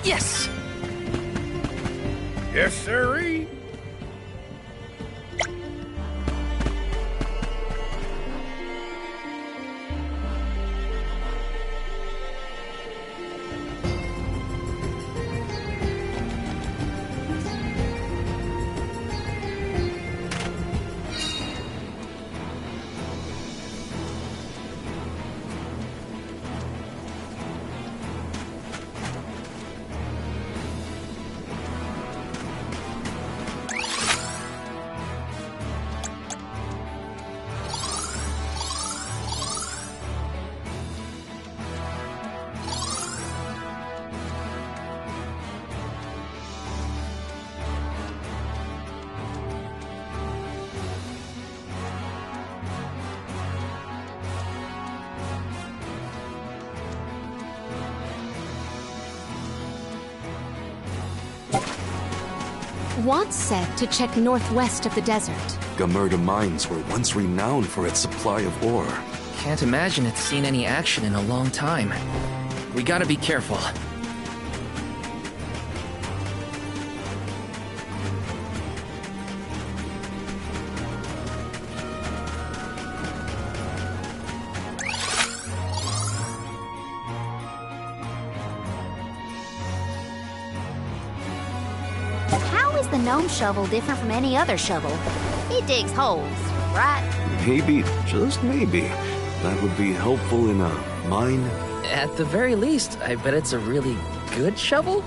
Yes! Yes, sirree. Watts said to check northwest of the desert. Gamerda Mines were once renowned for its supply of ore. Can't imagine it's seen any action in a long time. We gotta be careful. How is the gnome shovel different from any other shovel? It digs holes, right? Maybe, just maybe, that would be helpful in a mine. At the very least, I bet it's a really good shovel?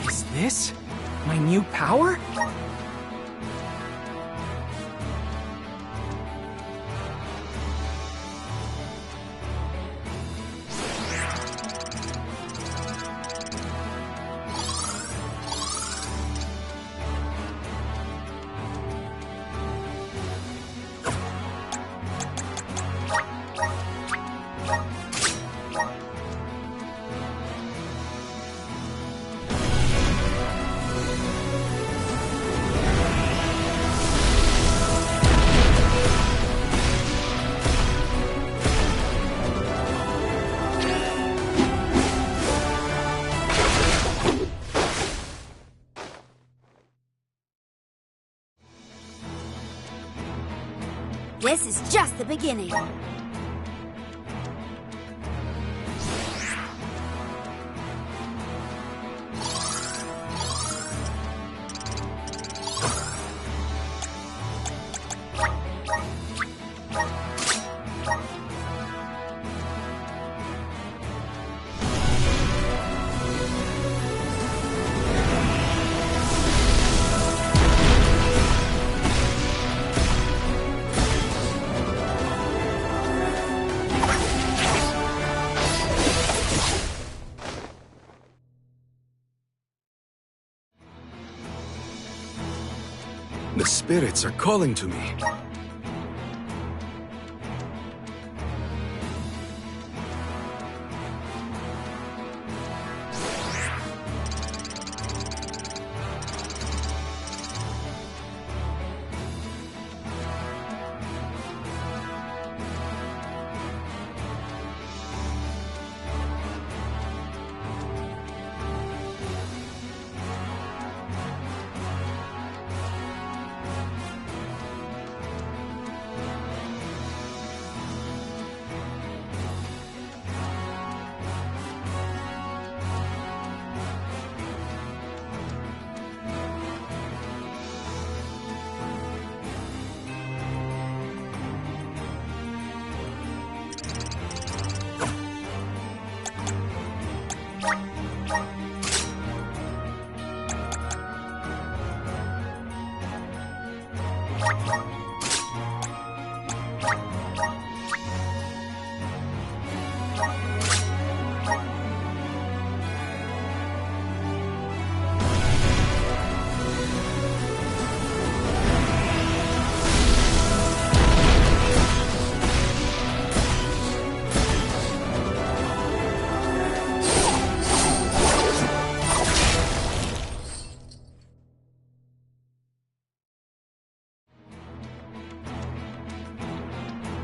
Is this my new power? This is just the beginning. The spirits are calling to me.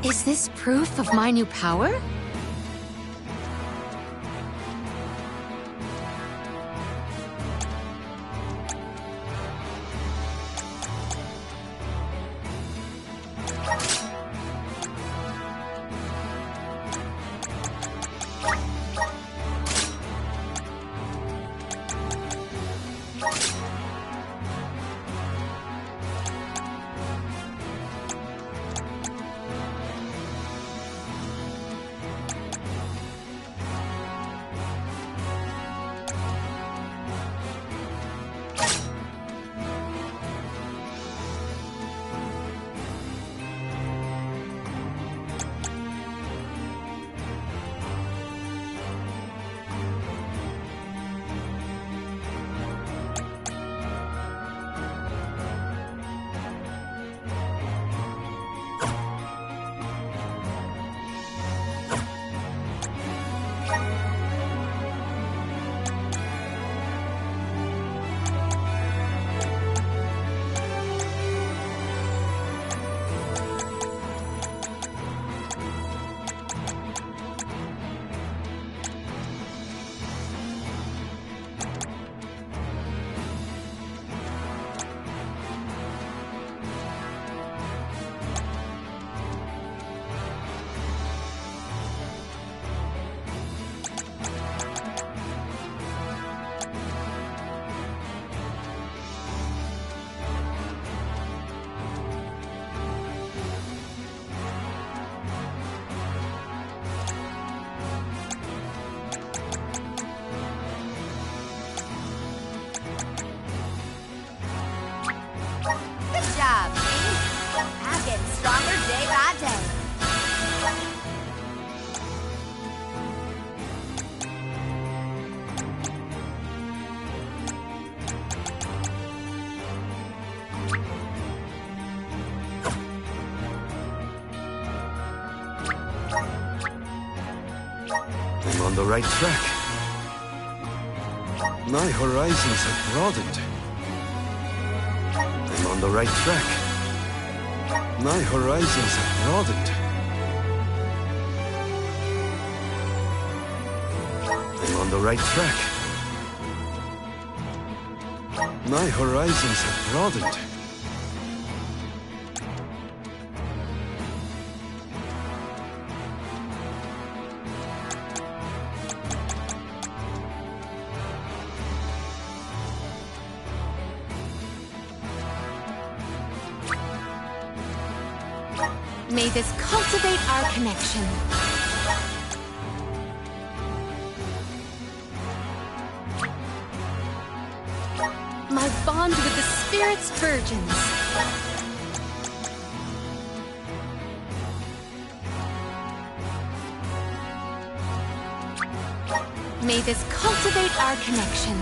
Is this proof of my new power? I'm on the right track. My horizons have broadened. I'm on the right track. My horizons have broadened. I'm on the right track. My horizons have broadened. May this cultivate our connection. My bond with the Spirit's virgins. May this cultivate our connection.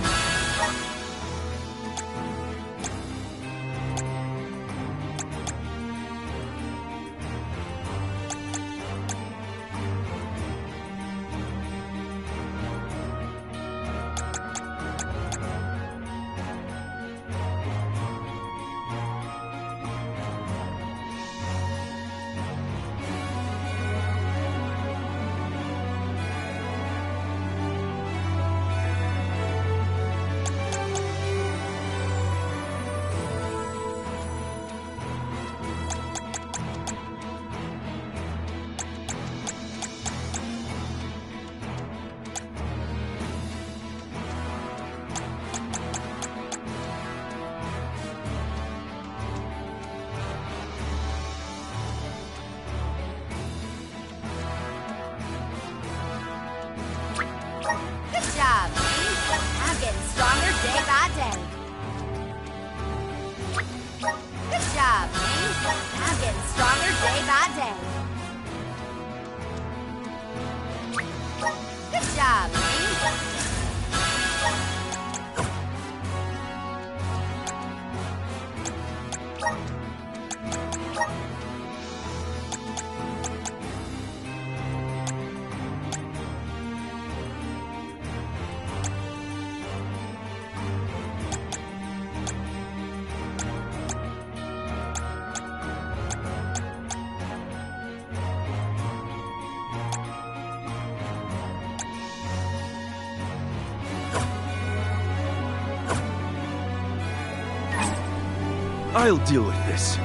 I'll deal with this.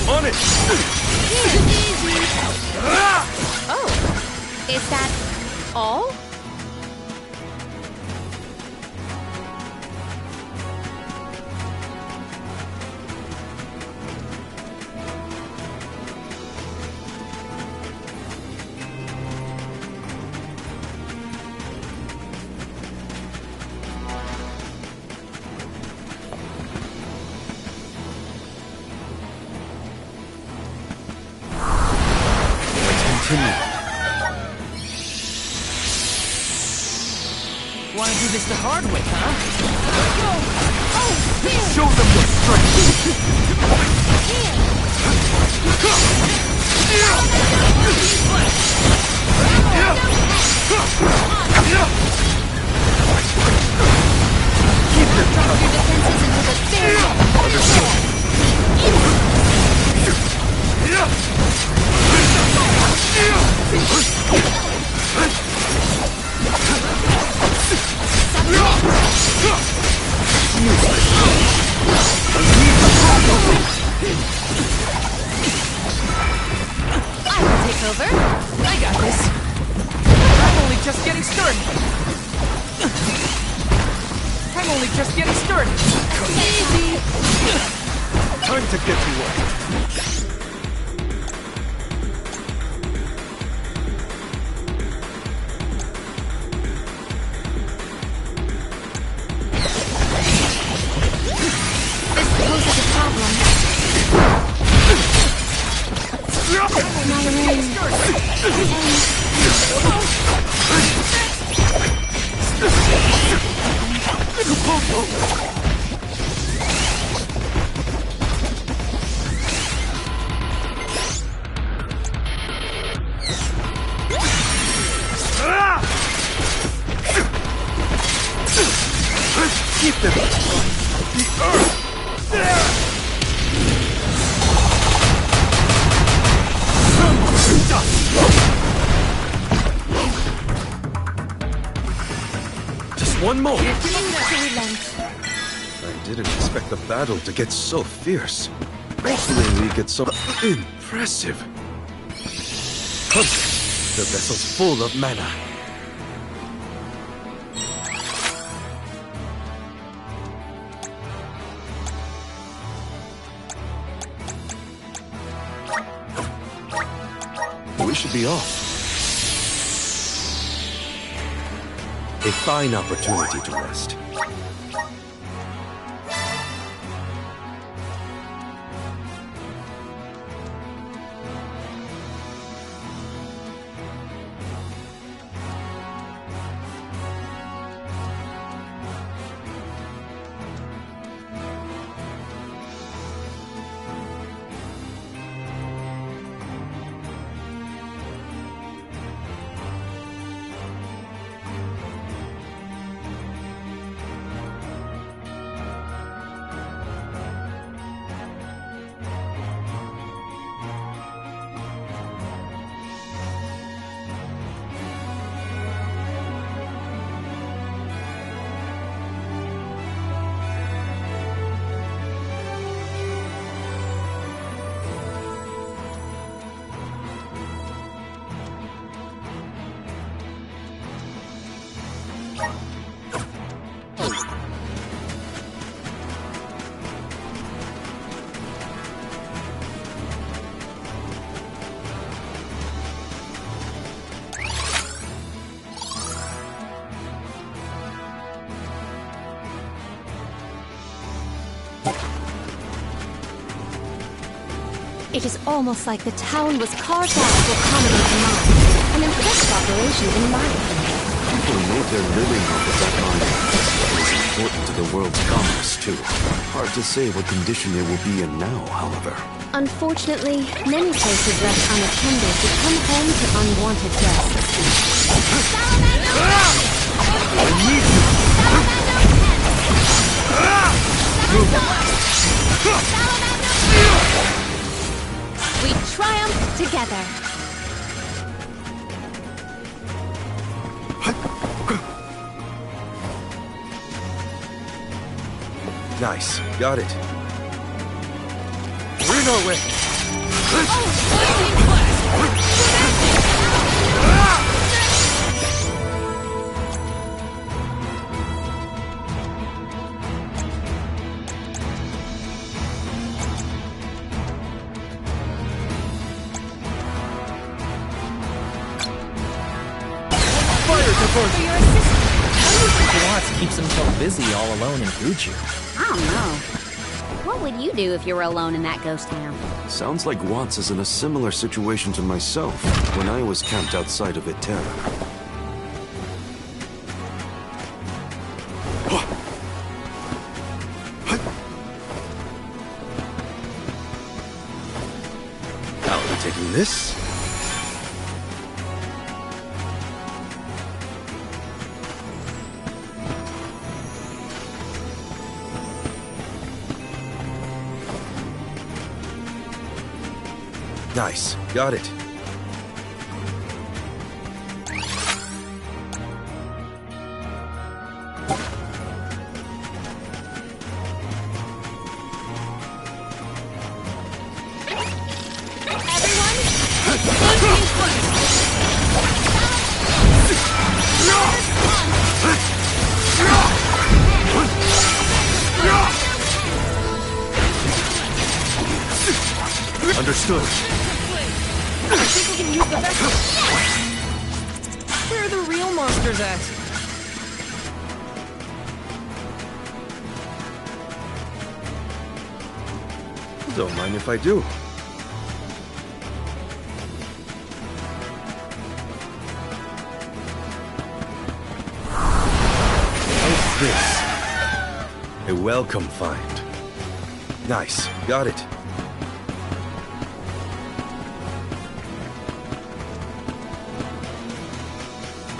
On it! Oh, is that all? Want to do this the hard way, huh? Show them your strength! I will take over. I got this. I'm only just getting started. I'm only just getting started. Easy. Time to get to work. This poses a problem. My ring. Keep them on the earth! Just one more! I didn't expect the battle to get so fierce. Hopefully we get some impressive. The vessel's full of mana. We should be off. A fine opportunity to rest. It is almost like the town was carved out to accommodate mine. An impressive operation in my opinion. people made their living off of that mine. It is important to the world's commerce, too. Hard to say what condition it will be in now, however. Unfortunately, many places left unattended become home to unwanted guests. We triumph together. Nice. Got it. We're Norway. Watts keeps himself busy all alone in Guju. I don't know. What would you do if you were alone in that ghost town? Sounds like Watts is in a similar situation to myself when I was camped outside of Eterra. I'll be taking this. Nice. Got it. Understood. I think we can use the vessel. Where are the real monsters at? Don't mind if I do. How's this? A welcome find. Nice. Got it.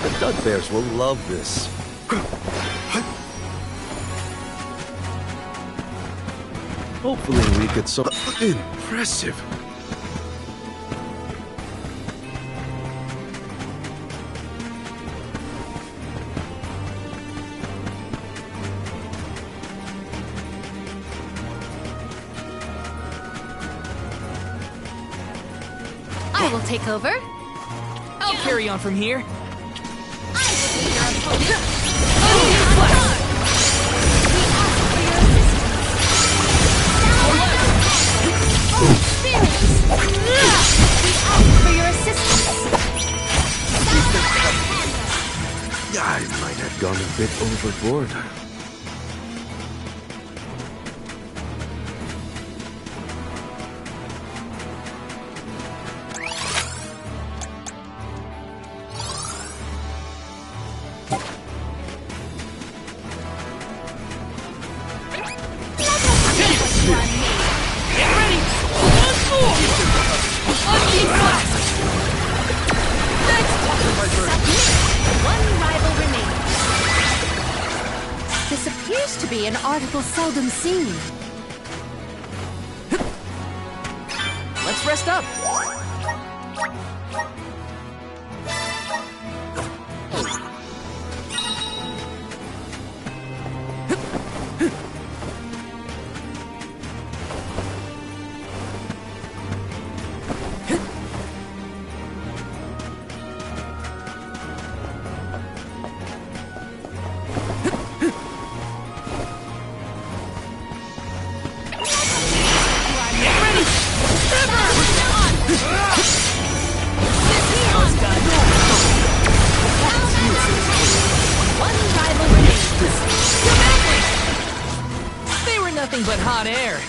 The Dud Bears will love this. Hopefully we get some... Impressive! I will take over. I'll carry on from here. I might have gone a bit overboard. This appears to be an article seldom seen. Let's rest up. Nothing but hot air.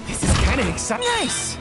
This is kind of exciting. Nice.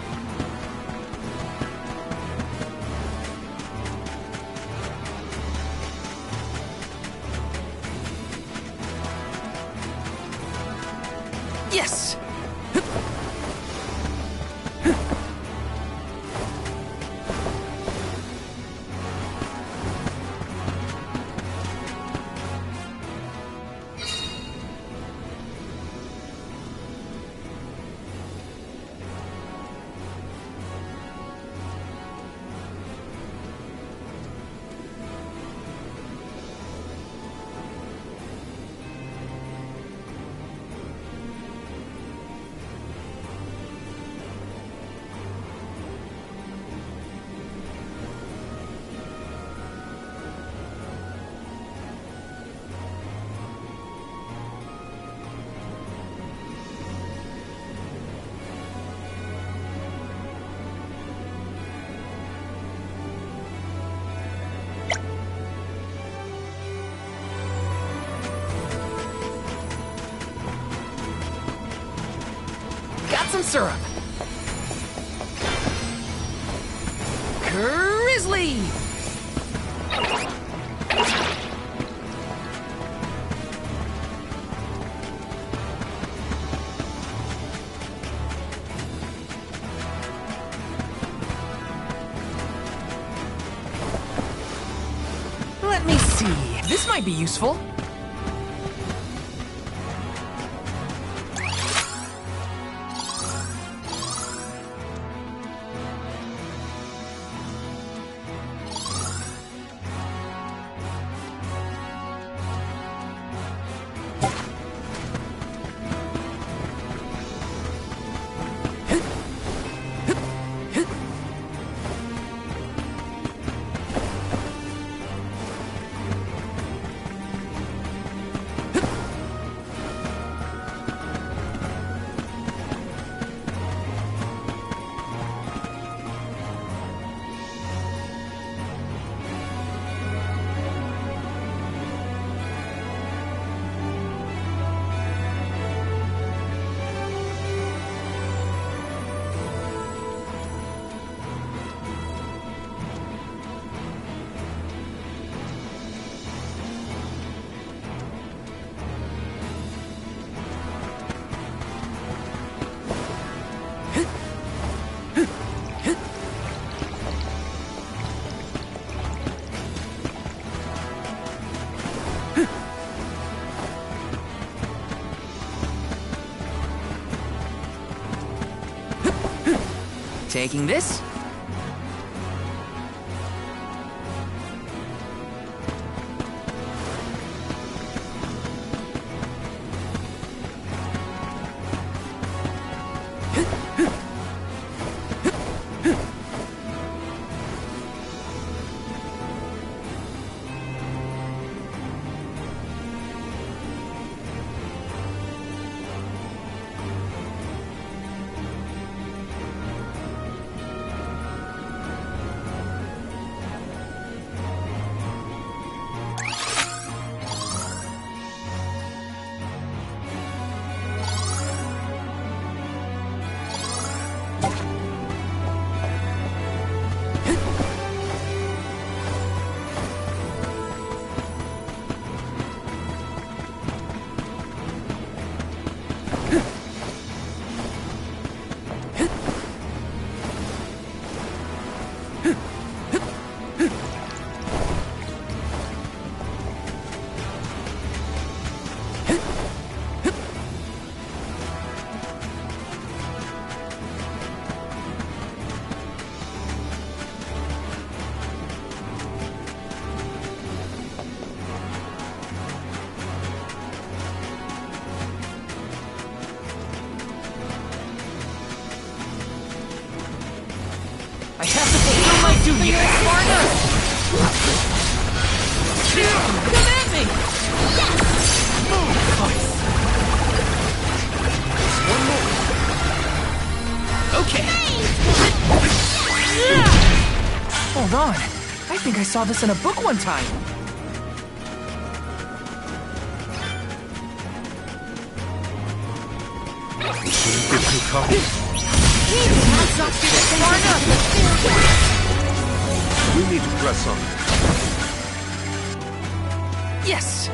some syrup. Grizzly! Let me see. This might be useful. Taking this. I have to fulfill my duty as Sparta! Come at me! Move, Vice! One more. Okay. Hold on. I think I saw this in a book one time. Get too cocky. We need to press on. Yes!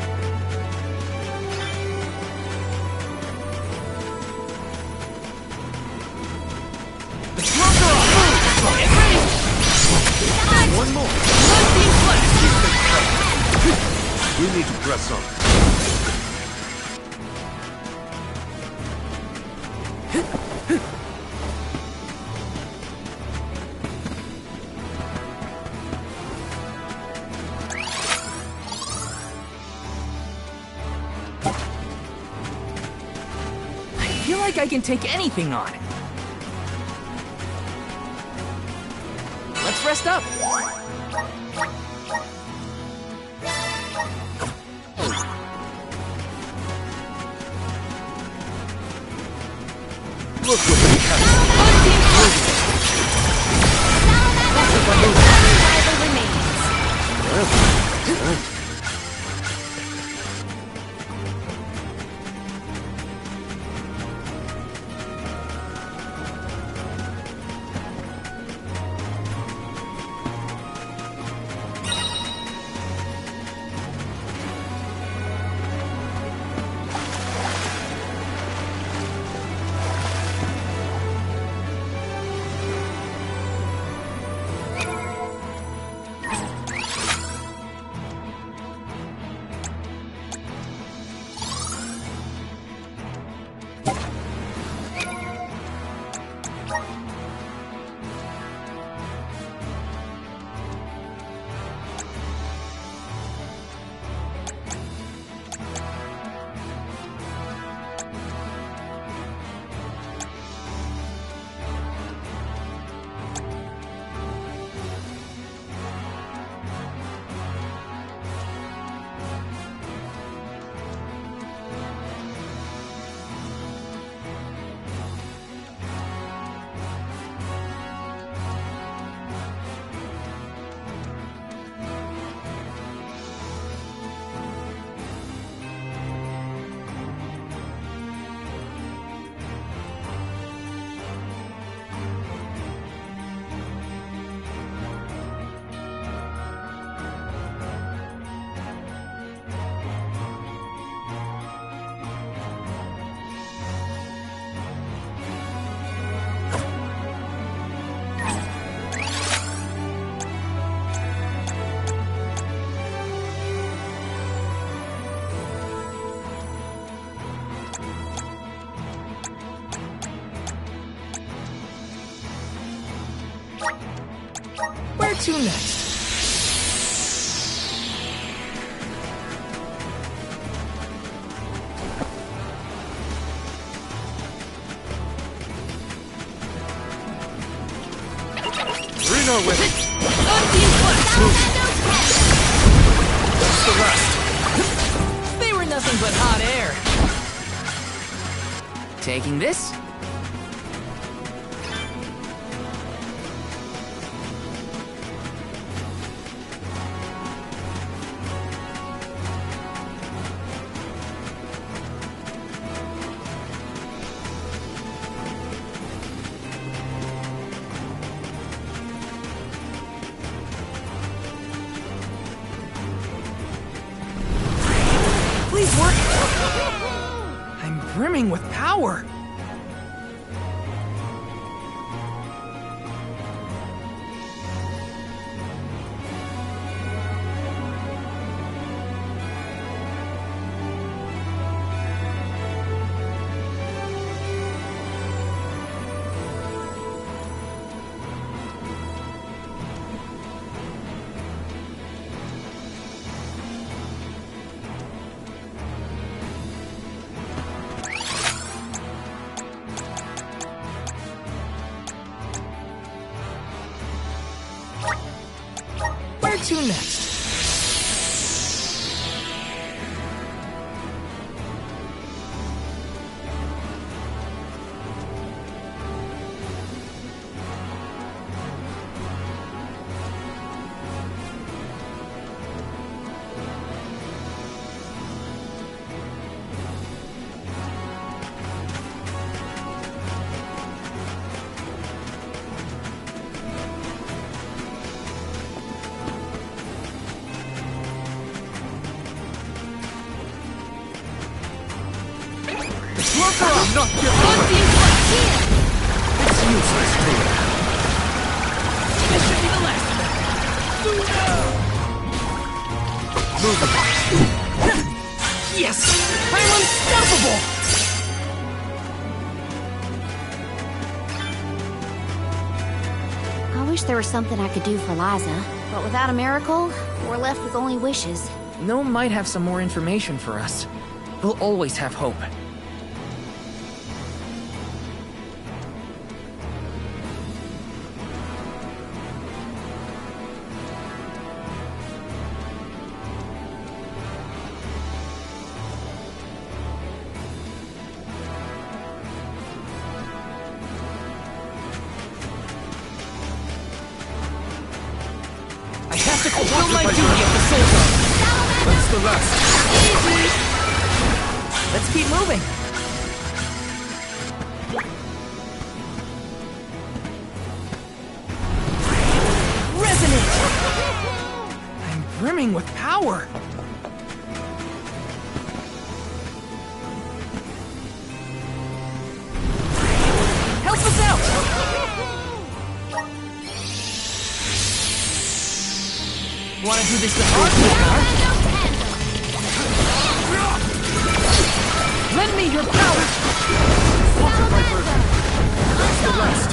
The drums are off! Get ready! One more! Lightning flash! We need to press on. I feel like I can take anything on. Let's rest up. Look what we have. Rival remains. Where to next? Reno with it! Unseen flash! That's the last! They were nothing but hot air. Taking this? Please work. I'm brimming with power. Where to next? Worker up! Not Unseen flash! It's useless here. This should be the last of them. Yes! I'm unstoppable! I wish there was something I could do for Liza, but without a miracle, we're left with only wishes. Gnome might have some more information for us. We'll always have hope. I have to fulfill my duty at the Soul Zone. That's the last! Let's keep moving. Resonate! I'm brimming with power. Help us out! Wanna do this the hard way, huh? Lend me your power! the rest.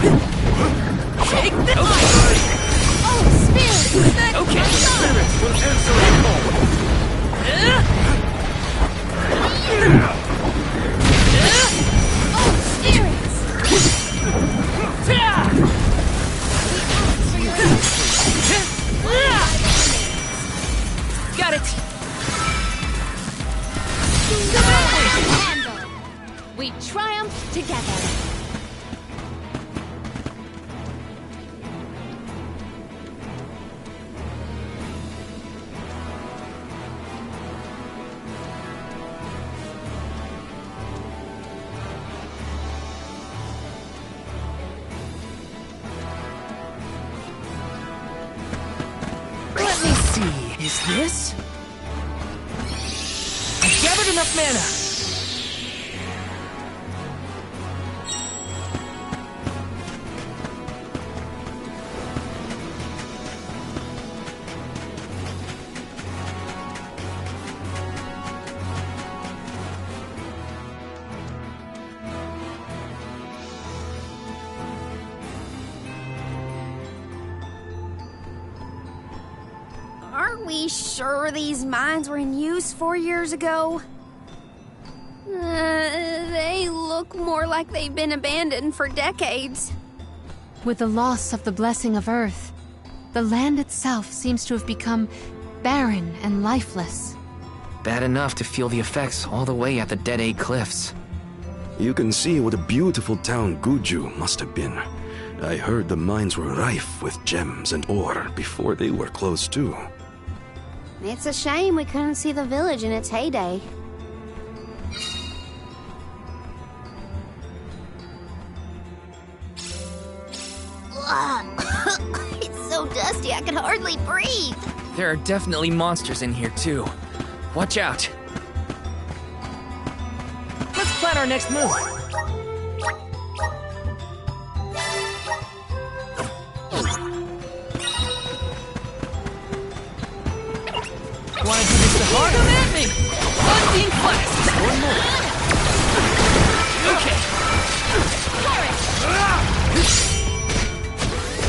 Take this! Oh, spirit! Okay. Spirits will answer our call. Oh, spirits! Got it! Handle. We triumph together. Let me see. Is this? I've gathered enough mana. Are we sure these mines were in use 4 years ago? They look more like they've been abandoned for decades. With the loss of the blessing of Earth, the land itself seems to have become barren and lifeless. Bad enough to feel the effects all the way at the Dead Egg Cliffs. You can see what a beautiful town Guju must have been. I heard the mines were rife with gems and ore before they were closed too. It's a shame we couldn't see the village in its heyday. It's so dusty I can hardly breathe. There are definitely monsters in here too. Watch out. Let's plan our next move. Wanna do this the hard? Come at me! Unbeam class! One more. Okay.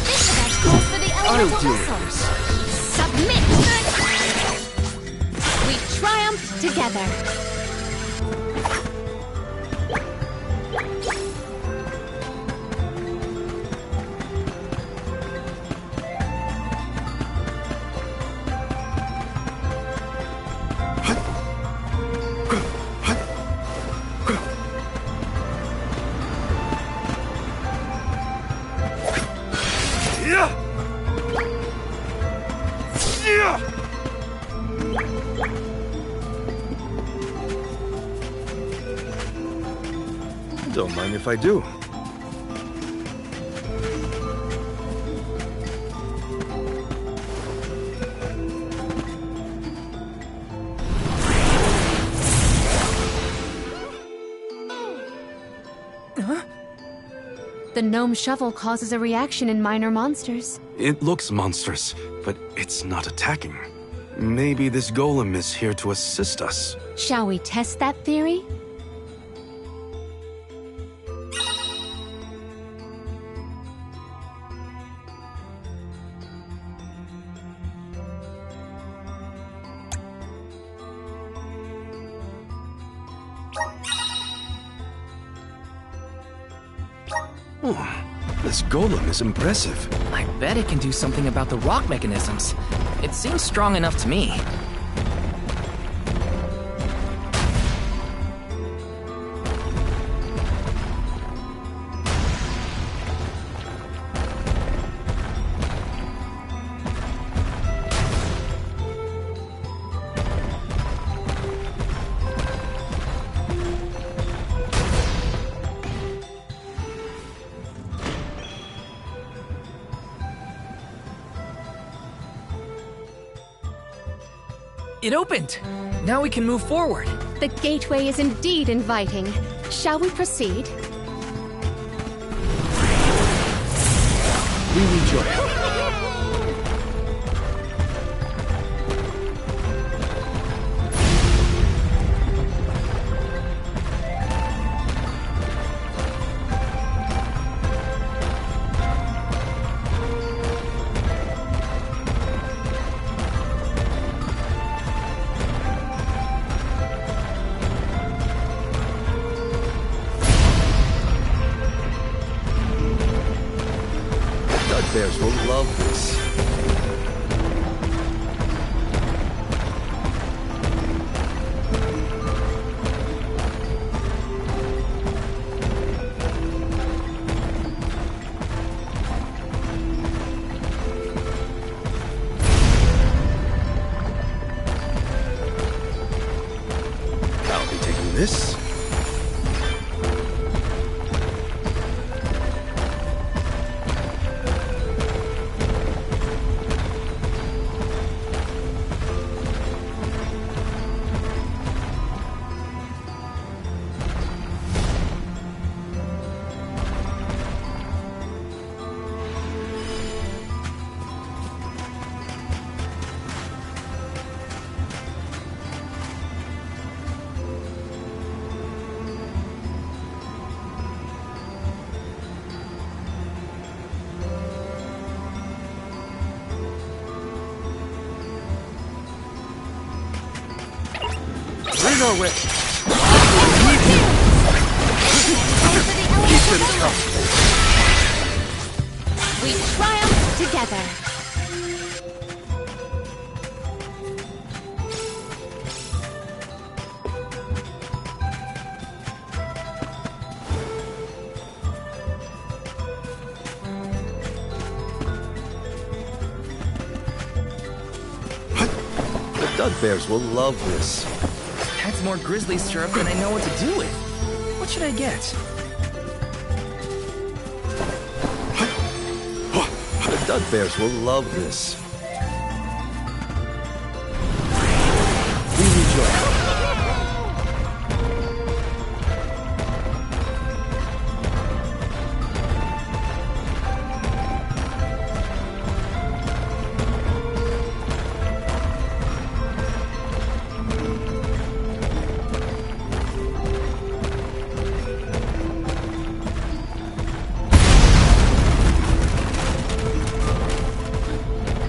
This event calls for the elemental vessel. Submit! We triumph together. Don't mind if I do. The gnome shovel causes a reaction in minor monsters. It looks monstrous, but it's not attacking. Maybe this golem is here to assist us. Shall we test that theory? This golem is impressive. I bet it can do something about the rock mechanisms. It seems strong enough to me. It opened! Now we can move forward. The gateway is indeed inviting. Shall we proceed? We need your help. Dud bears will love this. I'll be taking this. Bring our way. We triumph together. The Dud bears will love this. That's more grizzly syrup than I know what to do with. What should I get? The Dud bears will love this. We rejoice.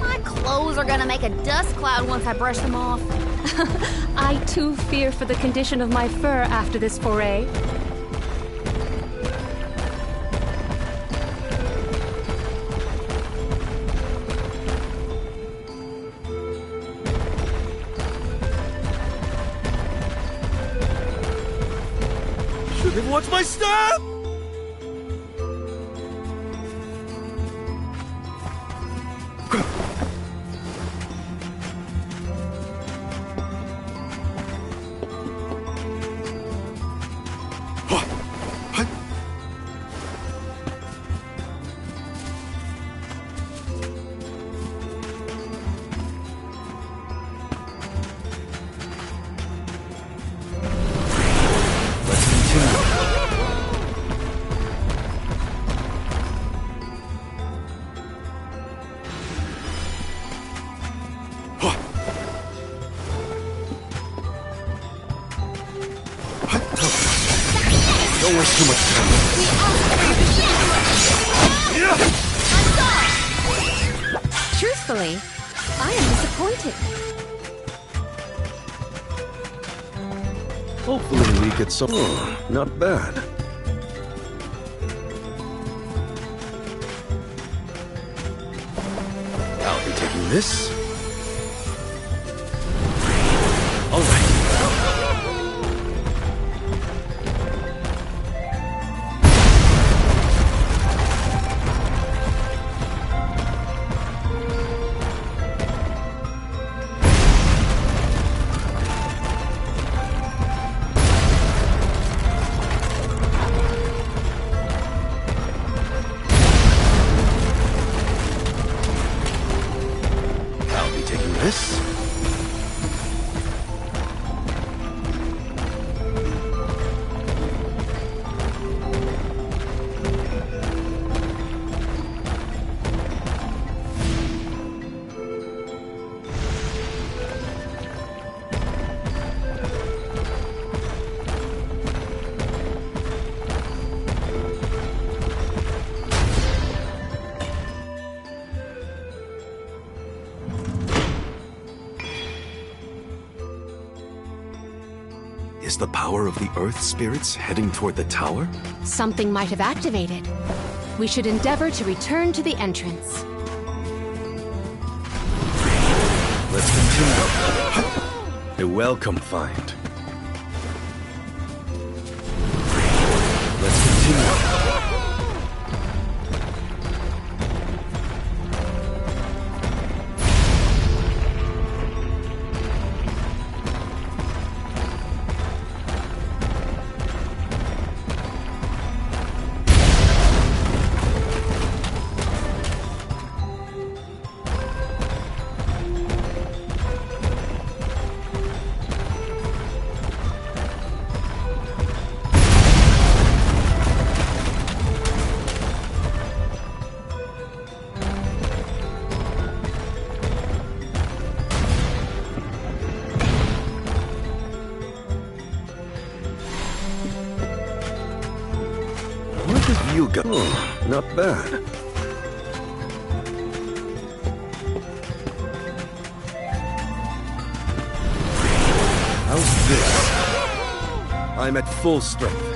My clothes are gonna make a dust cloud once I brush them off. I too fear for the condition of my fur after this foray. Should have watched my step! Let's continue. Don't waste too much time. Truthfully, I am disappointed. Hopefully we get some... Oh, not bad. I'll be taking this. All right. I'll be taking this. Is the power of the Earth spirits heading toward the tower? Something might have activated. We should endeavor to return to the entrance. Let's continue. A welcome find. Let's continue. What have you got? Oh, not bad. How's this? I'm at full strength.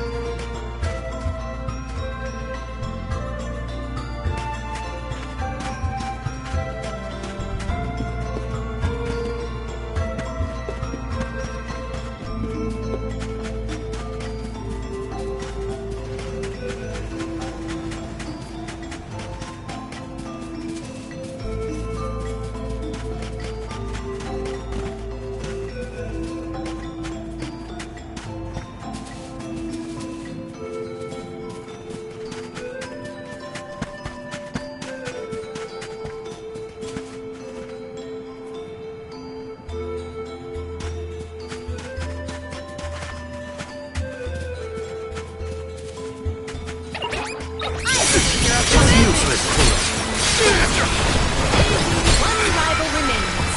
One rival remains.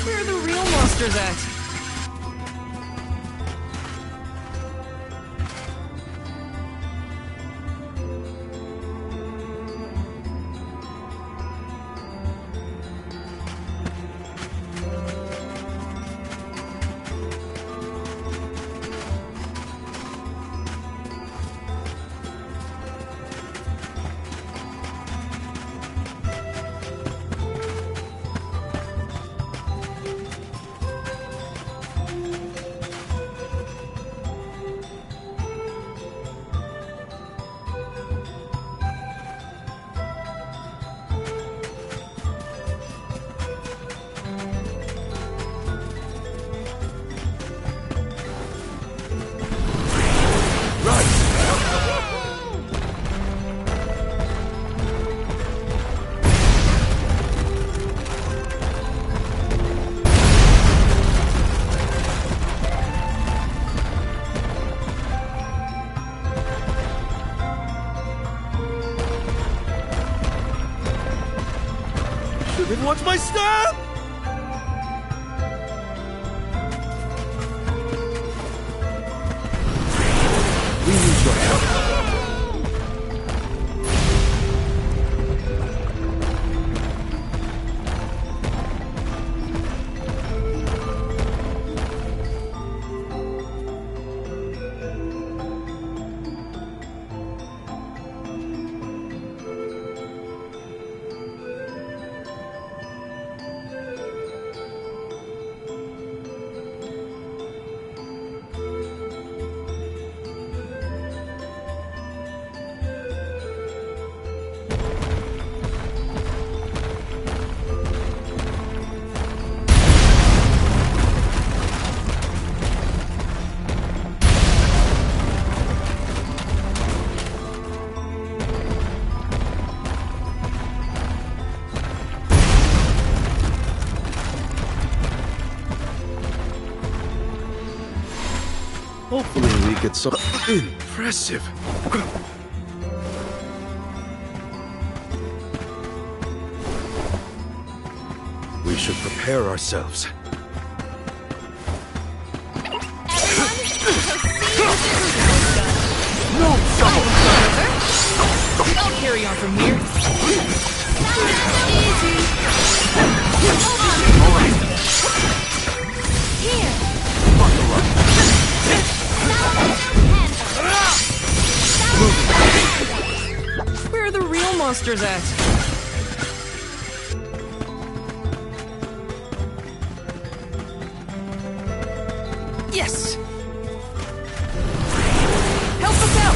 Where are the real monsters at? Then what's my step? We need your help. Hopefully we get some impressive. We should prepare ourselves. No trouble! I'll carry on from here. Easy. All right. Here. Buckle up. monsters at? Yes! Help us out!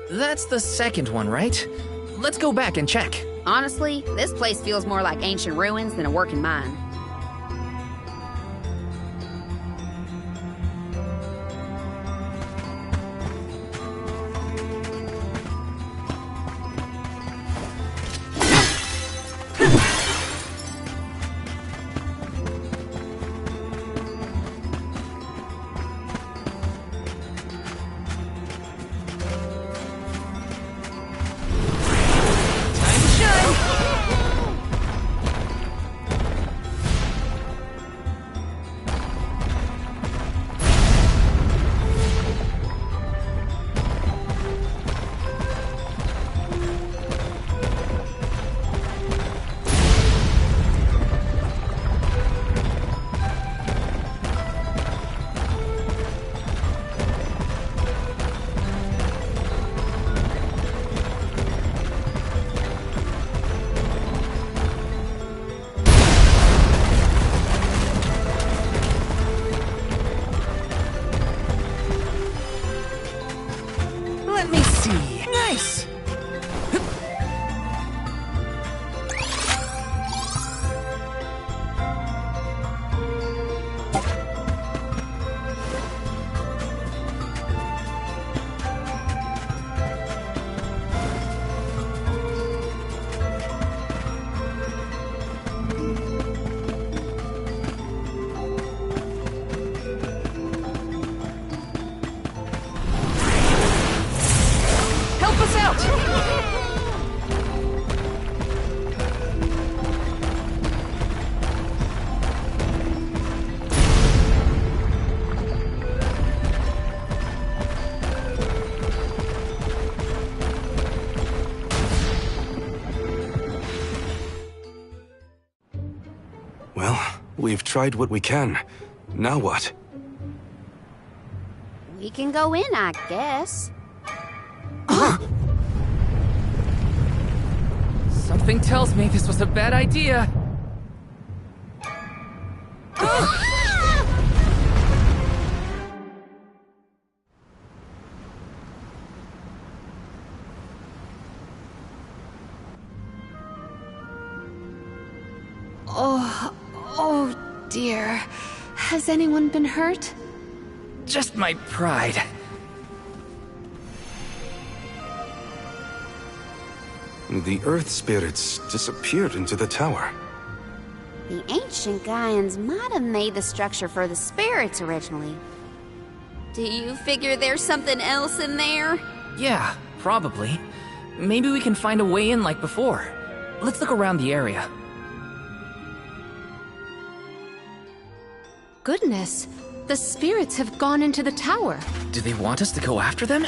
That's the second one, right? Let's go back and check. Honestly, this place feels more like ancient ruins than a working mine. Let me see. Nice! Help us out! Well, we've tried what we can. Now what? We can go in, I guess. Something tells me this was a bad idea. Oh dear. Has anyone been hurt? Just my pride. The Earth spirits disappeared into the tower. The ancient Gaians might have made the structure for the spirits originally. Do you figure there's something else in there? Yeah, probably. Maybe we can find a way in like before. Let's look around the area. Goodness, the spirits have gone into the tower. Do they want us to go after them?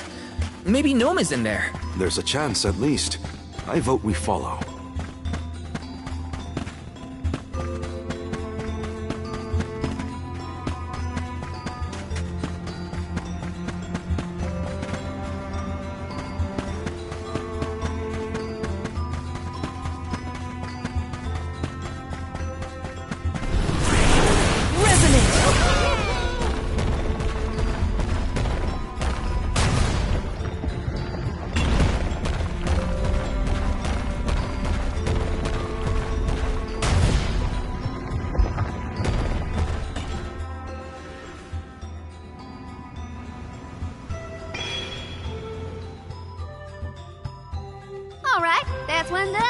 Maybe Gnome is in there. There's a chance at least. I vote we follow.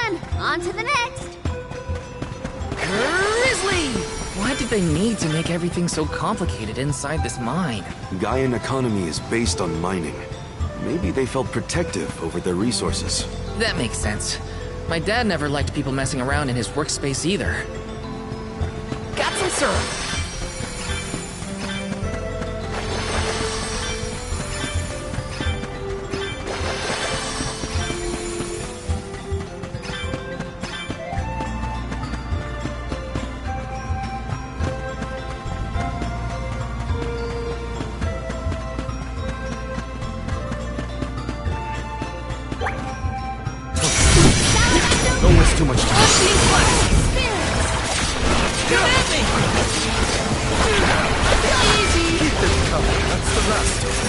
one. On to the next. Grizzly! Why did they need to make everything so complicated inside this mine? Gaian economy is based on mining. Maybe they felt protective over their resources. That makes sense. My dad never liked people messing around in his workspace either. Got some syrup! Don't waste too much time. Keep this coming. That's the last of it.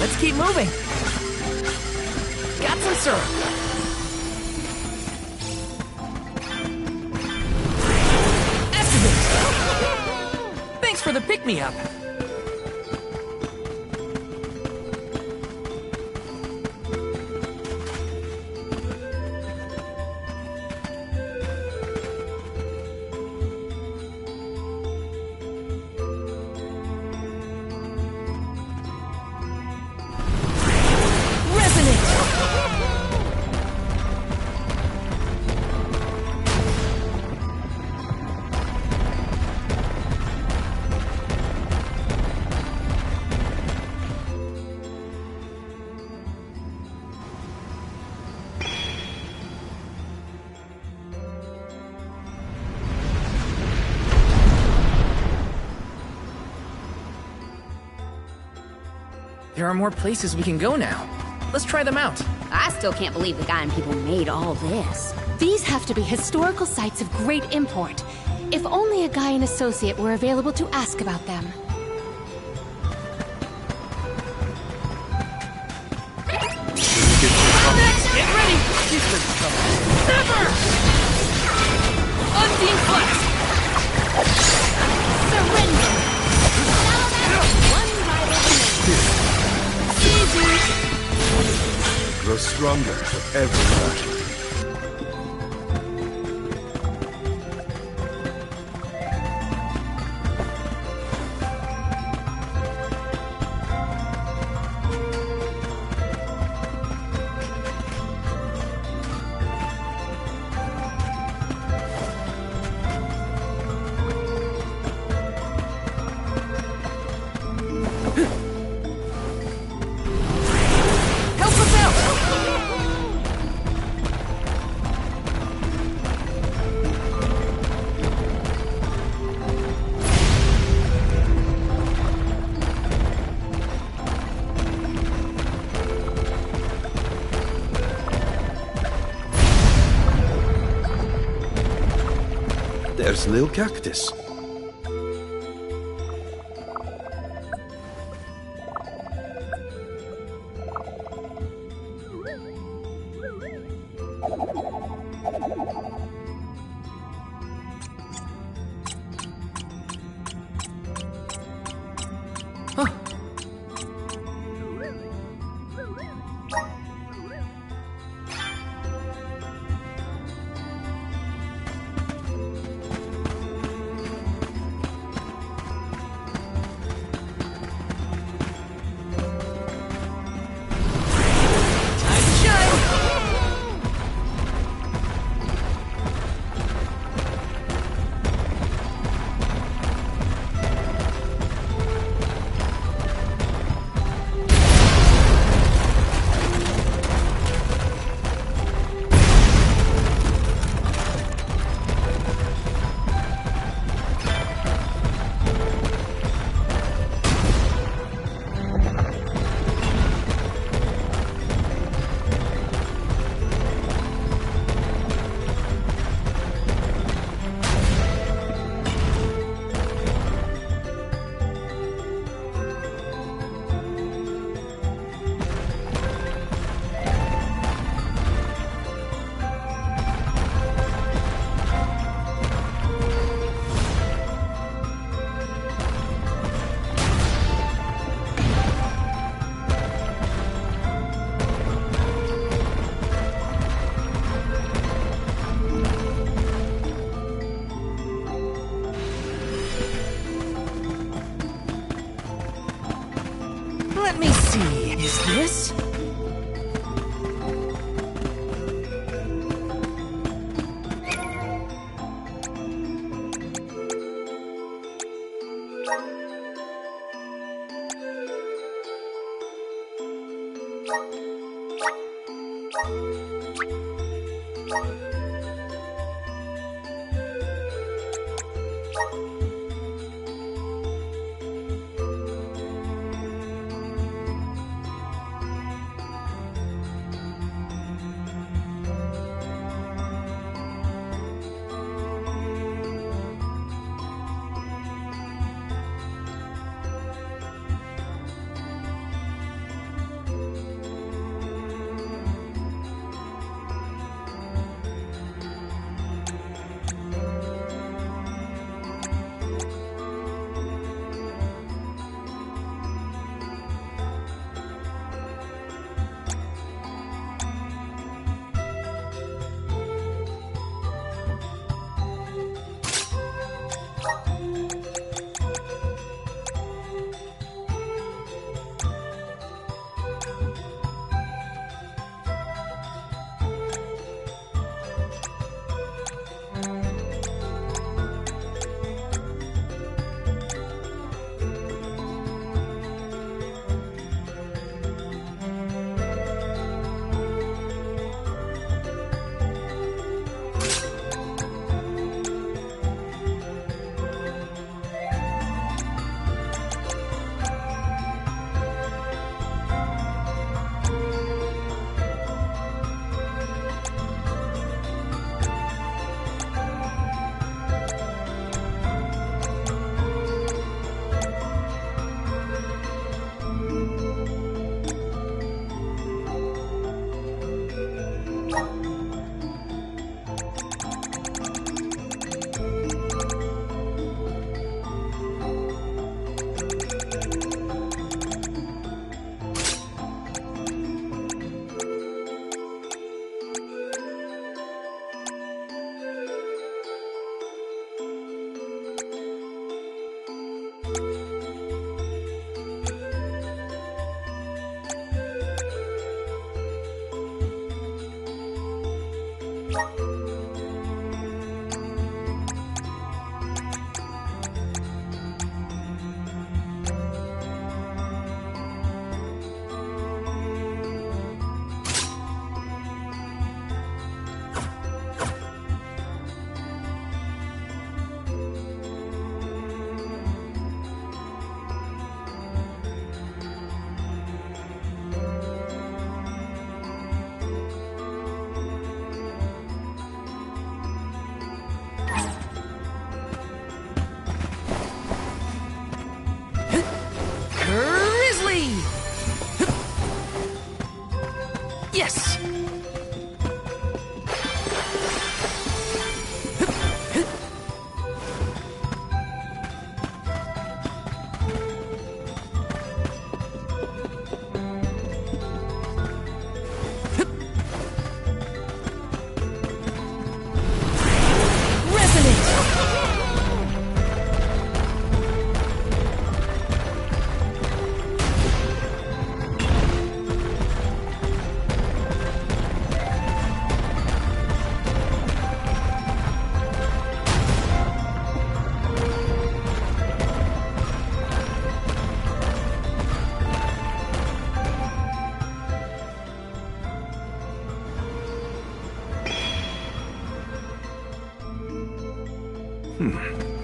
Let's keep moving. Got some syrup. Activate! Thanks for the pick-me-up. There are more places we can go now. Let's try them out. I still can't believe the Gaian people made all this. These have to be historical sites of great import. If only a Gaian associate were available to ask about them. Get ready! Keep this coming. Never! Unseen Flash! Surrender! One rival remains. Grow stronger with every battle. Help us out! There's Lil Cactus. this? Yes!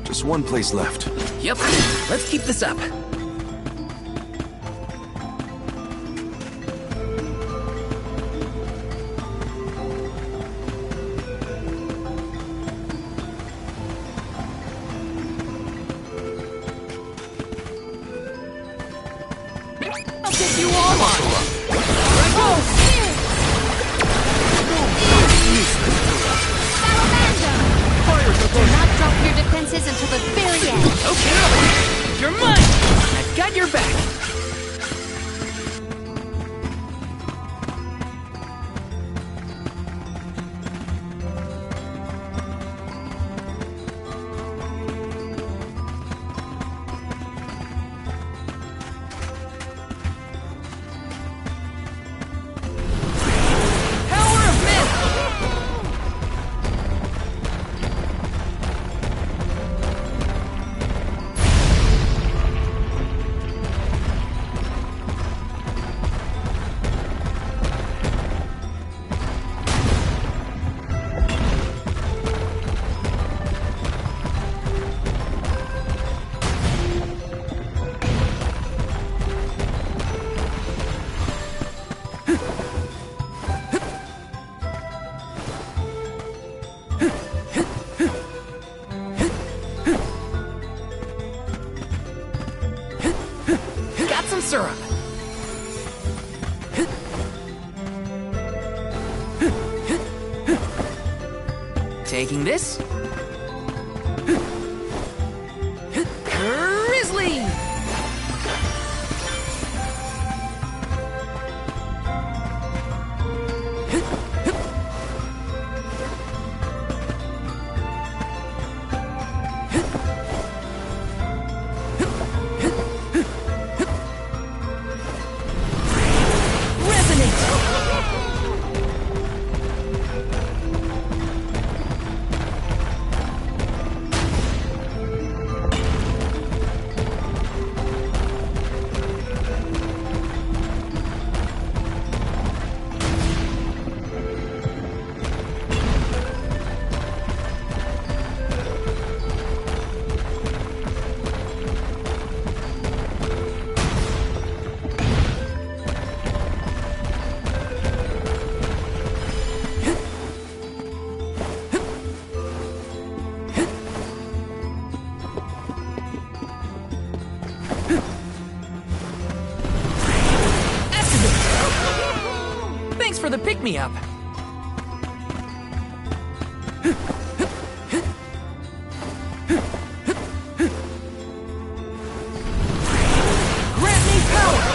Just one place left. Yep, let's keep this up. I'll take you all on! Do not drop your defenses until the very end. Okay, you're mine! syrup! Taking this. Grizzly! Thanks for the pick-me-up. Grant me power!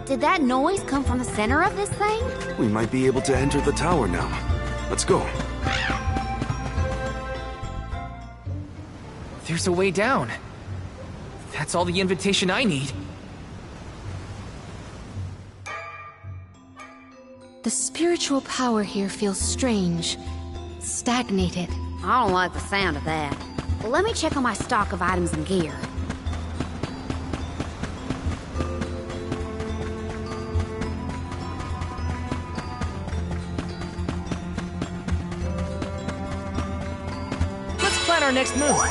Did that noise come from the center of this thing? We might be able to enter the tower now. Let's go. There's a way down. That's all the invitation I need. The spiritual power here feels strange, stagnated. I don't like the sound of that. Well, let me check on my stock of items and gear. Let's plan our next move.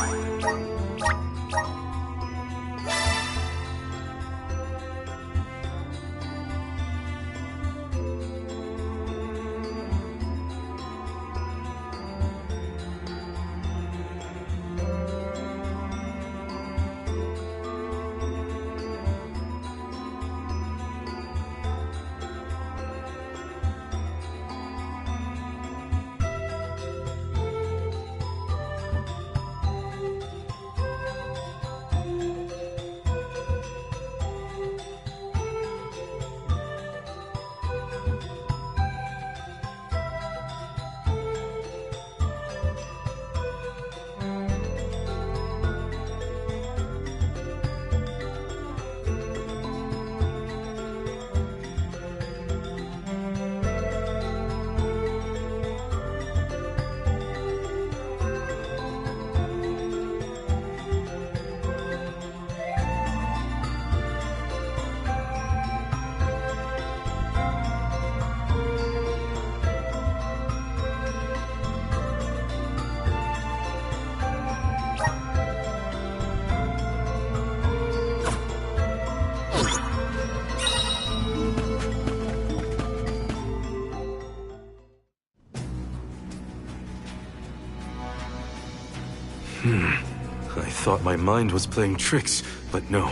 I thought my mind was playing tricks, but no.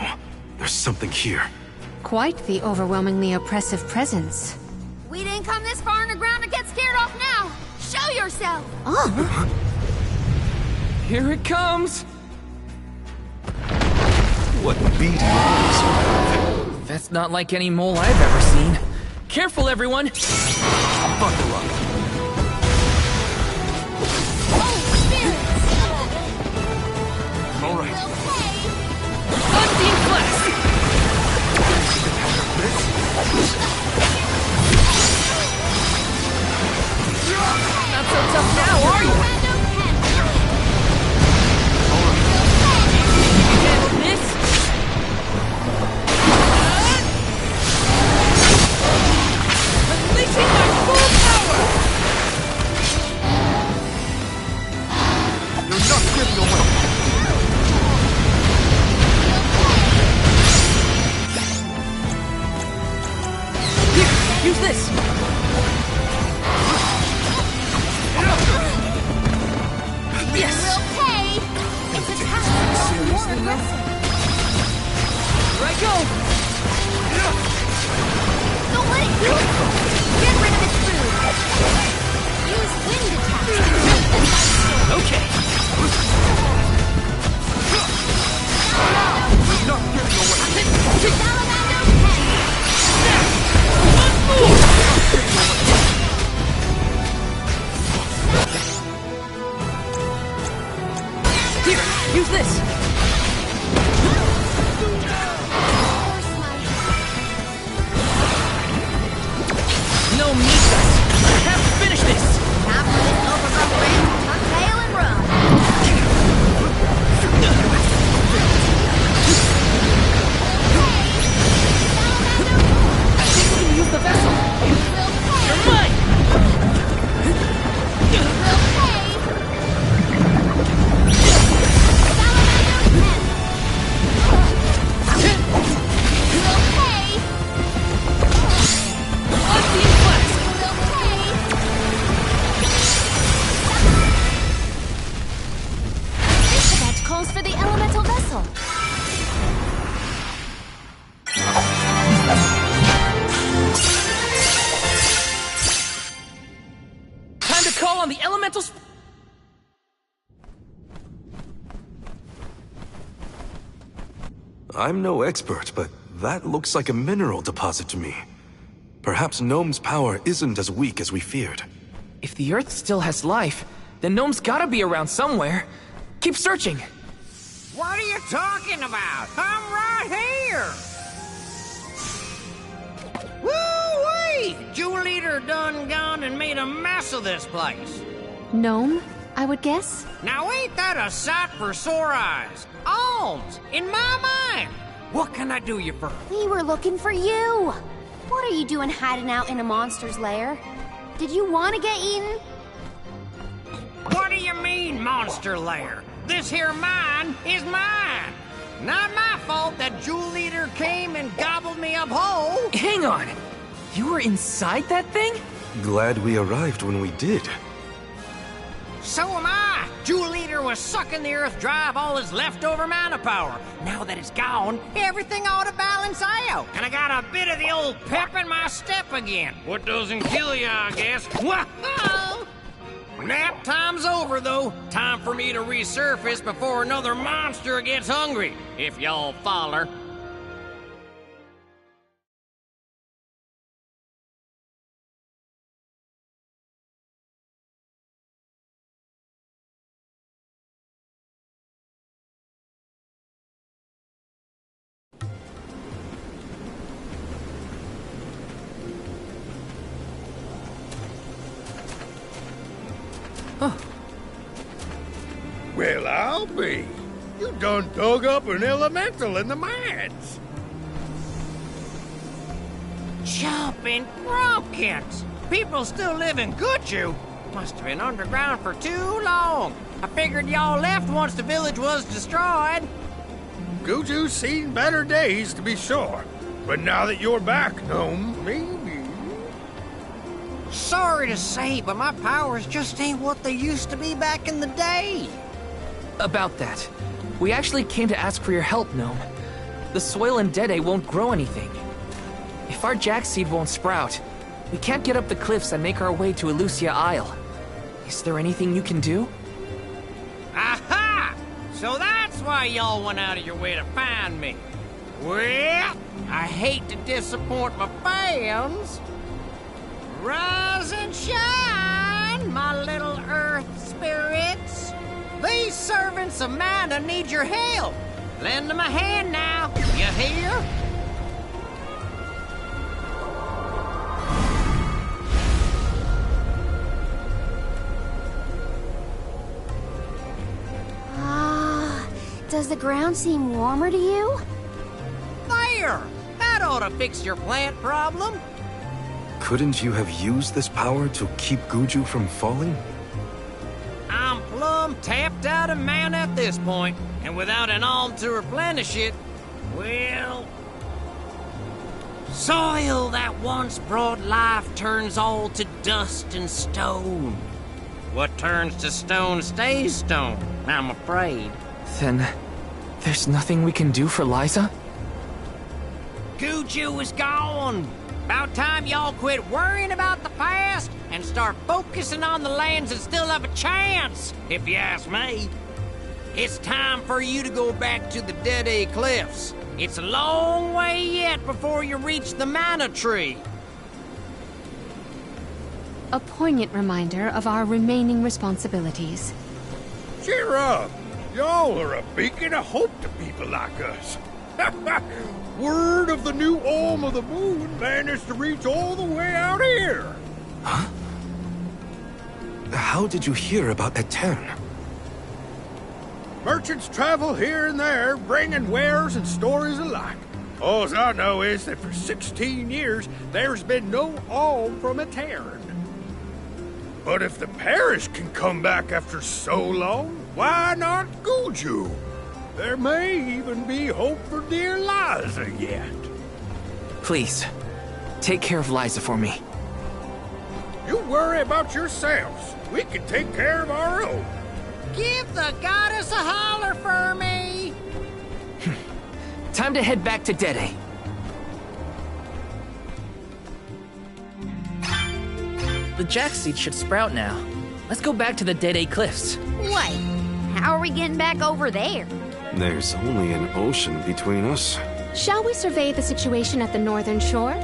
There's something here. Quite the overwhelmingly oppressive presence. We didn't come this far underground to get scared off now! Show yourself! Here it comes! What beating eyes you have. That's not like any mole I've ever seen. Careful, everyone! Buckle up. Unseen Flash! use this! Yes! Will pay! Its attack is more aggressive. Here I go! Don't let it go! Get rid of its food! Use wind attack! Okay! Salamander pen! Here, use this! No meat us! I have to finish this! Time for this overgrown friend to tuck tail and run. I think we can use the vessel! You're mine! Unseen flash! This event calls for the elemental vessel. Time to call on the elemental I'm no expert, but that looks like a mineral deposit to me. Perhaps Gnome's power isn't as weak as we feared. If the Earth still has life, then Gnome's gotta be around somewhere. Keep searching. What are you talking about? I'm right here! Woo-wee! Jewel Eater done gone and made a mess of this place. Gnome, I would guess? Now ain't that a sight for sore eyes? Alms, in my mind! What can I do you for? We were looking for you. What are you doing hiding out in a monster's lair? Did you want to get eaten? What do you mean, monster lair? This here mine is mine. Not my fault that Jewel Eater came and gobbled me up whole. Hang on! You were inside that thing? Glad we arrived when we did. So am I. Jewel Eater was sucking the earth dry of all his leftover mana power. Now that it's gone, everything ought to balance out. And I got a bit of the old pep in my step again. What doesn't kill you, I guess. Whoa! Nap time's over, though. Time for me to resurface before another monster gets hungry. If y'all follow. Well, I'll be. You done dug up an elemental in the mines. Jumping pumpkins! People still live in Guju. Must have been underground for too long. I figured y'all left once the village was destroyed. Guju's seen better days, to be sure. But now that you're back, Gnome, maybe... Sorry to say, but my powers just ain't what they used to be back in the day. About that. We actually came to ask for your help, Gnome. The soil in Dede won't grow anything. If our jack seed won't sprout, we can't get up the cliffs and make our way to Elusia Isle. Is there anything you can do? Aha! So that's why y'all went out of your way to find me. Well, I hate to disappoint my fans. Rise and shine, my little earth spirits. These servants of Mana need your help. Lend them a hand now, you hear? Does the ground seem warmer to you? There! That ought to fix your plant problem. Couldn't you have used this power to keep Guju from falling? I'm plumb tapped out of mana at this point, and without an alm to replenish it, well... Soil that once brought life turns all to dust and stone. What turns to stone stays stone, I'm afraid. Then, there's nothing we can do for Liza? Guju is gone. About time y'all quit worrying about the past and start focusing on the lands that still have a chance, if you ask me. It's time for you to go back to the Dede Cliffs. It's a long way yet before you reach the Mana Tree. A poignant reminder of our remaining responsibilities. Cheer up! Y'all are a beacon of hope to people like us. Word of the new Olm of the Moon managed to reach all the way out here. Huh? How did you hear about Etern? Merchants travel here and there, bringing wares and stories alike. All I know is that for 16 years, there's been no Olm from Etern. But if the parish can come back after so long, why not Guju? There may even be hope for dear Liza yet. Please, take care of Liza for me. You worry about yourselves. We can take care of our own. Give the goddess a holler for me! Time to head back to Dede. The jack seed should sprout now. Let's go back to the Dede Cliffs. Wait, how are we getting back over there? There's only an ocean between us. Shall we survey the situation at the northern shore?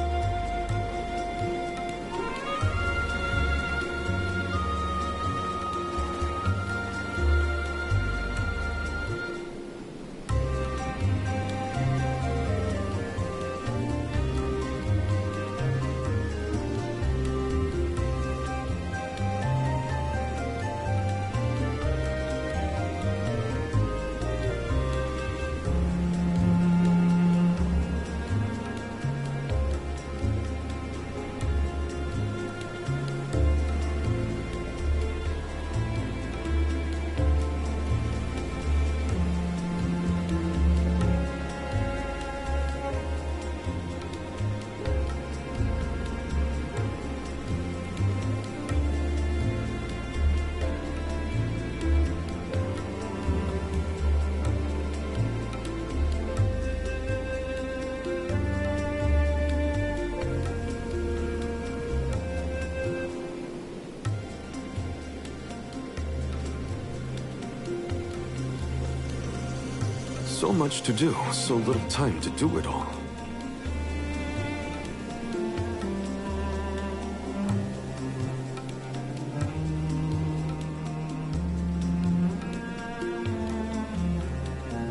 So much to do, so little time to do it all.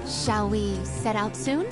Shall we set out soon?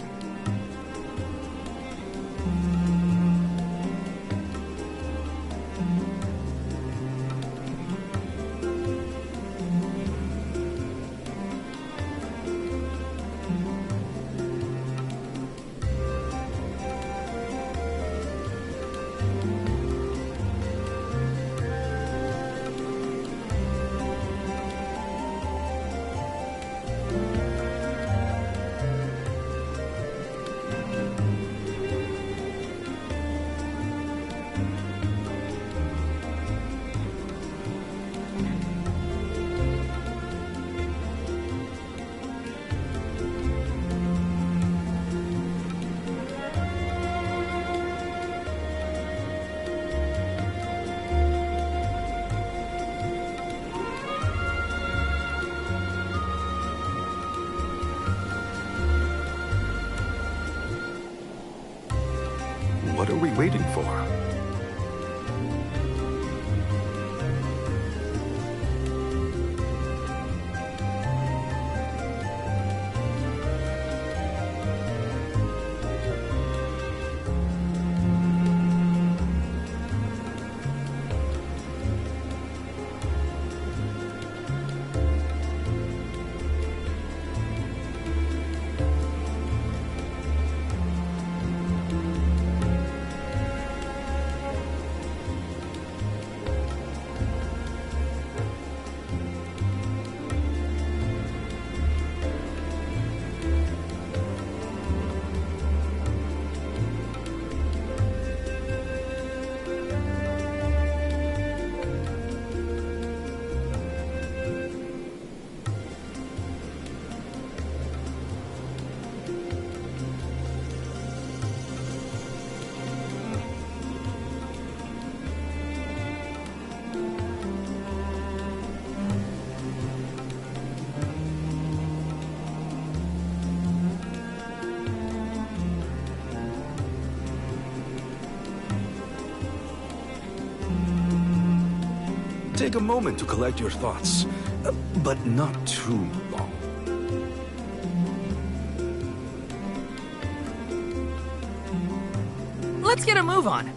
What are we waiting for? Take a moment to collect your thoughts, but not too long. Let's get a move on.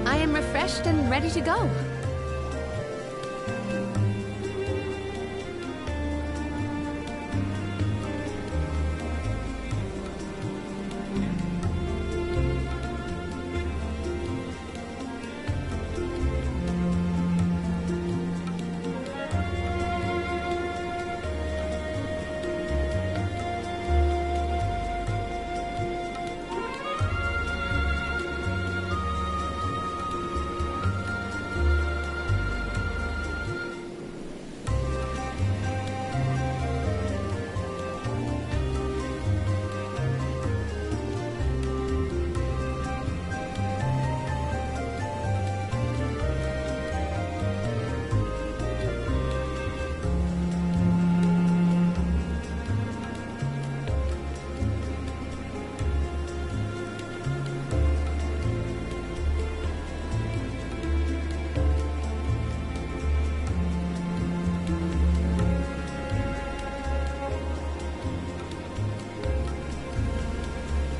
I am refreshed and ready to go.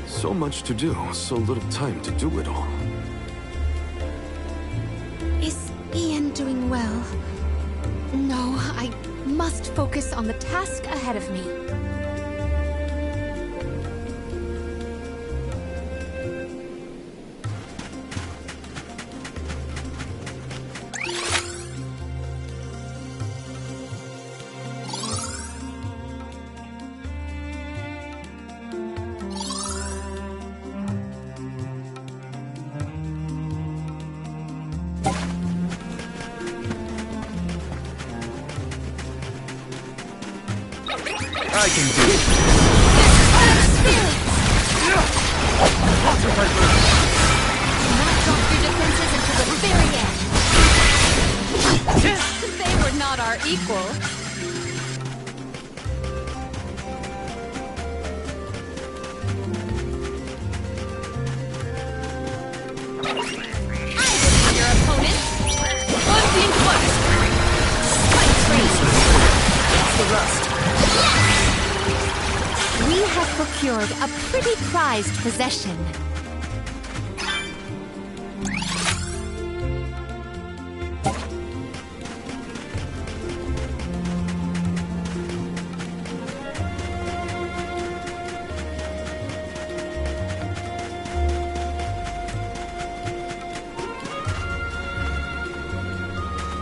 So much to do, so little time to do it all. Is Ian doing well? No, I must focus on the task ahead of me. I can do it. Not drop your defenses until the very end. They were not our equal. I will be your opponent. Olympian Quest. Fight crazy. That's the rust. We have procured a pretty prized possession.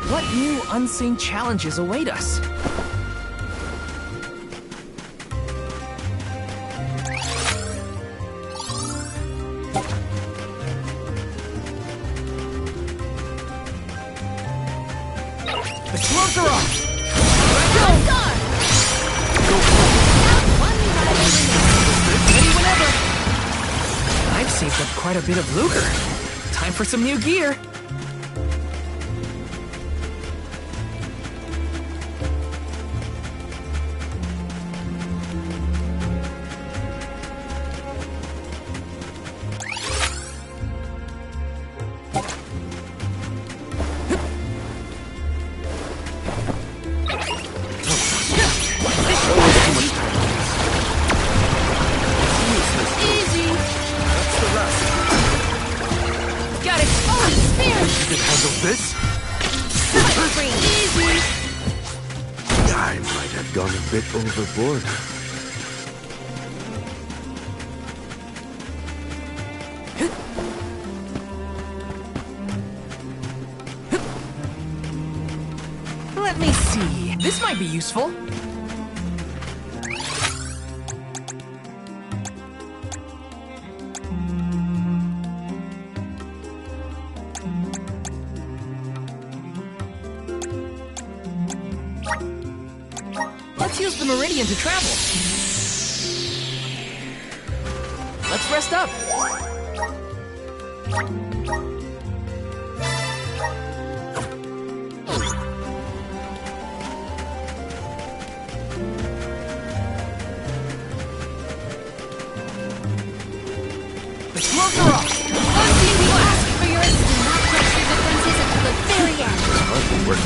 What new unseen challenges await us? The clothes are off! Ready whenever! I've saved up quite a bit of lucre. Time for some new gear. This? Easy. I might have gone a bit overboard. Let me see. This might be useful. Let's use the Meridian to travel. Let's rest up.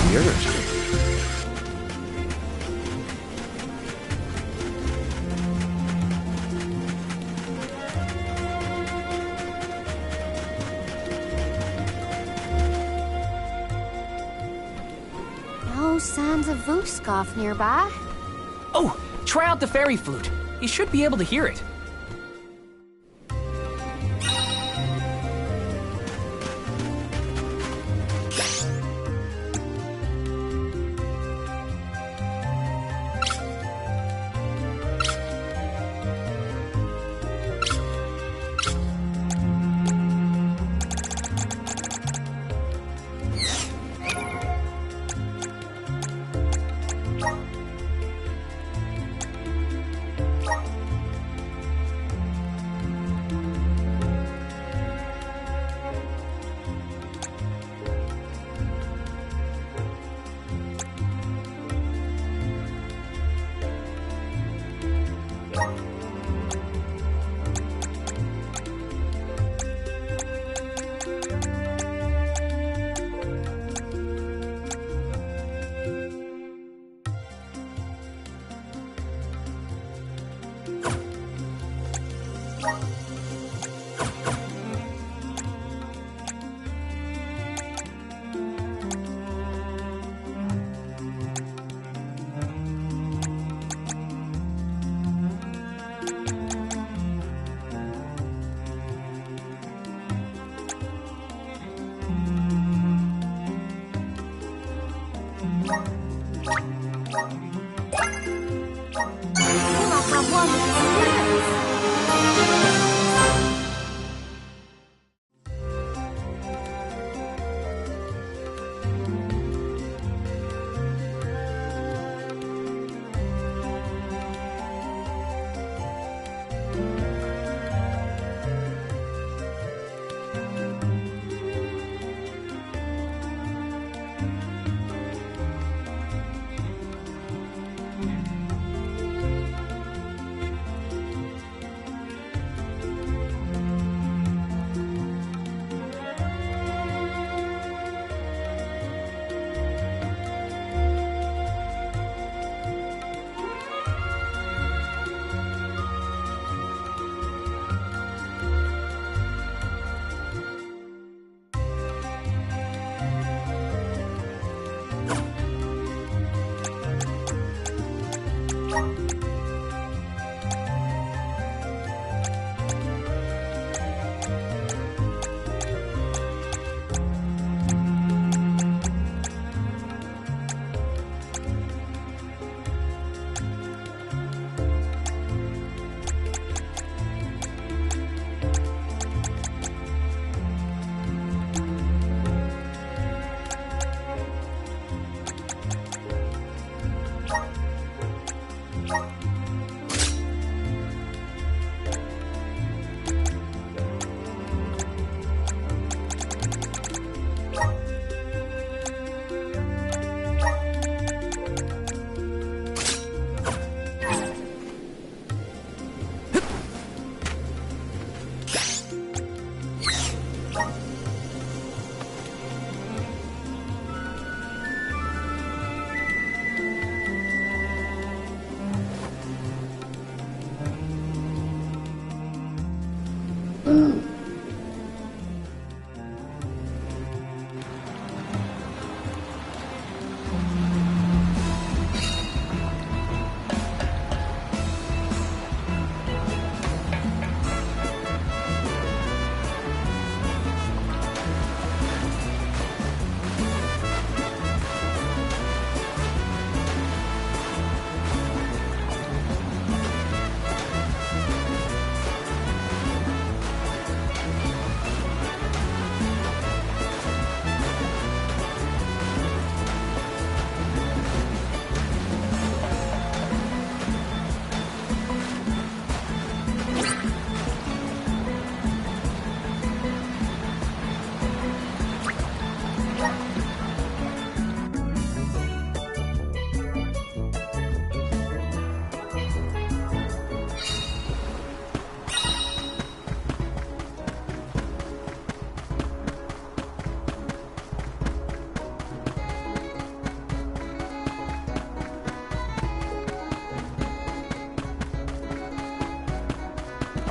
hear it. No signs of Vuskov nearby. Oh, try out the fairy flute. You should be able to hear it.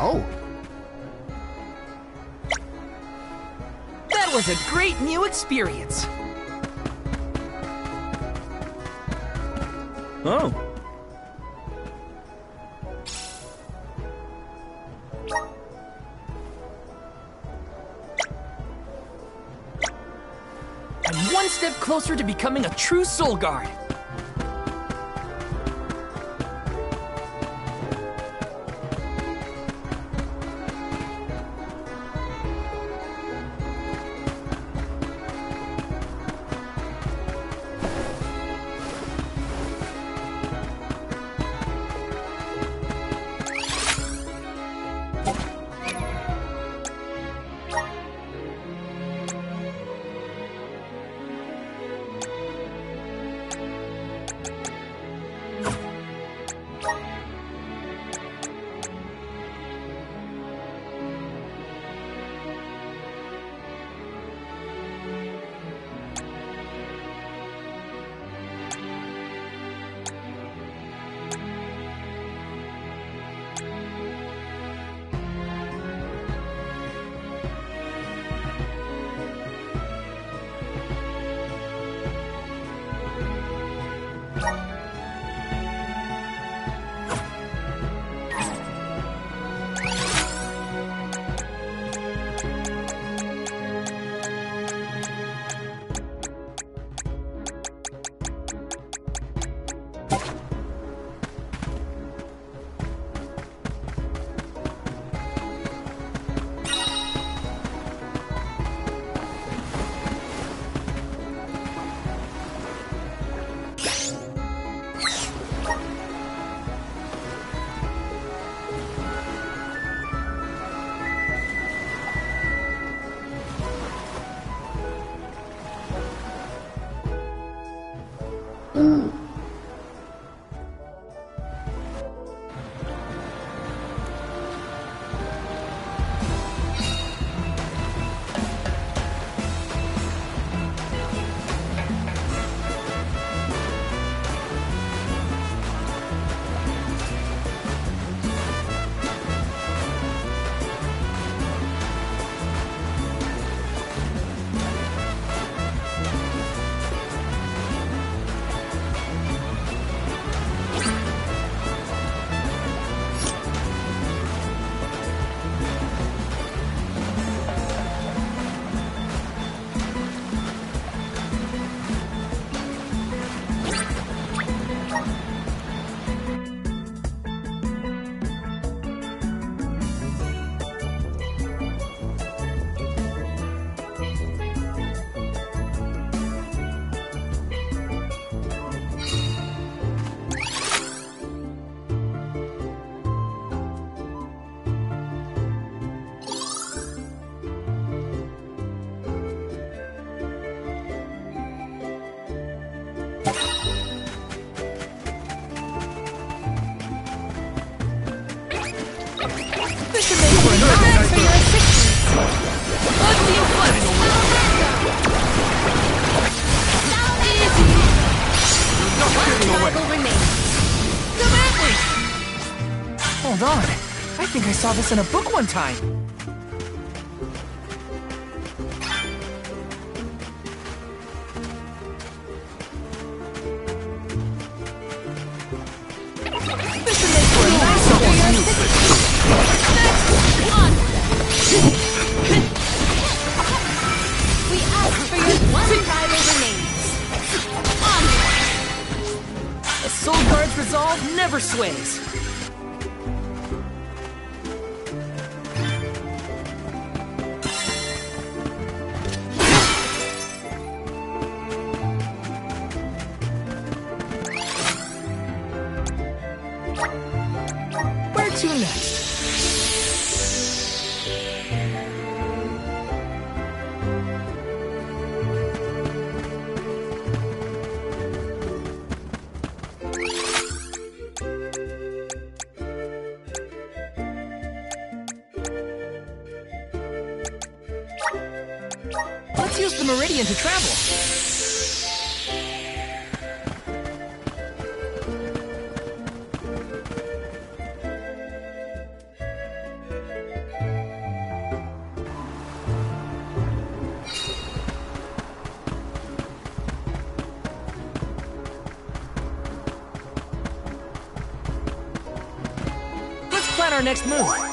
Oh. That was a great new experience. Oh. I'm one step closer to becoming a true Soul Guard. Hold on. I think I saw this in a book one time. This should make for a nice double We ask for your one rival remains. A Soul Guard's resolve never sways. Where to next? Let's use the Meridian to travel. out our next move.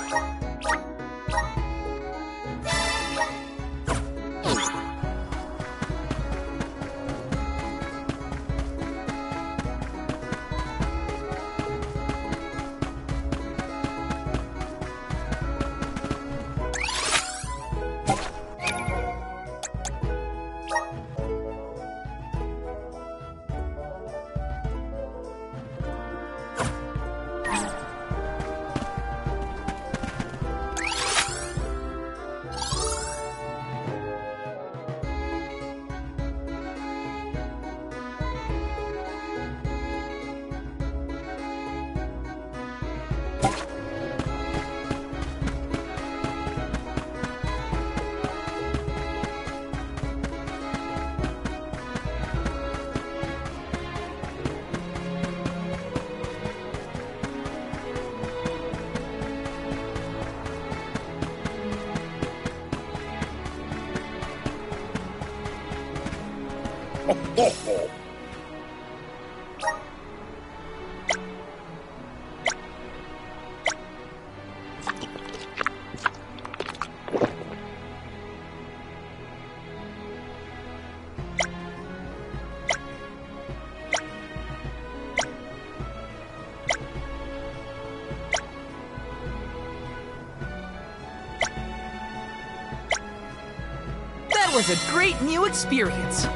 That was a great new experience.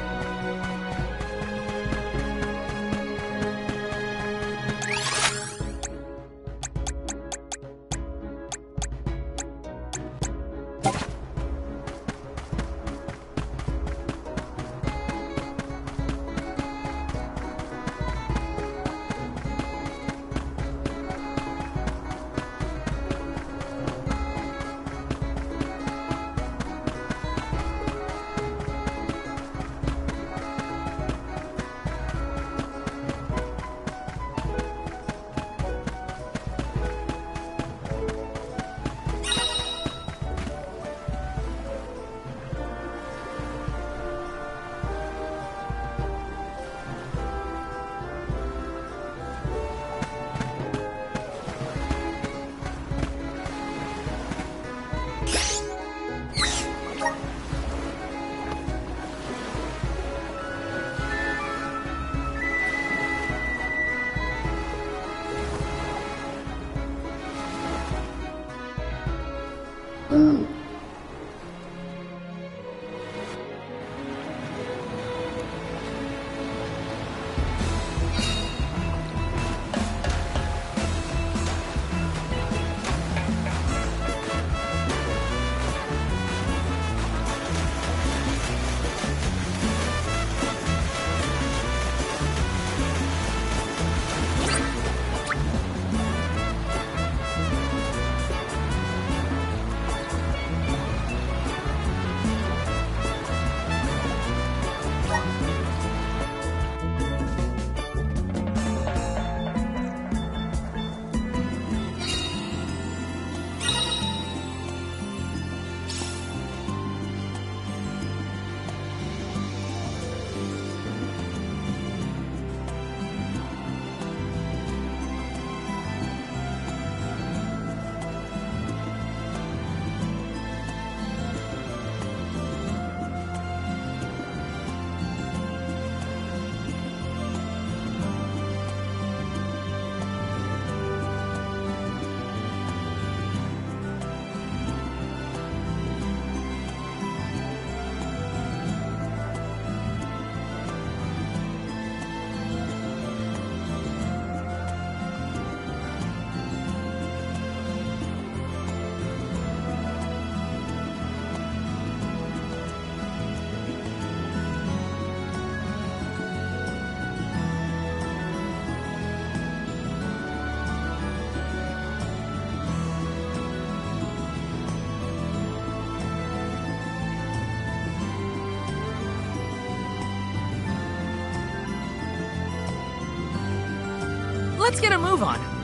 Let's get a move on.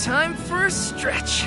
time for a stretch.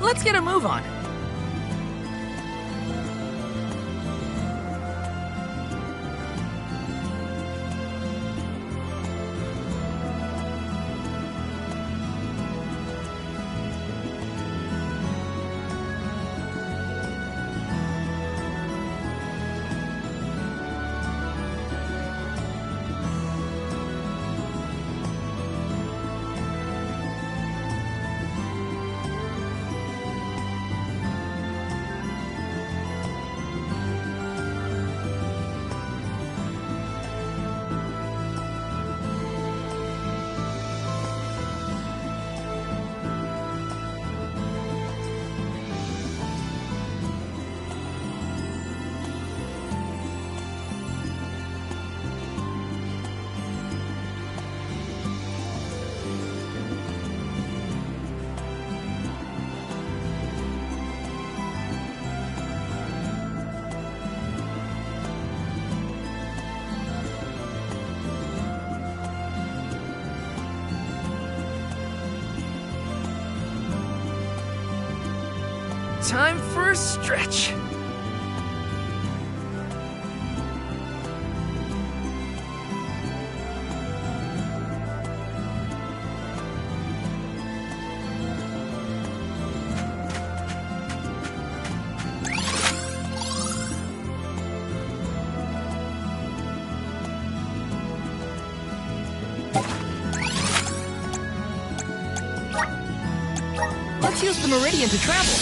Let's get a move on. time for a stretch. Let's use the Meridian to travel.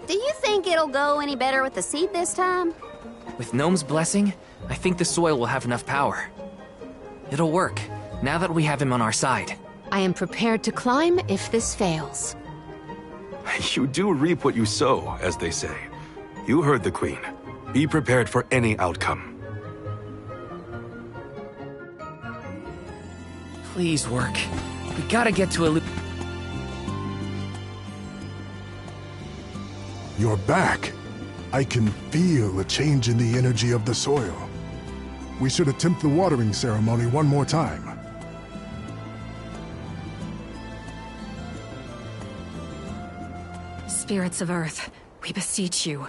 Do you think it'll go any better with the seed this time? With Gnome's blessing, I think the soil will have enough power. It'll work, now that we have him on our side. I am prepared to climb if this fails. You do reap what you sow, as they say. You heard the Queen. Be prepared for any outcome. Please work. We gotta get to a You're back. I can feel a change in the energy of the soil. We should attempt the watering ceremony one more time. Spirits of Earth, we beseech you.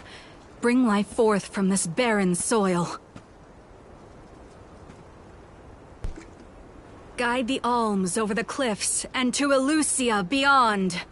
Bring life forth from this barren soil. Guide the alms over the cliffs and to Elusia beyond.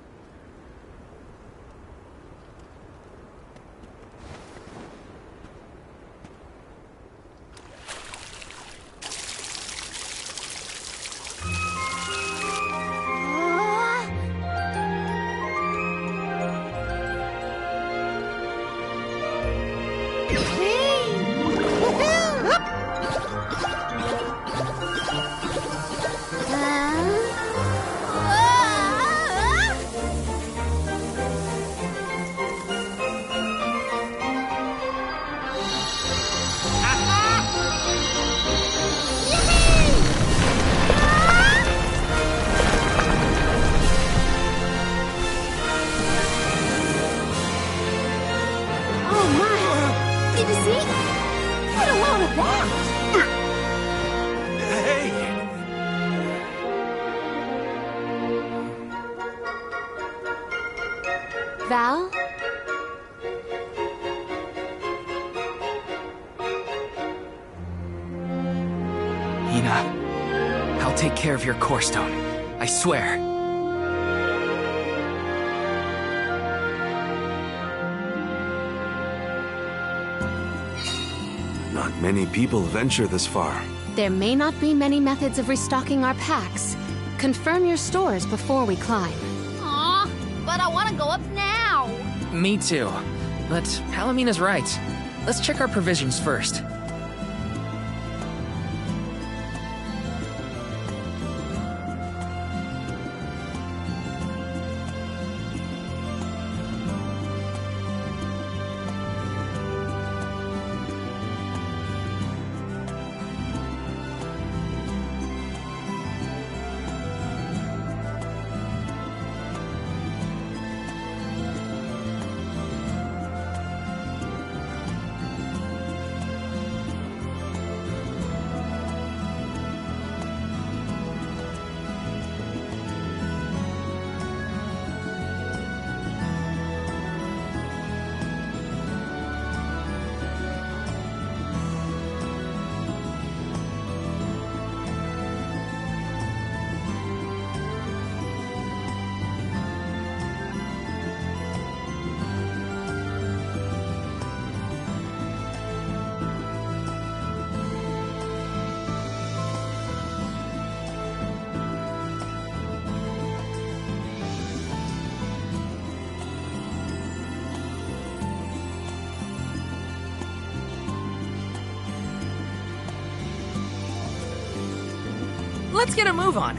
Val? Hina, I'll take care of your core stone. I swear. Not many people venture this far. There may not be many methods of restocking our packs. Confirm your stores before we climb. Aw, but I want to go up now. Me too. But Palomina's right. Let's check our provisions first. Let's get a move on.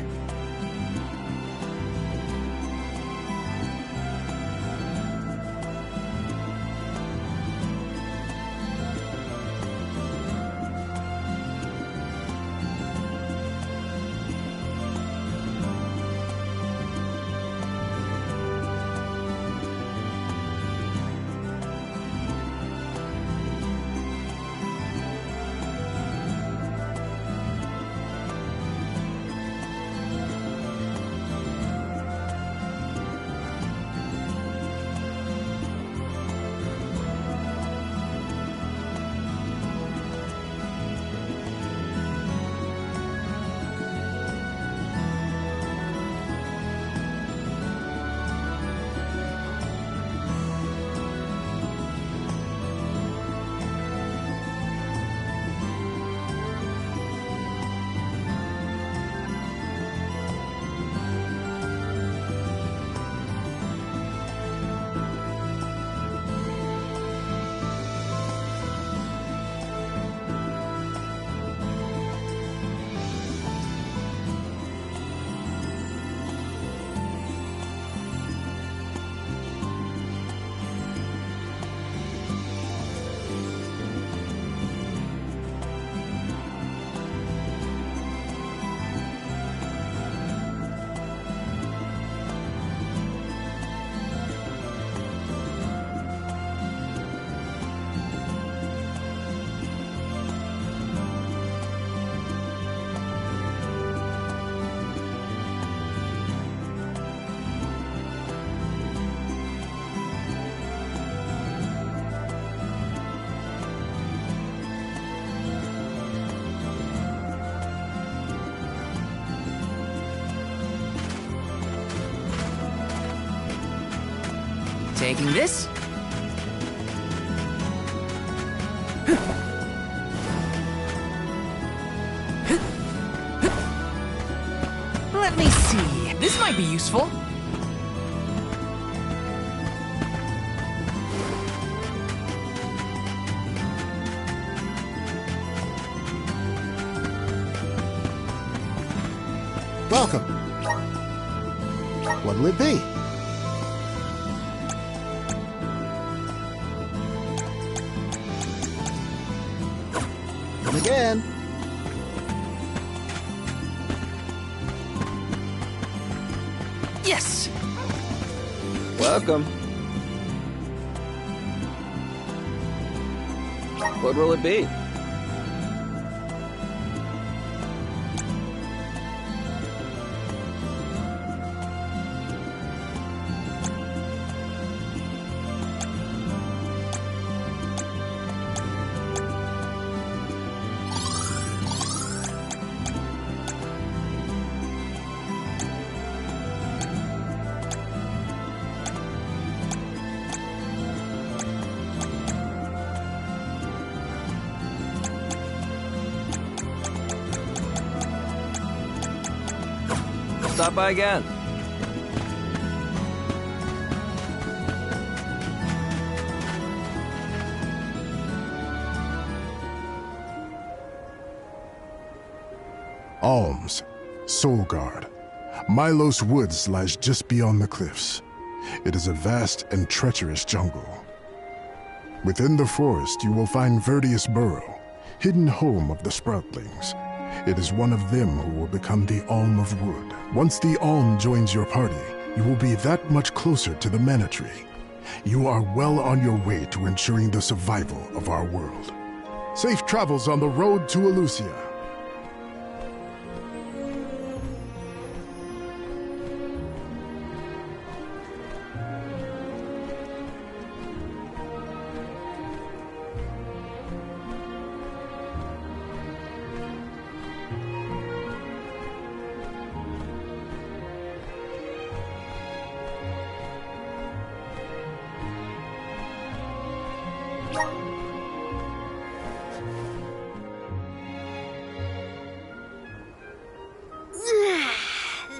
Taking this. Let me see. This might be useful. Welcome. What'll it be? Come again. Yes! Welcome. What will it be? Stop by again. Alms, Solgard. Milos Woods lies just beyond the cliffs. It is a vast and treacherous jungle. Within the forest, you will find Verdius Burrow, hidden home of the Sproutlings. It is one of them who will become the Alm of Wood. Once the Alm joins your party, you will be that much closer to the Mana Tree. You are well on your way to ensuring the survival of our world. Safe travels on the road to Elusia.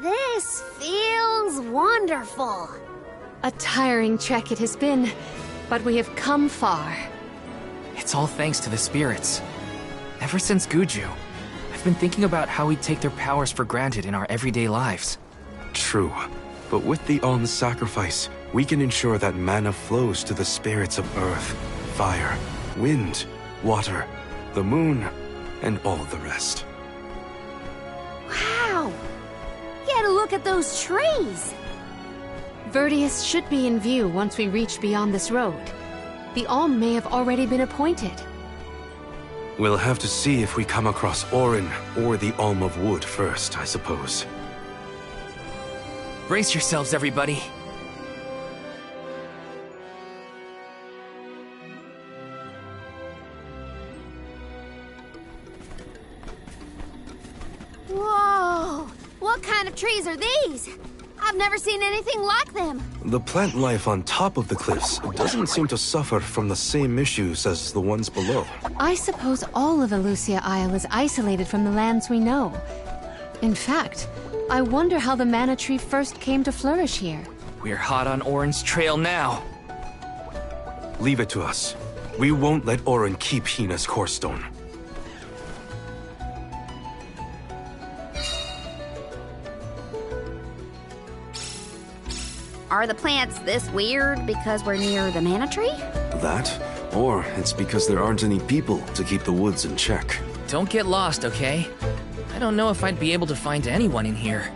This feels wonderful. A tiring trek it has been, but we have come far. It's all thanks to the spirits. Ever since Guju, I've been thinking about how we take their powers for granted in our everyday lives. True. But with the Alm's sacrifice, we can ensure that mana flows to the spirits of earth, fire, wind, water, the moon, and all the rest. Wow! Get a look at those trees! Verdius should be in view once we reach beyond this road. The Alm may have already been appointed. We'll have to see if we come across Orin or the Alm of Wood first, I suppose. Brace yourselves, everybody. Whoa! What kind of trees are these? I've never seen anything like them. The plant life on top of the cliffs doesn't seem to suffer from the same issues as the ones below. I suppose all of Elusia Isle is isolated from the lands we know. In fact, I wonder how the Mana Tree first came to flourish here. We're hot on Orin's trail now. Leave it to us. We won't let Orin keep Hina's core stone. Are the plants this weird because we're near the Mana Tree? That, or it's because there aren't any people to keep the woods in check. Don't get lost, okay? I don't know if I'd be able to find anyone in here.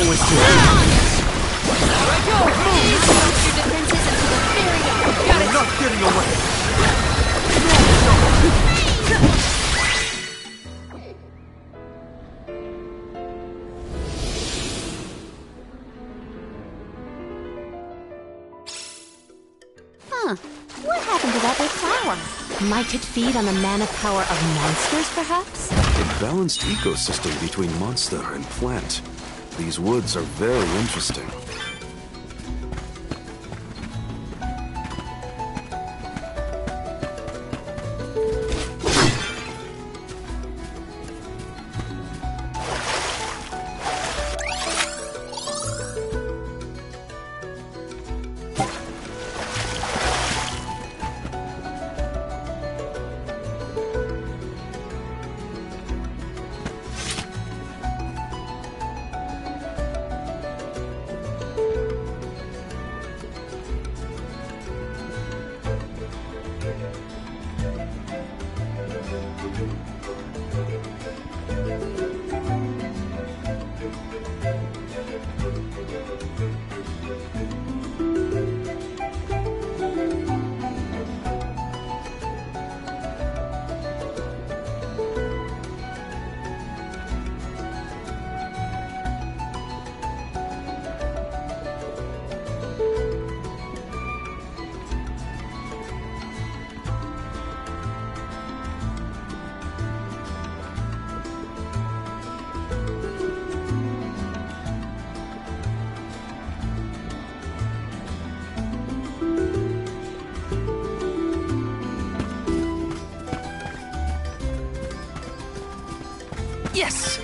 always do. I'm not getting away. Huh. What happened to that big flower? Might it feed on the mana power of monsters, perhaps? A balanced ecosystem between monster and plant. These woods are very interesting. Yes!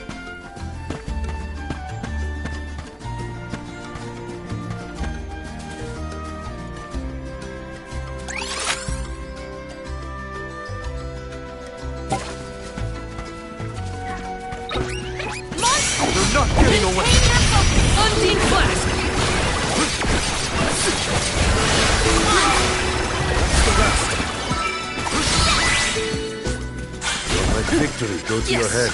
They're not getting away. Unseen Flask! Don't let victory go to your head.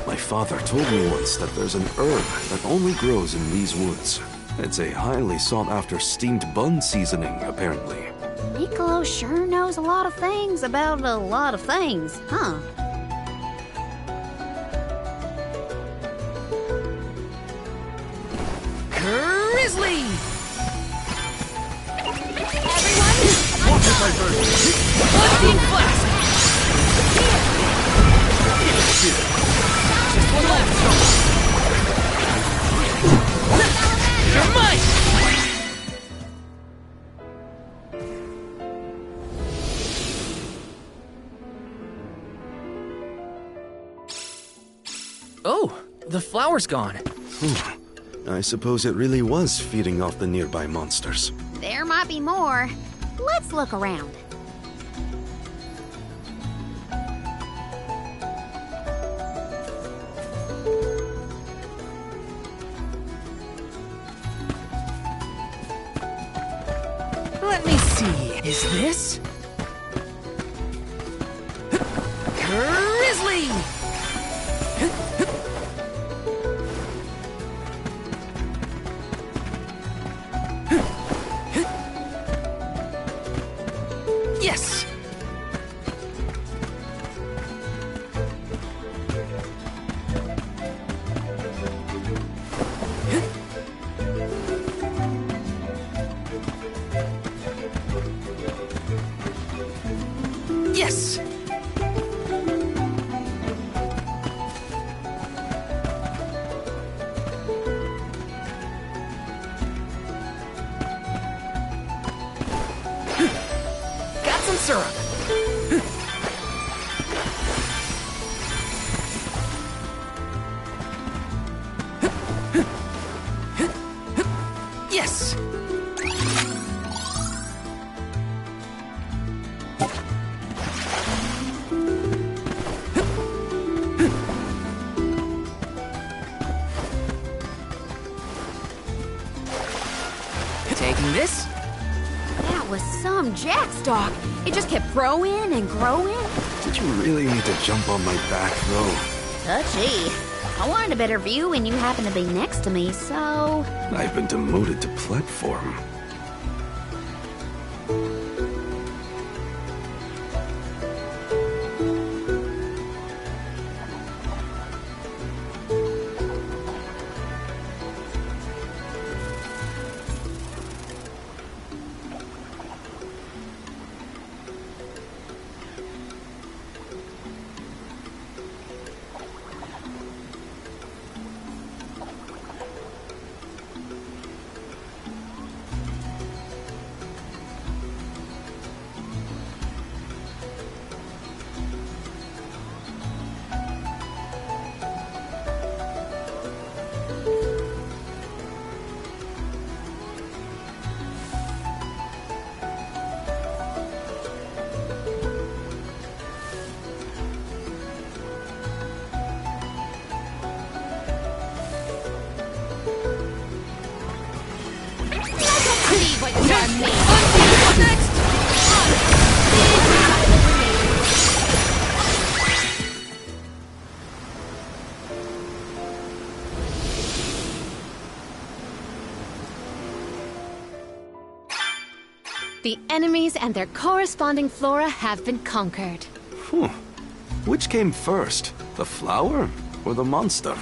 My father told me once that there's an herb that only grows in these woods. It's a highly sought-after steamed bun seasoning, apparently. Piccolo sure knows a lot of things about a lot of things, huh? Grizzly! Unseen Flask! Just one left! You're mine! Oh, the flower's gone. I suppose it really was feeding off the nearby monsters. There might be more. Let's look around. Let me see. Is this? Grizzly! Yes! Yes! Got some syrup. Yes! Taking this? That was some jack stock. It just kept growing and growing. Did you really need to jump on my back, though? Touchy. I wanted a better view when you happened to be next to me, so... I've been demoted to platform. The enemies and their corresponding flora have been conquered. Phew. Which came first, the flower or the monster?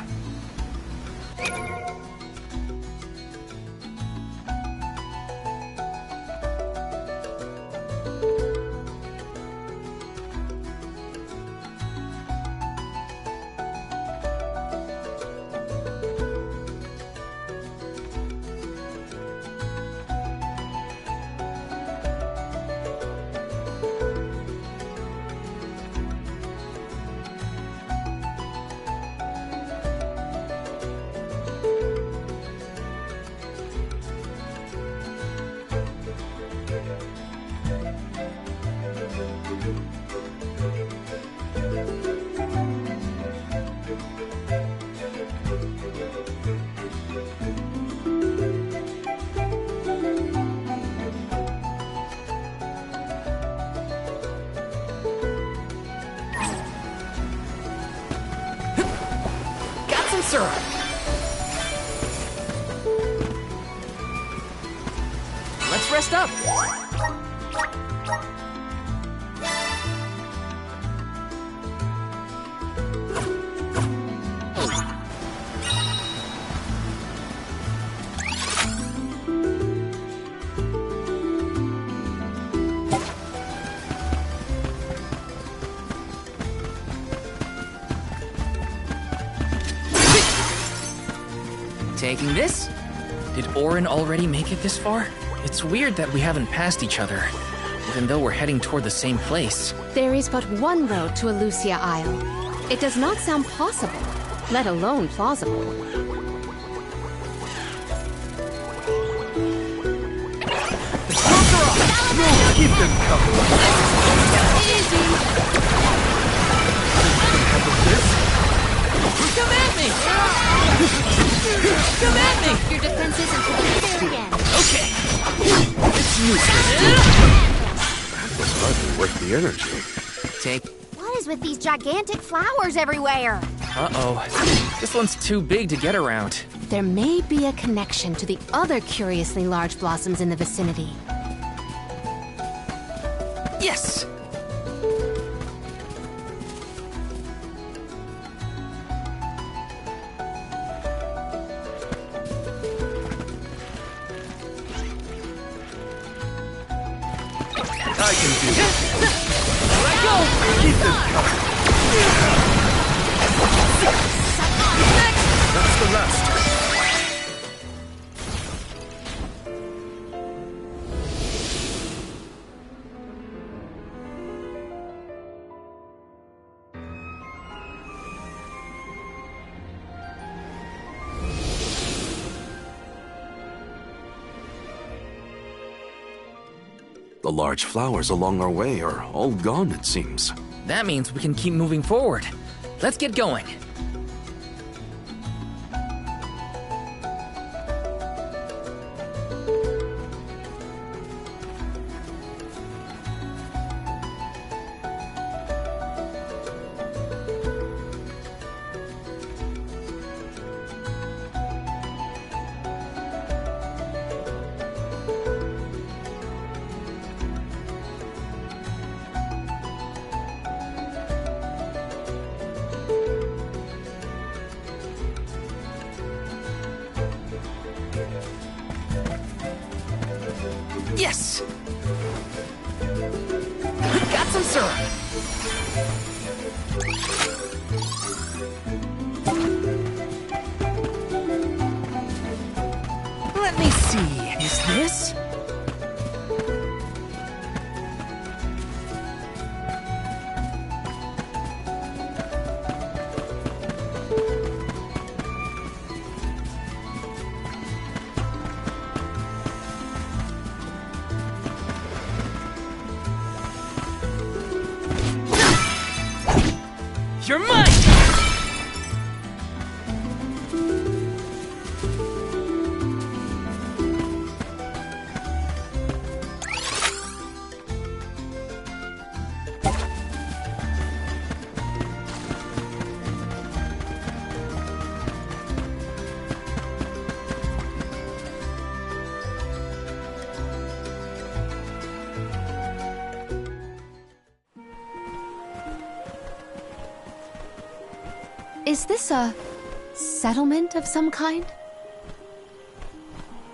Syrup. Let's rest up. Taking this? Did Orin already make it this far? It's weird that we haven't passed each other, even though we're heading toward the same place. There is but one road to Elusia Isle. It does not sound possible, let alone plausible. No, keep them coming. Easy! Come at me! Come at me! Your defenses until you fail again. Okay. It's useless. That was hardly worth the energy. Take. What is with these gigantic flowers everywhere? Uh-oh. This one's too big to get around. There may be a connection to the other curiously large blossoms in the vicinity. Yes! I can do it. Let go! Keep them coming. That's the last. The large flowers along our way are all gone, it seems. That means we can keep moving forward. Let's get going. Yes! Got some syrup! Let me see, is this? You're mine! Is this a settlement of some kind?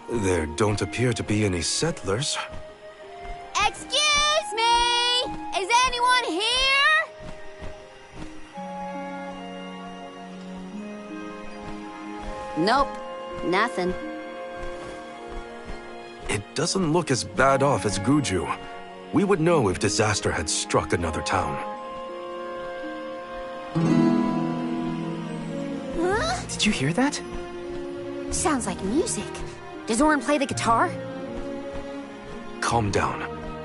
There don't appear to be any settlers. Excuse me! Is anyone here? Nope, nothing. It doesn't look as bad off as Guju. We would know if disaster had struck another town. Did you hear that? Sounds like music. Does Orin play the guitar? Calm down.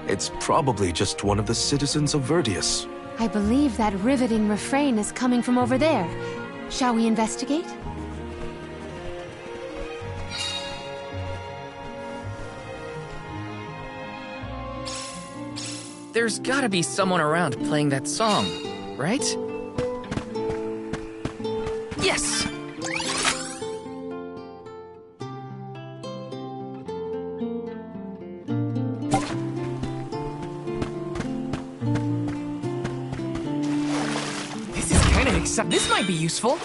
It's probably just one of the citizens of Verdius. I believe that riveting refrain is coming from over there. Shall we investigate? There's gotta be someone around playing that song, right? Yes! This is kinda exciting. This might be useful.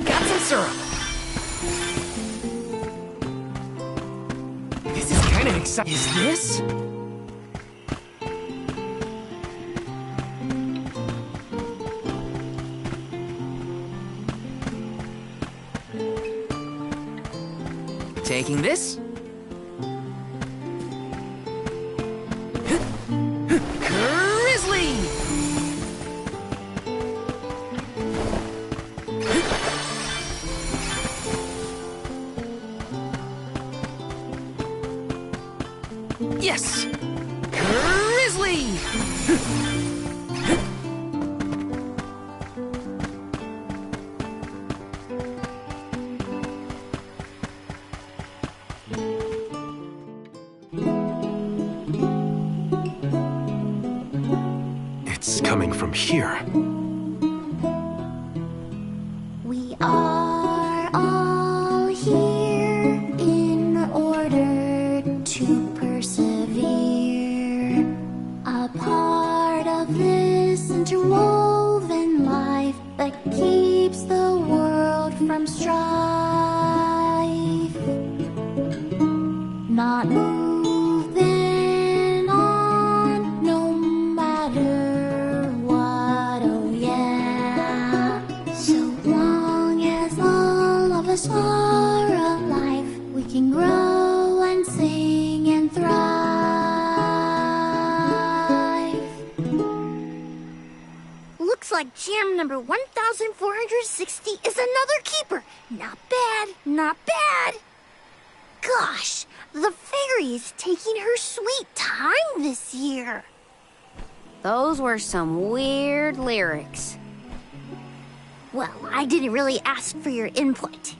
Got some syrup. This is kinda exciting. Is this? Taking this? Grizzly! Yes! Grizzly! It's coming from here. We are all here in order to persevere. A part of this interwoven life that keeps the world from strife. Not moving on, no matter what, oh yeah. So long as all of us are alive, we can grow and sing and thrive. Looks like jam number 1460 is another keeper. Not bad, not bad. Gosh, the fairy is taking her sweet time this year. Those were some weird lyrics. Well, I didn't really ask for your input.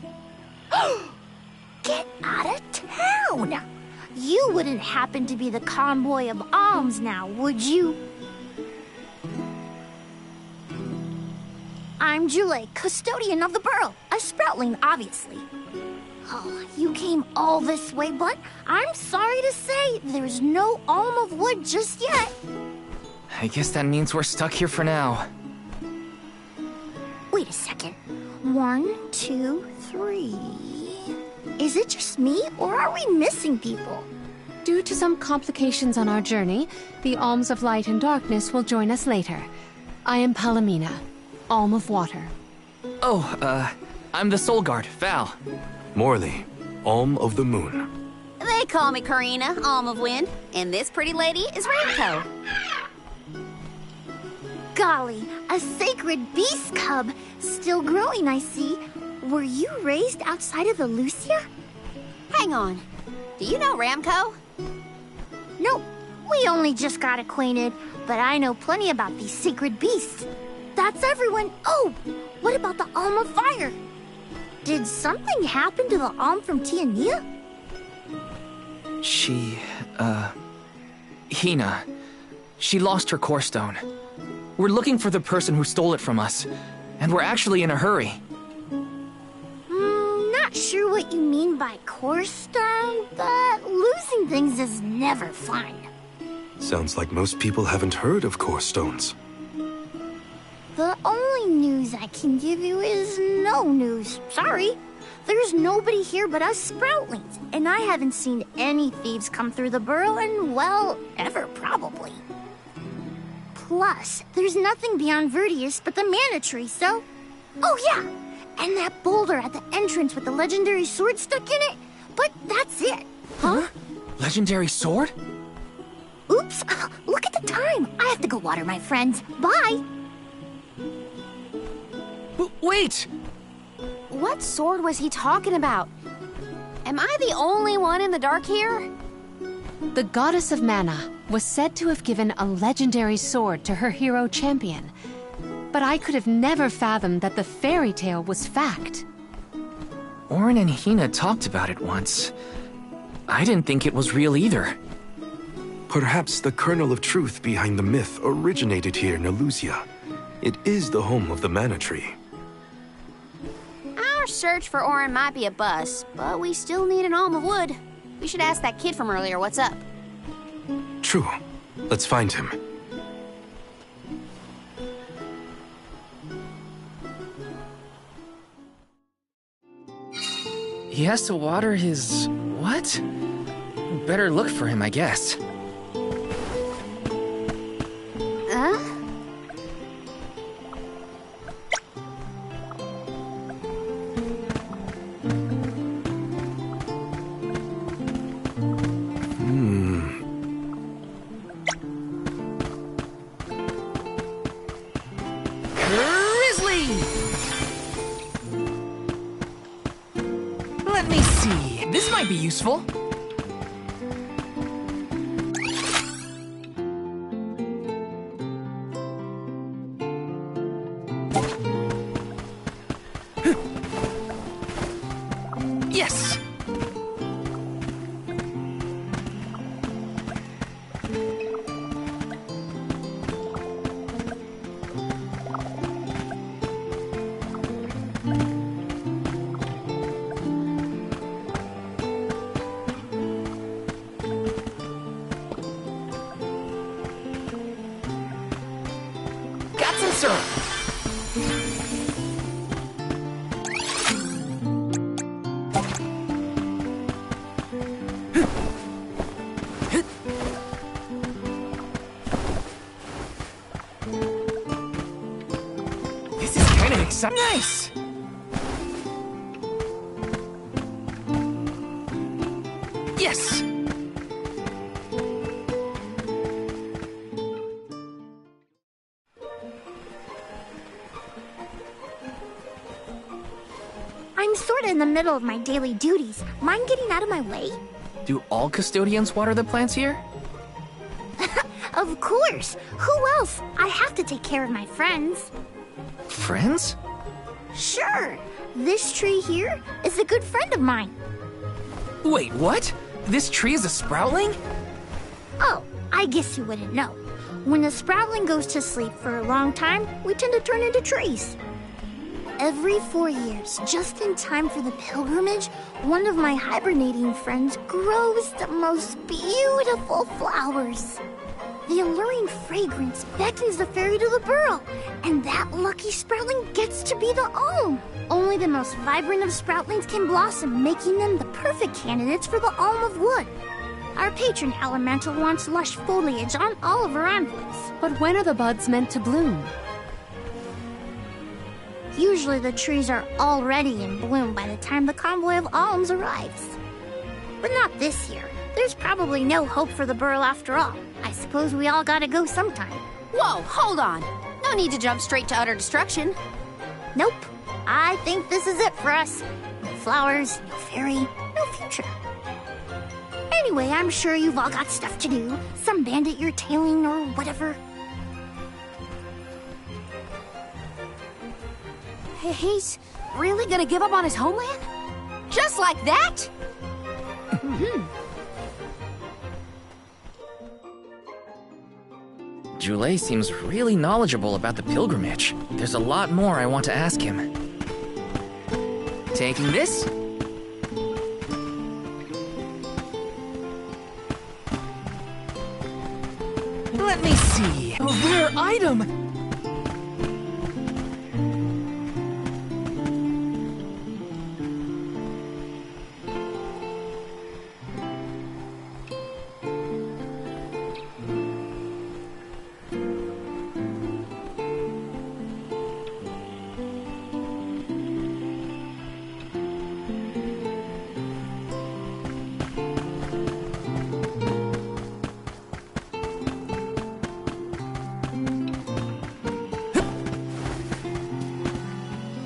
Get out of town! You wouldn't happen to be the convoy of alms now, would you? I'm Jule, custodian of the burrow. A sproutling, obviously. Oh, you came all this way, but I'm sorry to say there's no alm of wood just yet. I guess that means we're stuck here for now. Wait a second. 1, 2, 3... Is it just me, or are we missing people? Due to some complications on our journey, the Alms of Light and Darkness will join us later. I am Palomina, Alm of Water. Oh, I'm the Soul Guard, Val. Morley, Alm of the Moon. They call me Karina, Alm of Wind, and this pretty lady is Ramco. Golly, a sacred beast cub. Still growing, I see. Were you raised outside of Elusia? Hang on. Do you know Ramco? Nope. We only just got acquainted, but I know plenty about these sacred beasts. That's everyone. Oh, what about the Alm of Fire? Did something happen to the Alm from Tiania? Hina. She lost her core stone. We're looking for the person who stole it from us, and we're actually in a hurry. Not sure what you mean by core stone, but losing things is never fun. Sounds like most people haven't heard of core stones. The only news I can give you is no news. Sorry. There's nobody here but us Sproutlings, and I haven't seen any thieves come through the burrow in, well, ever probably. Plus, there's nothing beyond Vertius but the mana tree, so... Oh yeah! And that boulder at the entrance with the legendary sword stuck in it. But that's it. Huh? Legendary sword? Oops. Look at the time. I have to go water my friends. Bye. Wait! What sword was he talking about? Am I the only one in the dark here? The goddess of mana was said to have given a legendary sword to her hero champion. But I could have never fathomed that the fairy tale was fact. Auron and Hina talked about it once. I didn't think it was real either. Perhaps the kernel of truth behind the myth originated here in Elusia. It is the home of the mana tree. Our search for Auron might be a bust, but we still need an alm of wood. We should ask that kid from earlier what's up. True. Let's find him. He has to water his... what? Better look for him, I guess. Huh? Grizzly! Let me see. This might be useful. Yes! Got some syrup! This is kind of exciting. Nice! Yes! sorta in the middle of my daily duties. Mind getting out of my way? Do all custodians water the plants here? Of course! Who else? I have to take care of my friends. Friends? Sure! This tree here is a good friend of mine. Wait, what? This tree is a sproutling? Oh, I guess you wouldn't know. When a sproutling goes to sleep for a long time, we tend to turn into trees. Every 4 years, just in time for the pilgrimage, one of my hibernating friends grows the most beautiful flowers. The alluring fragrance beckons the fairy to the burrow, and that lucky sproutling gets to be the alm. Only the most vibrant of sproutlings can blossom, making them the perfect candidates for the alm of wood. Our patron elemental wants lush foliage on all of her envelopes. But when are the buds meant to bloom? Usually the trees are already in bloom by the time the convoy of alms arrives. But not this year. There's probably no hope for the burrow after all. I suppose we all gotta go sometime. Whoa, hold on. No need to jump straight to utter destruction. Nope. I think this is it for us. No flowers, no fairy, no future. Anyway, I'm sure you've all got stuff to do. Some bandit you're tailing or whatever. He's really gonna give up on his homeland? Just like that? Joulet seems really knowledgeable about the pilgrimage. There's a lot more I want to ask him. Taking this? Let me see. A rare item!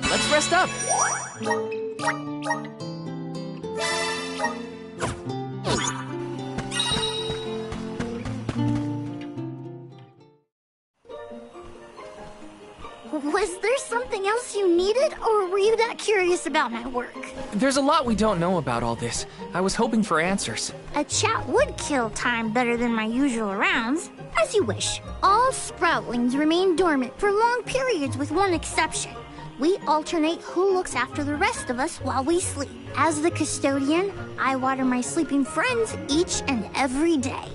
Let's rest up. Was there something else you needed, or were you that curious about my work? There's a lot we don't know about all this. I was hoping for answers. A chat would kill time better than my usual rounds. As you wish. All sproutlings remain dormant for long periods with one exception. We alternate who looks after the rest of us while we sleep. As the custodian, I water my sleeping friends each and every day.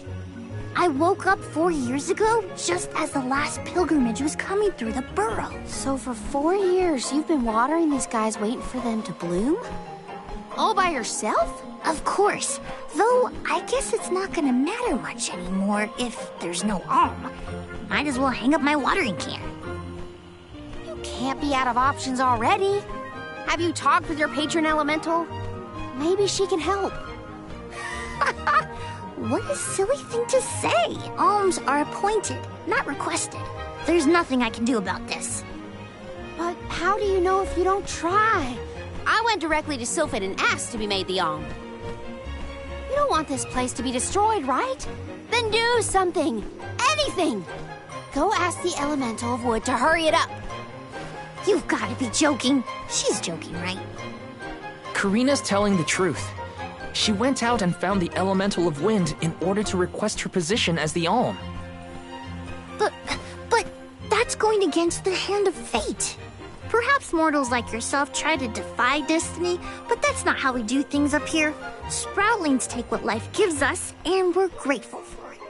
I woke up 4 years ago, just as the last pilgrimage was coming through the burrow. So for 4 years, you've been watering these guys waiting for them to bloom? All by yourself? Of course. Though, I guess it's not gonna matter much anymore if there's no alm. Might as well hang up my watering can. You can't be out of options already. Have you talked with your patron elemental? Maybe she can help. What a silly thing to say. Alms are appointed, not requested. There's nothing I can do about this. But how do you know if you don't try? I went directly to Sylphid and asked to be made the alm. You don't want this place to be destroyed, right? Then do something. Anything. Go ask the Elemental of Wood to hurry it up. You've got to be joking. She's joking, right? Karina's telling the truth. She went out and found the Elemental of Wind in order to request her position as the alm. But that's going against the hand of fate. Perhaps mortals like yourself try to defy destiny, but that's not how we do things up here. Sproutlings take what life gives us, and we're grateful for it.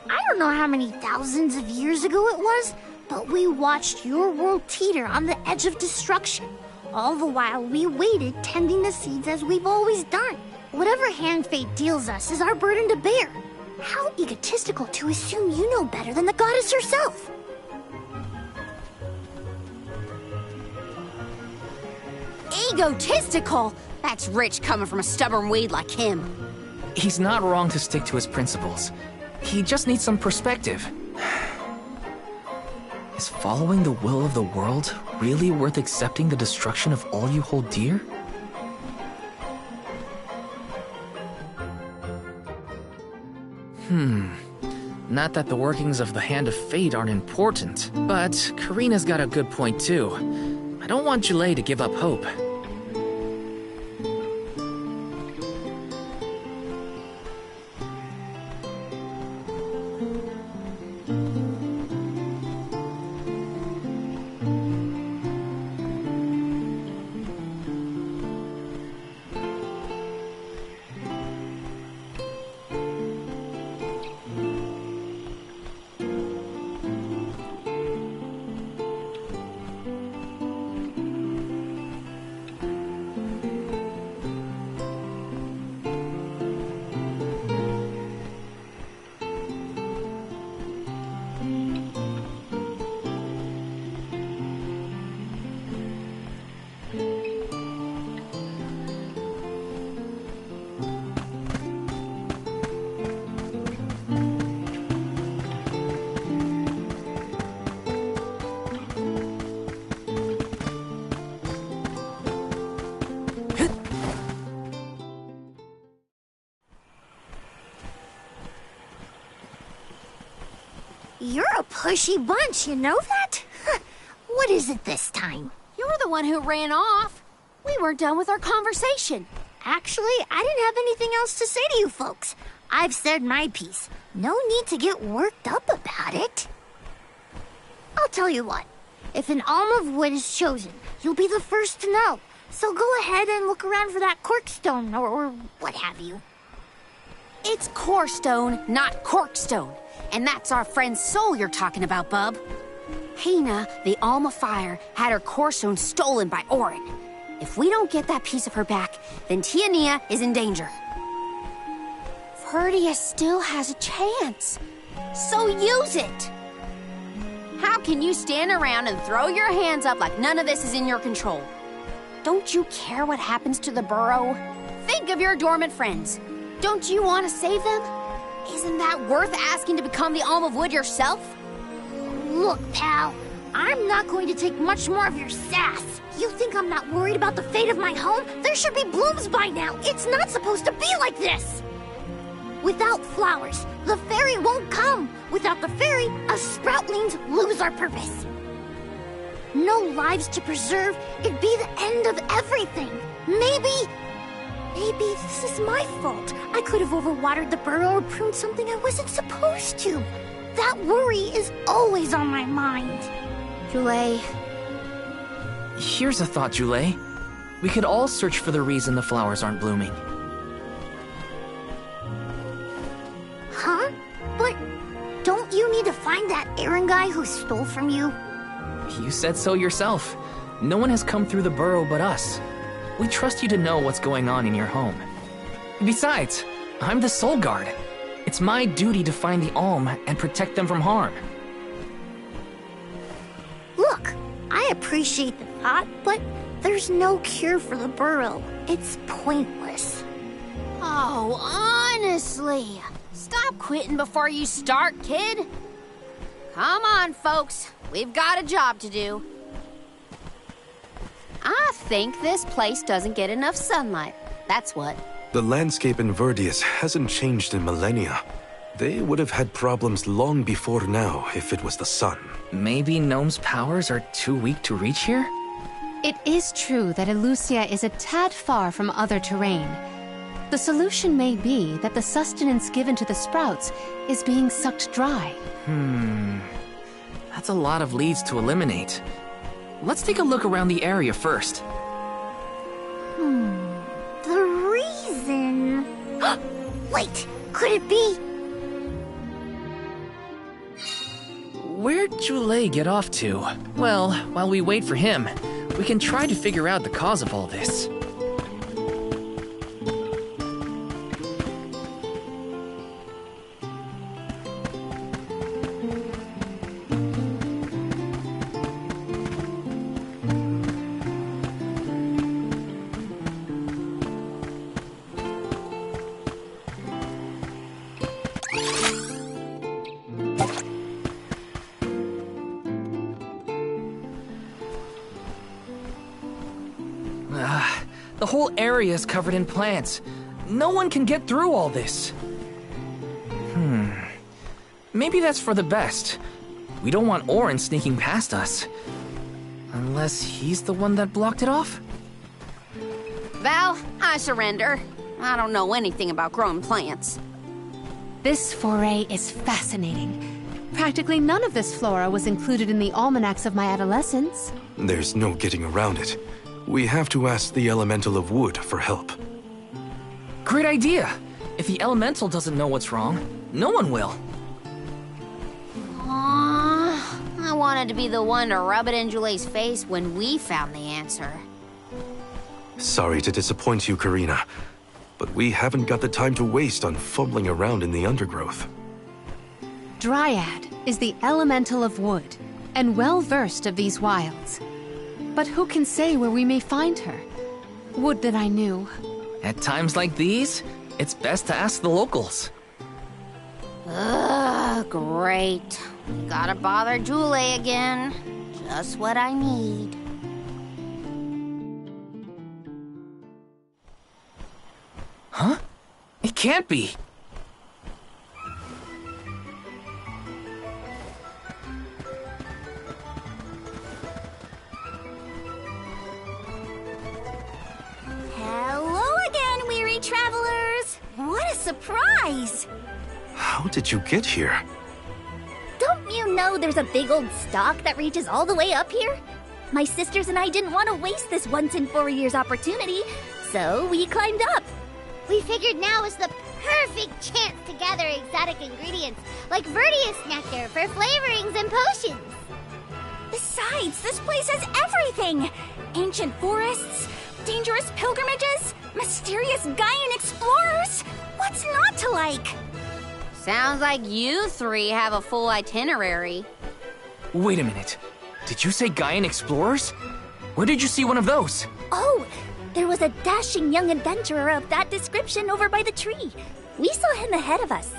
I don't know how many thousands of years ago it was, but we watched your world teeter on the edge of destruction. All the while we waited, tending the seeds as we've always done. Whatever hand fate deals us is our burden to bear. How egotistical to assume you know better than the goddess herself. Egotistical? That's rich coming from a stubborn weed like him. He's not wrong to stick to his principles. He just needs some perspective. Is following the will of the world really worth accepting the destruction of all you hold dear? Not that the workings of the Hand of Fate aren't important, but Karina's got a good point too. I don't want Julei to give up hope. You're a pushy bunch, you know that? What is it this time? You're the one who ran off. We weren't done with our conversation. Actually, I didn't have anything else to say to you folks. I've said my piece. No need to get worked up about it. I'll tell you what. If an alm of wood is chosen, you'll be the first to know. So go ahead and look around for that corkstone or what have you. It's corestone, not corkstone. And that's our friend's soul you're talking about, bub. Hina, the Alm of Fire, had her corestone stolen by Orin. If we don't get that piece of her back, then Tiania is in danger. Verdia still has a chance. So use it! How can you stand around and throw your hands up like none of this is in your control? Don't you care what happens to the burrow? Think of your dormant friends. Don't you want to save them? Isn't that worth asking to become the Alm of Wood yourself? Look, pal, I'm not going to take much more of your sass. You think I'm not worried about the fate of my home? There should be blooms by now. It's not supposed to be like this. Without flowers, the fairy won't come. Without the fairy, us sproutlings lose our purpose. No lives to preserve, it'd be the end of everything. Maybe this is my fault. I could have overwatered the burrow or pruned something I wasn't supposed to. That worry is always on my mind. Julei. Here's a thought, Julei. We could all search for the reason the flowers aren't blooming. Huh? But don't you need to find that Aaron guy who stole from you? You said so yourself. No one has come through the burrow but us. We trust you to know what's going on in your home. Besides, I'm the Soul Guard. It's my duty to find the Alm and protect them from harm. Look, I appreciate the thought, but there's no cure for the burrow. It's pointless. Oh, honestly. Stop quitting before you start, kid. Come on, folks. We've got a job to do. I think this place doesn't get enough sunlight. That's what. The landscape in Verdius hasn't changed in millennia. They would have had problems long before now if it was the sun. Maybe Gnome's powers are too weak to reach here? It is true that Elusia is a tad far from other terrain. The solution may be that the sustenance given to the sprouts is being sucked dry. That's a lot of leads to eliminate. Let's take a look around the area first. The reason... Wait, could it be? Where'd Julei get off to? Well, while we wait for him, we can try to figure out the cause of all this. The whole area is covered in plants. No one can get through all this. Maybe that's for the best. We don't want Auron sneaking past us. Unless he's the one that blocked it off? Val, I surrender. I don't know anything about growing plants. This foray is fascinating. Practically none of this flora was included in the almanacs of my adolescence. There's no getting around it. We have to ask the Elemental of Wood for help. Great idea! If the Elemental doesn't know what's wrong, no one will. I wanted to be the one to rub it in Jule's face when we found the answer. Sorry to disappoint you, Karina, but we haven't got the time to waste on fumbling around in the undergrowth. Dryad is the Elemental of Wood, and well-versed of these wilds. But who can say where we may find her? Would that I knew. At times like these, it's best to ask the locals. Ugh, great. Gotta bother Jule again. Just what I need. Huh? It can't be. Hello again, weary travelers! What a surprise! How did you get here? Don't you know there's a big old stalk that reaches all the way up here? My sisters and I didn't want to waste this once in 4 years opportunity, so we climbed up. We figured now was the perfect chance to gather exotic ingredients like Verdius nectar for flavorings and potions. Besides, this place has everything! Ancient forests, dangerous pilgrimages, mysterious Gaian explorers! What's not to like? Sounds like you three have a full itinerary. Wait a minute. Did you say Gaian explorers? Where did you see one of those? Oh, there was a dashing young adventurer of that description over by the tree. We saw him ahead of us.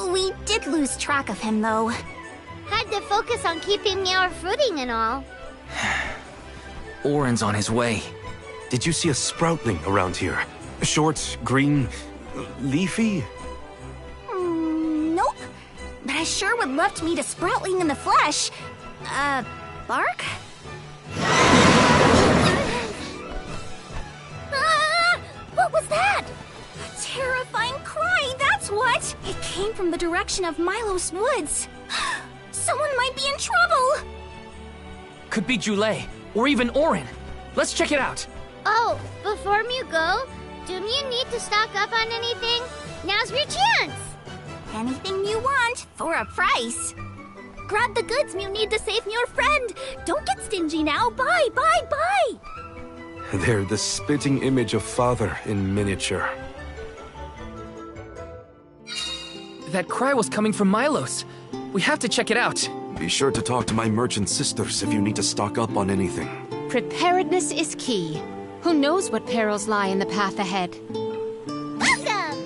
We did lose track of him, though. Had to focus on keeping our footing and all. Auron's on his way. Did you see a sproutling around here? Short, green, leafy? Nope. But I sure would love to meet a sproutling in the flesh. Bark? What was that? A terrifying cry, that's what! It came from the direction of Milos Woods. Someone might be in trouble! Could be Jule, or even Auron. Let's check it out. Oh, before you go, do you need to stock up on anything? Now's your chance! Anything you want, for a price. Grab the goods you need to save your friend. Don't get stingy now. Buy, buy, buy! They're the spitting image of Father in miniature. That cry was coming from Milos. We have to check it out. Be sure to talk to my merchant sisters if you need to stock up on anything. Preparedness is key. Who knows what perils lie in the path ahead? Welcome!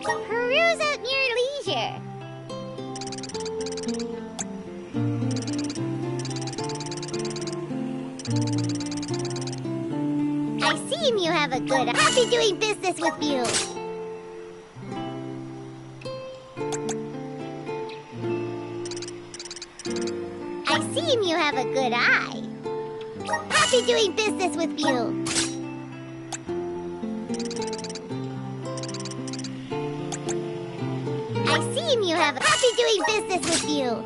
Peruse at your leisure. I see you have a good... Happy doing business with you. I see you have a good eye. Happy doing business with you. I see you have a... Happy doing business with you.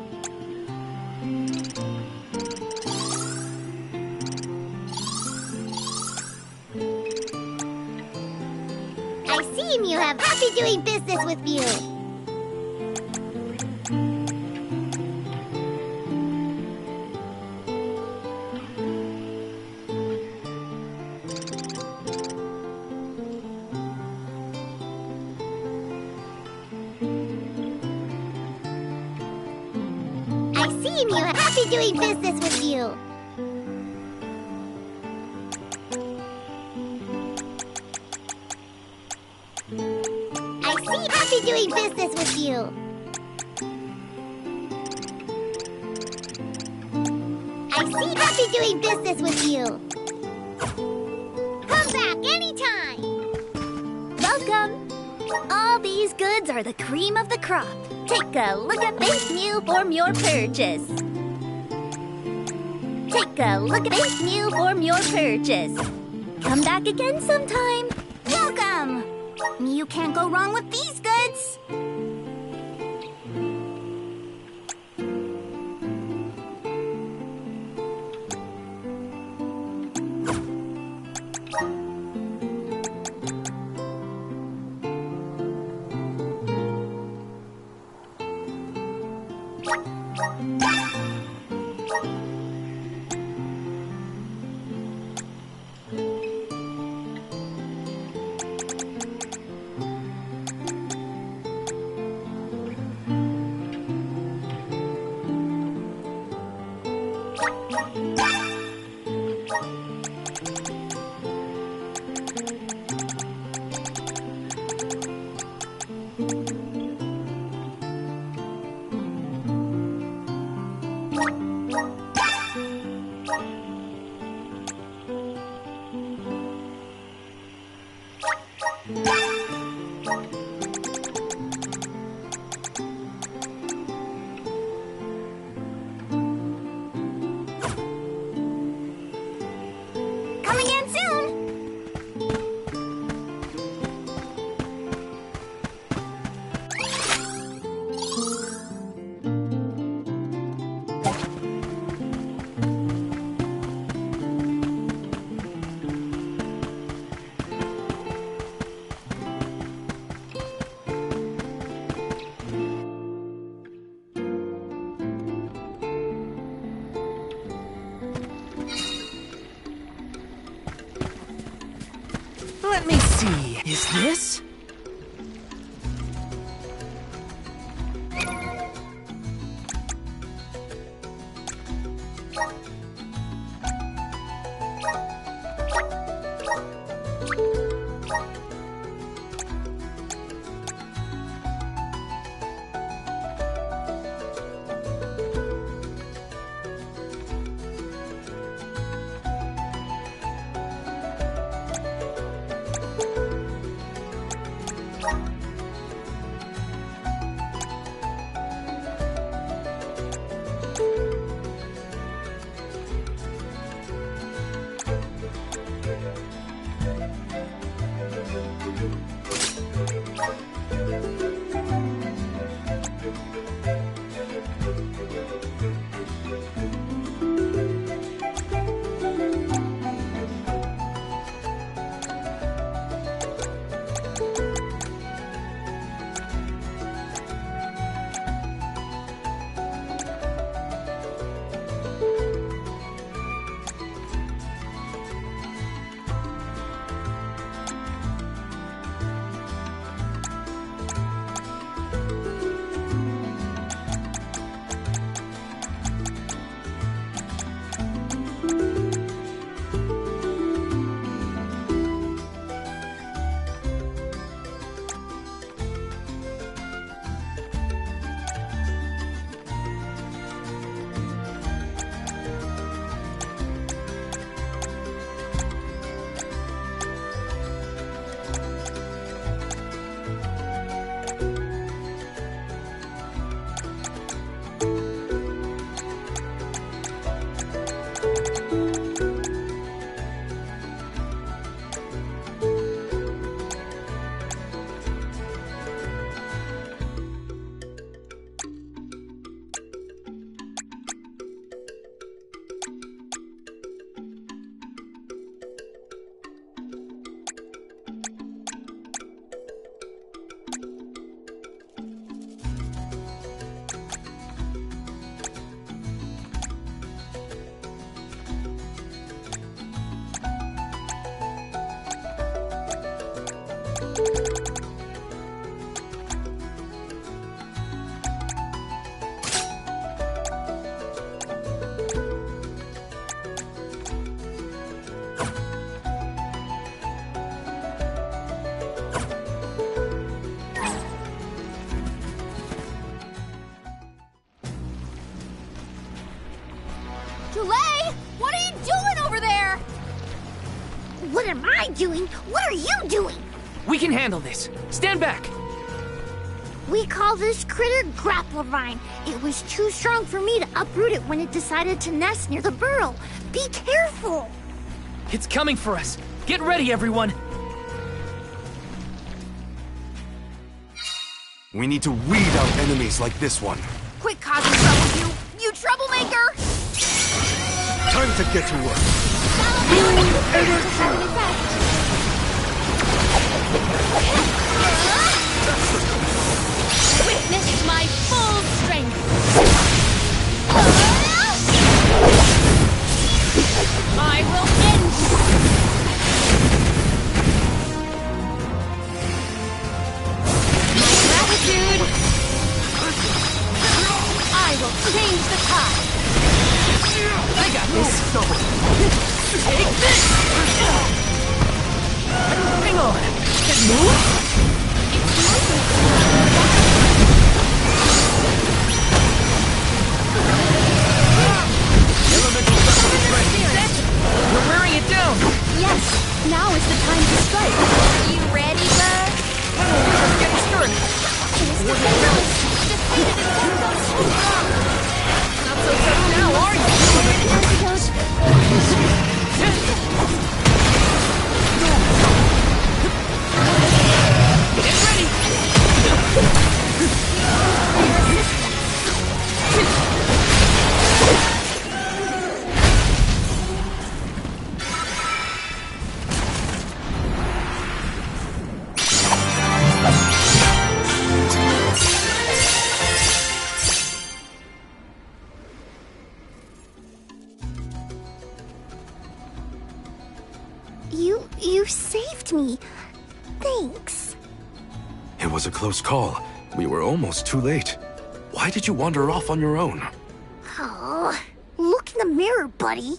I see you have... Happy doing business with you. Happy doing business with you. I see happy doing business with you. I see happy doing business with you. Come back anytime. these goods are the cream of the crop. Take a look at this new form your purchase. Take a look at this new form your purchase. Come back again sometime. Welcome! You can't go wrong with these goods. Let me see. Is this? What am I doing? What are you doing? We can handle this. Stand back. We call this critter Grapplevine. It was too strong for me to uproot it when it decided to nest near the burrow. Be careful! It's coming for us. Get ready, everyone. We need to weed out enemies like this one. Quit causing trouble, you troublemaker! Time to get to work. Witness my full strength! I will end you! Gratitude! I will change the tide! I got this. Take this! Hang on. And move? We're wearing it down! Yes, now is the time to strike. You ready, bud? Just getting started. Not so tough now, are you? Get ready! You saved me. Thanks. It was a close call. We were almost too late. Why did you wander off on your own? Oh, look in the mirror, buddy.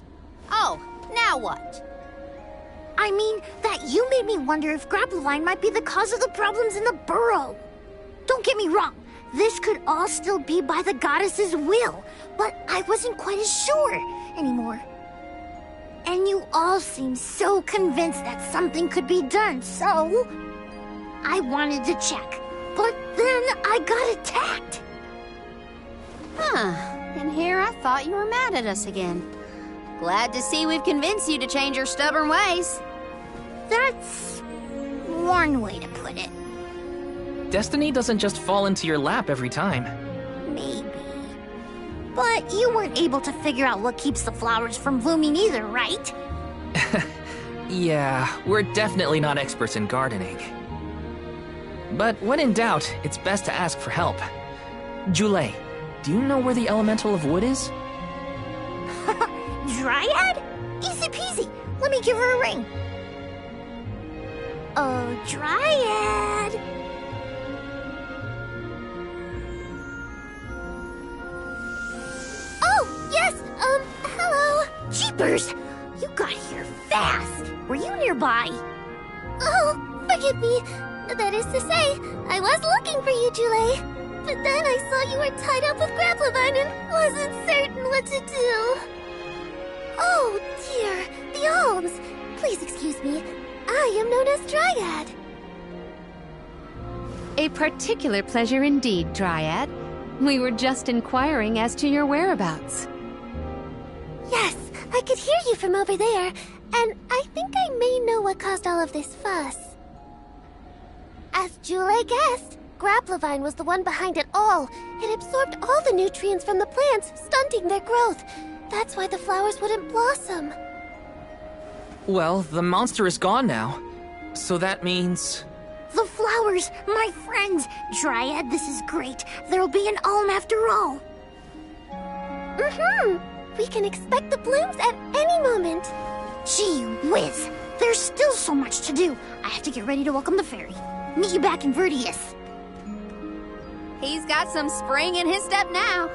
Oh, now what? I mean, that you made me wonder if Grapplevine might be the cause of the problems in the burrow. Don't get me wrong. This could all still be by the goddess's will, but I wasn't quite as sure anymore. And you all seem so convinced that something could be done, so I wanted to check. But then I got attacked. Huh. And here I thought you were mad at us again. Glad to see we've convinced you to change your stubborn ways. That's one way to put it. Destiny doesn't just fall into your lap every time. Maybe. But you weren't able to figure out what keeps the flowers from blooming either, right? Yeah, we're definitely not experts in gardening. But when in doubt, it's best to ask for help. Julei, do you know where the elemental of wood is? Dryad? Easy peasy. Let me give her a ring. Oh, Dryad. Oh, yes, hello. Jeepers, you got here fast. Were you nearby? Oh, forgive me. That is to say, I was looking for you, Julei. But then I saw you were tied up with Grapplevine and wasn't certain what to do. Oh, dear, the alms. Please excuse me. I am known as Dryad. A particular pleasure indeed, Dryad. We were just inquiring as to your whereabouts. Yes, I could hear you from over there, and I think I may know what caused all of this fuss. As Julei guessed, Grapplevine was the one behind it all. It absorbed all the nutrients from the plants, stunting their growth. That's why the flowers wouldn't blossom. Well, the monster is gone now. So that means... The flowers, my friends. Dryad, this is great. There'll be an alm after all. We can expect the blooms at any moment. Gee whiz. There's still so much to do. I have to get ready to welcome the fairy. Meet you back in Verdius. He's got some spring in his step now.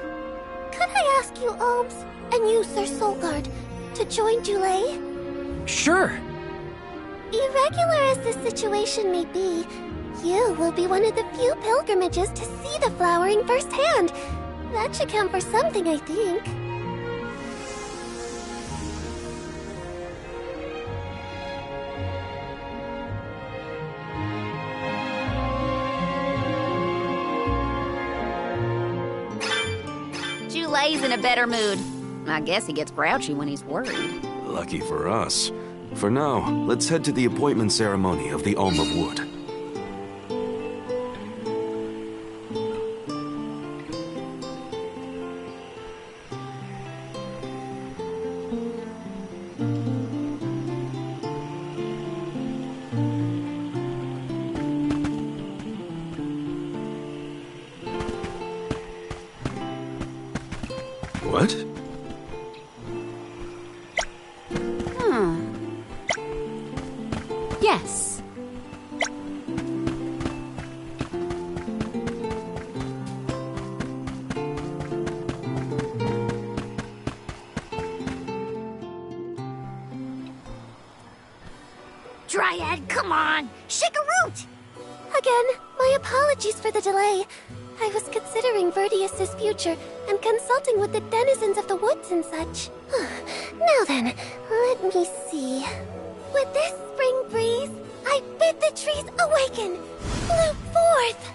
Could I ask you, Alms, and you, Sir Solgard, to join Julei? Sure. Irregular as this situation may be, you will be one of the few pilgrimages to see the flowering firsthand. That should count for something, I think. He's in a better mood. I guess he gets grouchy when he's worried. Lucky for us. For now, let's head to the appointment ceremony of the Alm of Wood. What? Yes. Dryad, come on! Shake a root! Again, my apologies for the delay. I was considering Verdius's future and consulting with the denizens of the woods and such. Now then, let me see. With this spring breeze, I bid the trees awaken, bloom forth!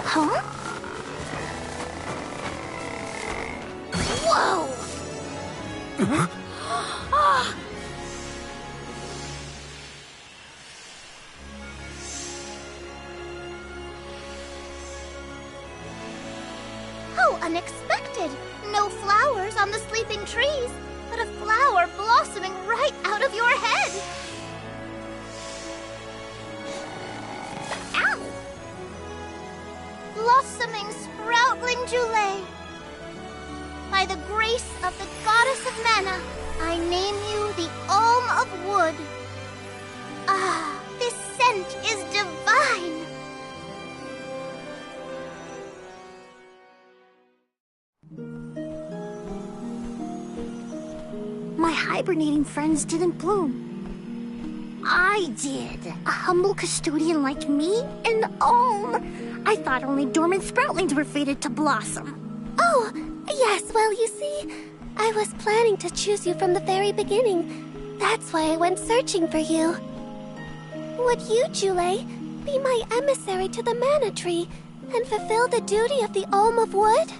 Huh? Whoa! How unexpected! No flowers on the sleeping trees, but a flower blossoming right out of your head! Ow! Blossoming sproutling Julay. By the grace of the goddess of mana, I name you the Alm of Wood. Ah, this scent is divine! My hibernating friends didn't bloom. I did. A humble custodian like me? An Alm! I thought only dormant sproutlings were fated to blossom. Oh, yes, well, you see, I was planning to choose you from the very beginning. That's why I went searching for you. Would you, Julay, be my emissary to the mana tree and fulfill the duty of the Alm of Wood?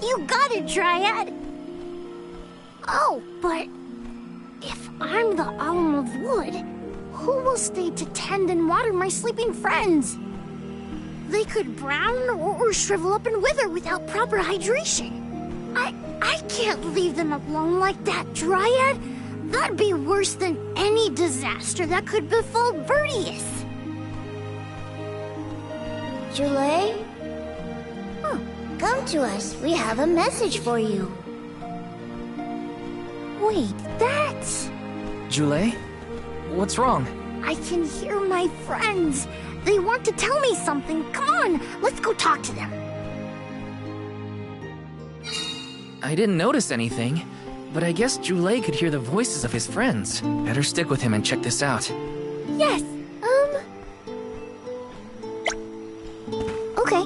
You got it, Dryad! Oh, but if I'm the Alm of Wood, who will stay to tend and water my sleeping friends? They could brown or shrivel up and wither without proper hydration. I can't leave them alone like that, Dryad. That'd be worse than any disaster that could befall Verdius. Julay? Come to us. We have a message for you. Wait, that's... Julay? What's wrong? I can hear my friends. They want to tell me something. Come on, let's go talk to them. I didn't notice anything, but I guess Julay could hear the voices of his friends. Better stick with him and check this out. Yes, Okay.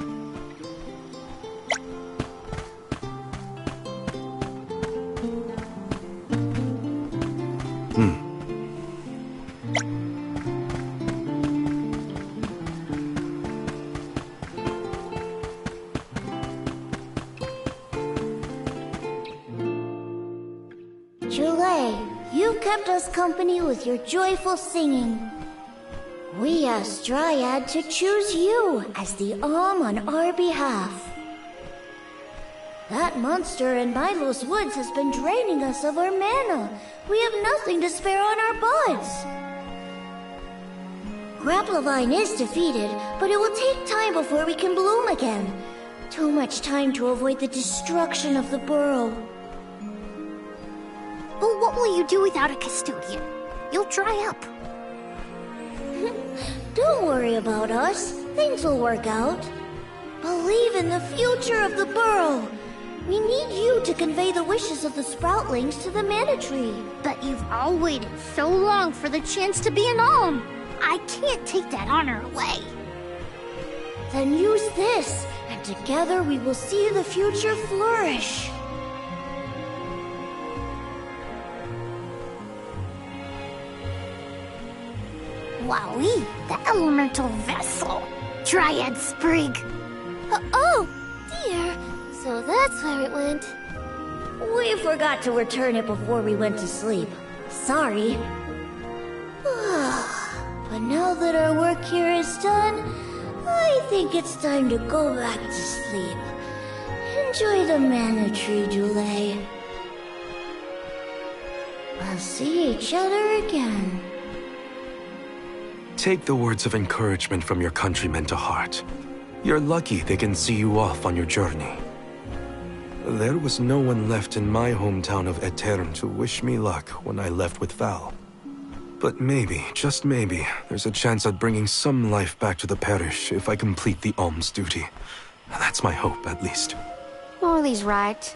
Julay, you kept us company with your joyful singing. We asked Dryad to choose you as the Alm on our behalf. That monster in Milo's woods has been draining us of our mana. We have nothing to spare on our buds. Grapplavine is defeated, but it will take time before we can bloom again. Too much time to avoid the destruction of the burrow. Well, what will you do without a custodian? You'll dry up. Don't worry about us. Things will work out. Believe in the future of the burrow. We need you to convey the wishes of the sproutlings to the mana tree. But you've all waited so long for the chance to be an Alm. I can't take that honor away. Then use this, and together we will see the future flourish. Wowie, the elemental vessel. Dryad Sprig. Oh, dear. So that's where it went. We forgot to return it before we went to sleep. Sorry. But now that our work here is done, I think it's time to go back to sleep. Enjoy the mana tree, Dule. We'll see each other again. Take the words of encouragement from your countrymen to heart. You're lucky they can see you off on your journey. There was no one left in my hometown of Aetern to wish me luck when I left with Val. But maybe, just maybe, there's a chance at bringing some life back to the parish if I complete the alms duty. That's my hope, at least. Morley's right.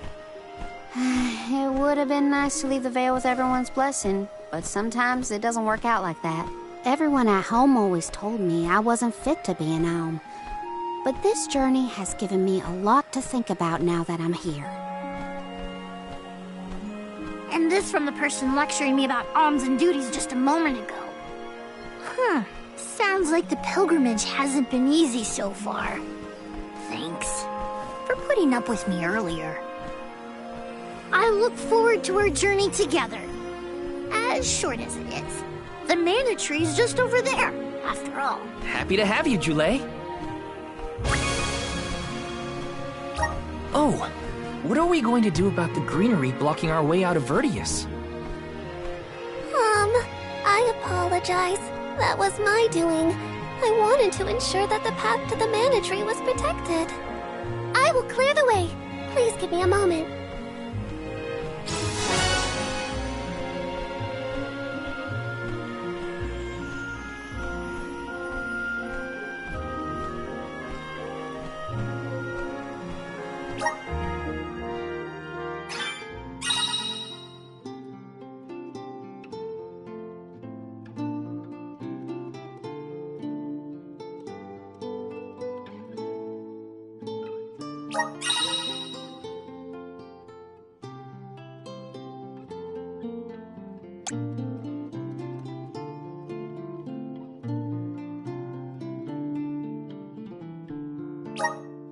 It would have been nice to leave the Vale with everyone's blessing, but sometimes it doesn't work out like that. Everyone at home always told me I wasn't fit to be an Alm. But this journey has given me a lot to think about now that I'm here. And this from the person lecturing me about alms and duties just a moment ago. Sounds like the pilgrimage hasn't been easy so far. Thanks for putting up with me earlier. I look forward to our journey together. As short as it is. The mana tree's just over there, after all. Happy to have you, Jule. Oh, what are we going to do about the greenery blocking our way out of Vertius? I apologize. That was my doing. I wanted to ensure that the path to the mana tree was protected. I will clear the way. Please give me a moment.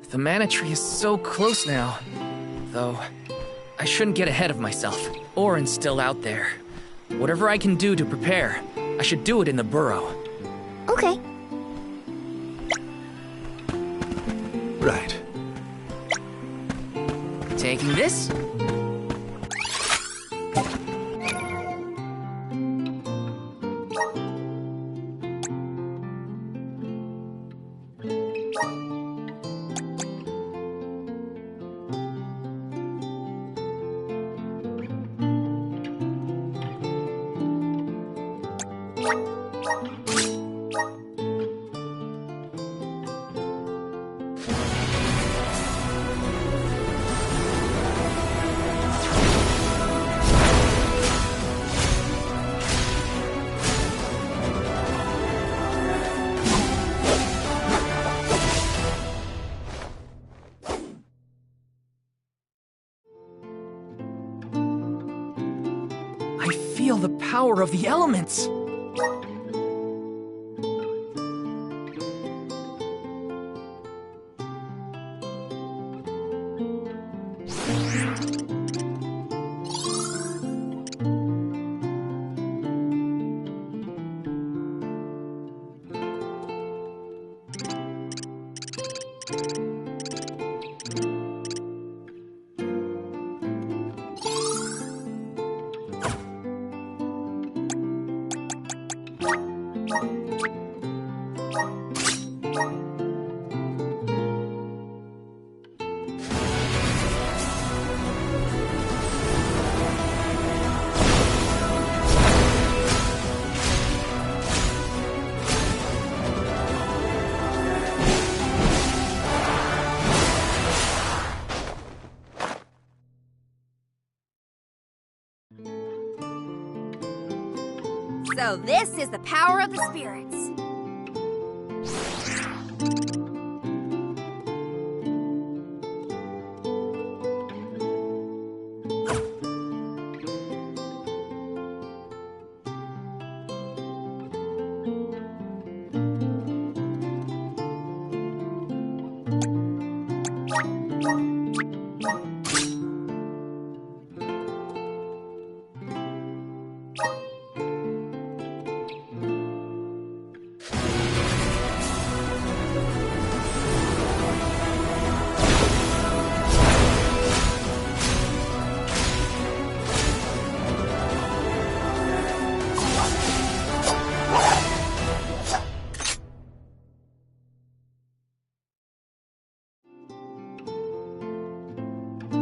The mana tree is so close now. Though, I shouldn't get ahead of myself. Orin's still out there. Whatever I can do to prepare, I should do it in the burrow. Okay. Right. Taking this? Feel the power of the elements! So this is the power of the spirits.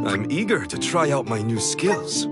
I'm eager to try out my new skills.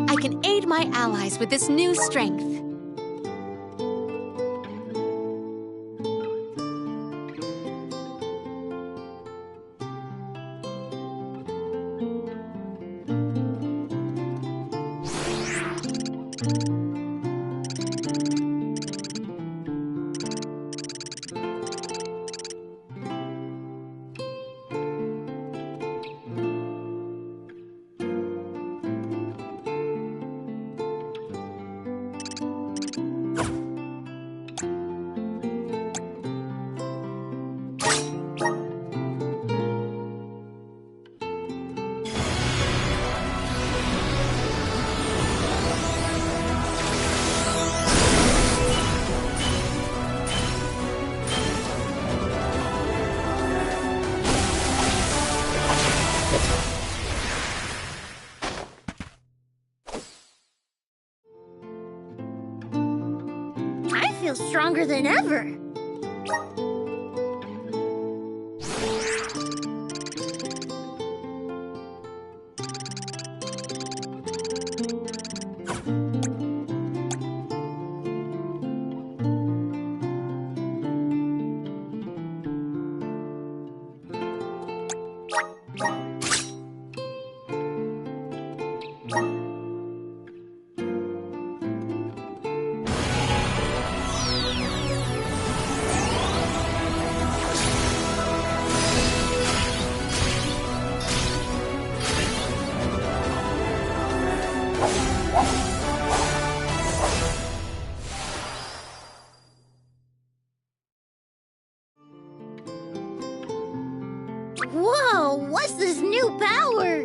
I can aid my allies with this new strength. I feel stronger than ever. Whoa, what's this new power?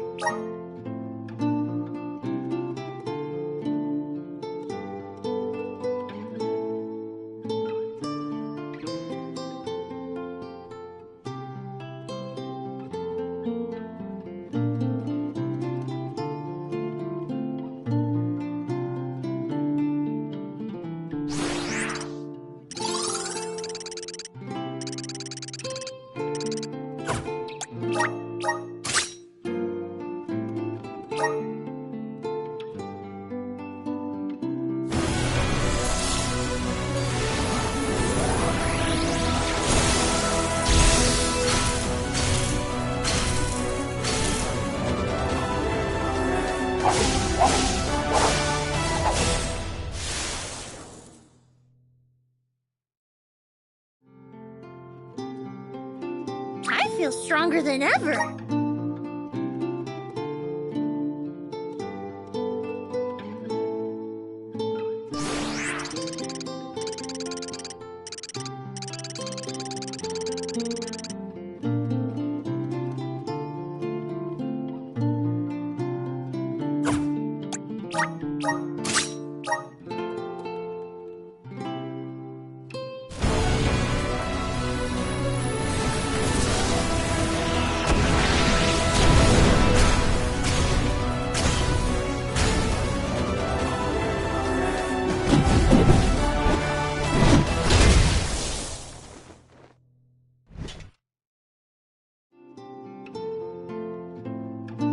I feel stronger than ever.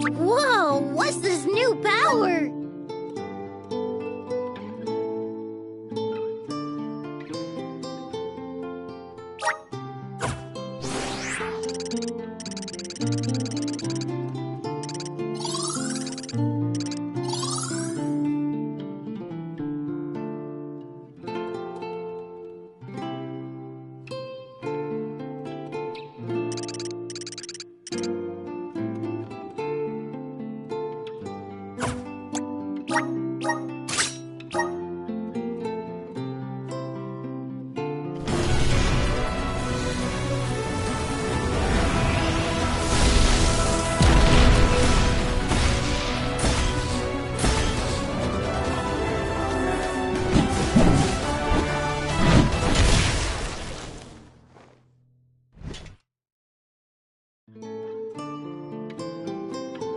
Whoa, what's this new power?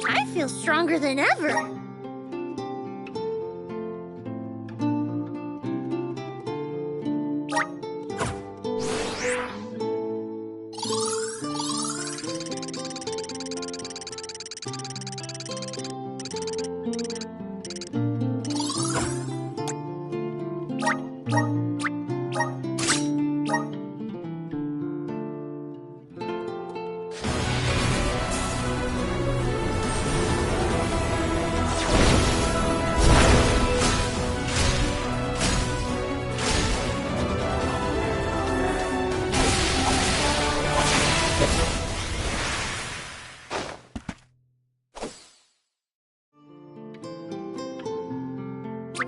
I feel stronger than ever.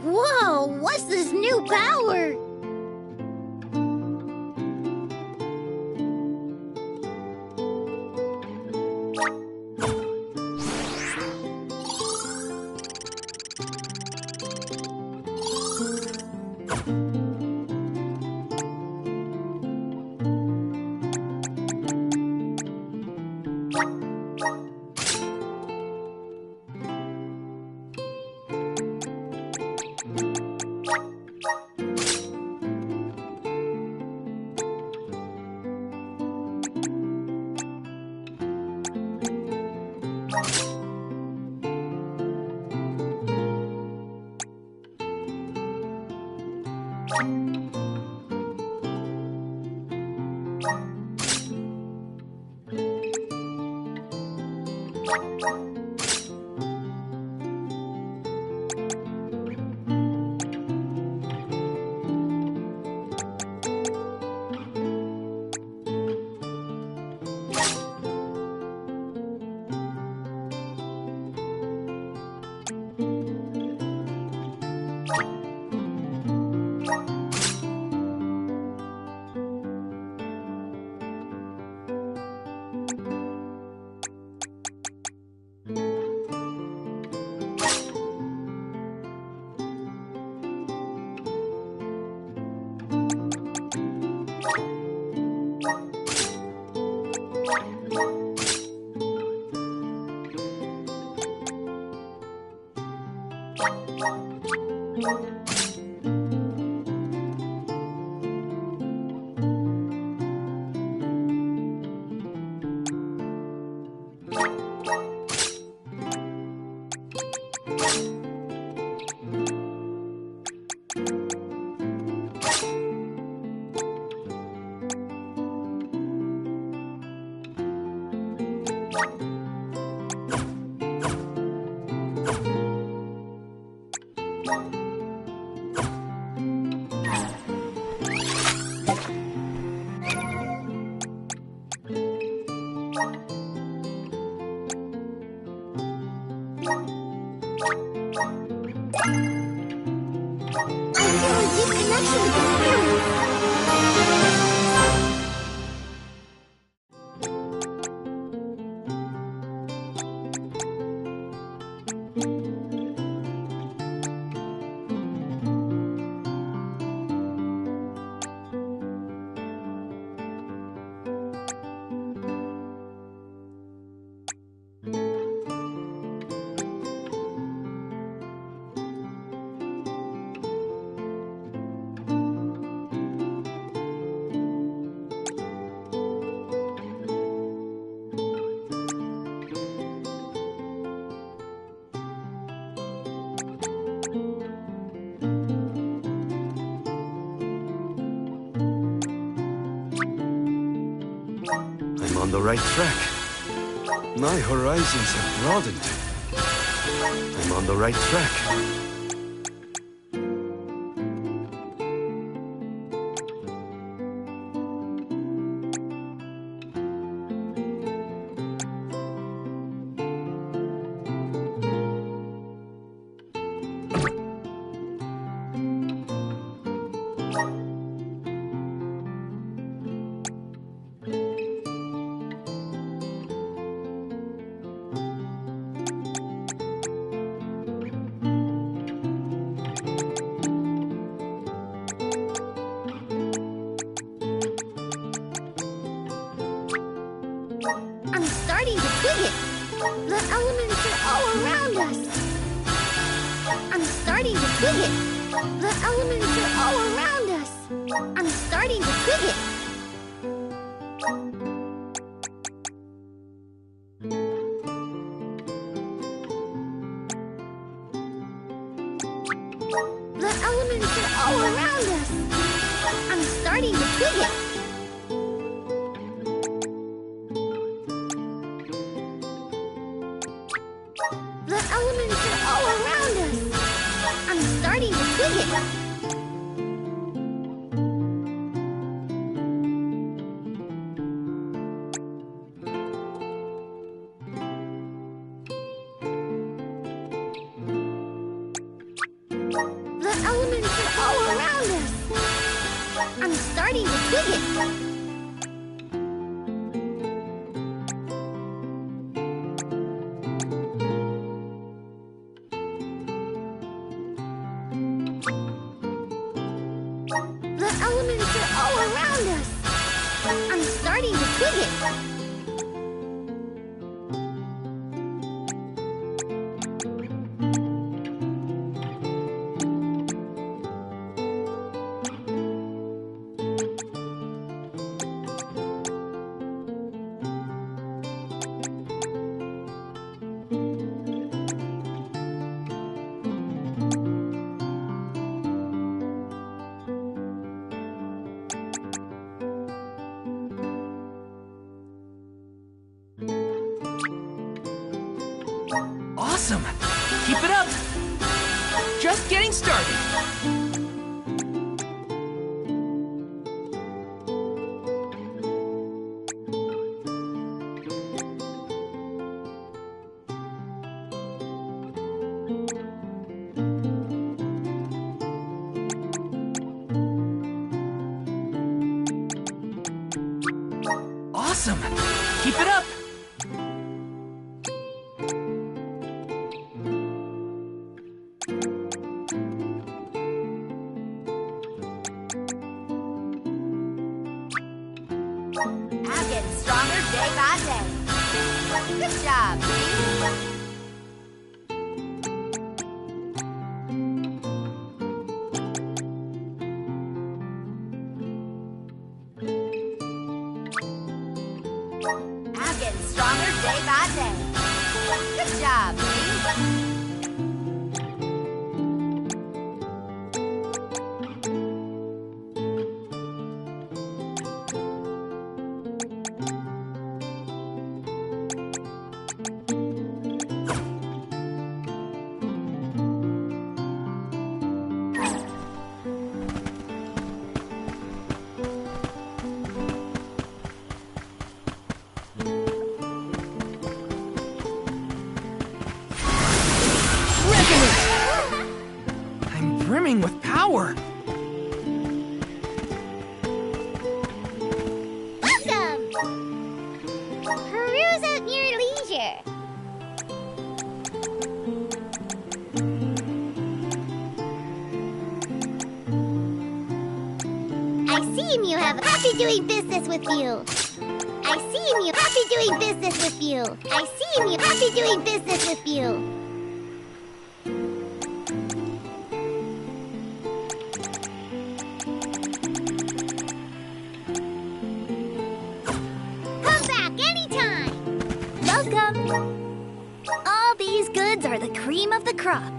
Whoa, what's this new power? on the right track. My horizons have broadened. I'm on the right track. I'm starting to twig it. The elements are all around us. I'm starting to twig it. The elements are all around us. I'm starting to twig it. The elements are all around us. I'm starting to twig it. The elements are all around us. I'm starting to twig it. The elements are all around us. I'm starting to twig it. The elements are all around us. I'm starting to twig it. Awesome! Keep it up! Just getting started! Awesome! Keep it up! I'm getting stronger day by day. Good job, team. I'm getting stronger day by day. Good job, team. I'm brimming with power! Awesome! Peruse at your leisure. I see you have happy doing business with you. I see you happy doing business with you. I see you happy doing business with you. Come back anytime. Welcome. All these goods are the cream of the crop.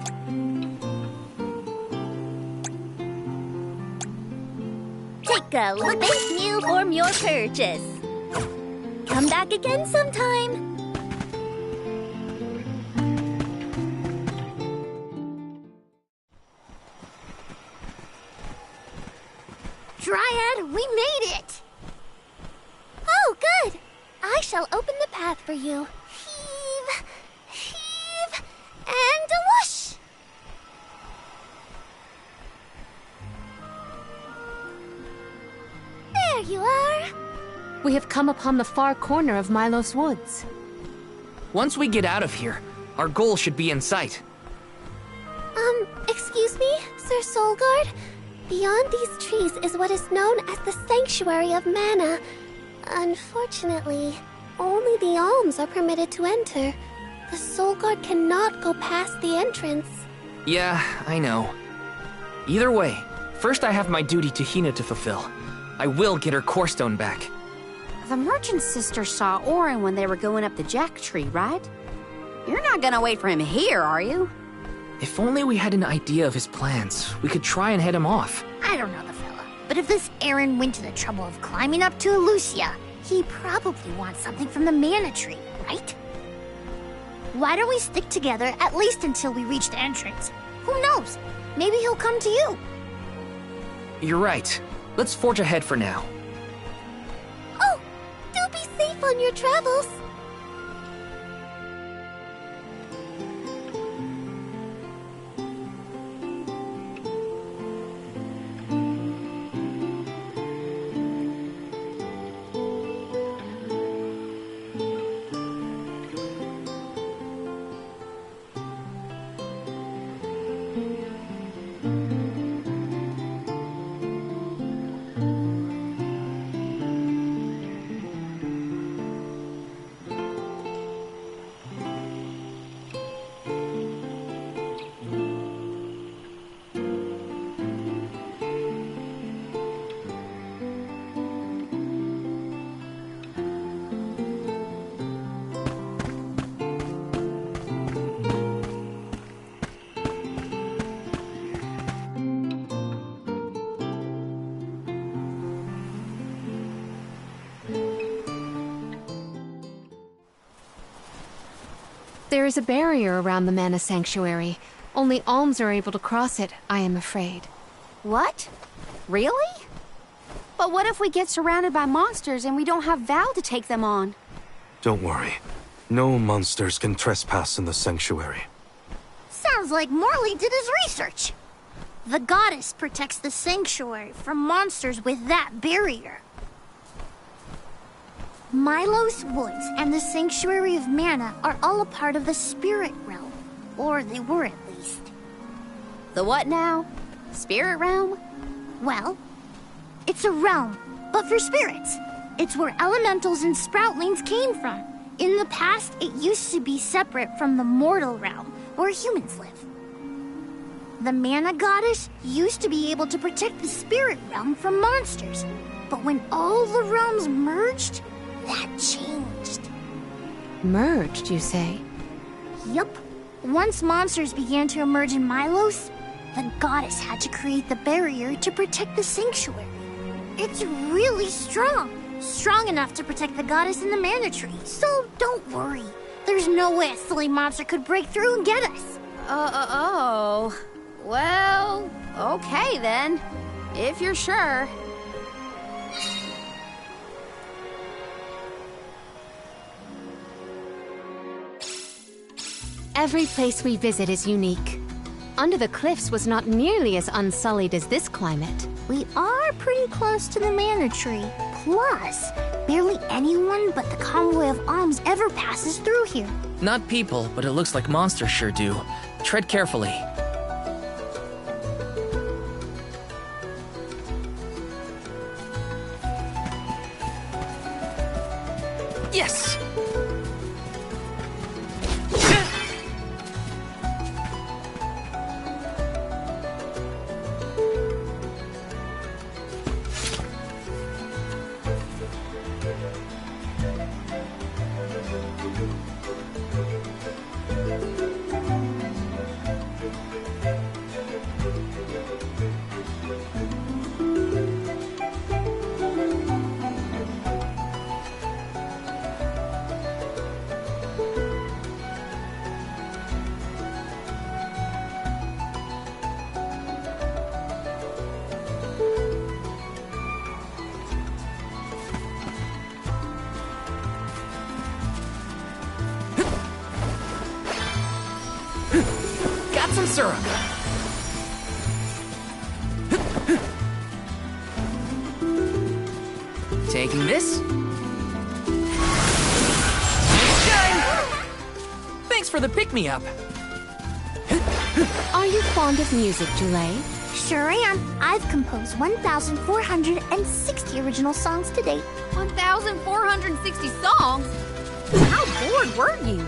Take a look. Thank you for your purchase. Come back again sometime. Dryad, we made it! Oh, good. I shall open the path for you. Heave, heave, and a whoosh! There you are. We have come upon the far corner of Milos Woods. Once we get out of here, our goal should be in sight. Excuse me, Sir Solgard? Beyond these trees is what is known as the Sanctuary of Mana. Unfortunately, only the alms are permitted to enter. The Solgard cannot go past the entrance. Yeah, I know. Either way, first I have my duty to Hina to fulfill. I will get her core stone back. The merchant sister saw Orin when they were going up the Jack Tree, right? You're not gonna wait for him here, are you? If only we had an idea of his plans, we could try and head him off. I don't know the fella, but if this Aaron went to the trouble of climbing up to Elucia, he probably wants something from the Mana Tree, right? Why don't we stick together at least until we reach the entrance? Who knows? Maybe he'll come to you. You're right. Let's forge ahead for now. Oh, do be safe on your travels. There is a barrier around the Mana Sanctuary. Only alms are able to cross it, I am afraid. What? Really? But what if we get surrounded by monsters and we don't have Val to take them on? Don't worry. No monsters can trespass in the sanctuary. Sounds like Morley did his research. The goddess protects the sanctuary from monsters with that barrier. Milos Woods and the Sanctuary of Mana are all a part of the spirit realm. Or they were at least. The what now? Spirit realm? Well, it's a realm, but for spirits. It's where elementals and sproutlings came from. In the past, it used to be separate from the mortal realm, where humans live. The Mana Goddess used to be able to protect the spirit realm from monsters. But when all the realms merged, that changed. Merged, you say? Yup. Once monsters began to emerge in Milos, the goddess had to create the barrier to protect the sanctuary. It's really strong. Strong enough to protect the goddess and the Mana Tree. So don't worry. There's no way a silly monster could break through and get us. Oh. Well, okay then. If you're sure. Every place we visit is unique. Under the Cliffs was not nearly as unsullied as this climate. We are pretty close to the Mana Tree. Plus, barely anyone but the convoy of alms ever passes through here. Not people, but it looks like monsters sure do. Tread carefully. Yes! want some syrup? Taking this. Thanks for the pick-me-up. Are you fond of music, Jule? Sure am. I've composed 1,460 original songs to date. 1,460 songs? How bored were you?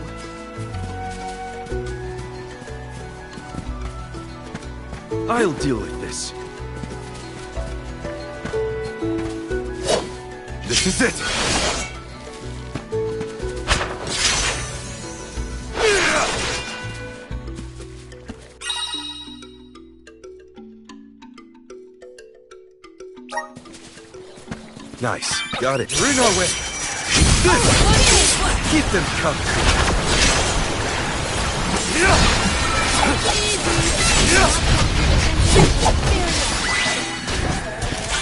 I'll deal with this. This is it! Nice. Got it. Bring our way. Keep them coming.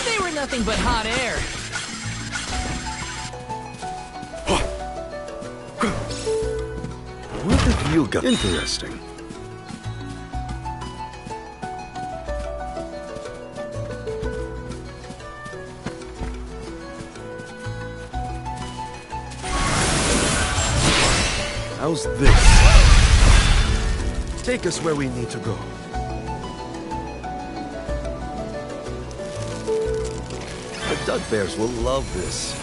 They were nothing but hot air. What have you got? Interesting. How's this? Take us where we need to go. The Dugbears will love this.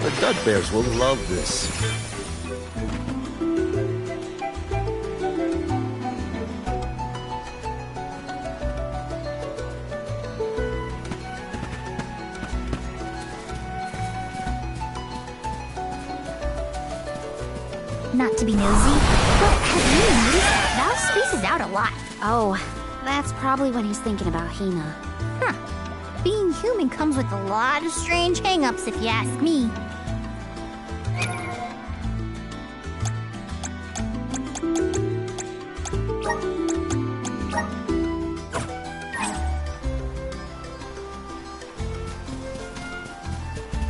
The Dugbears will love this. Not to be nosy, but have you noticed Val spaces out a lot? Oh, that's probably when he's thinking about Hina. Huh. Being human comes with a lot of strange hang-ups, if you ask me.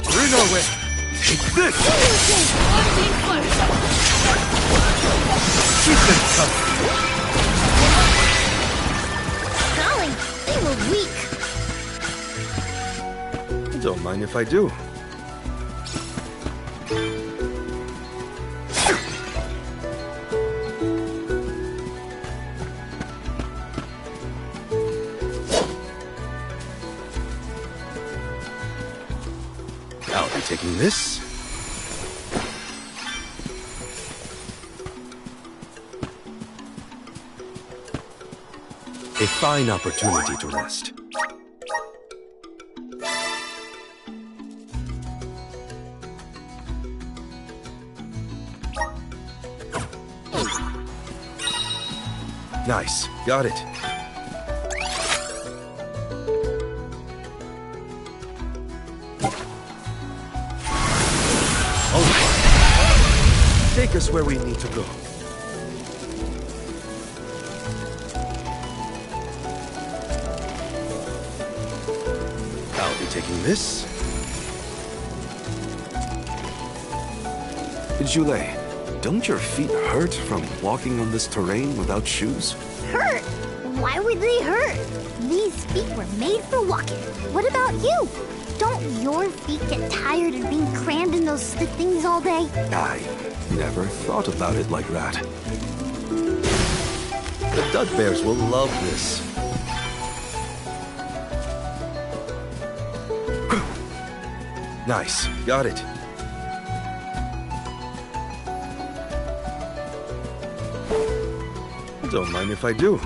Bring our way. Take this. Keep them coming. Golly, they were weak. Don't mind if I do. I'll be taking this. A fine opportunity to rest. Nice. Got it. All right. Take us where we need to go. I'll be taking this. Jule, don't your feet hurt from walking on this terrain without shoes? Hurt? Why would they hurt? These feet were made for walking. What about you? Don't your feet get tired of being crammed in those stiff things all day? I never thought about it like that. The Dugbears will love this. Nice. Got it. Don't mind if I do.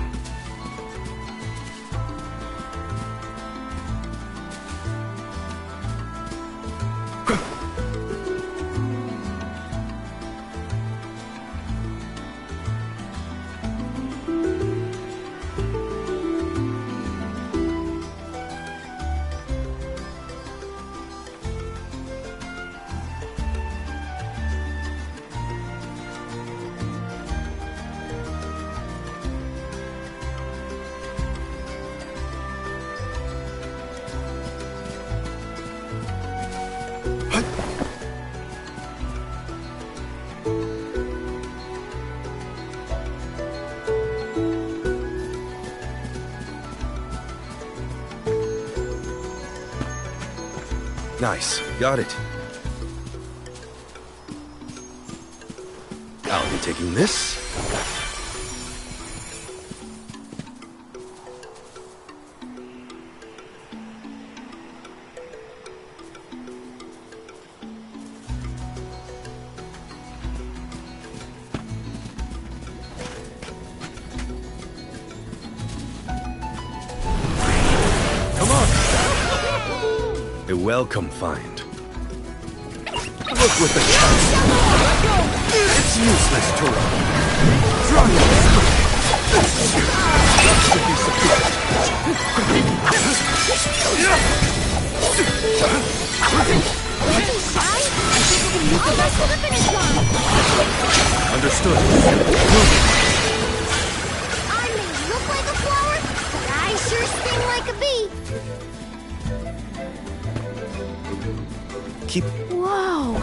Nice. Got it. I'll be taking this. A welcome find. Look with the It's useless to run. Try it. That should be sufficient. Understood. I may look like a flower, but I sure sting like a bee. Keep. Whoa!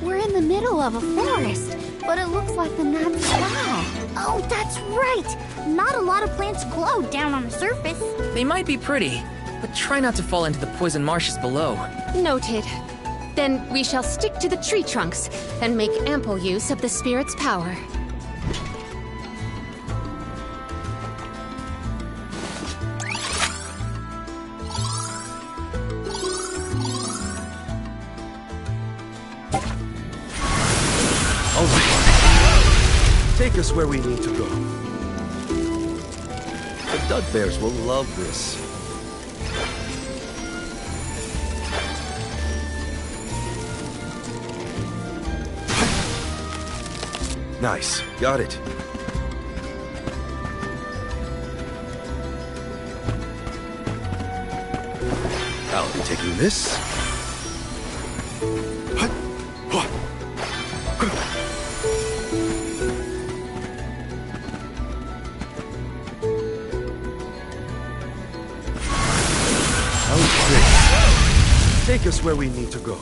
We're in the middle of a forest, but it looks like the night sky. Oh, that's right! Not a lot of plants glow down on the surface. They might be pretty, but try not to fall into the poison marshes below. Noted. Then we shall stick to the tree trunks and make ample use of the spirit's power. All right. Take us where we need to go. The Dud Bears will love this. Nice. Got it. I'll be taking this. Take us where we need to go.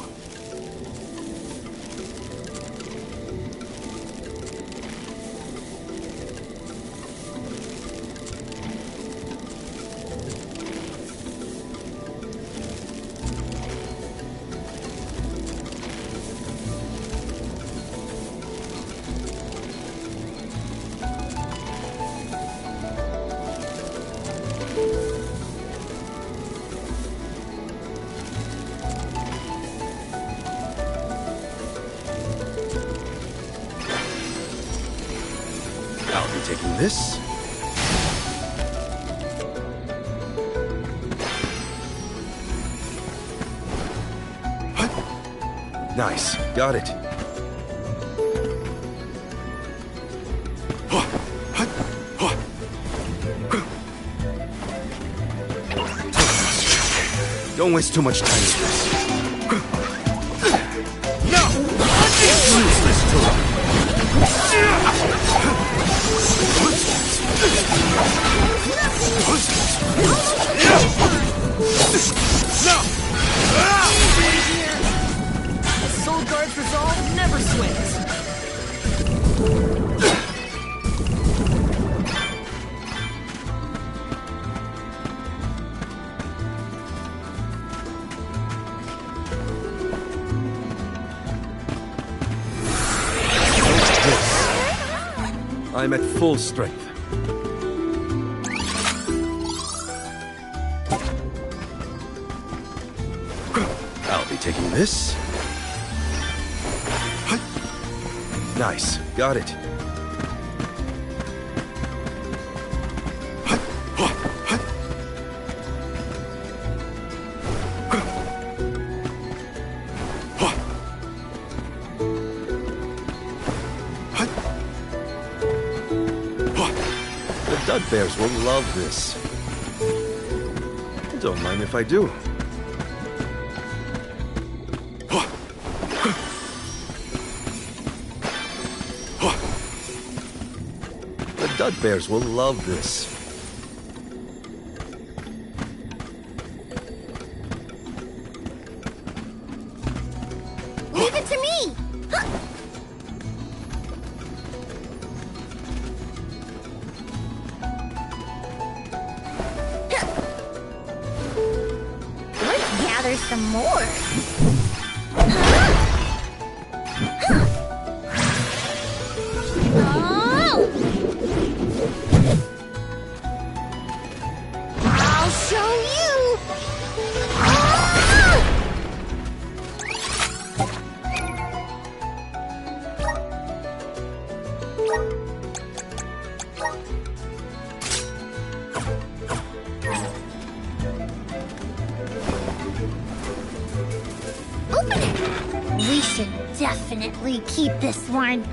I'll be taking this. Nice. Got it. Don't waste too much time with this. No! It's useless to run. The Soul Guard's resolve never swings. I'm at full strength. I'll be taking this. Nice. Got it. The Dud Bears will love this. Don't mind if I do. The Dud Bears will love this. Leave it to me! Huh. some more. I'll show you. Open it. We should definitely keep this one.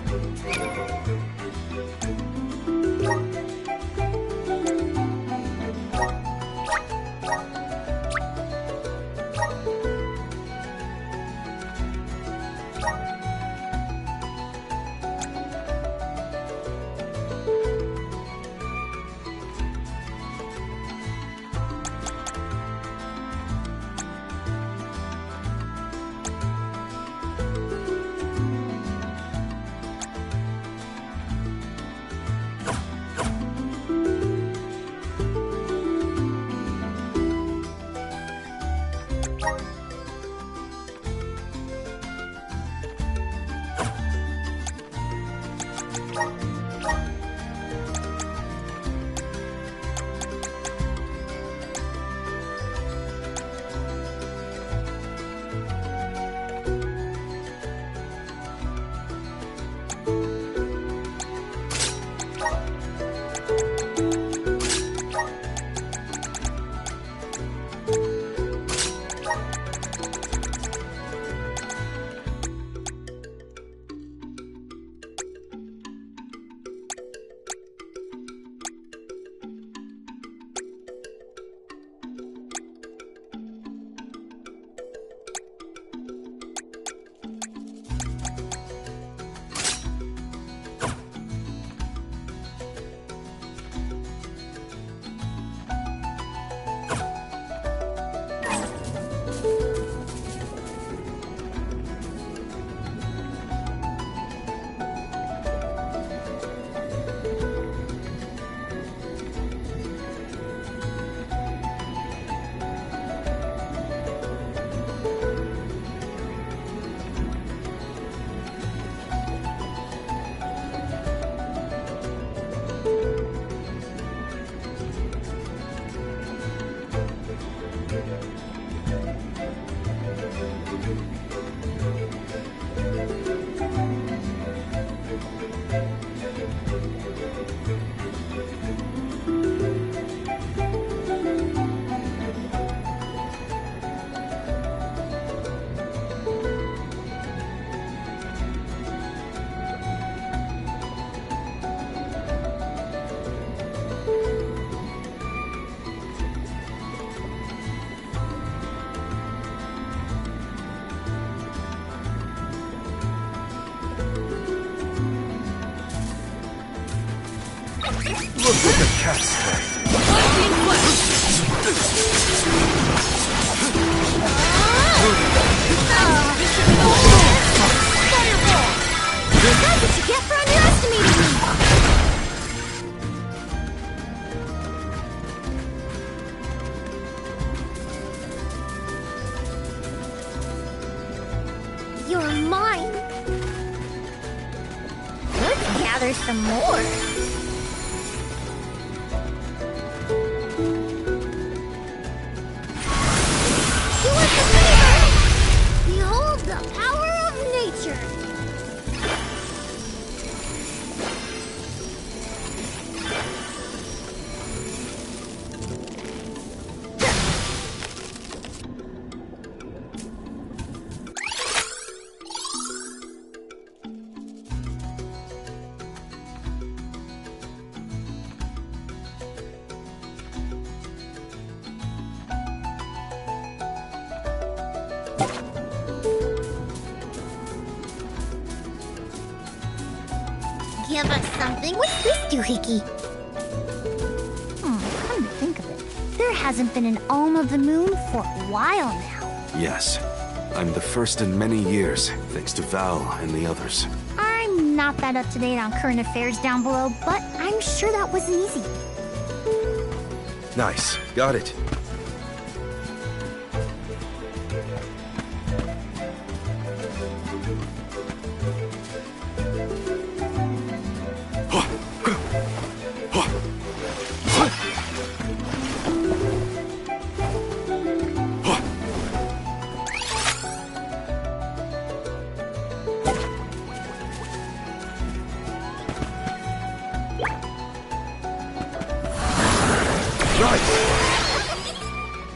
Look what the cat's tail. That's what you get for underestimating me. You're mine. Let's gather some more. Behold the power of nature! Give us something. What's this, doohickey? Come to think of it, there hasn't been an Alm of the Moon for a while now. Yes. I'm the first in many years, thanks to Val and the others. I'm not that up to date on current affairs down below, but I'm sure that wasn't easy. Nice. Got it.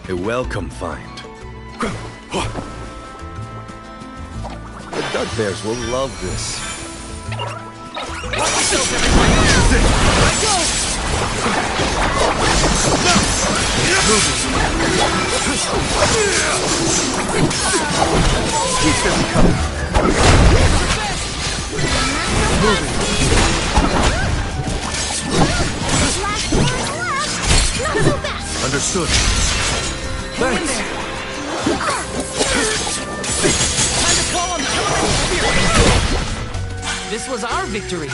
A welcome find. The Dugbears will love this. Keep them coming. Understood. Thanks. Time to call on the Spirit. This was our victory.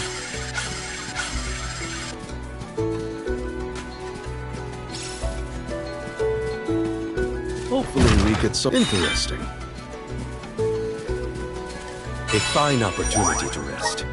Hopefully we get some interesting. A fine opportunity to rest.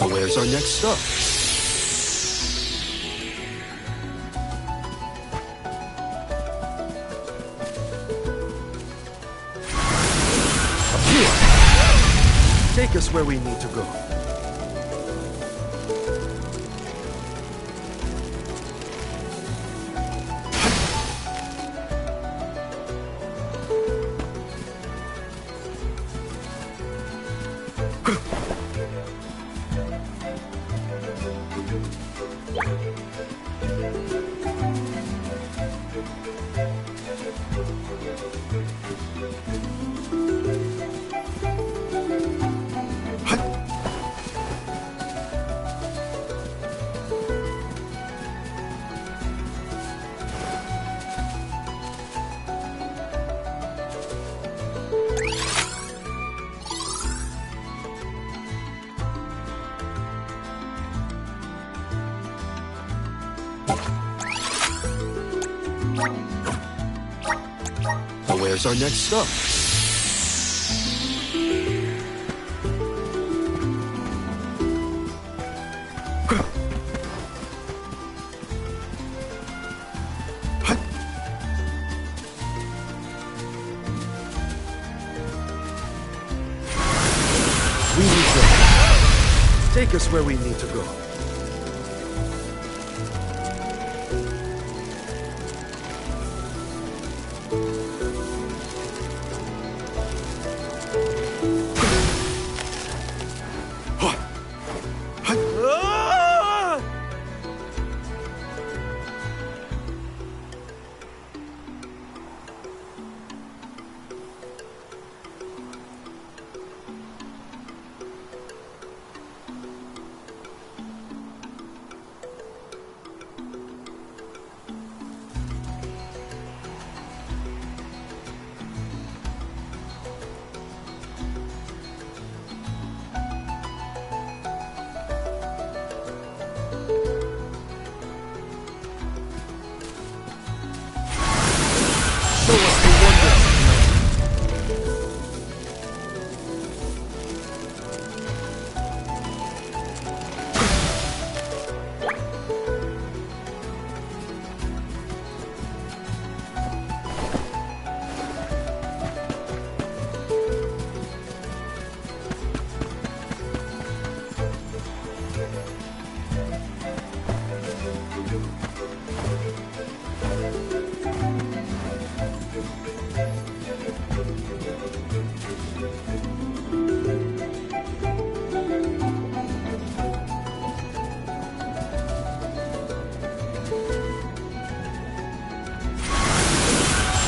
Where's our next stop? Up here. Take us where we need to go. Where's our next stop? We need to take us where we need to go.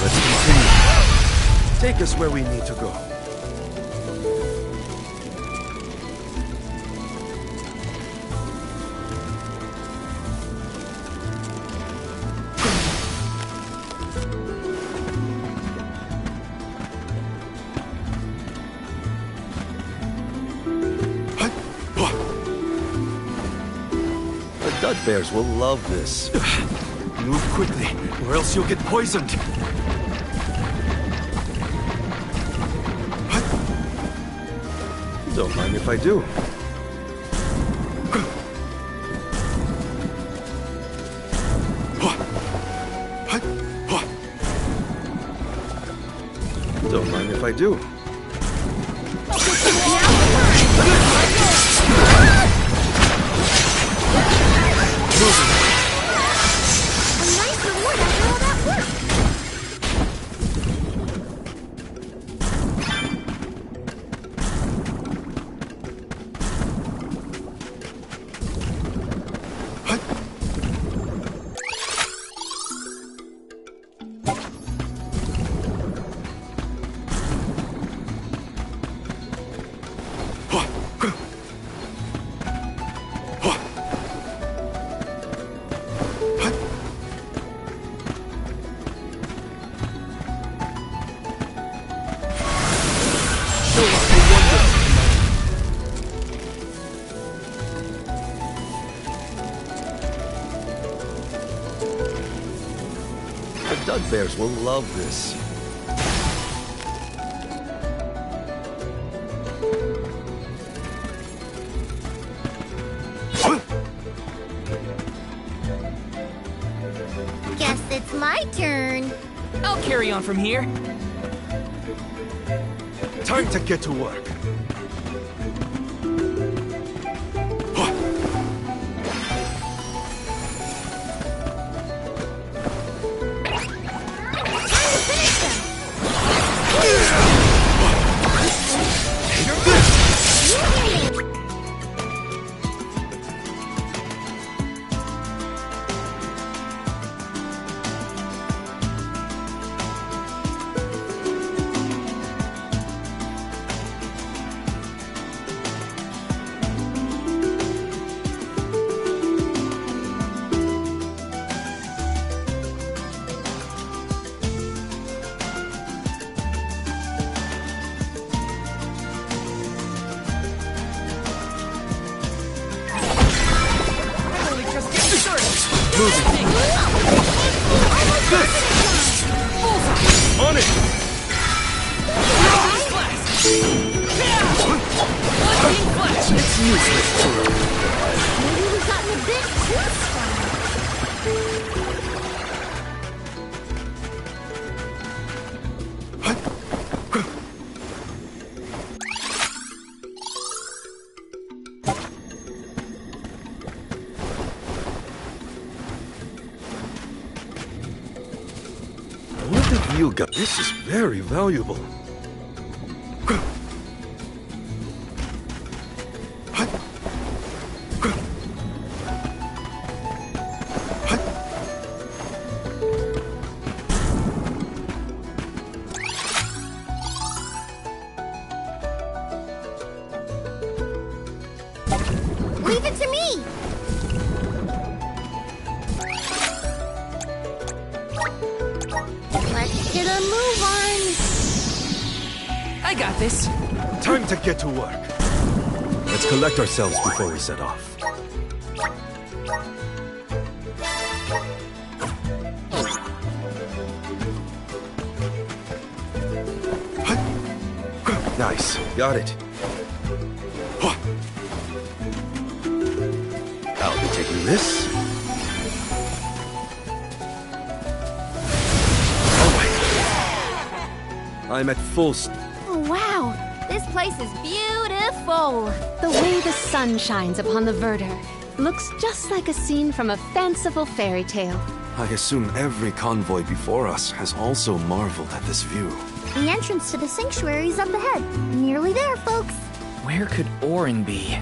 Let's continue. Take us where we need to go. Dud bears will love this. Move quickly, or else you'll get poisoned. Don't mind if I do. Don't mind if I do. The Dud bears will love this. Guess it's my turn. I'll carry on from here. Time to get to work. On it! It's useless. Maybe we've gotten a bit too strong. What have you got? This is very valuable. Leave it to me. Let's get a move on. I got this. Time to get to work. Let's collect ourselves before we set off. Nice. Got it. I'll be taking this. I'm at full Oh, wow. This place is beautiful. The way the sun shines upon the verdure looks just like a scene from a fanciful fairy tale. I assume every convoy before us has also marveled at this view. The entrance to the sanctuary is up ahead. Nearly there, folks. Where could Orin be?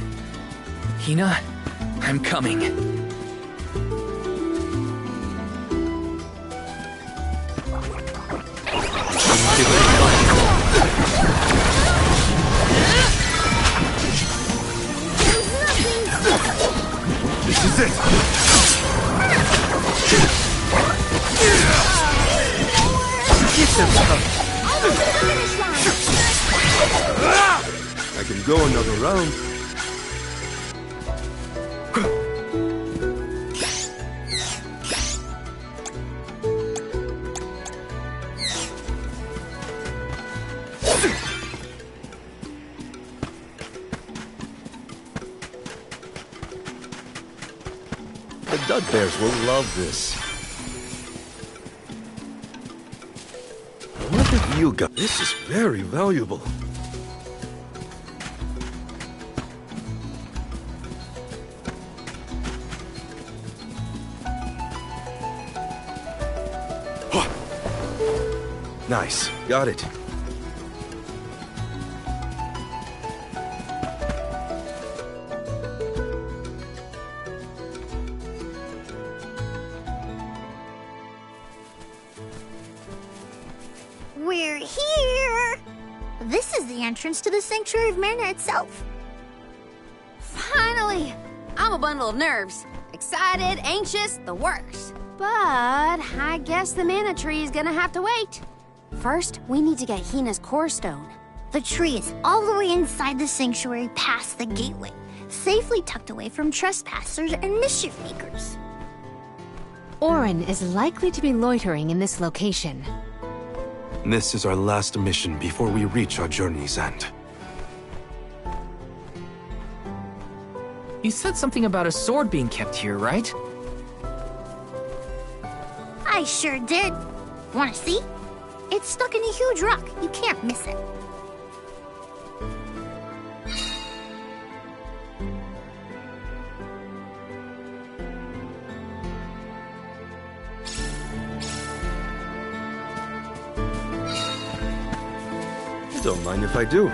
Hina, I'm coming. This is it! Get them stuff! I can go another round. The Dud Bears will love this. What have you got? This is very valuable. Nice. Got it. We're here! This is the entrance to the Sanctuary of Mana itself. Finally! I'm a bundle of nerves. Excited, anxious, the works. But I guess the mana tree is gonna have to wait. First, we need to get Hina's core stone. The tree is all the way inside the sanctuary past the gateway, safely tucked away from trespassers and mischief makers. Auron is likely to be loitering in this location. This is our last mission before we reach our journey's end. You said something about a sword being kept here, right? I sure did. Wanna see? It's stuck in a huge rock. You can't miss it. Don't mind if I do.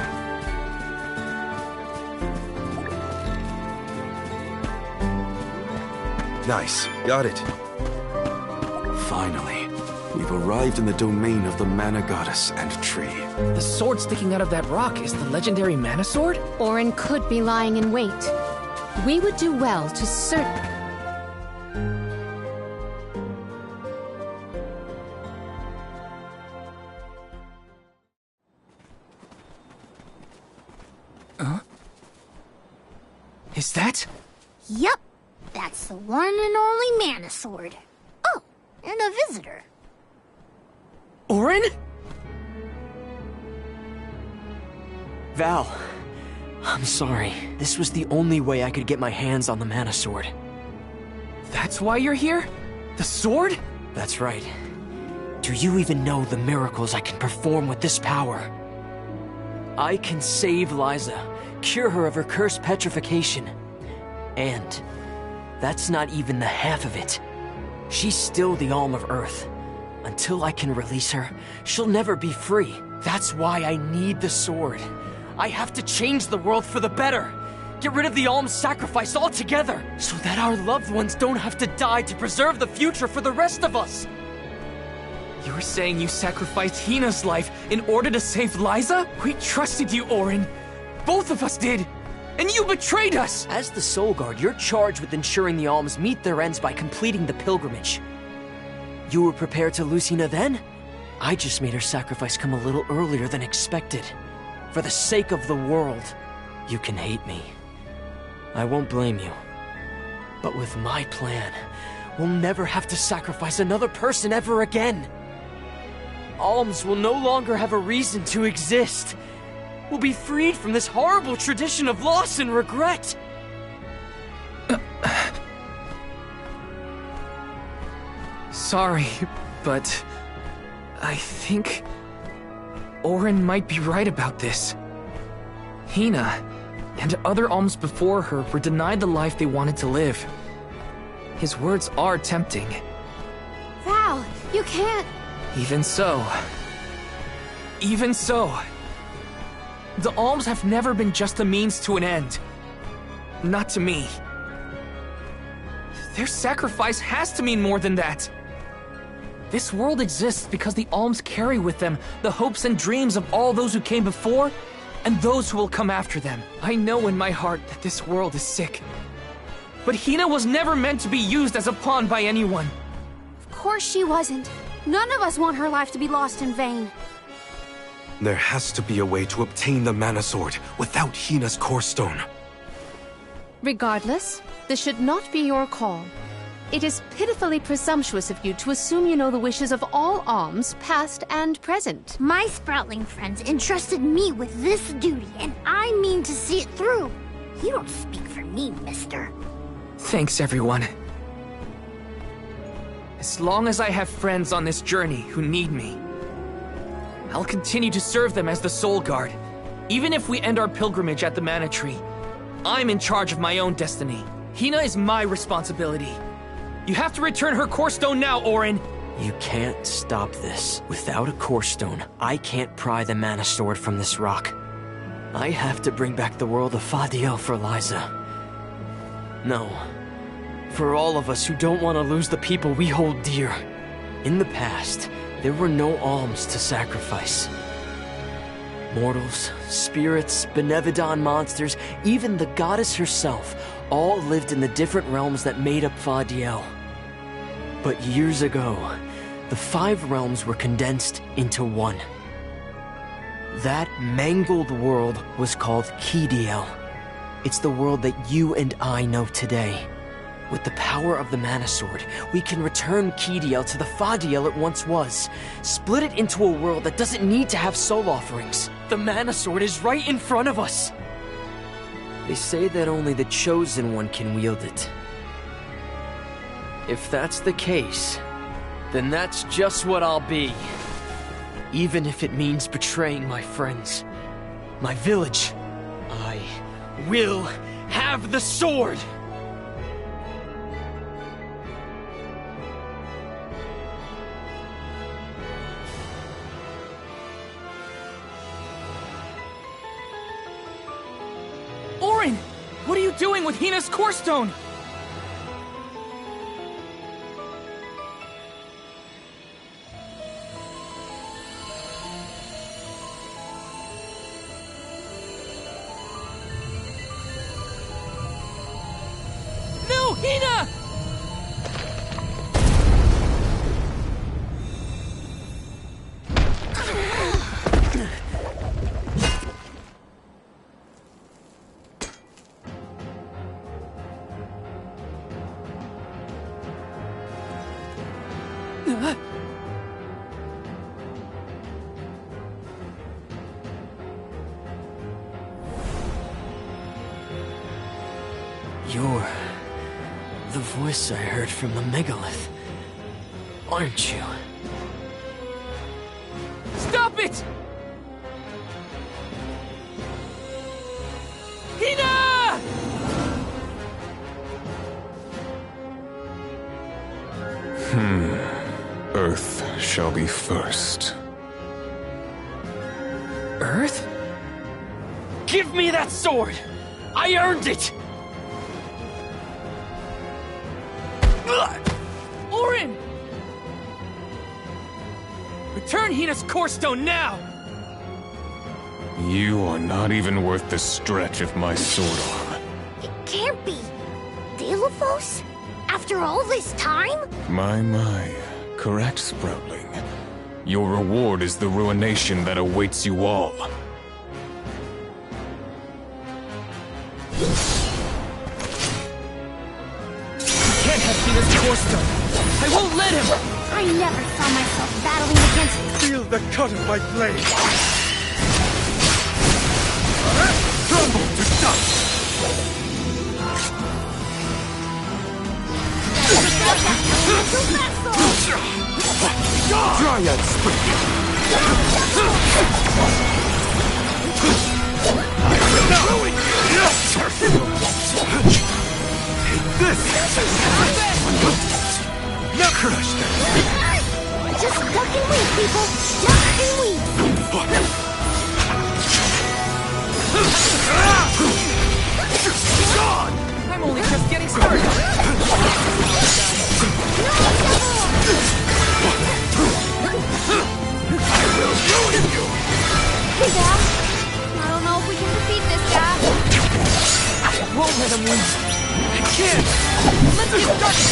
Nice. Got it. Finally, we've arrived in the domain of the Mana Goddess and Tree. The sword sticking out of that rock is the legendary Mana Sword? Auron could be lying in wait. We would do well to search. Huh? Is that? Yup. That's the one and only Mana Sword. Oh, and a visitor. Auron? Val, I'm sorry. This was the only way I could get my hands on the Mana Sword. That's why you're here? The sword? That's right. Do you even know the miracles I can perform with this power? I can save Liza, cure her of her cursed petrification. And that's not even the half of it. She's still the Alm of Earth. Until I can release her, she'll never be free. That's why I need the sword. I have to change the world for the better. Get rid of the Alm's sacrifice altogether, so that our loved ones don't have to die to preserve the future for the rest of us. You're saying you sacrificed Hina's life in order to save Liza? We trusted you, Auron. Both of us did. And you betrayed us! As the Soul Guard, you're charged with ensuring the Alms meet their ends by completing the pilgrimage. You were prepared to lose Hina then? I just made her sacrifice come a little earlier than expected. For the sake of the world, you can hate me. I won't blame you. But with my plan, we'll never have to sacrifice another person ever again. Alms will no longer have a reason to exist. We'll be freed from this horrible tradition of loss and regret. Sorry, but I think Auron might be right about this. Hina and other Alms before her were denied the life they wanted to live. His words are tempting. Val, you can't... Even so. The Alms have never been just a means to an end. Not to me. Their sacrifice has to mean more than that. This world exists because the Alms carry with them the hopes and dreams of all those who came before and those who will come after them. I know in my heart that this world is sick. But Hina was never meant to be used as a pawn by anyone. Of course she wasn't. None of us want her life to be lost in vain. There has to be a way to obtain the Mana Sword without Hina's core stone. Regardless, this should not be your call. It is pitifully presumptuous of you to assume you know the wishes of all Alms, past and present. My Sproutling friends entrusted me with this duty, and I mean to see it through. You don't speak for me, mister. Thanks, everyone. As long as I have friends on this journey who need me, I'll continue to serve them as the Soul Guard. Even if we end our pilgrimage at the Mana Tree, I'm in charge of my own destiny. Hina is my responsibility. You have to return her Core Stone now, Auron! You can't stop this. Without a Core Stone, I can't pry the Mana Sword from this rock. I have to bring back the world of Fadiel for Liza. No. For all of us who don't want to lose the people we hold dear. In the past, there were no alms to sacrifice. Mortals, spirits, Benevodon monsters, even the goddess herself, all lived in the different realms that made up Fadiel. But years ago, the 5 realms were condensed into one. That mangled world was called Kidiel. It's the world that you and I know today. With the power of the Mana Sword, we can return Kidiel to the Fadiel it once was. Split it into a world that doesn't need to have soul offerings. The Mana Sword is right in front of us. They say that only the Chosen One can wield it. If that's the case, then that's just what I'll be. Even if it means betraying my friends, my village, I will have the sword! Auron! What are you doing with Hina's Core Stone? No, Hina! You're the voice I heard from the megalith, aren't you? Stop it! Hina! Earth shall be first. Earth? Give me that sword! I earned it! Auron! Return Hina's Core Stone now! You are not even worth the stretch of my sword arm. It can't be. Delophos? After all this time? My. Correct, Sproutling. Your reward is the ruination that awaits you all. Can't have Hina's Core Stone! I won't let him! I never saw myself battling against... Feel the cut of my blade! Crumble to dust! Dryad Spring! I will ruin you! Take this! Now crush them! Just duck and weave, people! Duck and weave! God! I'm only just getting started! I will ruin you! Hey, Dad. I don't know if we can defeat this guy. I won't let him win. I can't! Let's get started!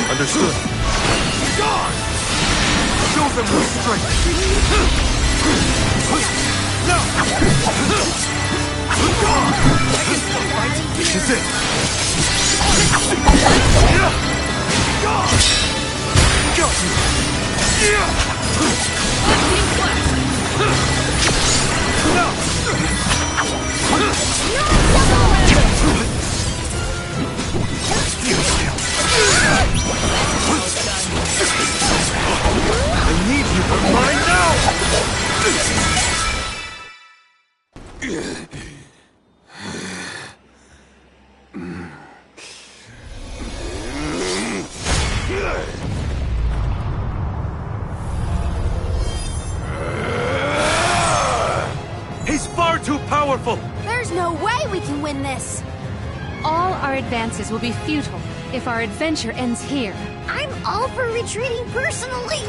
Understood. God! Show them your strength! No! God! This is it! God! Got you! No! Steel Tail! we can win this. All our advances will be futile if our adventure ends here. I'm all for retreating personally.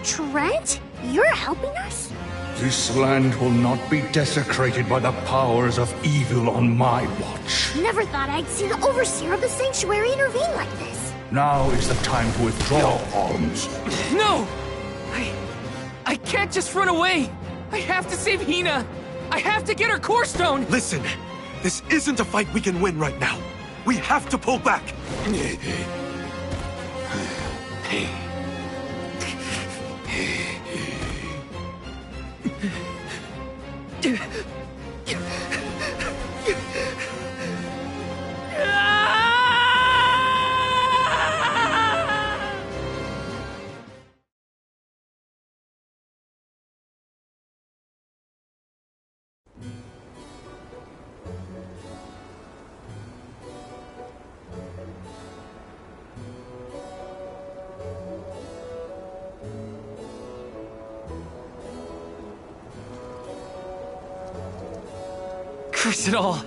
Trent, you're helping us? This land will not be desecrated by the powers of evil on my watch. Never thought I'd see the Overseer of the Sanctuary intervene like this. Now is the time to withdraw arms. No! I can't just run away! I have to save Hina! I have to get her core stone! Listen, this isn't a fight we can win right now. We have to pull back. Curse it all.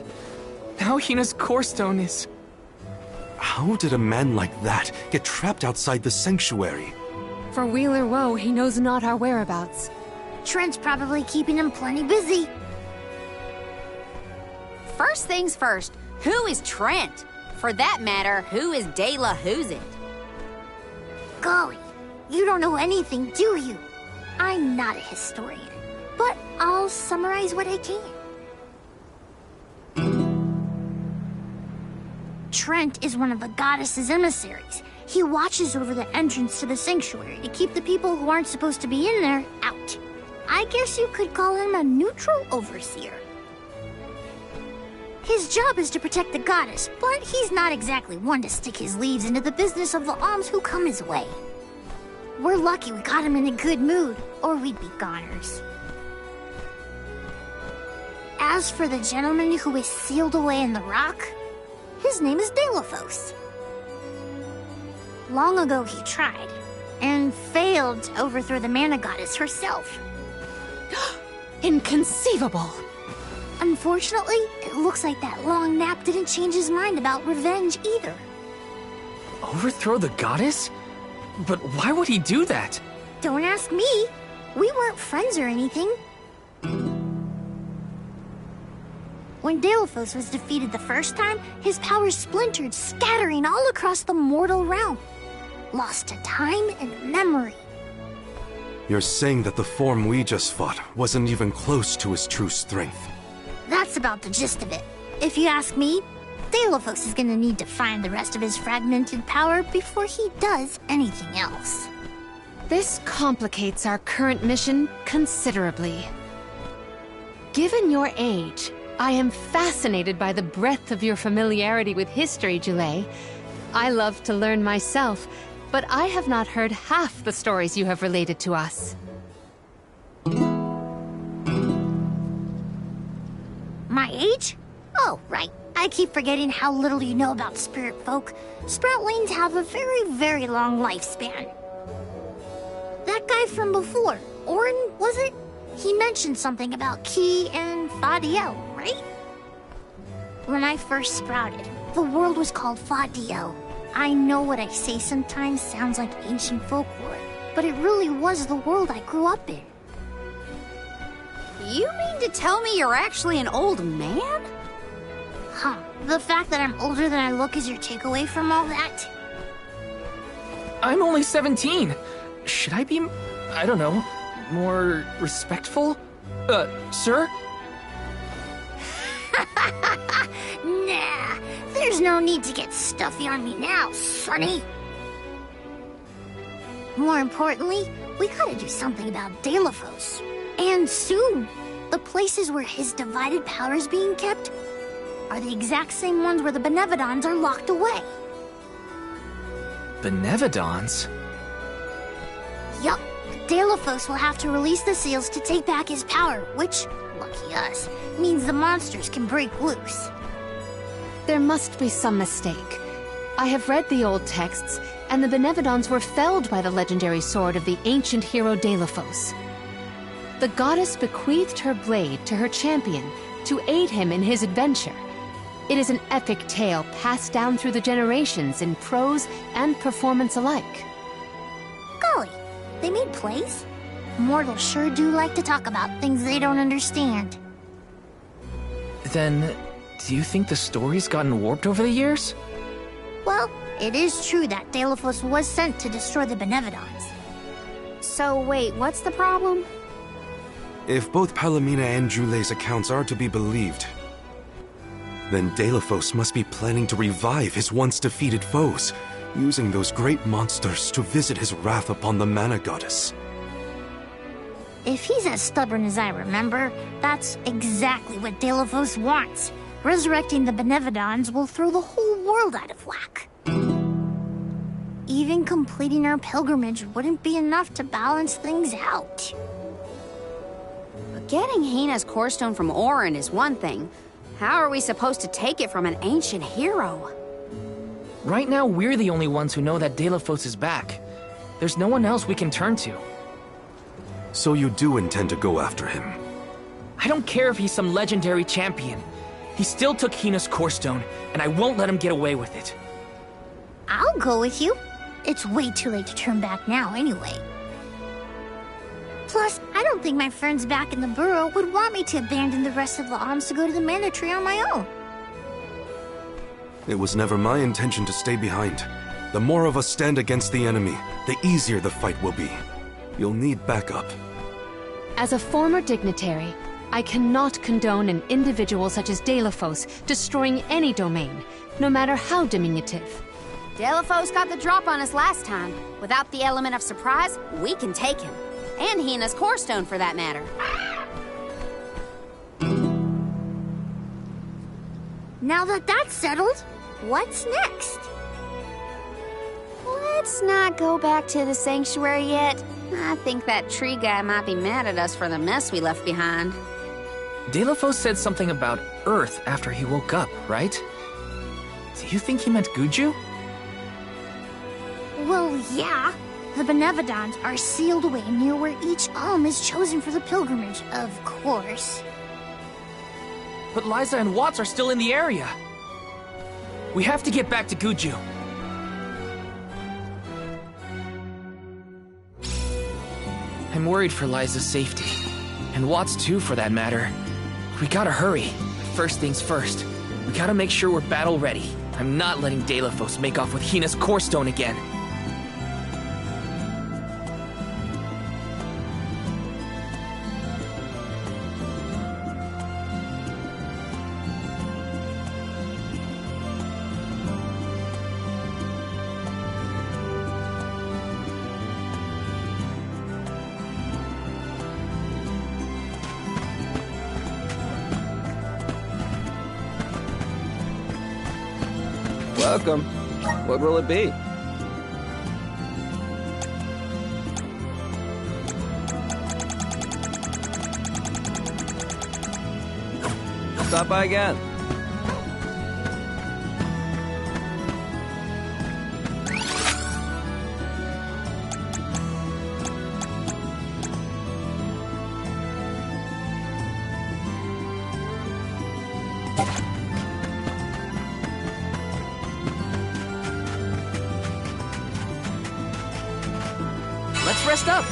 Now Hina's core stone is... How did a man like that get trapped outside the sanctuary? For Wheeler Woe, he knows not our whereabouts. Trent's probably keeping him plenty busy. First things first, who is Trent? For that matter, who is De La Who's It? Golly, you don't know anything, do you? I'm not a historian, but I'll summarize what I can. Trent is one of the goddess's emissaries. He watches over the entrance to the sanctuary to keep the people who aren't supposed to be in there out. I guess you could call him a neutral overseer. His job is to protect the goddess, but he's not exactly one to stick his leaves into the business of the alms who come his way. We're lucky we got him in a good mood, or we'd be goners. As for the gentleman who is sealed away in the rock, his name is Delphos. Long ago he tried, and failed to overthrow the mana goddess herself. Inconceivable! Unfortunately, it looks like that long nap didn't change his mind about revenge either. Overthrow the goddess? But why would he do that? Don't ask me. We weren't friends or anything. When Delphos was defeated the first time, his powers splintered, scattering all across the mortal realm. Lost to time and memory. You're saying that the form we just fought wasn't even close to his true strength. That's about the gist of it. If you ask me, Delphos is gonna need to find the rest of his fragmented power before he does anything else. This complicates our current mission considerably. Given your age, I am fascinated by the breadth of your familiarity with history, Jule. I love to learn myself, but I have not heard half the stories you have related to us. My age? Oh, right. I keep forgetting how little you know about spirit folk. Sproutlings have a very, very long lifespan. That guy from before, Orin, was it? He mentioned something about Ki and Fadiel, right? When I first sprouted, the world was called Fadiel. I know what I say sometimes sounds like ancient folklore, but it really was the world I grew up in. You mean to tell me you're actually an old man? Huh. The fact that I'm older than I look is your takeaway from all that? I'm only 17. Should I be, I don't know, more respectful? Sir? Nah, there's no need to get stuffy on me now, sonny. More importantly, we gotta do something about Delphos. And soon. The places where his divided power is being kept are the exact same ones where the Benevodons are locked away. Benevodons? Yup. Delphos will have to release the seals to take back his power, which, lucky lucky us, means the monsters can break loose. There must be some mistake. I have read the old texts, and the Benevodons were felled by the legendary sword of the ancient hero Deilophos. The goddess bequeathed her blade to her champion to aid him in his adventure. It is an epic tale passed down through the generations in prose and performance alike. Golly, they made plays? Mortals sure do like to talk about things they don't understand. Then, do you think the story's gotten warped over the years? Well, it is true that Deilophos was sent to destroy the Benevodons. So wait, what's the problem? If both Palomina and Jule's accounts are to be believed, then Deilophos must be planning to revive his once defeated foes, using those great monsters to visit his wrath upon the Mana Goddess. If he's as stubborn as I remember, that's exactly what Deilophos wants. Resurrecting the Benevodons will throw the whole world out of whack. Even completing our pilgrimage wouldn't be enough to balance things out. But getting Hina's core stone from Auron is one thing. How are we supposed to take it from an ancient hero? Right now, we're the only ones who know that Deilophos is back. There's no one else we can turn to. So you do intend to go after him? I don't care if he's some legendary champion. He still took Hina's core stone, and I won't let him get away with it. I'll go with you. It's way too late to turn back now anyway. Plus, I don't think my friends back in the burrow would want me to abandon the rest of the Alms to go to the Mana Tree on my own. It was never my intention to stay behind. The more of us stand against the enemy, the easier the fight will be. You'll need backup. As a former dignitary, I cannot condone an individual such as Deilophos destroying any domain, no matter how diminutive. Deilophos got the drop on us last time. Without the element of surprise, we can take him. And Hina's core stone, for that matter. Now that that's settled, what's next? Let's not go back to the sanctuary yet. I think that tree guy might be mad at us for the mess we left behind. Deilophos said something about Earth after he woke up, right? Do you think he meant Guju? Well, yeah. The Benevodons are sealed away near where each Alm is chosen for the pilgrimage, of course. But Liza and Watts are still in the area. We have to get back to Guju. I'm worried for Liza's safety. And Watts too, for that matter. We gotta hurry. First things first. We gotta make sure we're battle ready. I'm not letting Deilophos make off with Hina's core stone again. Welcome. What will it be? Stop by again. Let's rest up.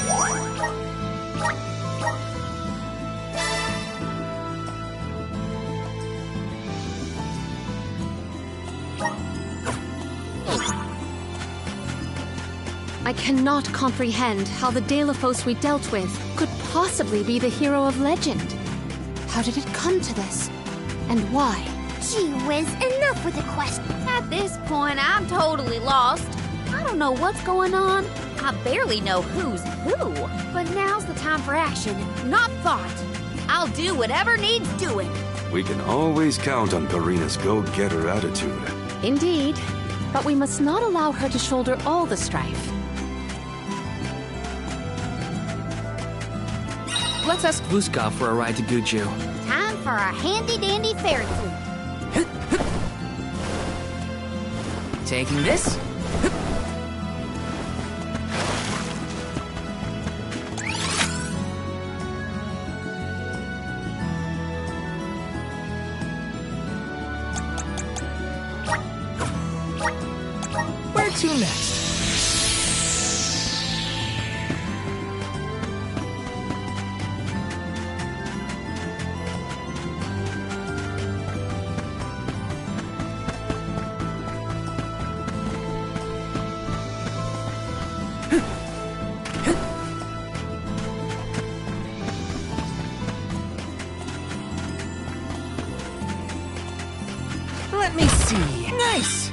I cannot comprehend how the Deilophos we dealt with could possibly be the hero of legend. How did it come to this? And why? Gee whiz, enough with the quest. At this point, I'm totally lost. I don't know what's going on. I barely know who's who. But now's the time for action, not thought. I'll do whatever needs doing. We can always count on Karina's go-getter attitude. Indeed. But we must not allow her to shoulder all the strife. Let's ask Vuskov for a ride to Guju. for a handy-dandy fairy flute. Taking this. Where to next? Let me see. Nice!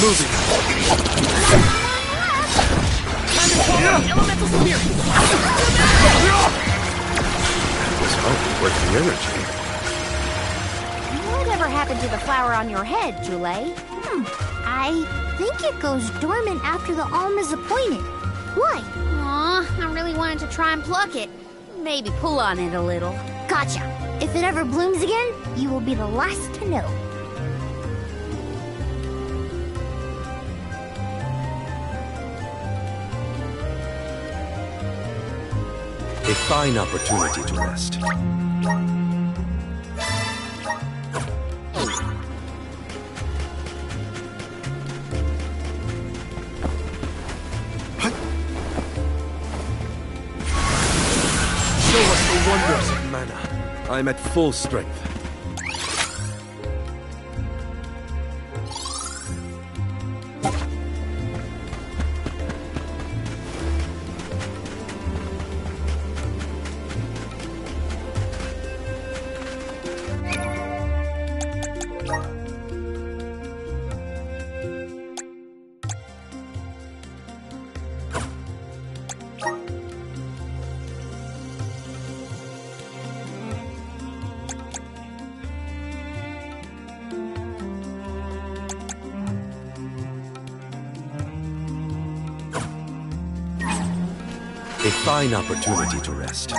Moving. Elemental Spirit! That was hardly worth the energy. happened to the flower on your head, Jule? I think it goes dormant after the alm is appointed. Why? Aw, I really wanted to try and pluck it. Maybe pull on it a little. Gotcha. If it ever blooms again, you will be the last to know. A fine opportunity to rest. Show us the wonders of mana. I'm at full strength. A fine opportunity to rest.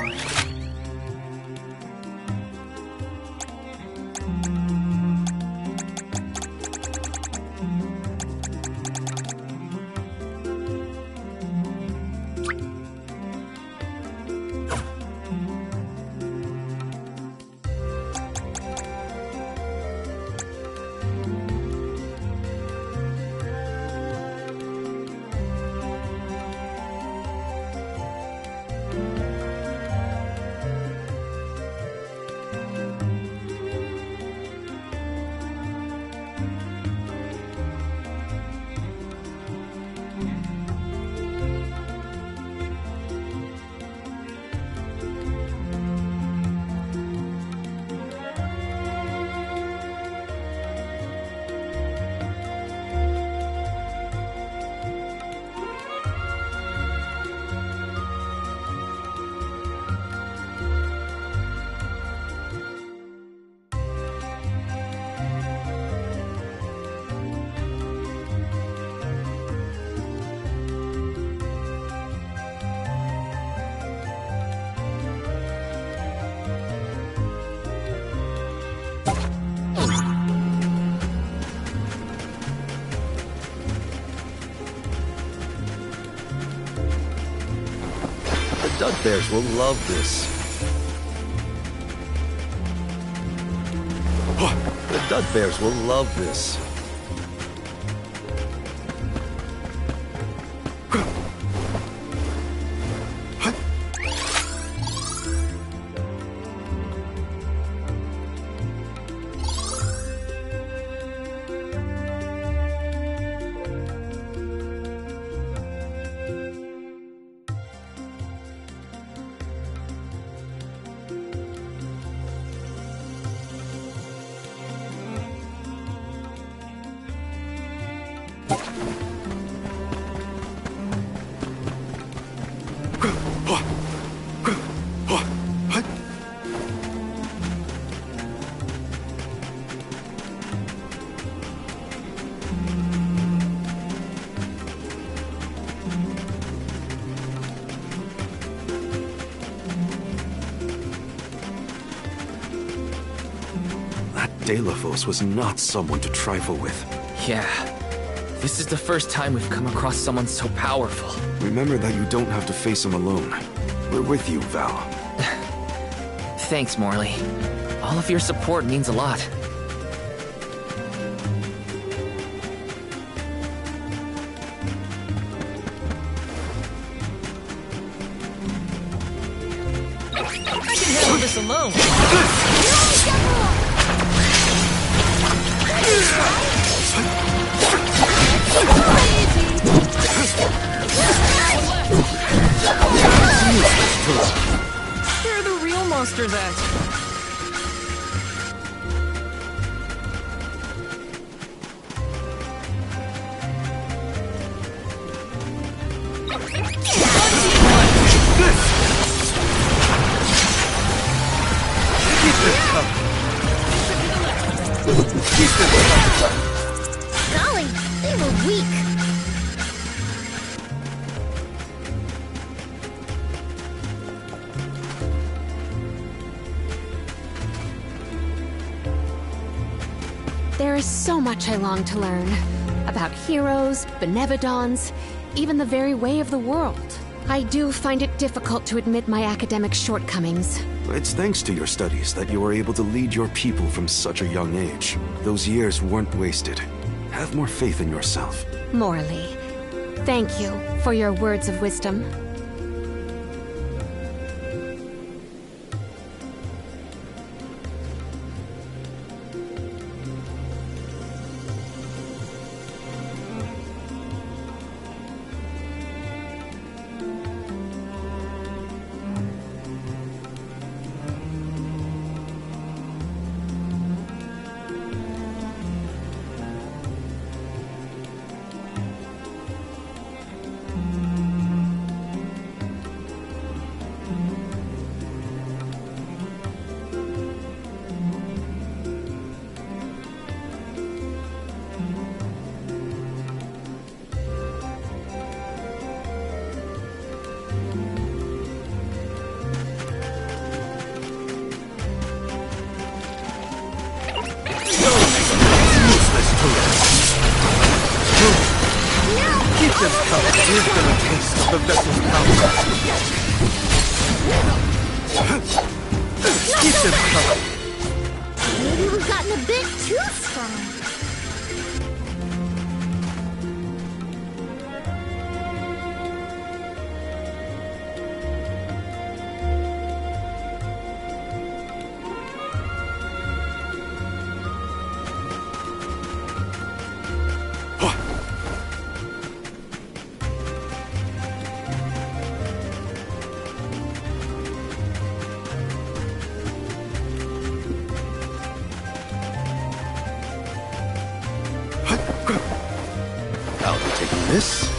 The Dud Bears will love this. The Dud Bears will love this. Delafos was not someone to trifle with. Yeah. This is the first time we've come across someone so powerful. Remember that you don't have to face him alone. We're with you, Val. Thanks, Morley. All of your support means a lot. I can handle this alone. Where are the real monsters at? Keep this up. weak. There is so much I long to learn. About heroes, benevodons, even the very way of the world. I do find it difficult to admit my academic shortcomings. It's thanks to your studies that you were able to lead your people from such a young age. Those years weren't wasted. Have more faith in yourself. Morley, thank you for your words of wisdom. Keep them coming. Here's gonna taste of the vessel's power. Keep them coming. Maybe we've gotten a bit too strong. I'll be taking this.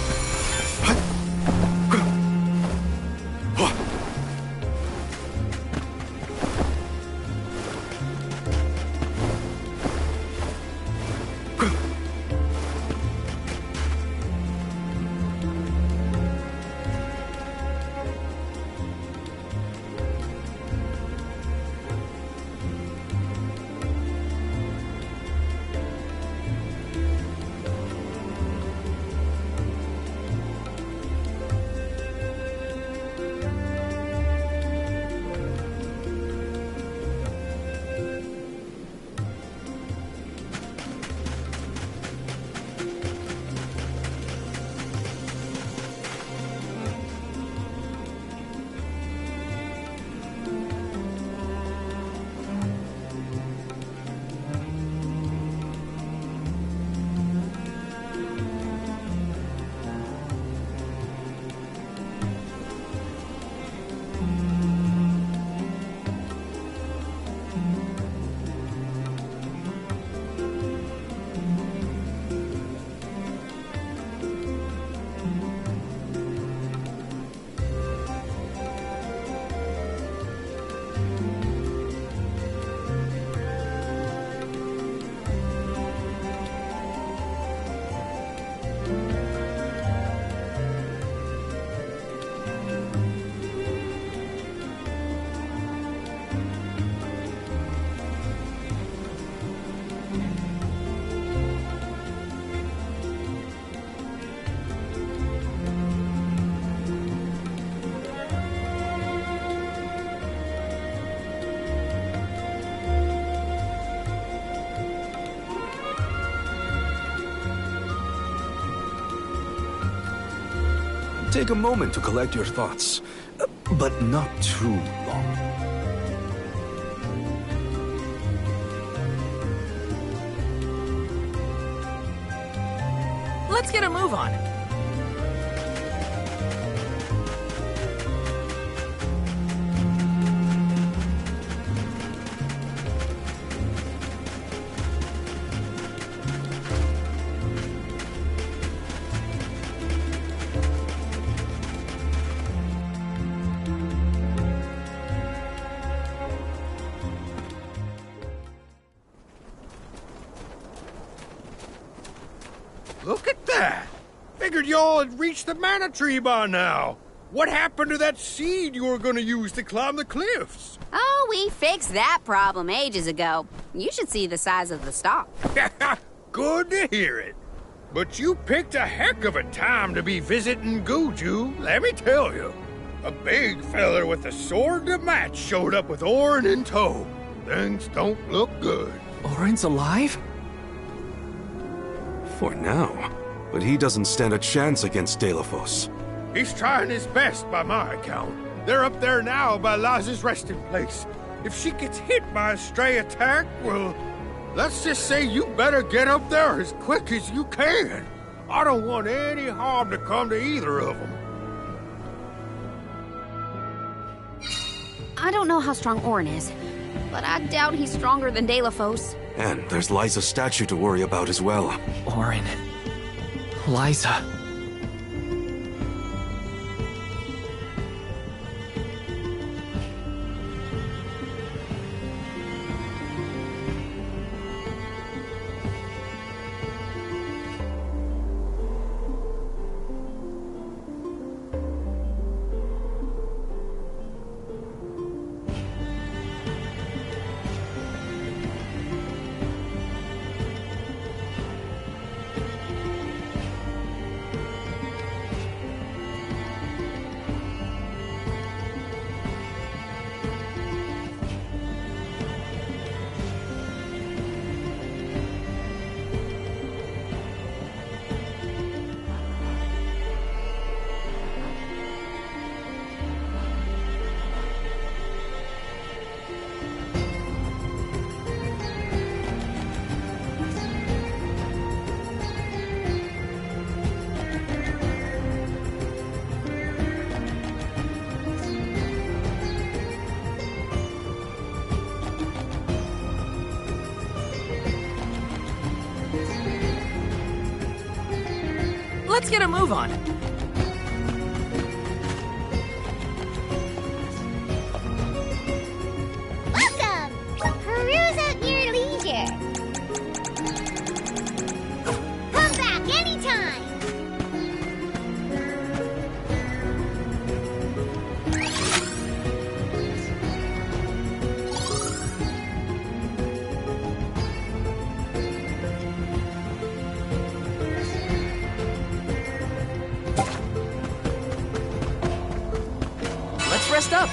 Take a moment to collect your thoughts, but not too long. Let's get a move on. Look at that! Figured y'all had reached the mana tree by now. What happened to that seed you were gonna use to climb the cliffs? Oh, we fixed that problem ages ago. You should see the size of the stalk. Good to hear it. But you picked a heck of a time to be visiting Guju, let me tell you. A big feller with a sword to match showed up with Orin in tow. Things don't look good. Orin's alive? For now. But he doesn't stand a chance against Delafos. He's trying his best by my account. They're up there now by Liza's resting place. If she gets hit by a stray attack, well, let's just say you better get up there as quick as you can. I don't want any harm to come to either of them. I don't know how strong Orin is, but I doubt he's stronger than Delafos. And there's Liza's statue to worry about as well. Orin. Liza. Let's get a move on. Welcome! Peruse at your leisure. Come back anytime. Let's rest up.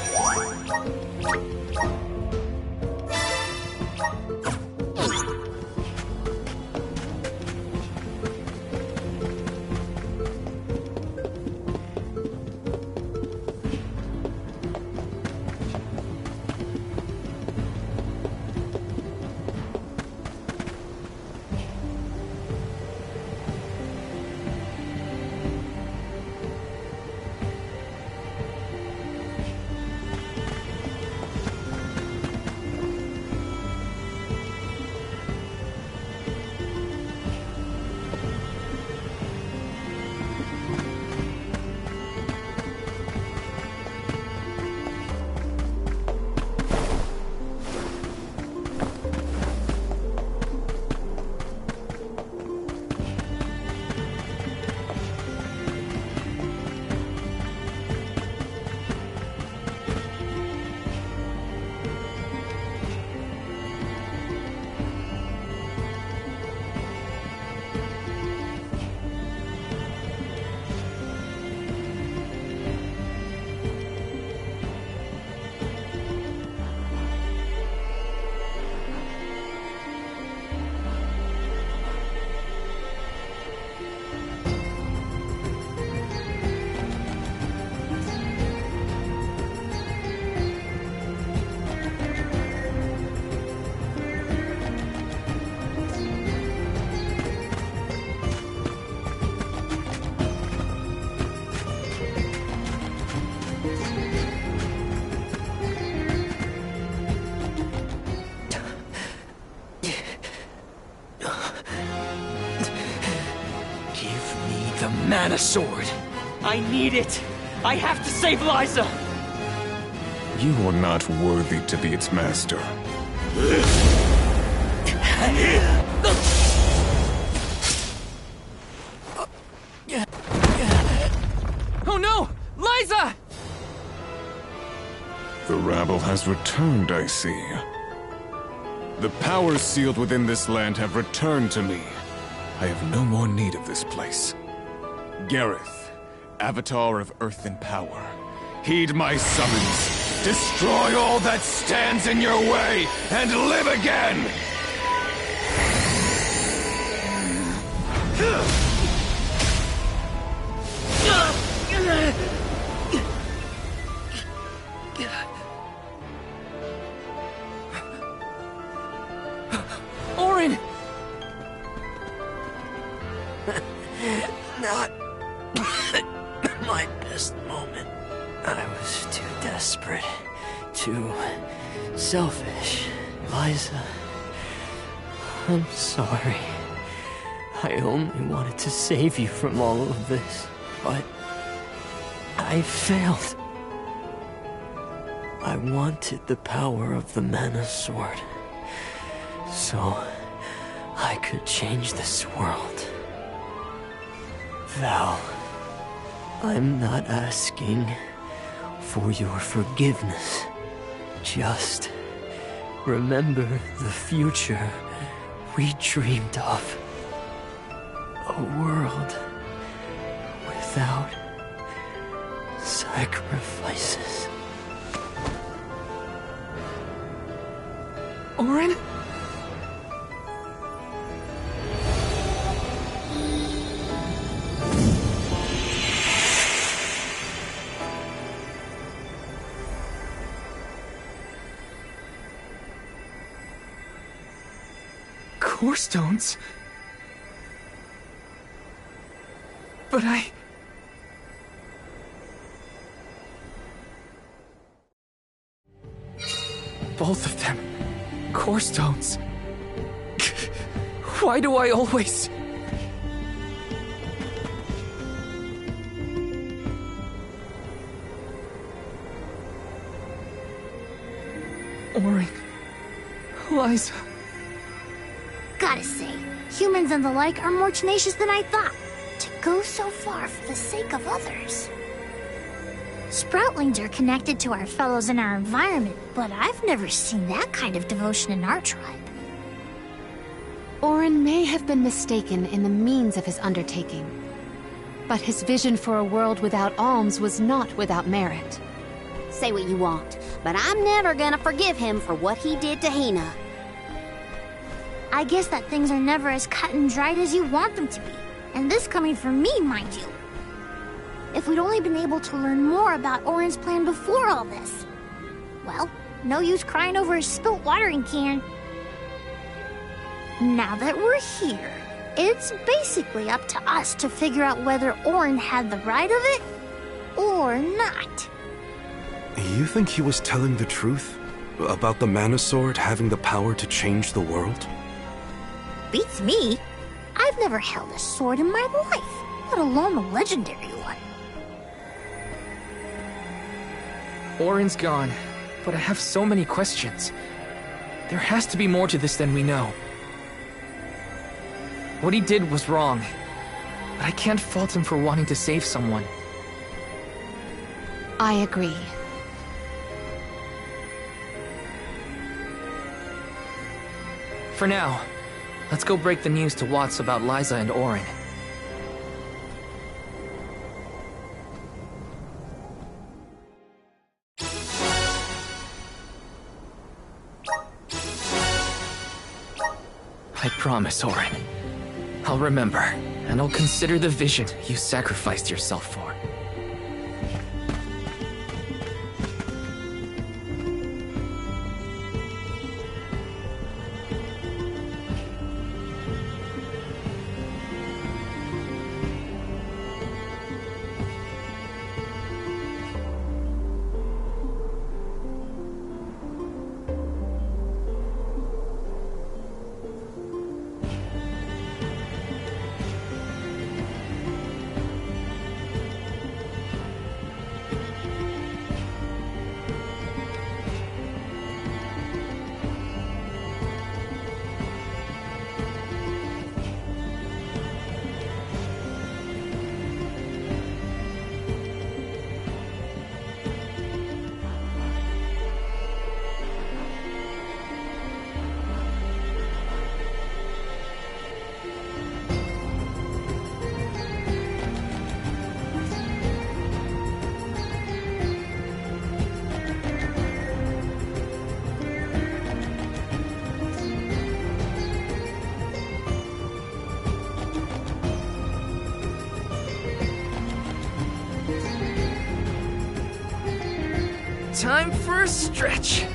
Mana sword. I need it. I have to save Liza. You are not worthy to be its master. rabble has returned, I see. The powers sealed within this land have returned to me. I have no more need of this place. Gareth, Avatar of Earth and Power, heed my summons. Destroy all that stands in your way, and live again! Auron! Not my best moment. I was too desperate, too selfish. Liza, I'm sorry. I only wanted to save you from all of this, but I failed. I wanted the power of the Mana Sword, so I could change this world. Val, I'm not asking for your forgiveness. Just remember the future we dreamed of. A world without sacrifices. Auron? Core stones? But both of them. Core stones. Why do I always... Auron. Liza. Gotta say, humans and the like are more tenacious than I thought. To go so far for the sake of others. Sproutlings are connected to our fellows in our environment, but I've never seen that kind of devotion in our tribe. Auron may have been mistaken in the means of his undertaking, but his vision for a world without alms was not without merit. Say what you want, but I'm never gonna forgive him for what he did to Hina. I guess that things are never as cut and dried as you want them to be. And this coming from me, mind you. If we'd only been able to learn more about Auron's plan before all this. Well, no use crying over a spilt watering can. Now that we're here, it's basically up to us to figure out whether Auron had the right of it, or not. You think he was telling the truth? About the Mana Sword having the power to change the world? Beats me. I've never held a sword in my life, let alone a legendary one. Auron's gone, but I have so many questions. There has to be more to this than we know. What he did was wrong, but I can't fault him for wanting to save someone. I agree. For now, let's go break the news to Watts about Liza and Auron. I promise, Auron. I'll remember, and I'll consider the vision you sacrificed yourself for. Time for a stretch.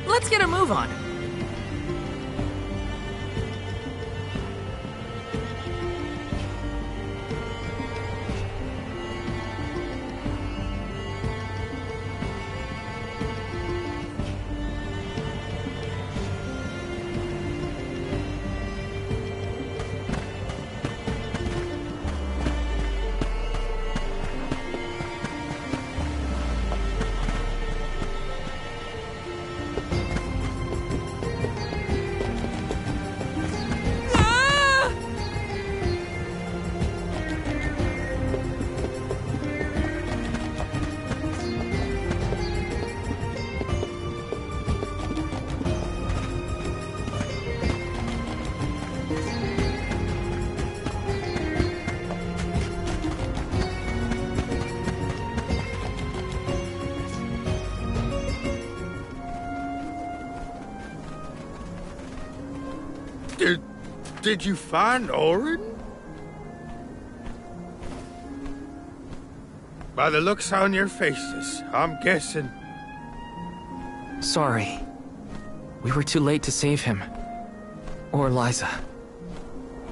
Let's get a move on. Did you find Orin? By the looks on your faces, I'm guessing. Sorry. We were too late to save him. Or Liza.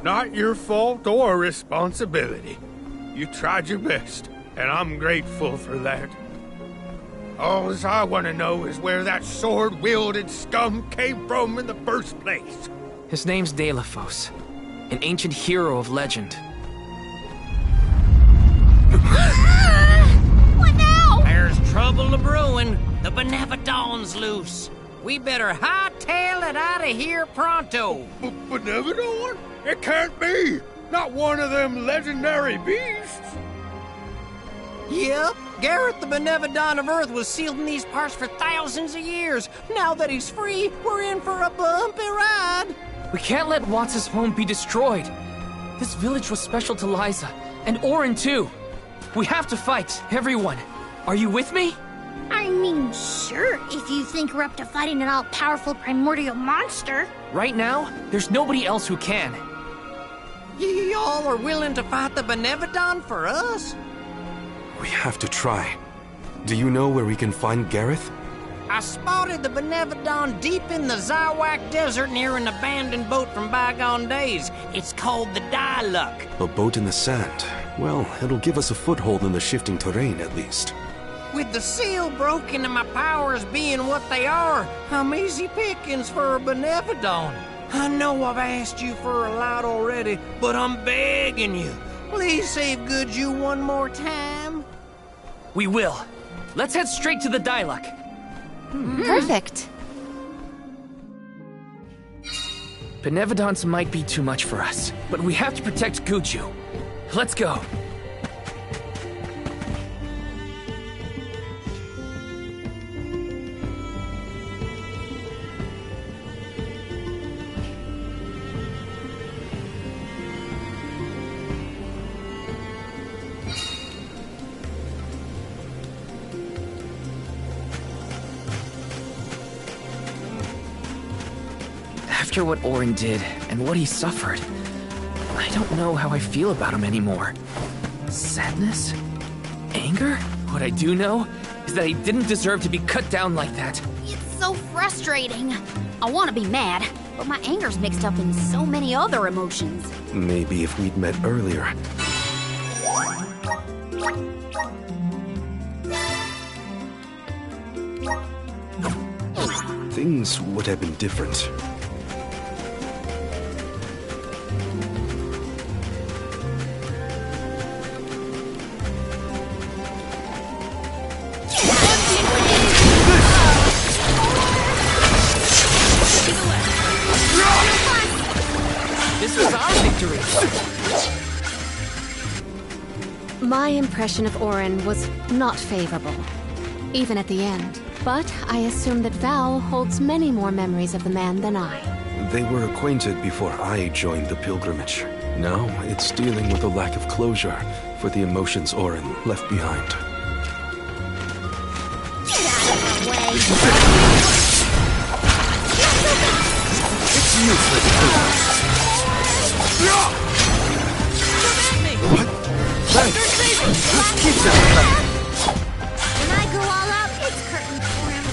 Not your fault or responsibility. You tried your best, and I'm grateful for that. All I want to know is where that sword-wielded scum came from in the first place. His name's Delafos, an ancient hero of legend. What now? There's trouble a-brewing. The Benevodon's loose. We better hightail it out of here pronto. Benevodon? It can't be! Not one of them legendary beasts! Yep, Gareth the Benevodon of Earth was sealed in these parts for thousands of years. Now that he's free, we're in for a bumpy ride. We can't let Watts' home be destroyed. This village was special to Liza, and Orin too. We have to fight, everyone. Are you with me? I mean, sure, if you think we're up to fighting an all-powerful primordial monster. Right now, there's nobody else who can. Y'all are willing to fight the Benevodon for us? We have to try. Do you know where we can find Gareth? I spotted the Benevodon deep in the Zawak Desert near an abandoned boat from bygone days. It's called the Diluc. A boat in the sand. Well, it'll give us a foothold in the shifting terrain, at least. With the seal broken and my powers being what they are, I'm easy pickings for a Benevodon. I know I've asked you for a lot already, but I'm begging you. Please save Goodju one more time. We will. Let's head straight to the Diluc. Perfect. Benevodons might be too much for us, but we have to protect Goodju. Let's go. After what Orin did, and what he suffered, I don't know how I feel about him anymore. Sadness? Anger? What I do know is that he didn't deserve to be cut down like that. It's so frustrating. I want to be mad, but my anger's mixed up in so many other emotions. Maybe if we'd met earlier. Things would have been different. This was our victory! My impression of Orin was not favorable, even at the end. But I assume that Val holds many more memories of the man than I. They were acquainted before I joined the pilgrimage. Now, it's dealing with a lack of closure for the emotions Orin left behind. Get out of our way! It's useless. What? Thanks. Keep that. When I go all out, it's curtain for him.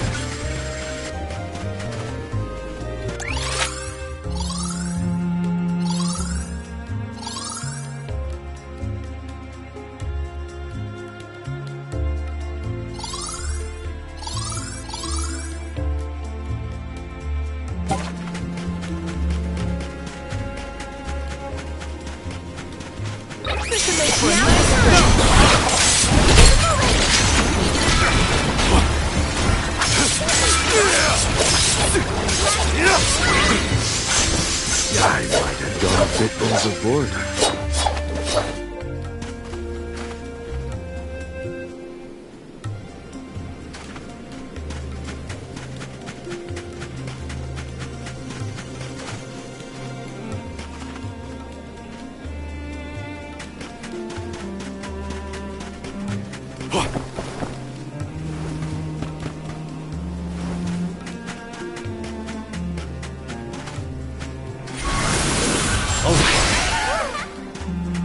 This should make for a nice I might have gone a bit overboard.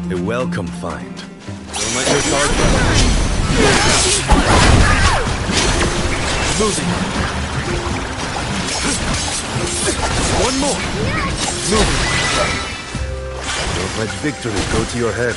A welcome find. Don't let your guard down. Moving. One more. Moving. Don't let victory go to your head.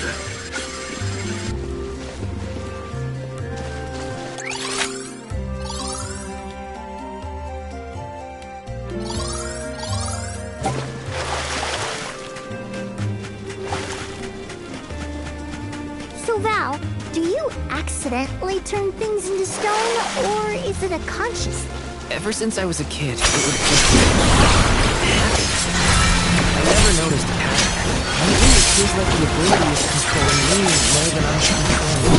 So Val, do you accidentally turn things into stone, or is it a conscious thing? Ever since I was a kid, it would just happen. I never noticed a pattern. Lately, it feels like the ability is controlling me more than I'm controlling.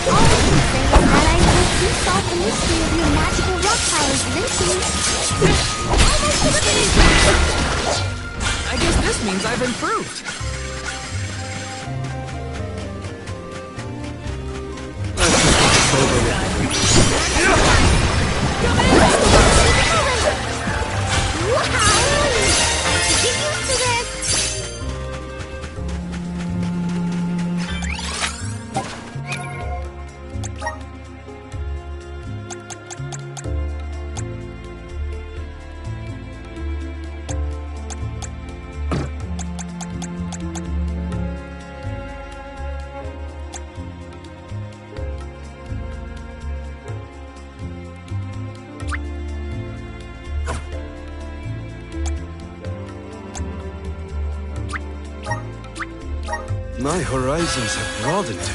All I can say is that I hope you solve the mystery of your magical rock powers eventually. Almost to the finish line! I guess this means I've improved. My horizons have broadened.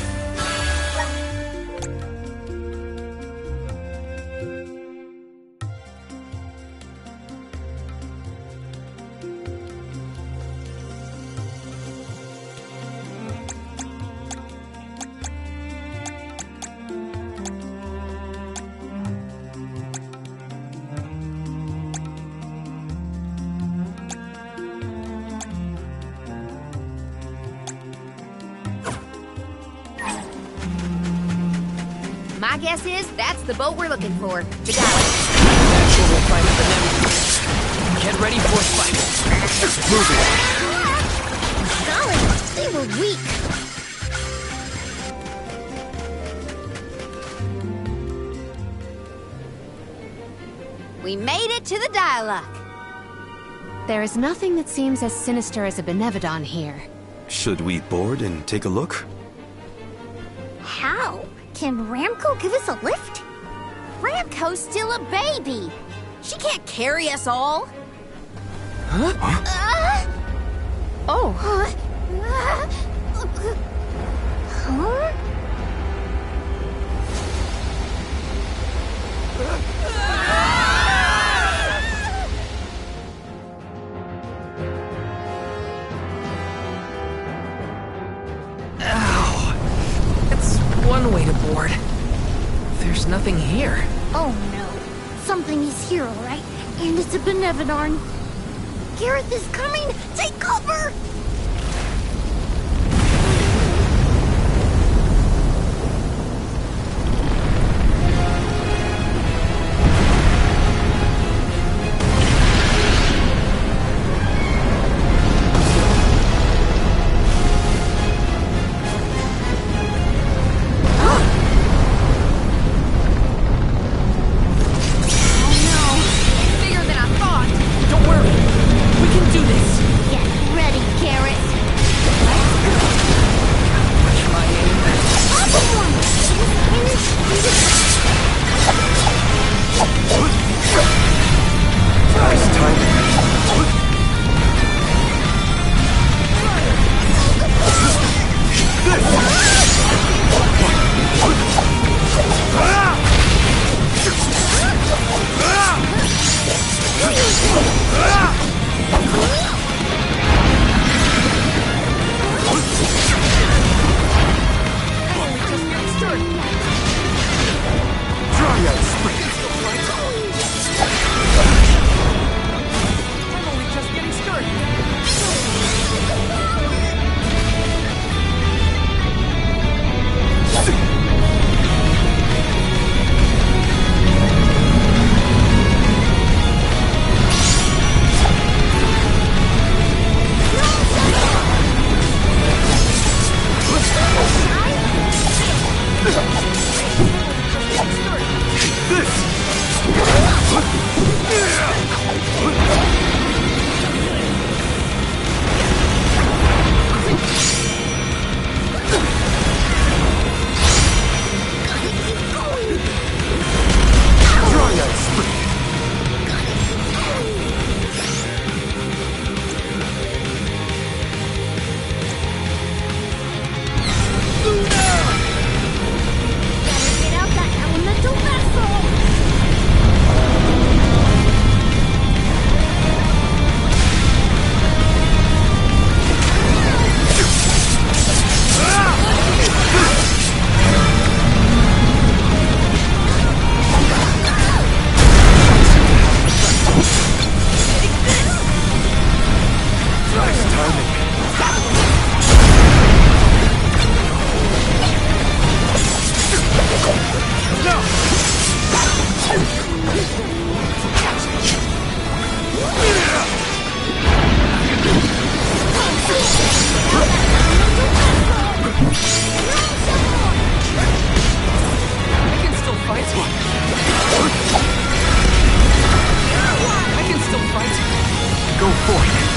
My guess is that's the boat we're looking for. The Dalek. I'm sure we'll find the Nebula. Get ready for a fight. Moving. Golly, they were weak. We made it to the Dialogue. There is nothing that seems as sinister as a Benevodon here. Should we board and take a look? How? Can Ramco give us a lift? Ramco's still a baby. She can't carry us all. Oh. Huh? One way to board. There's nothing here. Oh no. Something is here, alright? And it's a Benevodon. Gareth is coming! Take cover! Get ready, Gareth! I can still fight. I can still fight. Go forth.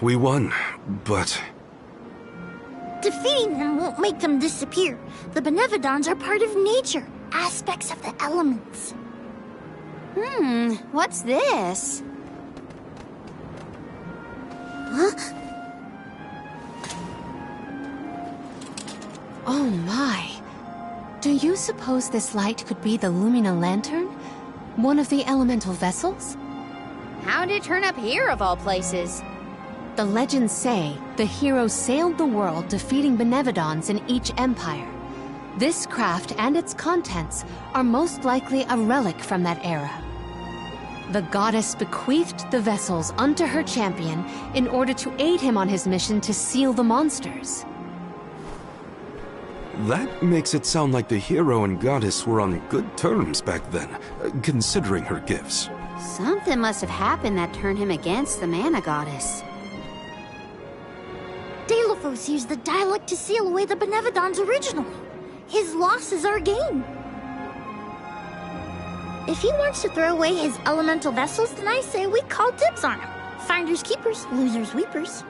We won, but... Defeating them won't make them disappear. The Benevodons are part of nature, aspects of the elements. What's this? Huh? Oh my. Do you suppose this light could be the Lumina Lantern? One of the elemental vessels? How'd it turn up here, of all places? The legends say the hero sailed the world defeating Benevodons in each empire. This craft and its contents are most likely a relic from that era. The goddess bequeathed the vessels unto her champion in order to aid him on his mission to seal the monsters. That makes it sound like the hero and goddess were on good terms back then, considering her gifts. Something must have happened that turned him against the Mana Goddess. Delophos used the dialect to seal away the Benevodons originally. His loss is our gain. If he wants to throw away his elemental vessels, then I say we call dibs on him. Finders keepers, losers weepers.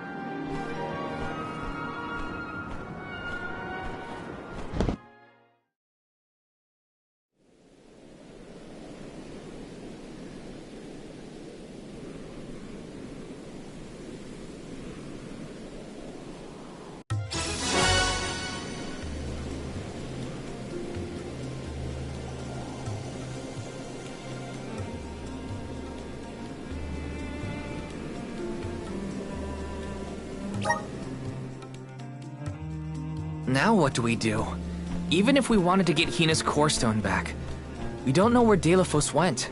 Now what do we do? Even if we wanted to get Hina's Core Stone back, we don't know where Delophos went.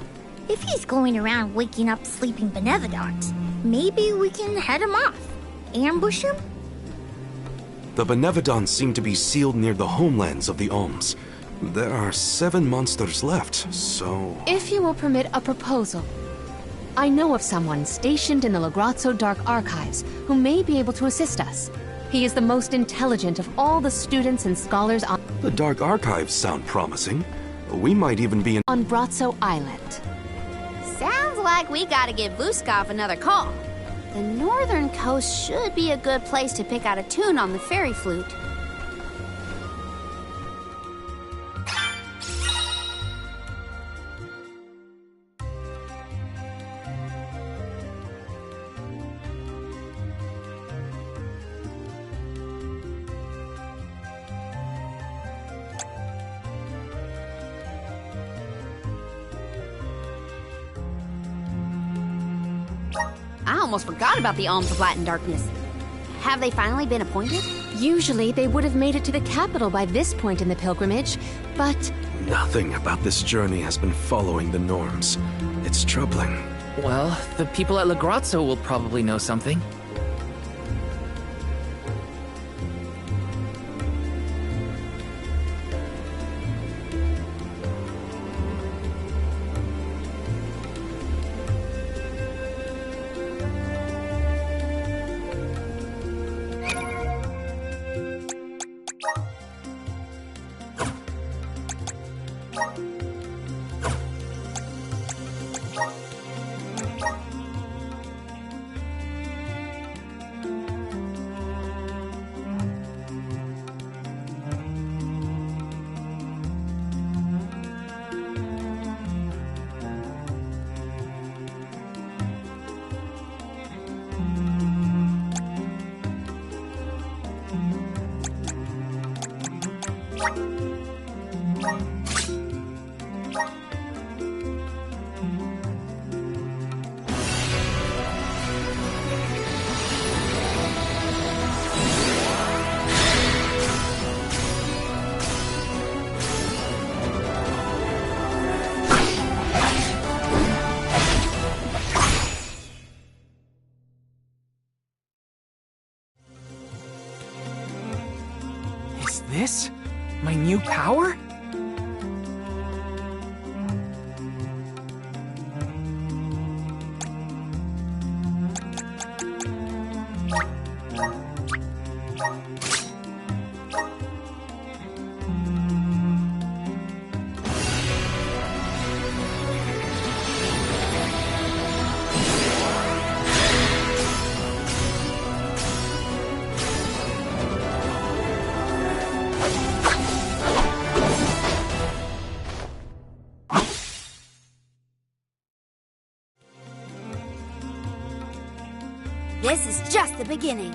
If he's going around waking up sleeping Benevodons, maybe we can head him off. Ambush him? The Benevodons seem to be sealed near the homelands of the Alms. There are 7 monsters left, so... If you will permit a proposal. I know of someone stationed in the Lagrazzo Dark Archives who may be able to assist us. He is the most intelligent of all the students and scholars on... The Dark Archives sound promising. We might even be on Brazzo Island. Sounds like we gotta give Vuskov another call. The northern coast should be a good place to pick out a tune on the fairy flute. I almost forgot about the Alms of Light and Darkness. Have they finally been appointed? Usually they would have made it to the capital by this point in the pilgrimage, but... Nothing about this journey has been following the norms. It's troubling. Well, the people at Lagrazzo will probably know something. Is this my new power? This is just the beginning.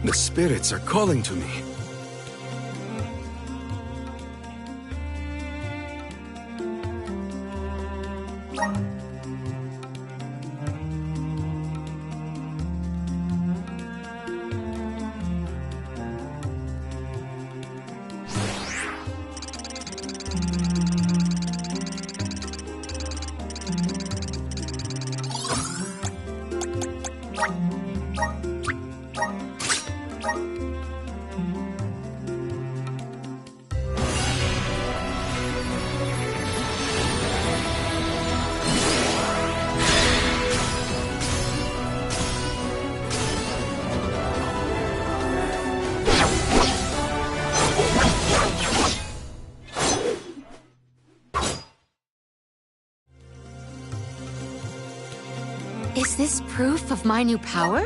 The spirits are calling to me. Is this proof of my new power?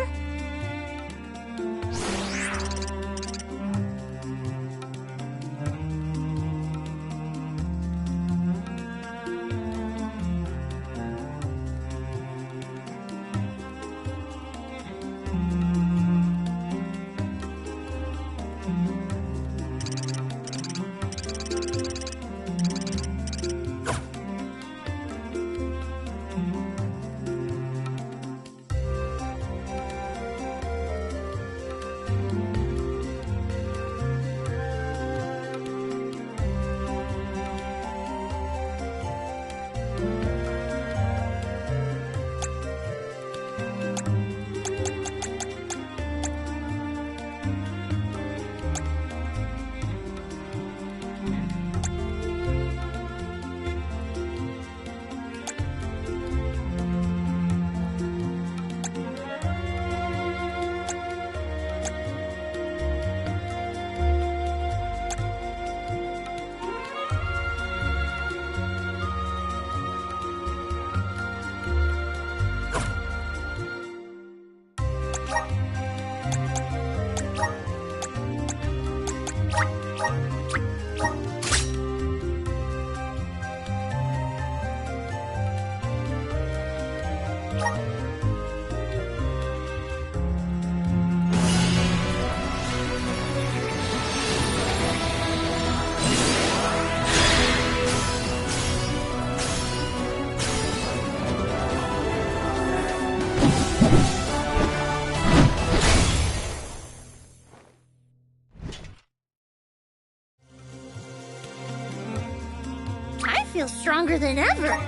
I feel stronger than ever.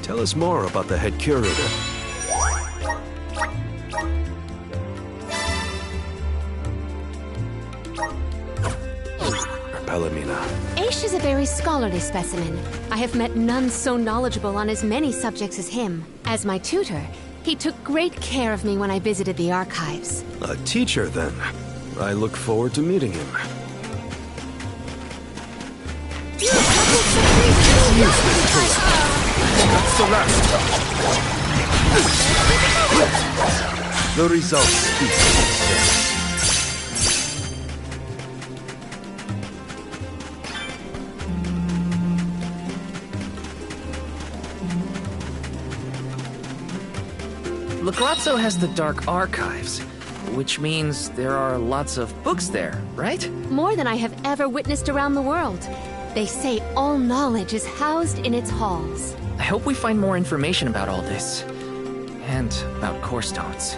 Tell us more about the head curator. Pellamina. Aish is a very scholarly specimen. I have met none so knowledgeable on as many subjects as him. As my tutor, he took great care of me when I visited the archives. A teacher, then. I look forward to meeting him. Use this tool. That's the last. The results speak for themselves. Lagrazzo has the Dark Archives, which means there are lots of books there, right? More than I have ever witnessed around the world. They say all knowledge is housed in its halls. I hope we find more information about all this. And about core stones.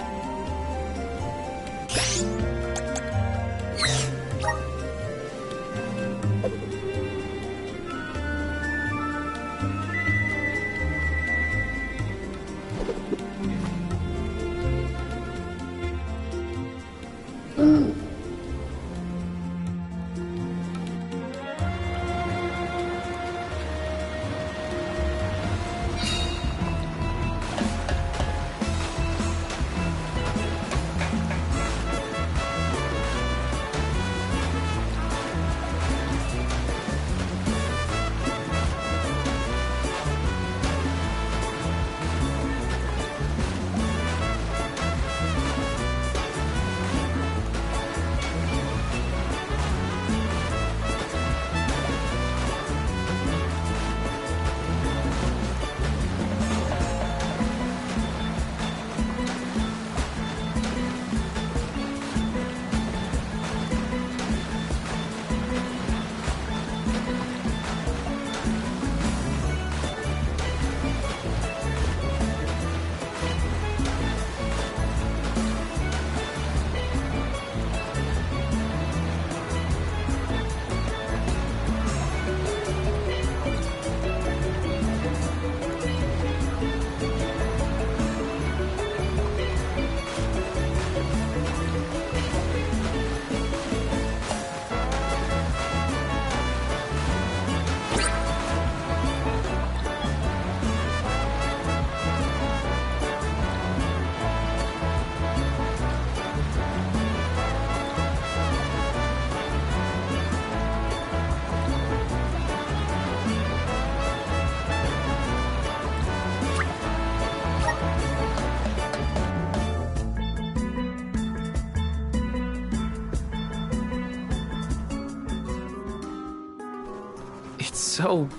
So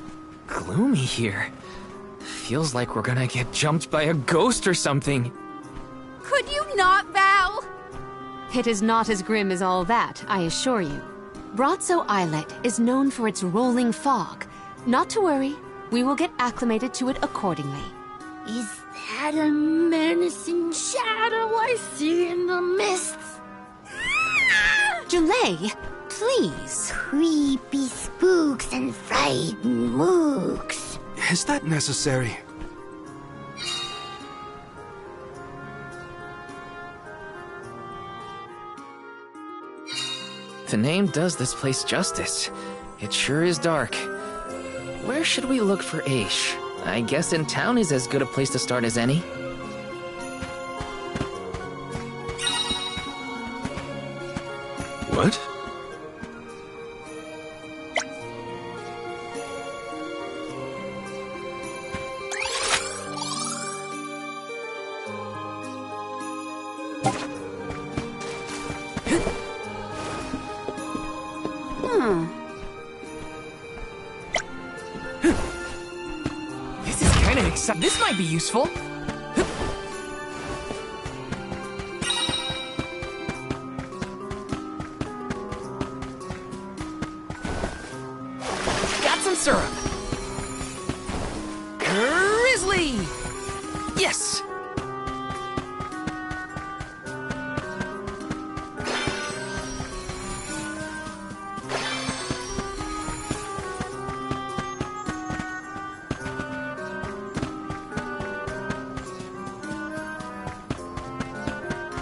gloomy here. Feels like we're gonna get jumped by a ghost or something. Could you not, Val? It is not as grim as all that, I assure you. Brazzo Islet is known for its rolling fog. Not to worry, we will get acclimated to it accordingly. Is that a menacing shadow I see in the mists? Julei, please. Creepy spooks and frightened mooks. Is that necessary? The name does this place justice. It sure is dark. Where should we look for Aish? I guess in town is as good a place to start as any. What? This is kinda exciting. This might be useful. Got some syrup. Grizzly! Yes!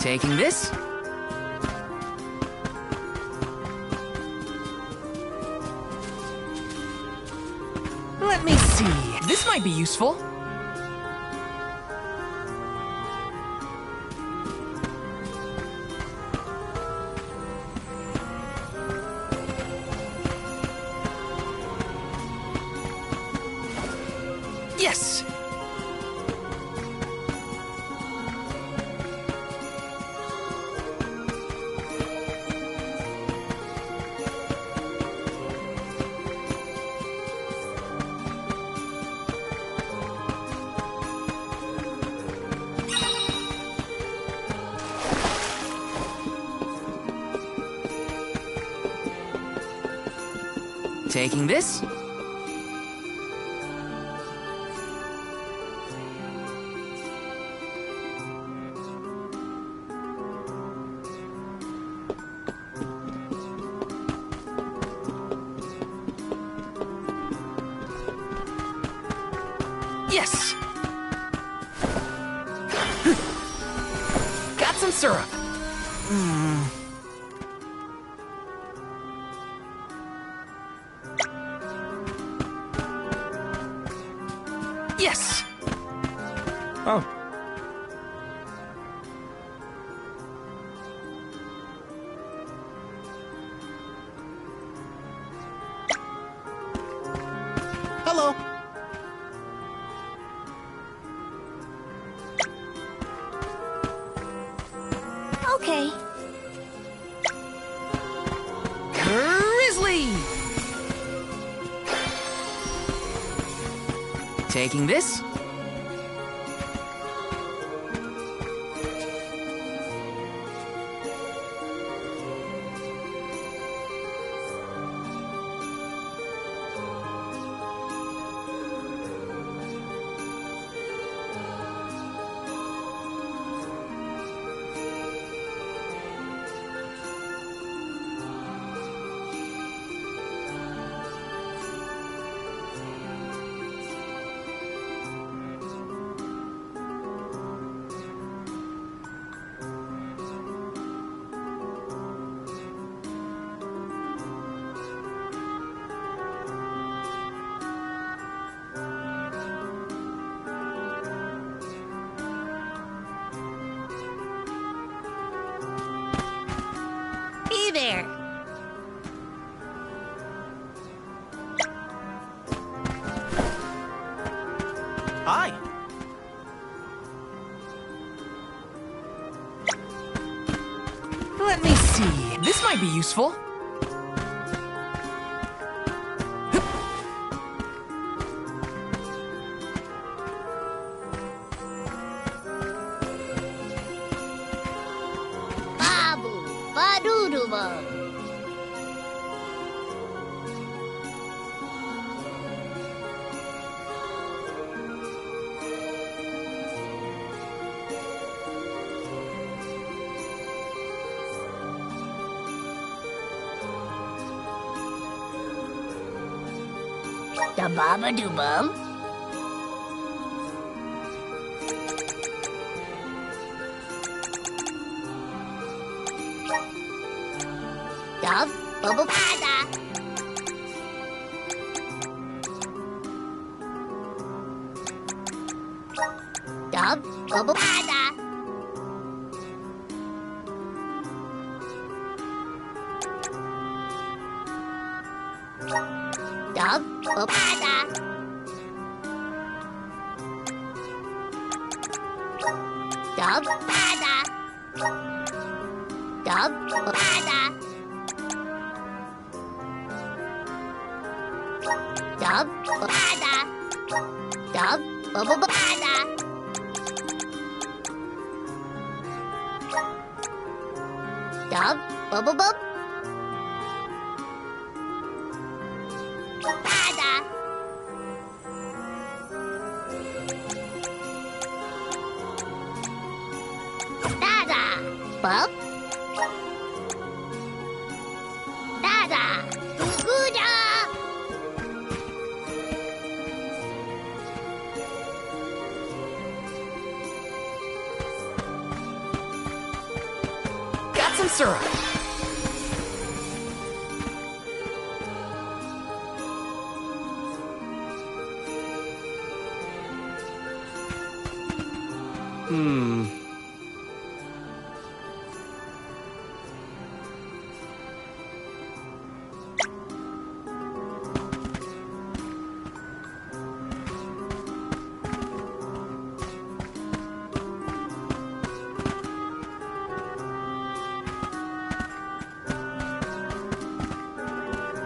Taking this. Let me see. This might be useful. Yes! Taking this. Yes! Got some syrup. Yes! Oh. Hello. Okay. Grizzly! Taking this. Hey there. Hi. Let me see. This might be useful. Babu, baduduba. Da baba do bum. Dub bubble pada. Dub bubble pada. Dub bubble pada. Dub pada. Dub pada. Dub pada. Dub bubble pada. Dub bubble bub. Pada. Dada. Bub. Dada. Guguda. Got some syrup.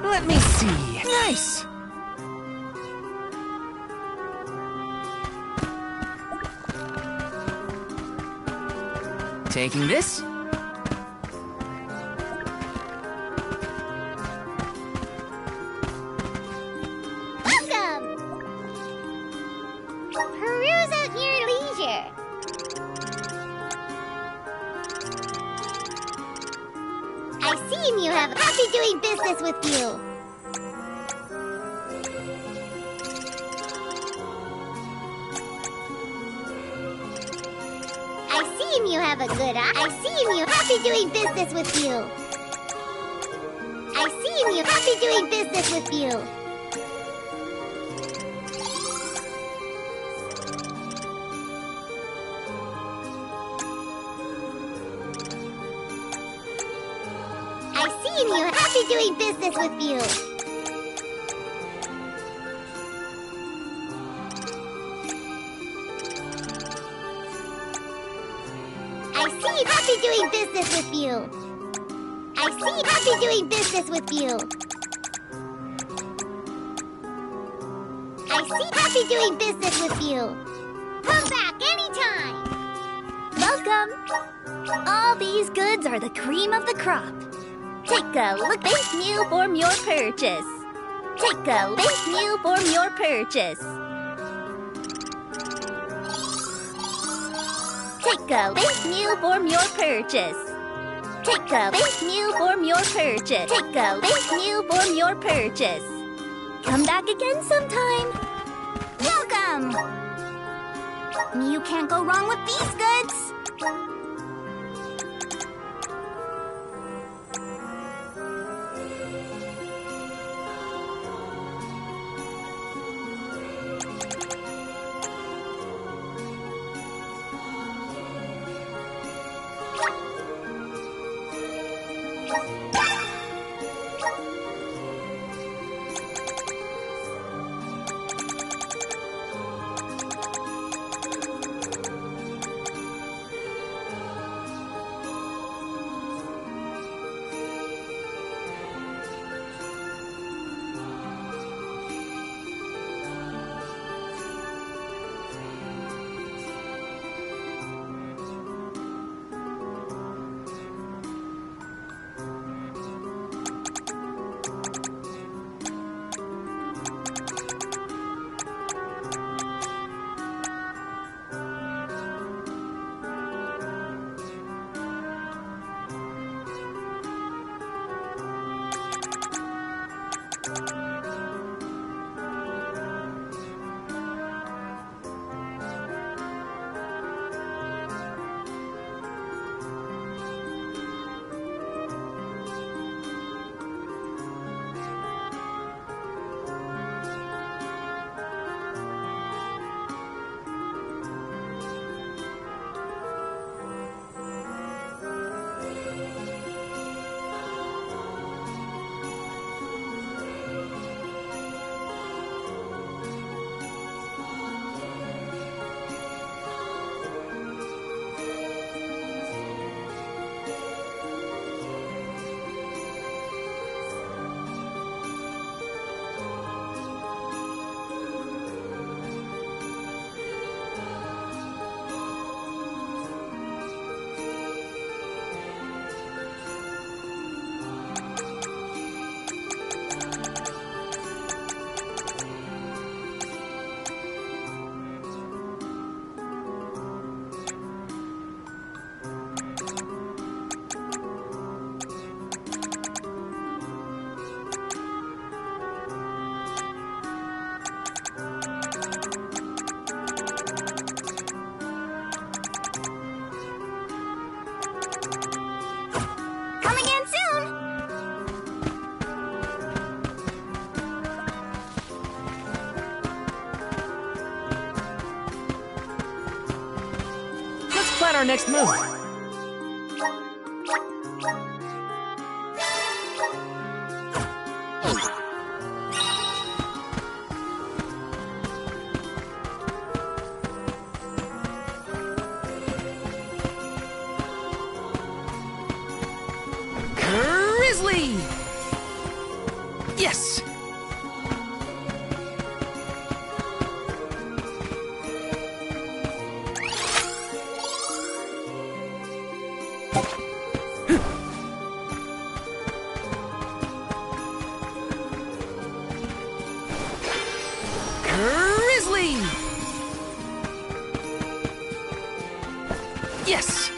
Let me see. Nice. Taking this. Peruse at your leisure. I seen you have happy doing business with you. I seen you have a good eye. I seen you happy doing business with you. I seen you happy doing business with you. I seen you happy doing business with you. I see happy doing business with you. I see happy doing business with you. I see happy doing business with you. Come back anytime. Welcome. All these goods are the cream of the crop. Take a look. Thank you for your purchase. Take a look. Thank you for your purchase. Take a thank you for your purchase. Take a thank you for your purchase. Take a thank you for your purchase. Come back again sometime. Welcome. You can't go wrong with these goods. Plan our next move. Grizzly! Yes! Grizzly! Yes!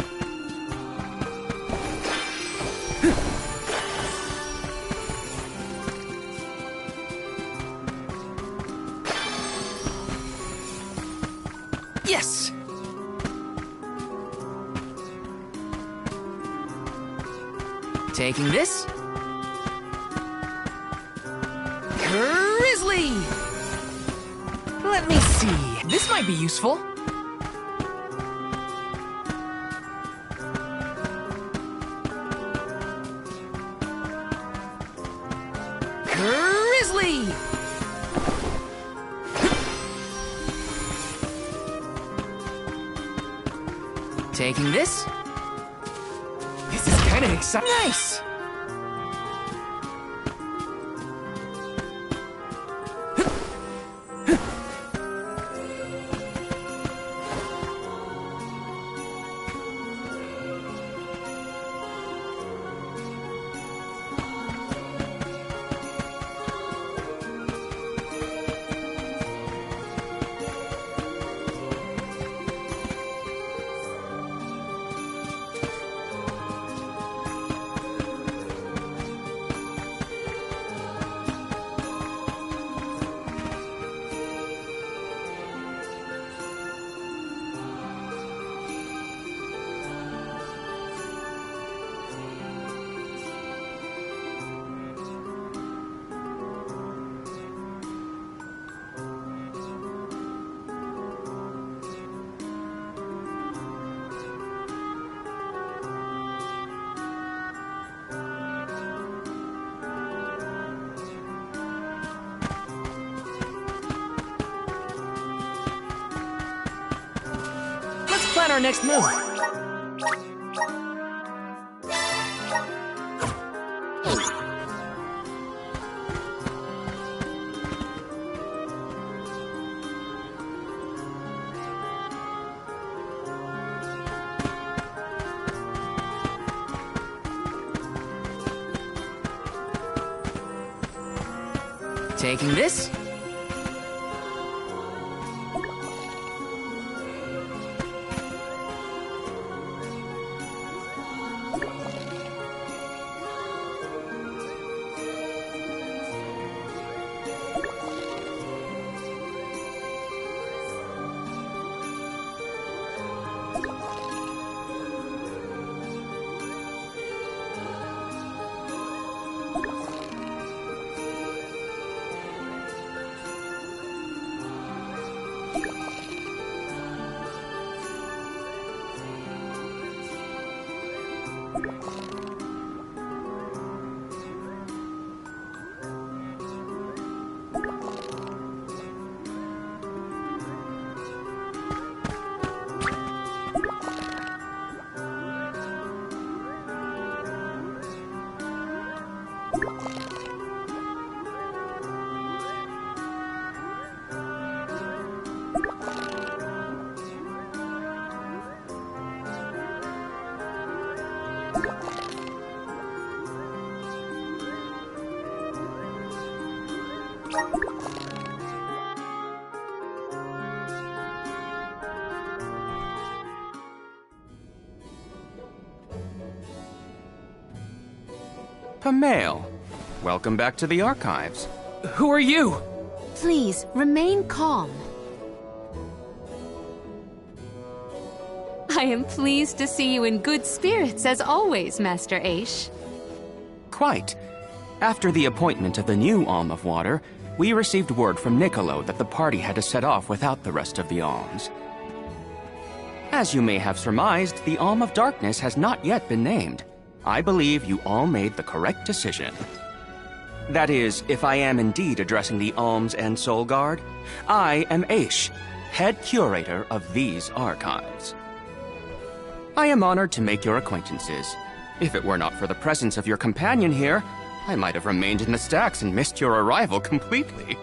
Yes! Taking this. Grizzly! Let me see. This might be useful. Grizzly! Taking this. This is kind of exciting. Nice! Let's plan our next move. Taking this. Pamail, welcome back to the archives. Who are you? Please, remain calm. I am pleased to see you in good spirits as always, Master Aish. Quite. After the appointment of the new Alm of Water, we received word from Niccolo that the party had to set off without the rest of the alms. As you may have surmised, the Alm of Darkness has not yet been named. I believe you all made the correct decision. That is, if I am indeed addressing the Alms and Soul Guard, I am Aish, head curator of these archives. I am honored to make your acquaintances. If it were not for the presence of your companion here, I might have remained in the stacks and missed your arrival completely.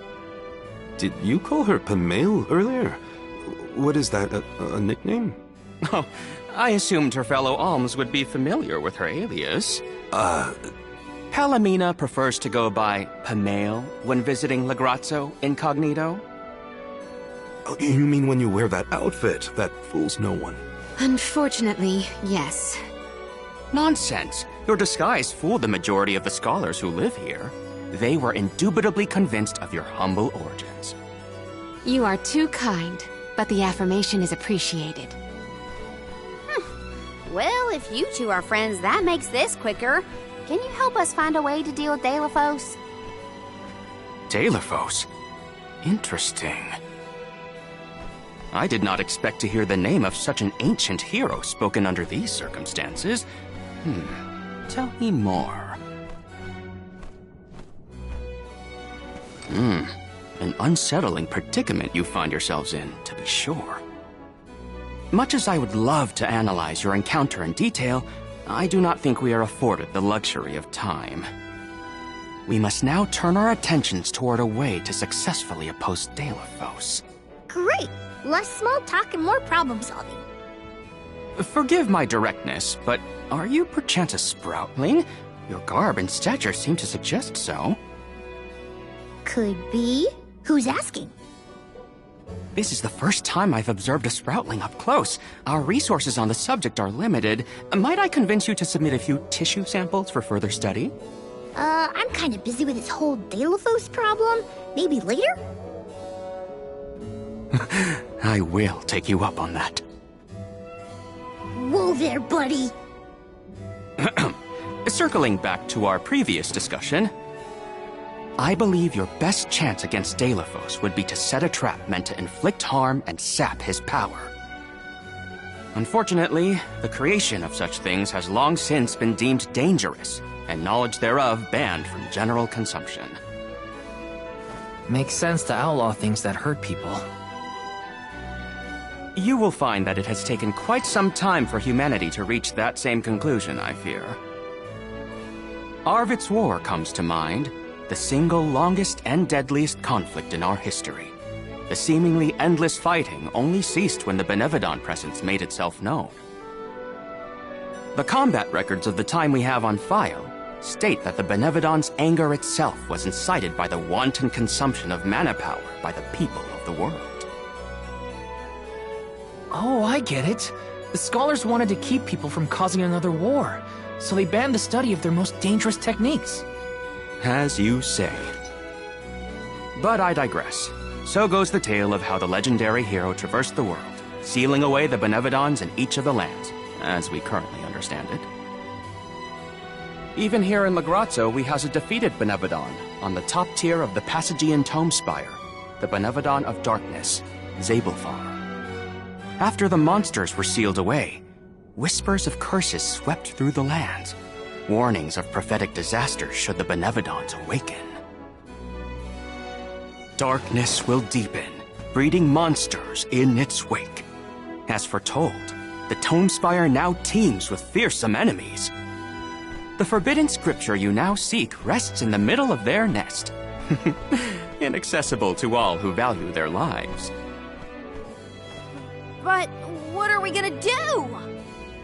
Did you call her Pamail earlier? What is that, a nickname? Oh, I assumed her fellow alms would be familiar with her alias. Palomina prefers to go by Pamail when visiting Legrazzo incognito. Oh, you mean when you wear that outfit that fools no one? Unfortunately, yes. Nonsense. Your disguise fooled the majority of the scholars who live here. They were indubitably convinced of your humble origins. You are too kind, but the affirmation is appreciated. Well, if you two are friends, that makes this quicker. Can you help us find a way to deal with Deilophos? Deilophos? Interesting. I did not expect to hear the name of such an ancient hero spoken under these circumstances. Tell me more. An unsettling predicament you find yourselves in, to be sure. Much as I would love to analyze your encounter in detail, I do not think we are afforded the luxury of time. We must now turn our attentions toward a way to successfully oppose Deilophos. Great! Less small talk and more problem solving. Forgive my directness, but are you perchance a Sproutling? Your garb and stature seem to suggest so. Could be. Who's asking? This is the first time I've observed a Sproutling up close. Our resources on the subject are limited. Might I convince you to submit a few tissue samples for further study? I'm kind of busy with this whole Deilophos problem. Maybe later? I will take you up on that. Whoa there, buddy! Circling back to our previous discussion, I believe your best chance against Deilophos would be to set a trap meant to inflict harm and sap his power. Unfortunately, the creation of such things has long since been deemed dangerous, and knowledge thereof banned from general consumption. Makes sense to outlaw things that hurt people. You will find that it has taken quite some time for humanity to reach that same conclusion, I fear. Arvid's War comes to mind, the single longest and deadliest conflict in our history. The seemingly endless fighting only ceased when the Benevodon presence made itself known. The combat records of the time we have on file state that the Benevodon's anger itself was incited by the wanton consumption of mana power by the people of the world. Oh, I get it. The scholars wanted to keep people from causing another war, so they banned the study of their most dangerous techniques. As you say. But I digress. So goes the tale of how the legendary hero traversed the world, sealing away the Benevodons in each of the lands, as we currently understand it. Even here in Lagrazzo, we house a defeated Benevodon on the top tier of the Passagian Tome Spire, the Benevodon of Darkness, Zabelfar. After the monsters were sealed away, whispers of curses swept through the lands, warnings of prophetic disaster should the Benevodons awaken. Darkness will deepen, breeding monsters in its wake. As foretold, the Tome Spire now teems with fearsome enemies. The forbidden scripture you now seek rests in the middle of their nest, inaccessible to all who value their lives. But what are we gonna do?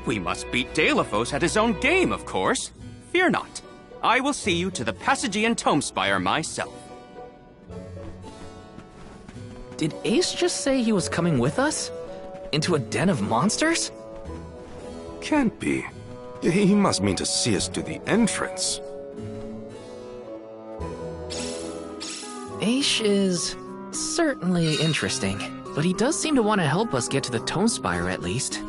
We must beat Deilophos at his own game, of course. Fear not. I will see you to the Passagian Tome Spire myself. Did Ace just say he was coming with us? Into a den of monsters? Can't be. He must mean to see us to the entrance. Ace is certainly interesting, but he does seem to want to help us get to the Tome Spire at least.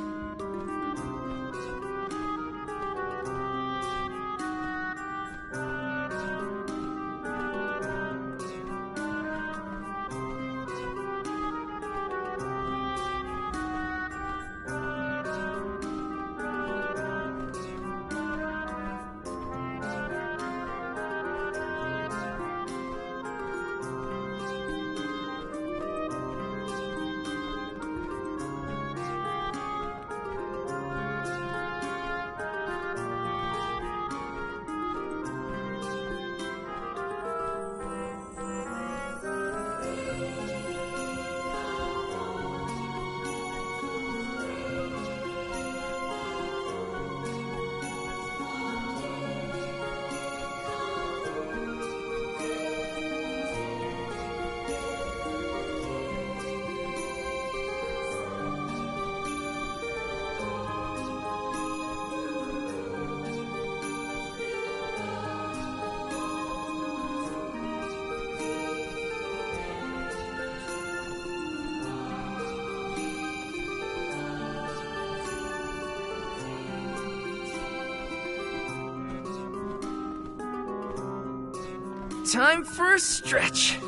Time for a stretch.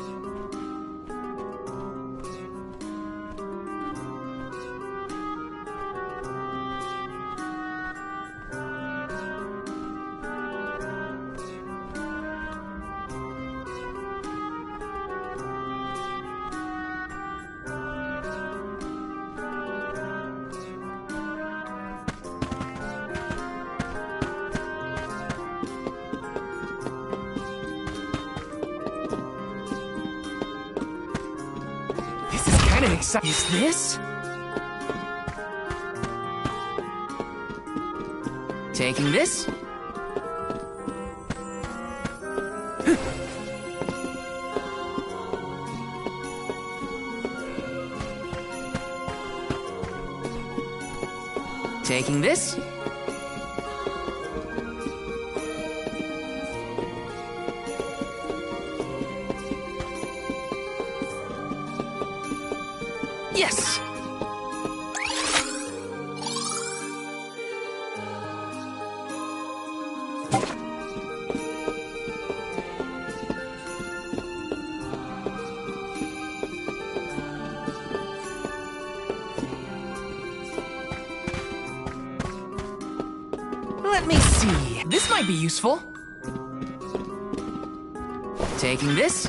Is this? Taking this? Taking this? Yes! Let me see. This might be useful. Taking this?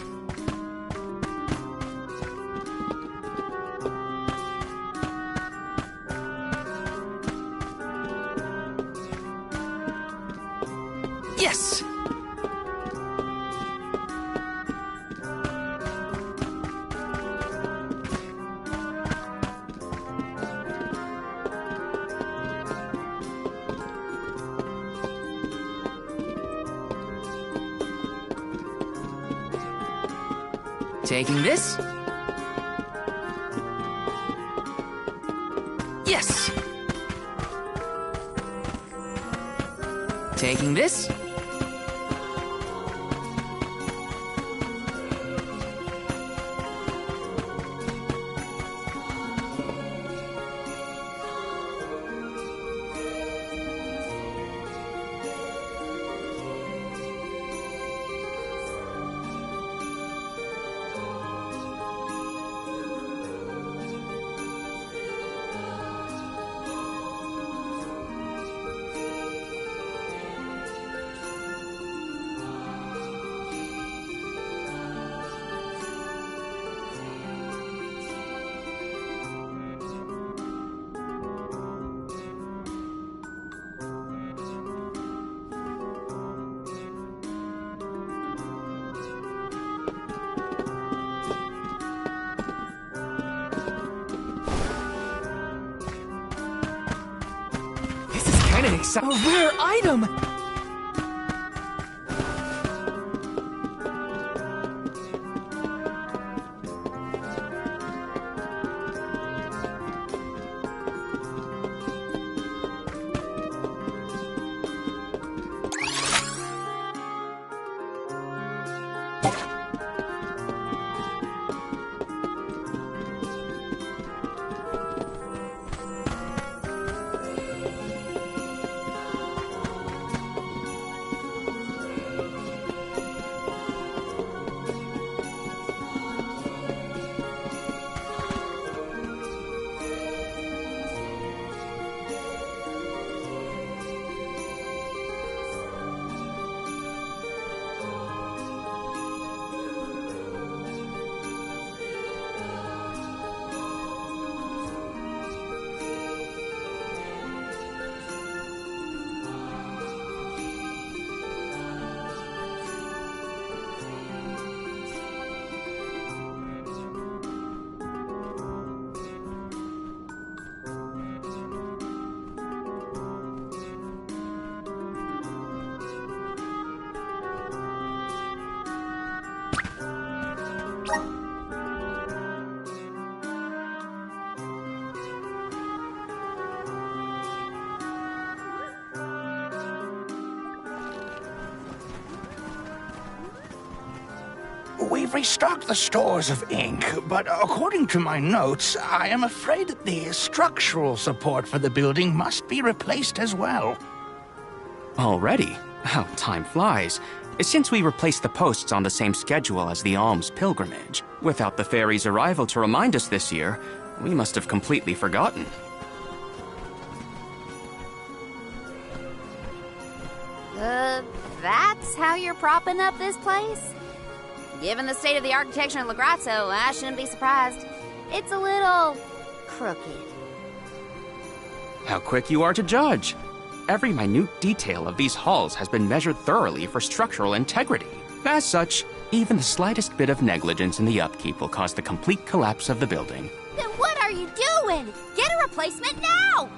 Yes! Taking this? Yes! Taking this? A rare item! We've restocked the stores of ink, but according to my notes, I am afraid that the structural support for the building must be replaced as well. Already? How time flies. Since we replaced the posts on the same schedule as the alms pilgrimage, without the fairy's arrival to remind us this year, we must have completely forgotten. That's how you're propping up this place? Given the state of the architecture in Lagrazzo, I shouldn't be surprised. It's a little crooked. How quick you are to judge! Every minute detail of these halls has been measured thoroughly for structural integrity. As such, even the slightest bit of negligence in the upkeep will cause the complete collapse of the building. Then what are you doing? Get a replacement now!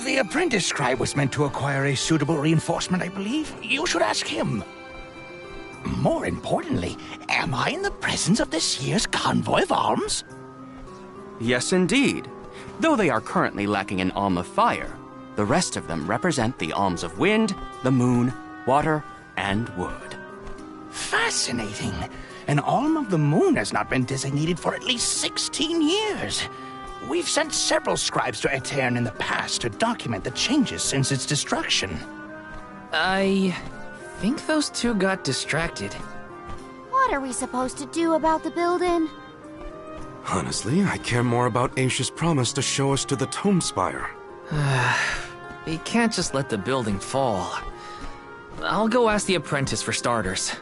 The apprentice scribe was meant to acquire a suitable reinforcement, I believe. You should ask him. More importantly, am I in the presence of this year's convoy of alms? Yes, indeed. Though they are currently lacking an alm of fire, the rest of them represent the alms of wind, the moon, water, and wood. Fascinating. An alm of the moon has not been designated for at least 16 years. We've sent several scribes to Aetern in the past to document the changes since its destruction. I think those two got distracted. What are we supposed to do about the building? Honestly, I care more about Aisha's promise to show us to the Tome Spire. We can't just let the building fall. I'll go ask the apprentice for starters.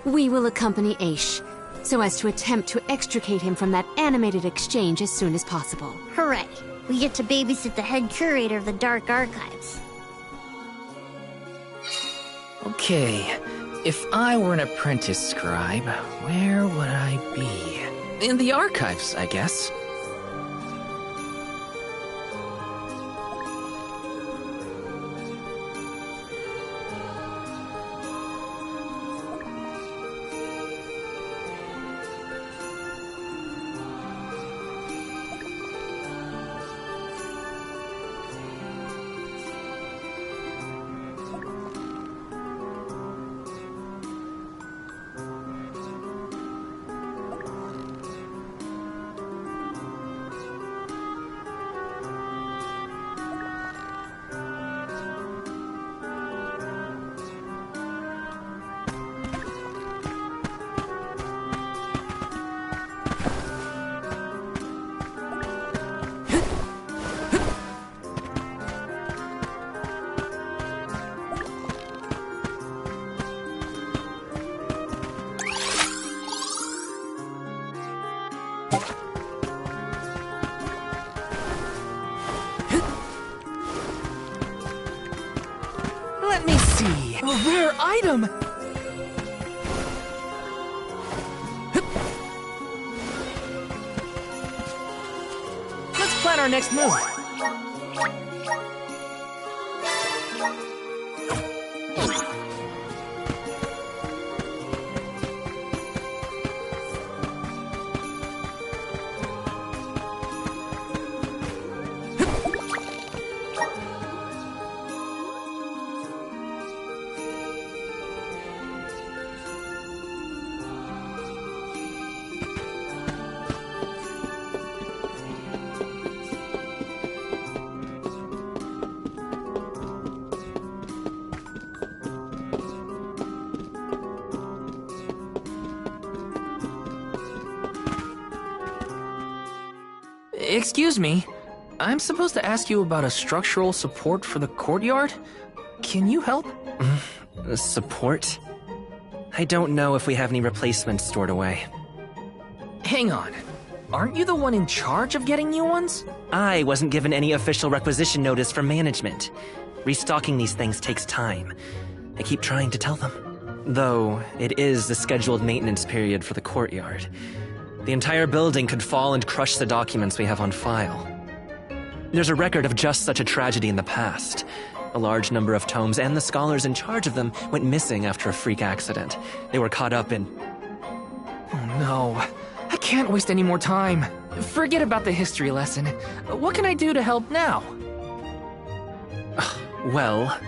We will accompany Aish, so as to attempt to extricate him from that animated exchange as soon as possible. Hooray! We get to babysit the head curator of the Dark Archives. Okay, if I were an apprentice scribe, where would I be? In the archives, I guess. Let me see. A rare item! Let's plan our next move. Excuse me, I'm supposed to ask you about a structural support for the courtyard? Can you help? Support? I don't know if we have any replacements stored away. Hang on, aren't you the one in charge of getting new ones? I wasn't given any official requisition notice from management. Restocking these things takes time. I keep trying to tell them. Though, it is the scheduled maintenance period for the courtyard. The entire building could fall and crush the documents we have on file. There's a record of just such a tragedy in the past. A large number of tomes and the scholars in charge of them went missing after a freak accident. They were caught up in... Oh no, I can't waste any more time. Forget about the history lesson. What can I do to help now? Well,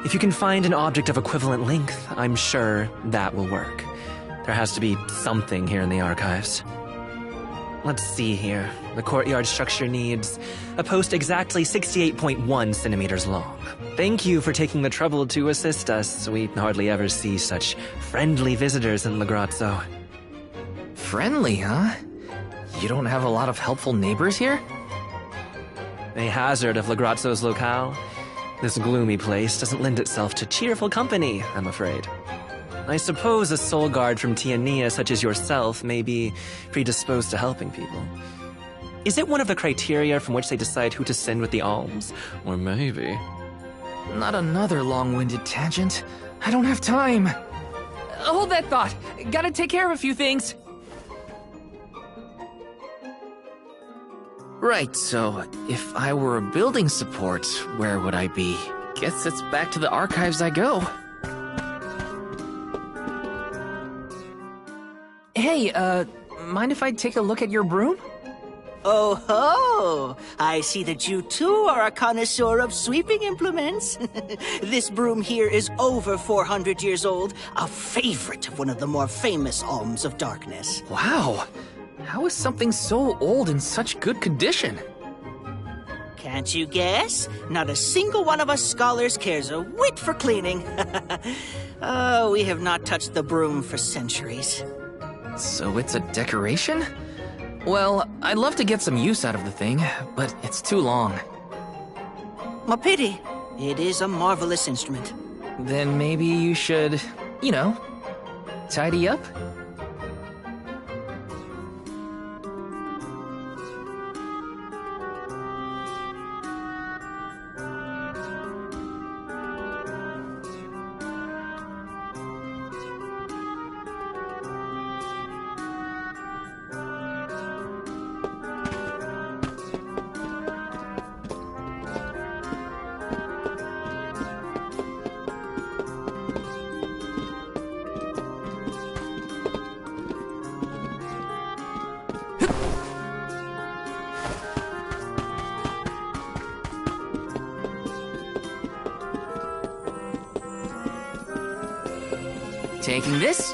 if you can find an object of equivalent length, I'm sure that will work. There has to be something here in the archives. Let's see here. The courtyard structure needs a post exactly 68.1 centimeters long. Thank you for taking the trouble to assist us. We hardly ever see such friendly visitors in Legrazzo. Friendly, huh? You don't have a lot of helpful neighbors here? A hazard of Legrazzo's locale. This gloomy place doesn't lend itself to cheerful company, I'm afraid. I suppose a soul guard from Tiania such as yourself may be predisposed to helping people. Is it one of the criteria from which they decide who to send with the alms? Or maybe... Not another long-winded tangent. I don't have time. Hold that thought. Gotta take care of a few things. Right, so if I were a building support, where would I be? Guess it's back to the archives I go. Hey, mind if I take a look at your broom? Oh ho! I see that you too are a connoisseur of sweeping implements. This broom here is over 400 years old, a favorite of one of the more famous Alms of Darkness. Wow! How is something so old in such good condition? Can't you guess? Not a single one of us scholars cares a whit for cleaning. Oh, we have not touched the broom for centuries. So it's a decoration? Well, I'd love to get some use out of the thing, but it's too long. A pity. It is a marvelous instrument. Then maybe you should, you know, tidy up? Taking this.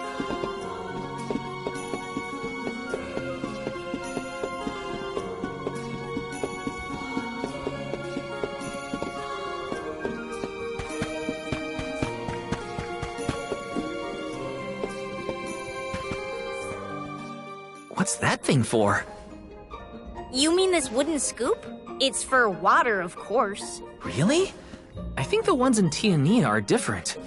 What's that thing for? You mean this wooden scoop? It's for water, of course. Really? I think the ones in Tiania are different.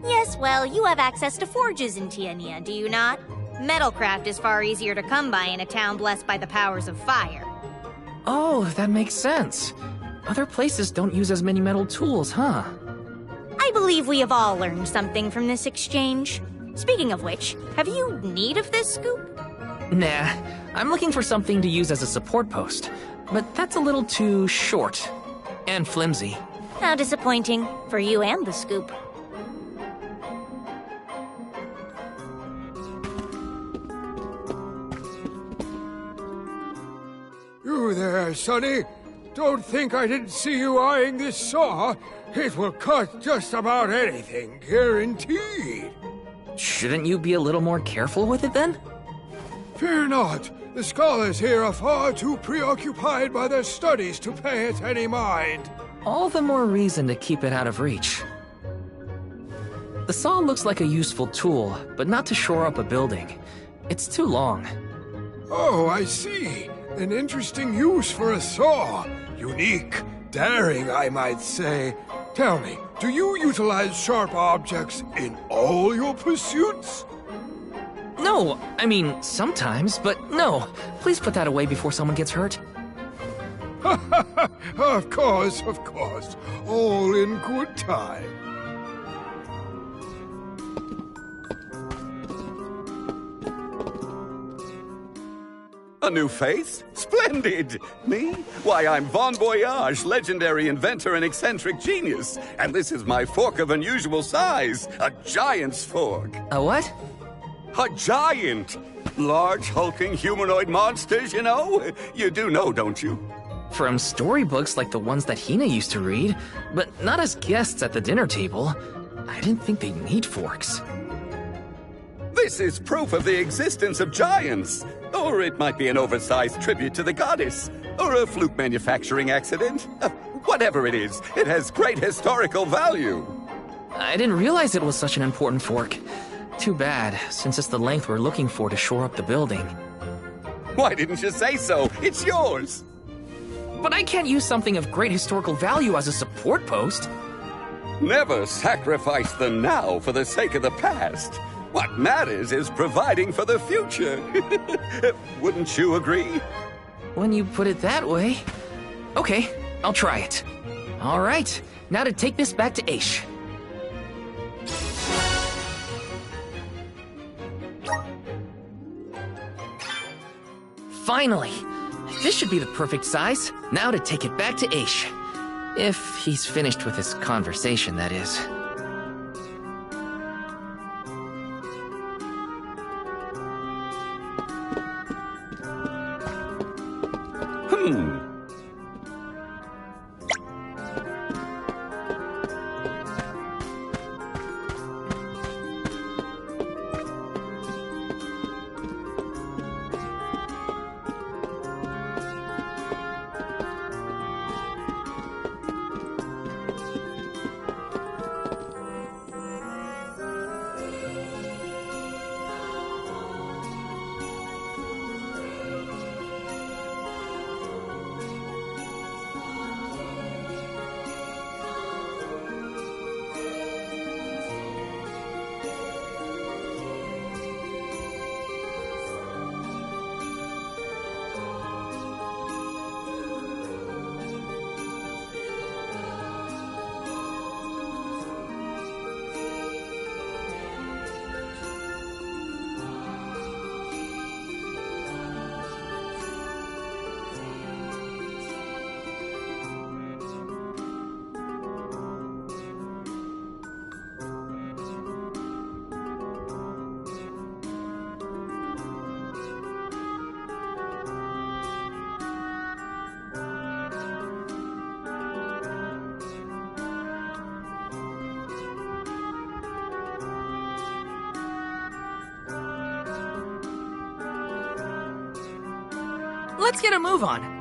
Yes, well, you have access to forges in Tiania, do you not? Metalcraft is far easier to come by in a town blessed by the powers of fire. Oh, that makes sense. Other places don't use as many metal tools, huh? I believe we have all learned something from this exchange. Speaking of which, have you need of this scoop? Nah, I'm looking for something to use as a support post, but that's a little too short and flimsy. How disappointing for you and the scoop. You there, Sonny. Don't think I didn't see you eyeing this saw. It will cut just about anything, guaranteed. Shouldn't you be a little more careful with it then? Fear not. The scholars here are far too preoccupied by their studies to pay it any mind. All the more reason to keep it out of reach. The saw looks like a useful tool, but not to shore up a building. It's too long. Oh, I see. An interesting use for a saw. Unique, daring, I might say. Tell me, do you utilize sharp objects in all your pursuits? No, I mean, sometimes, but no. Please put that away before someone gets hurt. Of course, of course. All in good time. A new face? Splendid! Me? Why, I'm Bon Voyage, legendary inventor and eccentric genius. And this is my fork of unusual size. A giant's fork. A what? A giant! Large, hulking humanoid monsters, you know? You do know, don't you? From storybooks like the ones that Hina used to read, but not as guests at the dinner table. I didn't think they'd need forks. This is proof of the existence of giants. Or it might be an oversized tribute to the goddess. Or a fluke manufacturing accident. Whatever it is, it has great historical value. I didn't realize it was such an important fork. Too bad, since it's the length we're looking for to shore up the building. Why didn't you say so? It's yours! But I can't use something of great historical value as a support post. Never sacrifice the now for the sake of the past. What matters is providing for the future. Wouldn't you agree? When you put it that way. Okay, I'll try it. All right, now to take this back to Aish. Finally! This should be the perfect size. Now to take it back to Aish. If he's finished with his conversation, that is. Let's get a move on.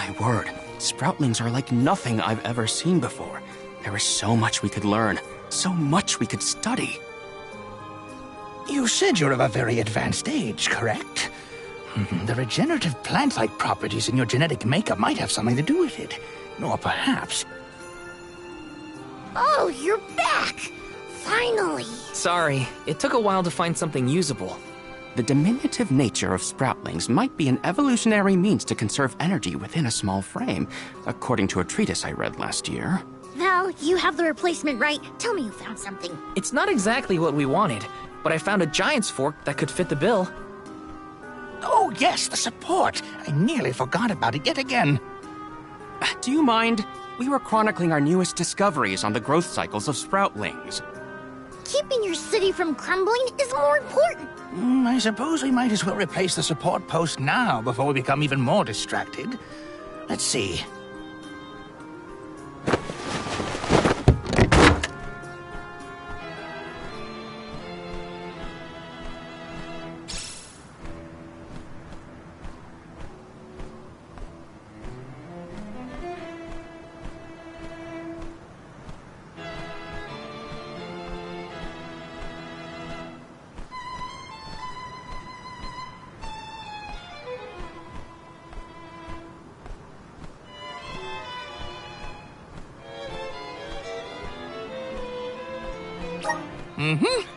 My word, Sproutlings are like nothing I've ever seen before. There is so much we could learn, so much we could study. You said you're of a very advanced age, correct? The regenerative plant-like properties in your genetic makeup might have something to do with it. Or perhaps... Oh, you're back! Finally! Sorry, it took a while to find something usable. The diminutive nature of Sproutlings might be an evolutionary means to conserve energy within a small frame, according to a treatise I read last year. Val, you have the replacement, right? Tell me you found something. It's not exactly what we wanted, but I found a giant's fork that could fit the bill. Oh yes, the support! I nearly forgot about it yet again. Do you mind? We were chronicling our newest discoveries on the growth cycles of Sproutlings. Keeping your city from crumbling is more important. I suppose we might as well replace the support post now before we become even more distracted. Let's see.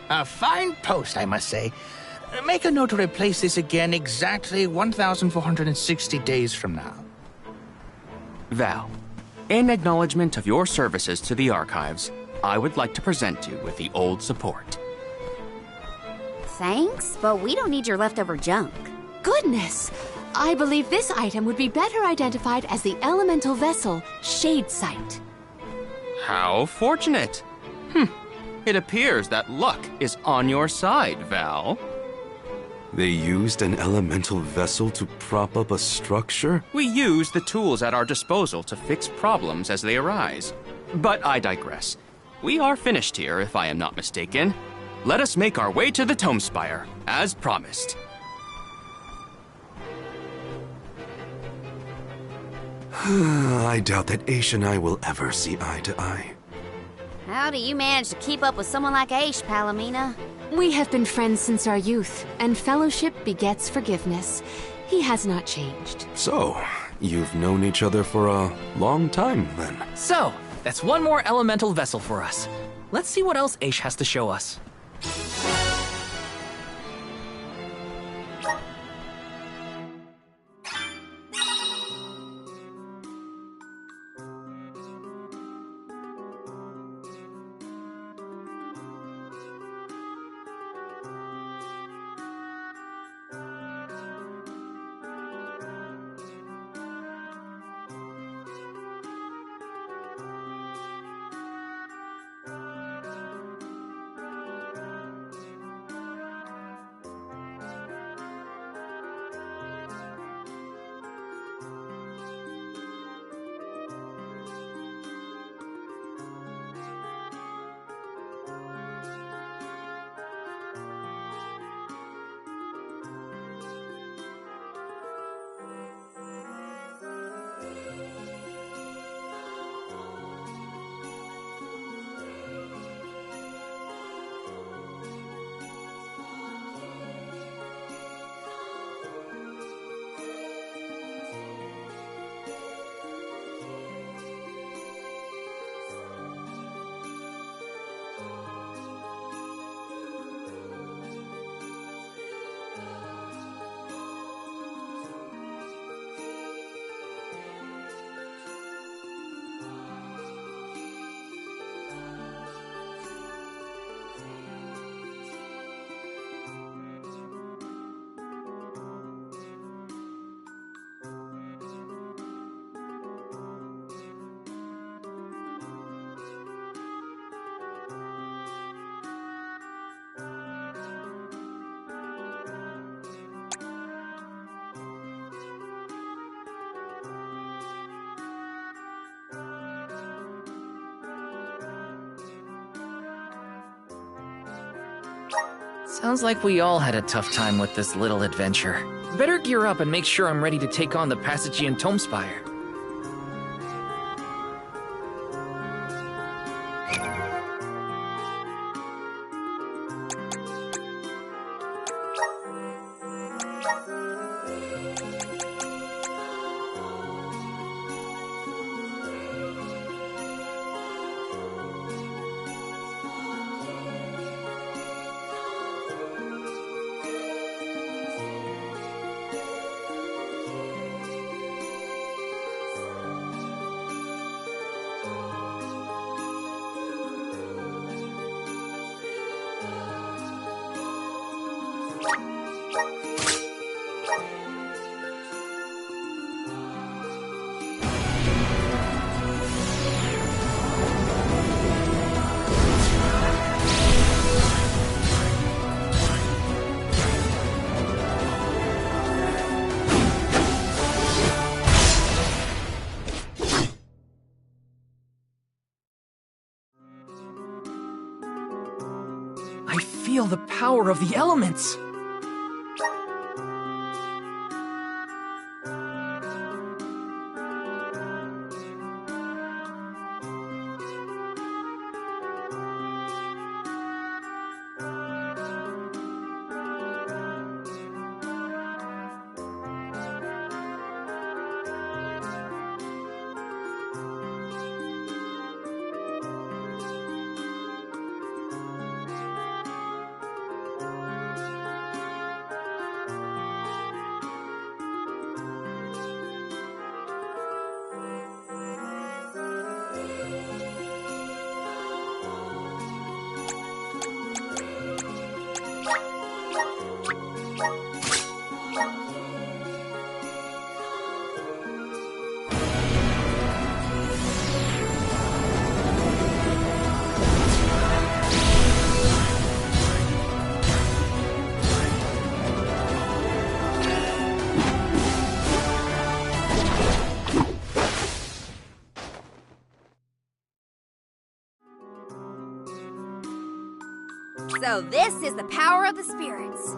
A fine post, I must say. Make a note to replace this again exactly 1,460 days from now. Val, in acknowledgement of your services to the archives, I would like to present you with the old support. Thanks, but we don't need your leftover junk. Goodness! I believe this item would be better identified as the elemental vessel, Shadesight. How fortunate! It appears that luck is on your side, Val. They used an elemental vessel to prop up a structure? We use the tools at our disposal to fix problems as they arise. But I digress. We are finished here, if I am not mistaken. Let us make our way to the Tome Spire, as promised. I doubt that Aish and I will ever see eye to eye. How do you manage to keep up with someone like Aish, Palomina? We have been friends since our youth, and fellowship begets forgiveness. He has not changed. So, you've known each other for a long time, then? So, that's one more elemental vessel for us. Let's see what else Aish has to show us. Sounds like we all had a tough time with this little adventure. Better gear up and make sure I'm ready to take on the Passagian Tome Spire. I feel the power of the elements. So this is the power of the spirits.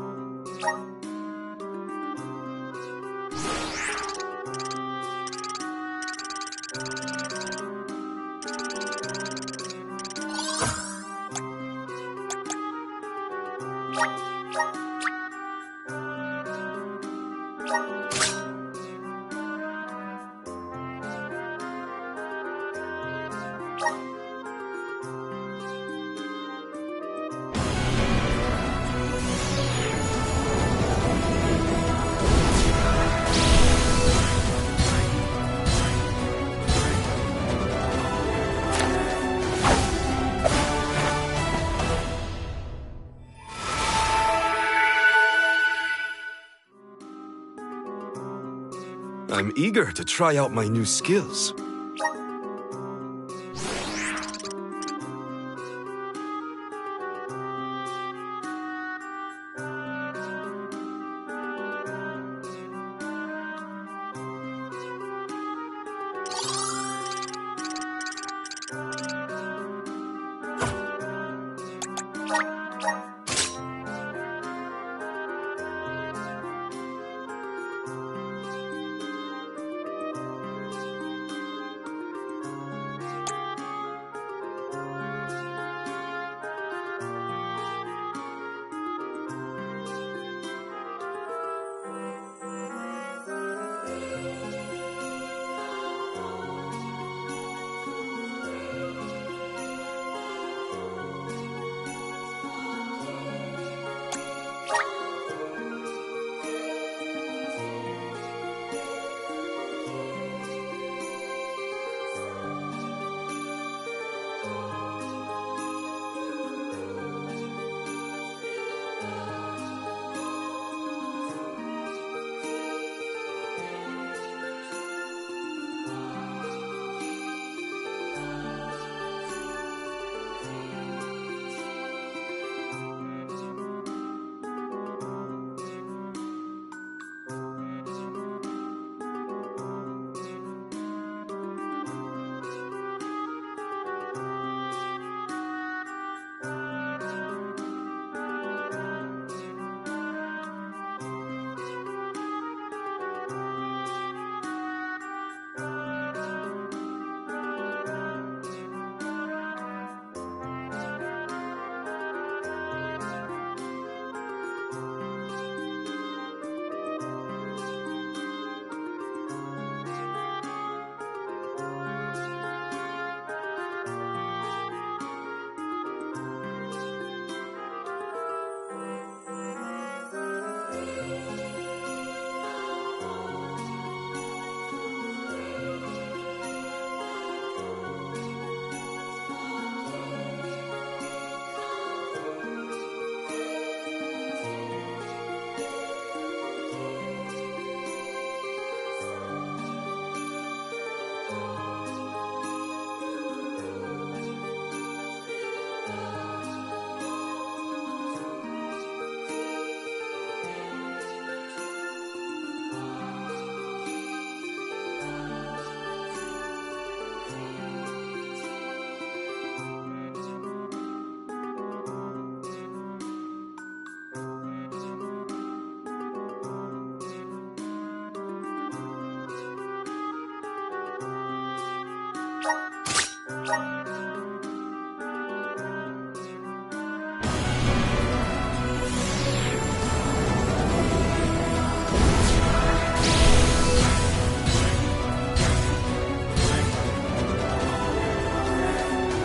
I'm eager to try out my new skills.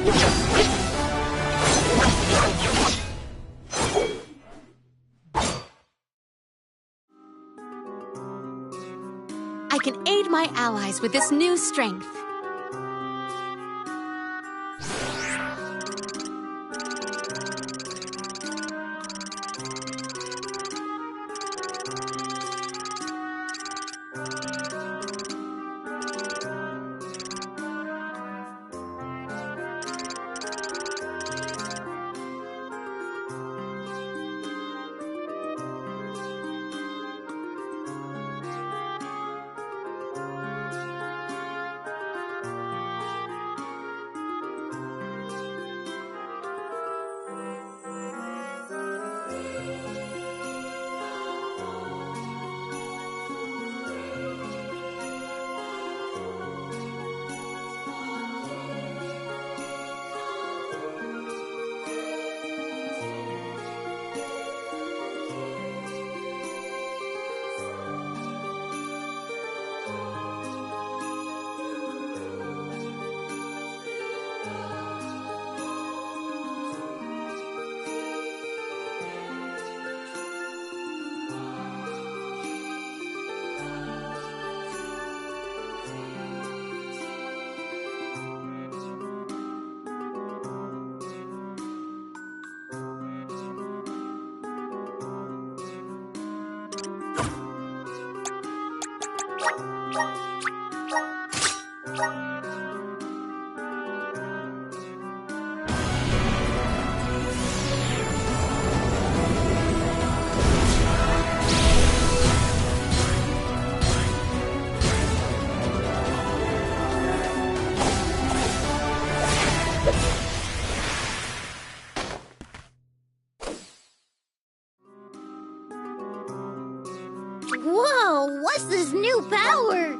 I can aid my allies with this new strength. Whoa, what's this new power?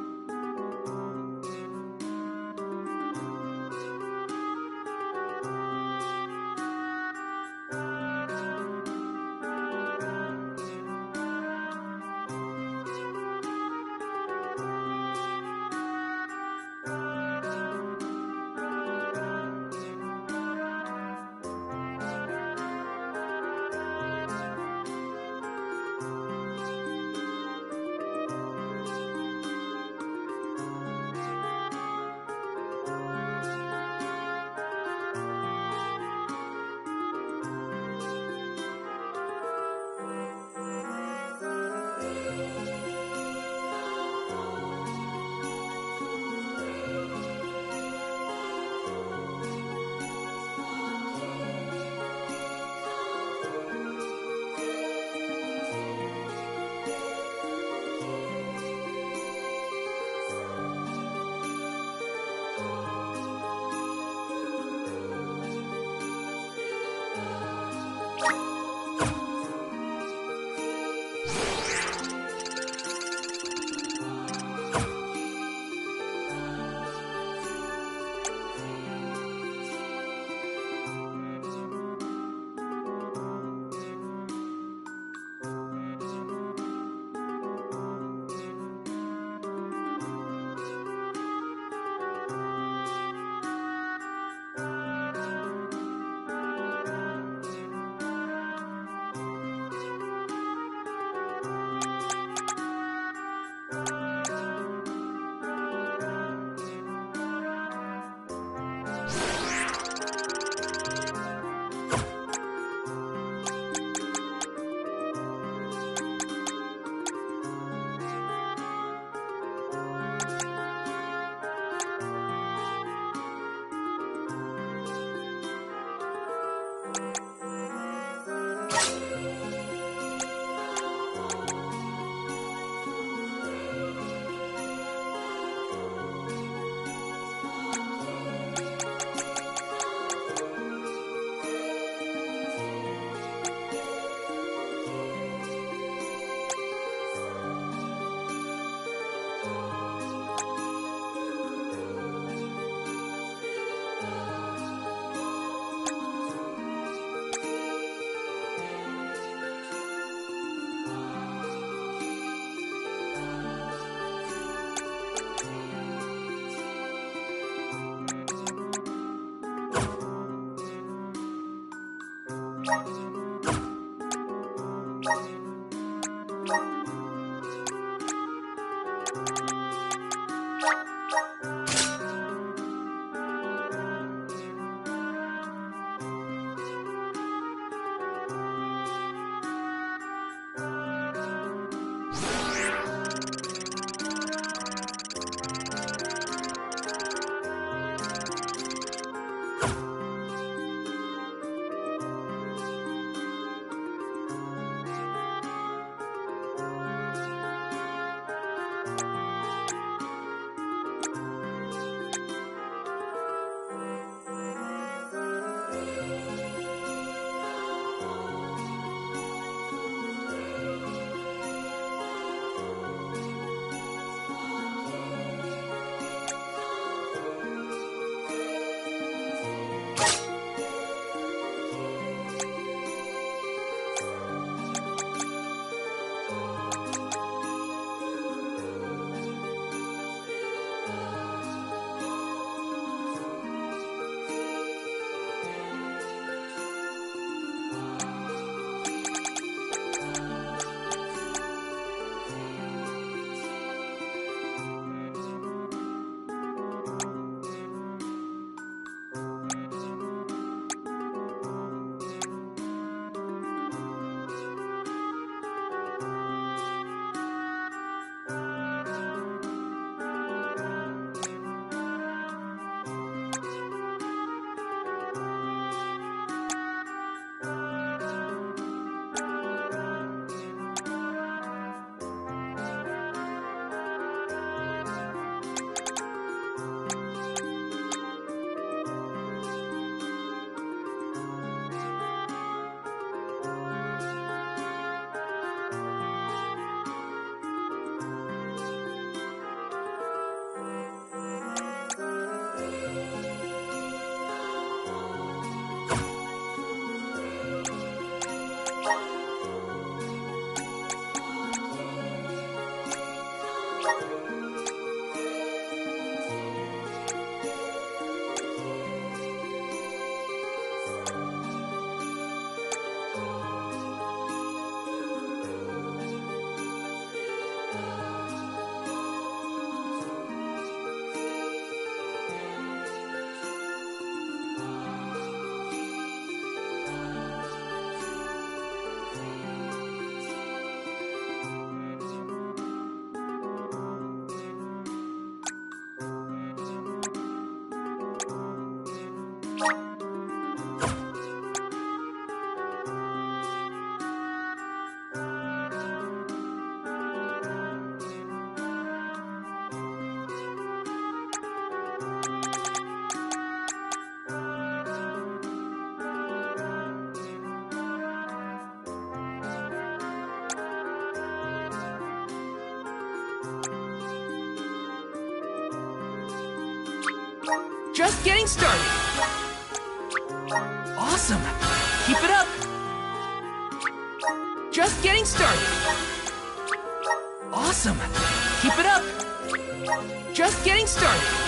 Just getting started. Awesome. Keep it up. Just getting started. Awesome. Keep it up. Just getting started.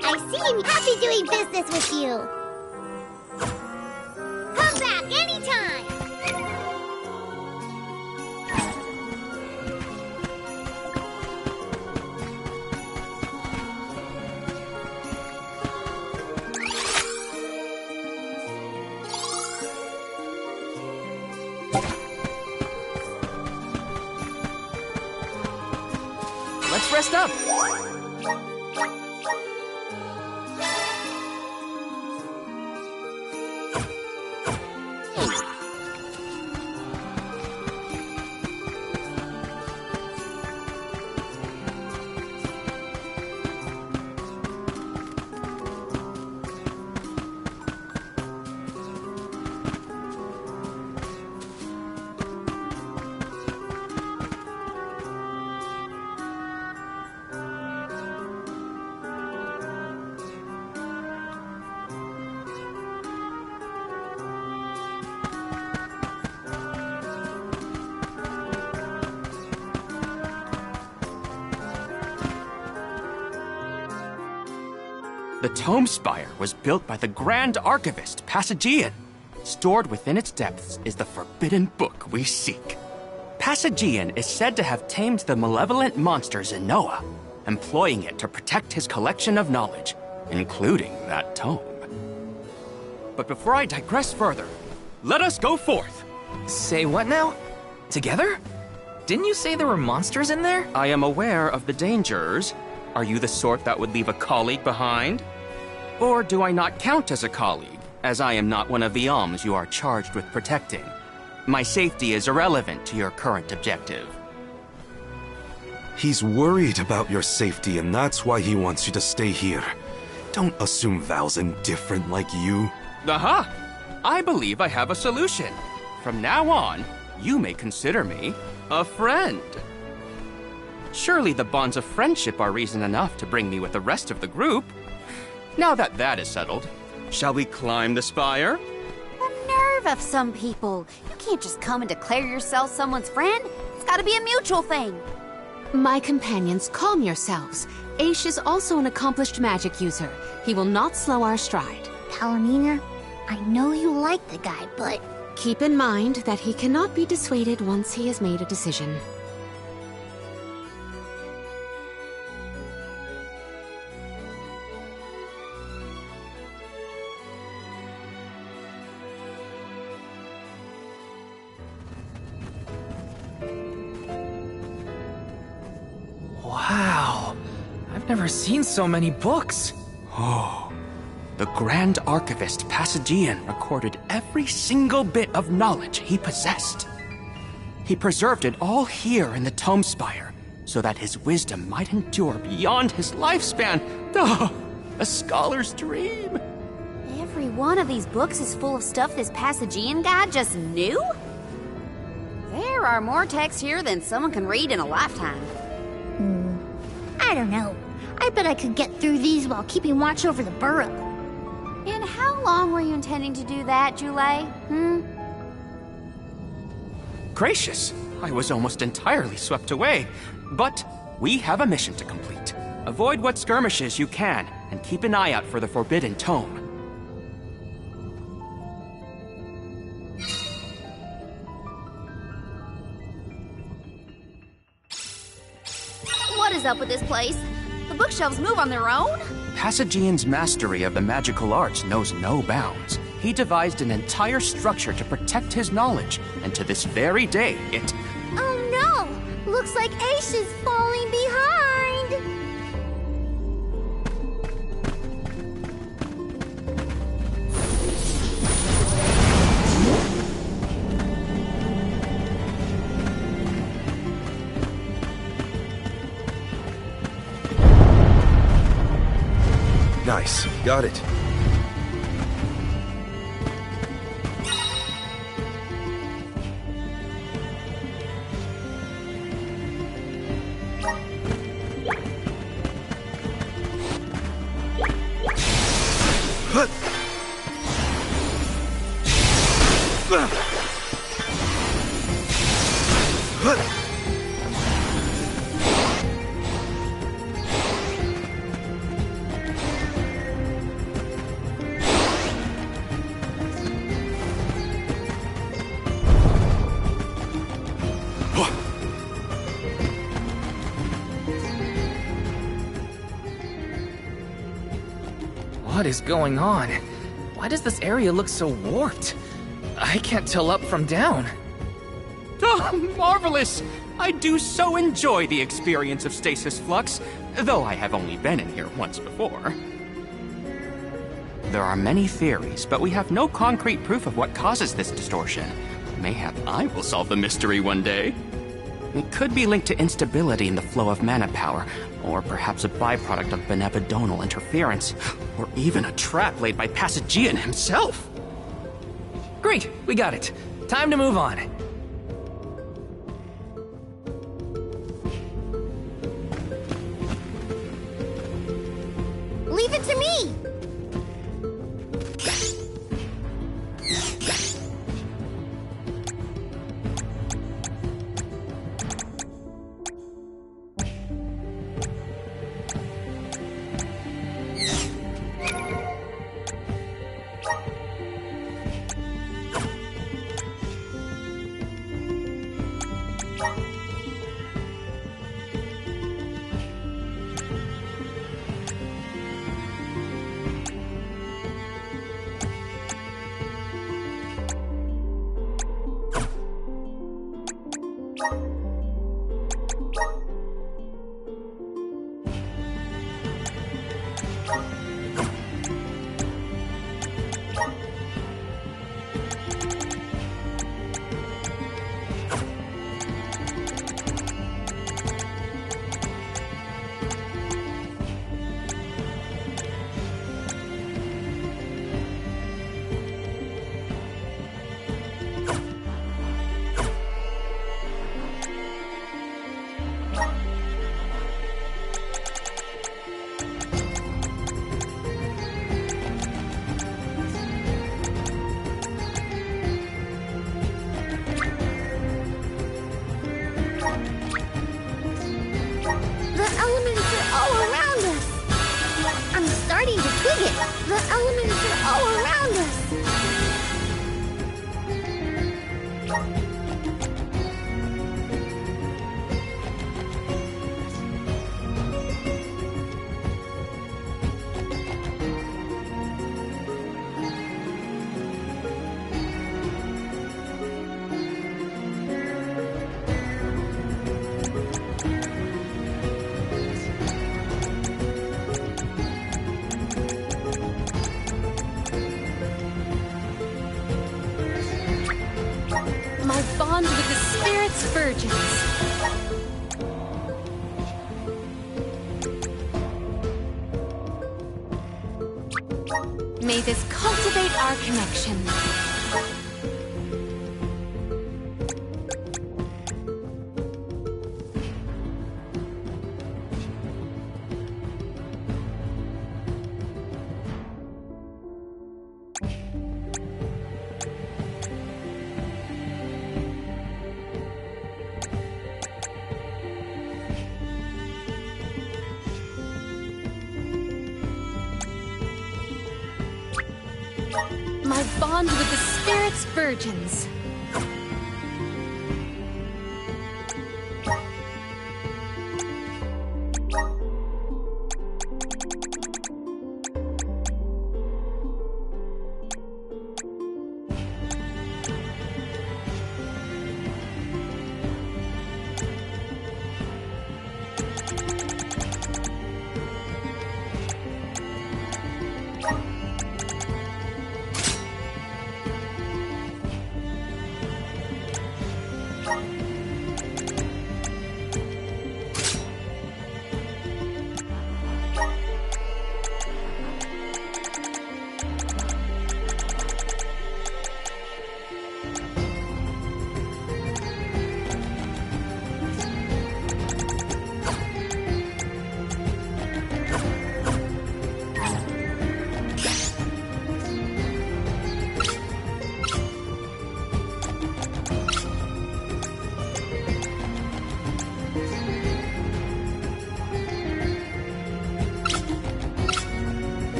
I seem happy doing business with you. Come back anytime. Let's rest up. The Tome Spire was built by the Grand Archivist, Passagian. Stored within its depths is the forbidden book we seek. Passagian is said to have tamed the malevolent monster Zenoa, employing it to protect his collection of knowledge, including that tome. But before I digress further, let us go forth. Say what now? Together? Didn't you say there were monsters in there? I am aware of the dangers. Are you the sort that would leave a colleague behind? Or do I not count as a colleague, as I am not one of the alms you are charged with protecting? My safety is irrelevant to your current objective. He's worried about your safety, and that's why he wants you to stay here. Don't assume Val's indifferent like you. Aha! I believe I have a solution. From now on, you may consider me a friend. Surely the bonds of friendship are reason enough to bring me with the rest of the group. Now that that is settled, shall we climb the spire? The nerve of some people. You can't just come and declare yourself someone's friend. It's gotta be a mutual thing. My companions, calm yourselves. Aish is also an accomplished magic user. He will not slow our stride. Palomina, I know you like the guy, but... Keep in mind that he cannot be dissuaded once he has made a decision. Wow. I've never seen so many books. Oh. The Grand Archivist Passagian recorded every single bit of knowledge he possessed. He preserved it all here in the Tome Spire, so that his wisdom might endure beyond his lifespan. Oh, a scholar's dream. Every one of these books is full of stuff this Passagian guy just knew? There are more texts here than someone can read in a lifetime. I don't know. I bet I could get through these while keeping watch over the burrow. And how long were you intending to do that, Jule? Gracious, I was almost entirely swept away. But we have a mission to complete. Avoid what skirmishes you can, and keep an eye out for the Forbidden Tome. What is up with this place? The bookshelves move on their own? Passagian's mastery of the magical arts knows no bounds. He devised an entire structure to protect his knowledge, and to this very day, it... Oh no! Looks like Aish is falling behind! Nice. Got it. What is going on? Why does this area look so warped? I can't tell up from down. Oh, marvelous! I do so enjoy the experience of stasis flux, though I have only been in here once before. There are many theories, but we have no concrete proof of what causes this distortion. Mayhap I will solve the mystery one day. It could be linked to instability in the flow of mana power, or perhaps a byproduct of benevodonal interference, or even a trap laid by Passagian himself. Great, we got it. Time to move on. Leave it to me! dig it! The elements are all around us! My bond with the Spirit's virgins. May this cultivate our connection. My bond with the Spirit's virgins.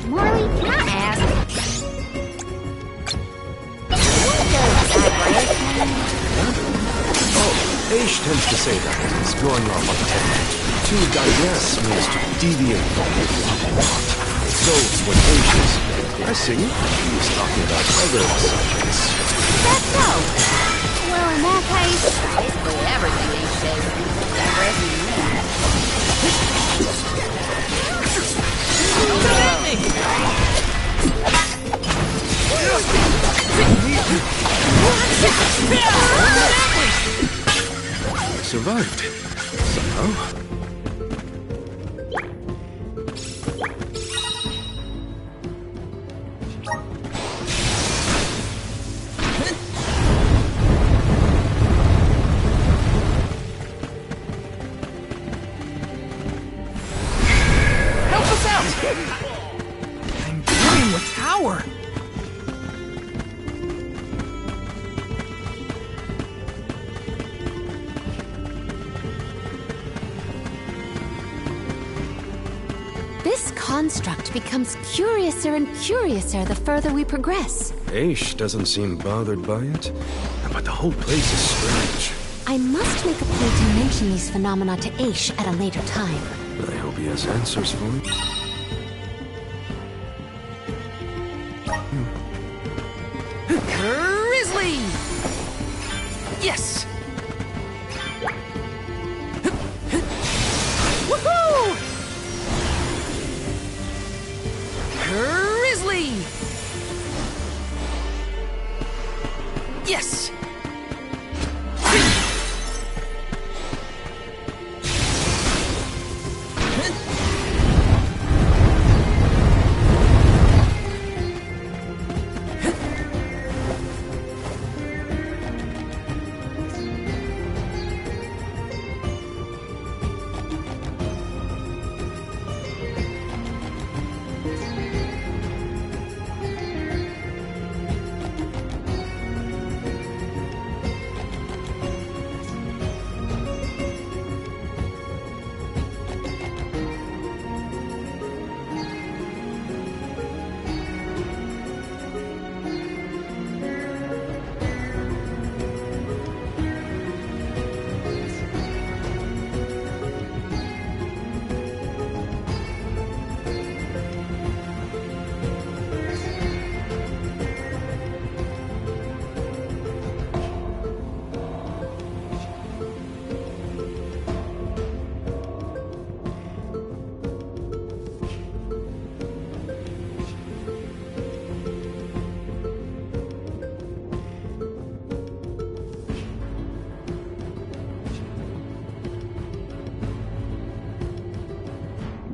Morley, can I ask? Aish tends to say that he's going off on a tangent. To digress means to deviate from the plot. So, when Aish is digressing, he's talking about other subjects. That's so. Well, in that case, basically everything they say is digressing to me. I survived. Somehow. Help us out! I'm burning the tower! This construct becomes curiouser and curiouser the further we progress. Aish doesn't seem bothered by it, but the whole place is strange. I must make a point to mention these phenomena to Aish at a later time. I hope he has answers for me. Grizzly! Yes! Woohoo! Grizzly! Yes!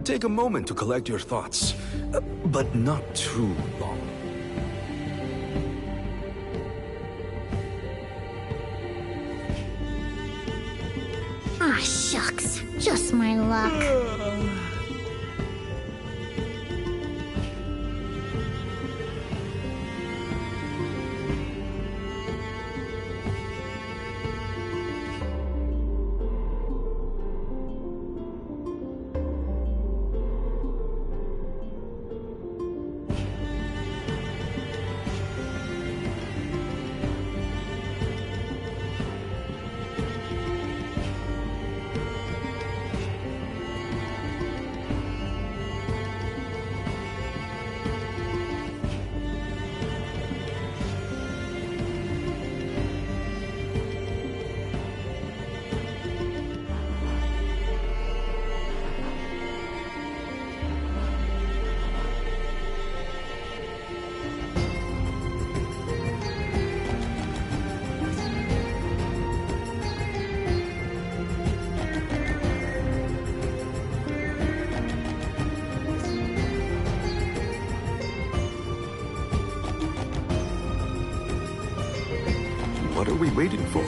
take a moment to collect your thoughts, but not too long. Ah, shucks. Just my luck. What are we waiting for?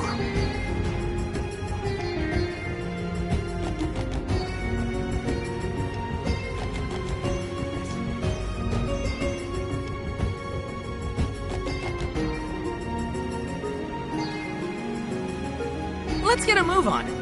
Let's get a move on.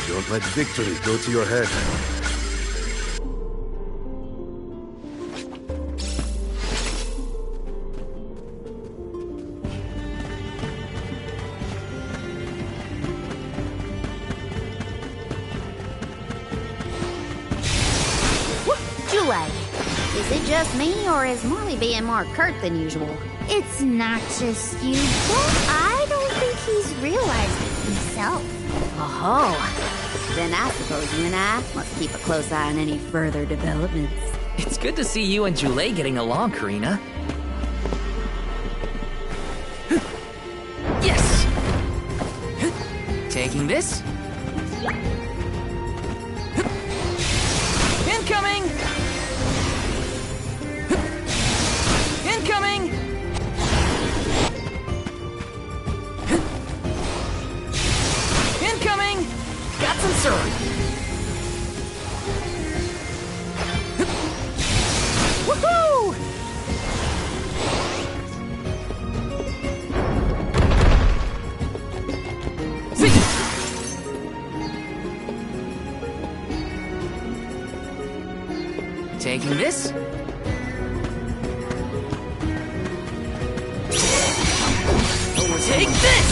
Don't let victory go to your head. Jule, is it just me, or is Marley being more curt than usual? It's not just you, but I don't think he's realized it himself. Oh, then I suppose you and I must keep a close eye on any further developments. It's good to see you and Jule getting along, Karina. Yes! Taking this. Incoming! Incoming! Incoming! Got some syrup. Woohoo! Taking this. Take this!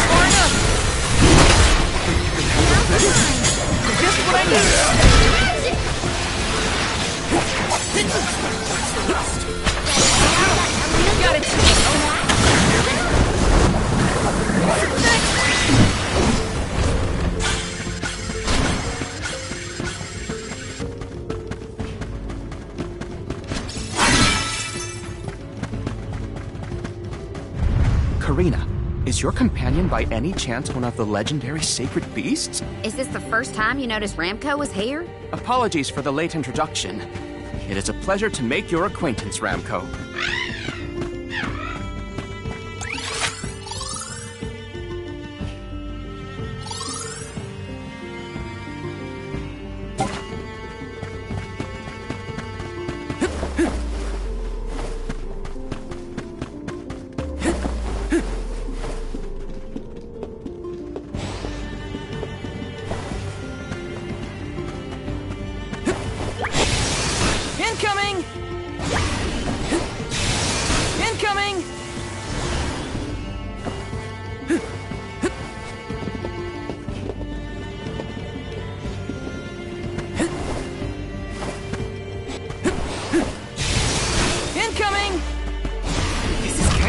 Far enough! Just what I need! Got it! Karina, is your companion by any chance one of the legendary sacred beasts? Is this the first time you noticed Ramco was here? Apologies for the late introduction. It is a pleasure to make your acquaintance, Ramco.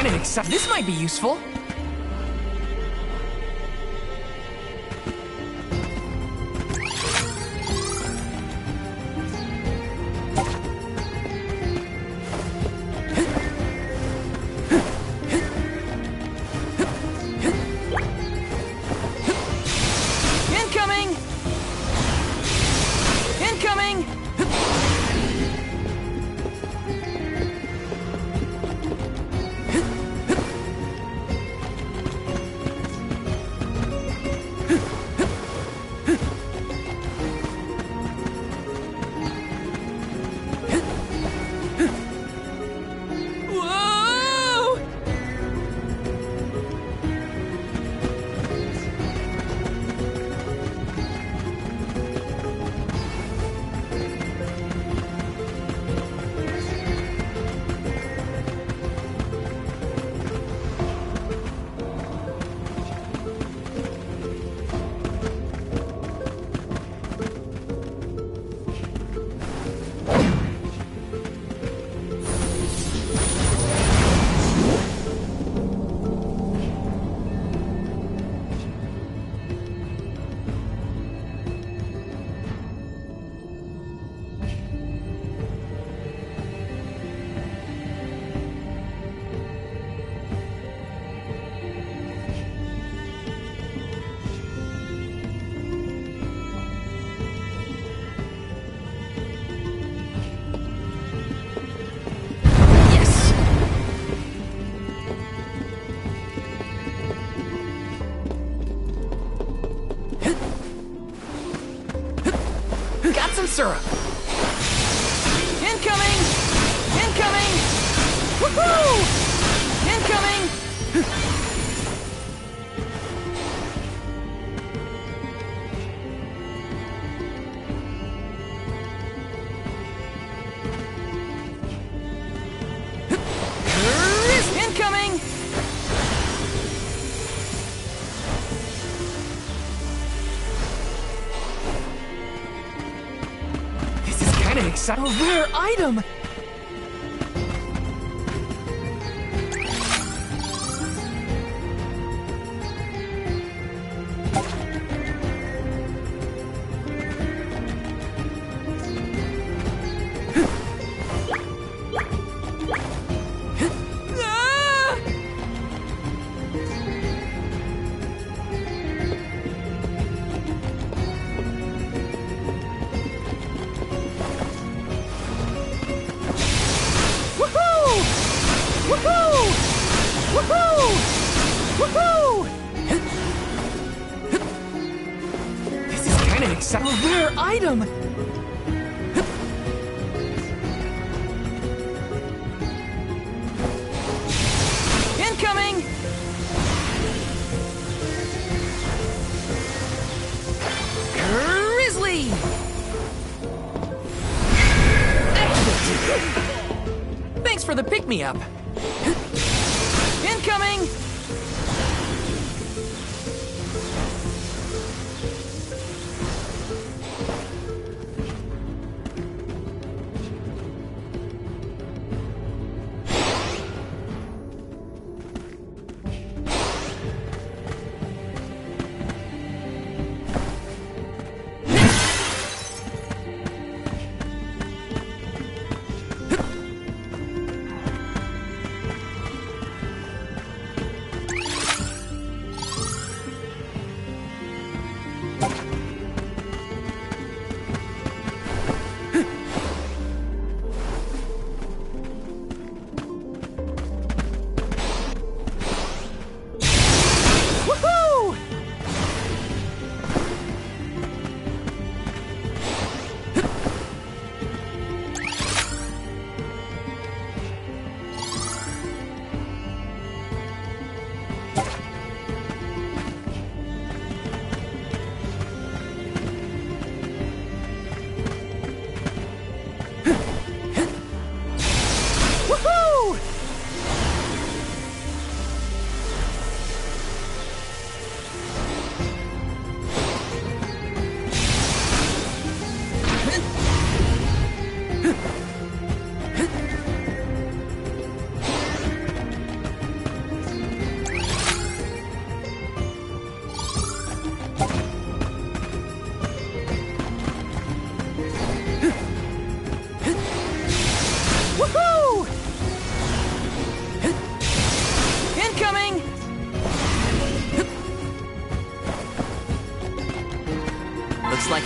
kinda exciting. This might be useful. Incoming! Incoming! Whoa! Got some syrup. Incoming! Incoming! Woohoo! Incoming! Incoming! This is kind of exciting. A rare item! Ah! Woohoo! Woohoo! Woohoo! Woohoo! This is kind of exciting. A rare item! Incoming! Grizzly! Thanks for the pick-me-up. Incoming!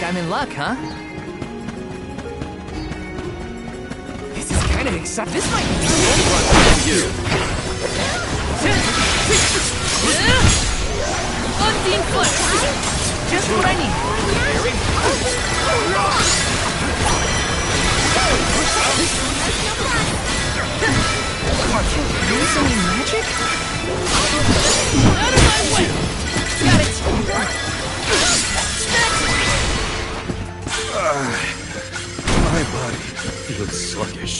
like I'm in luck, huh? This is kind of exciting. This might be a home run for you. Unseen flex! Just what I need. Use any magic? Out of my way! Got it! My body feels sluggish.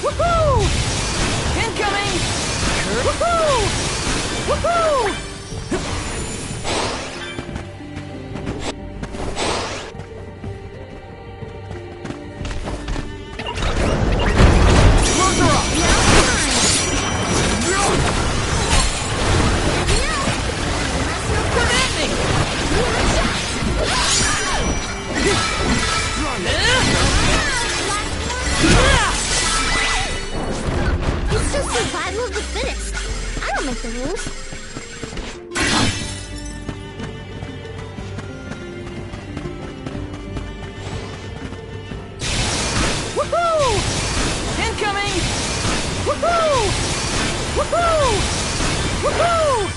Woohoo! Incoming! Woohoo! Woohoo! It's just survival of the fittest. I don't make the rules. Woohoo! Incoming! Woohoo! Woohoo! Woohoo!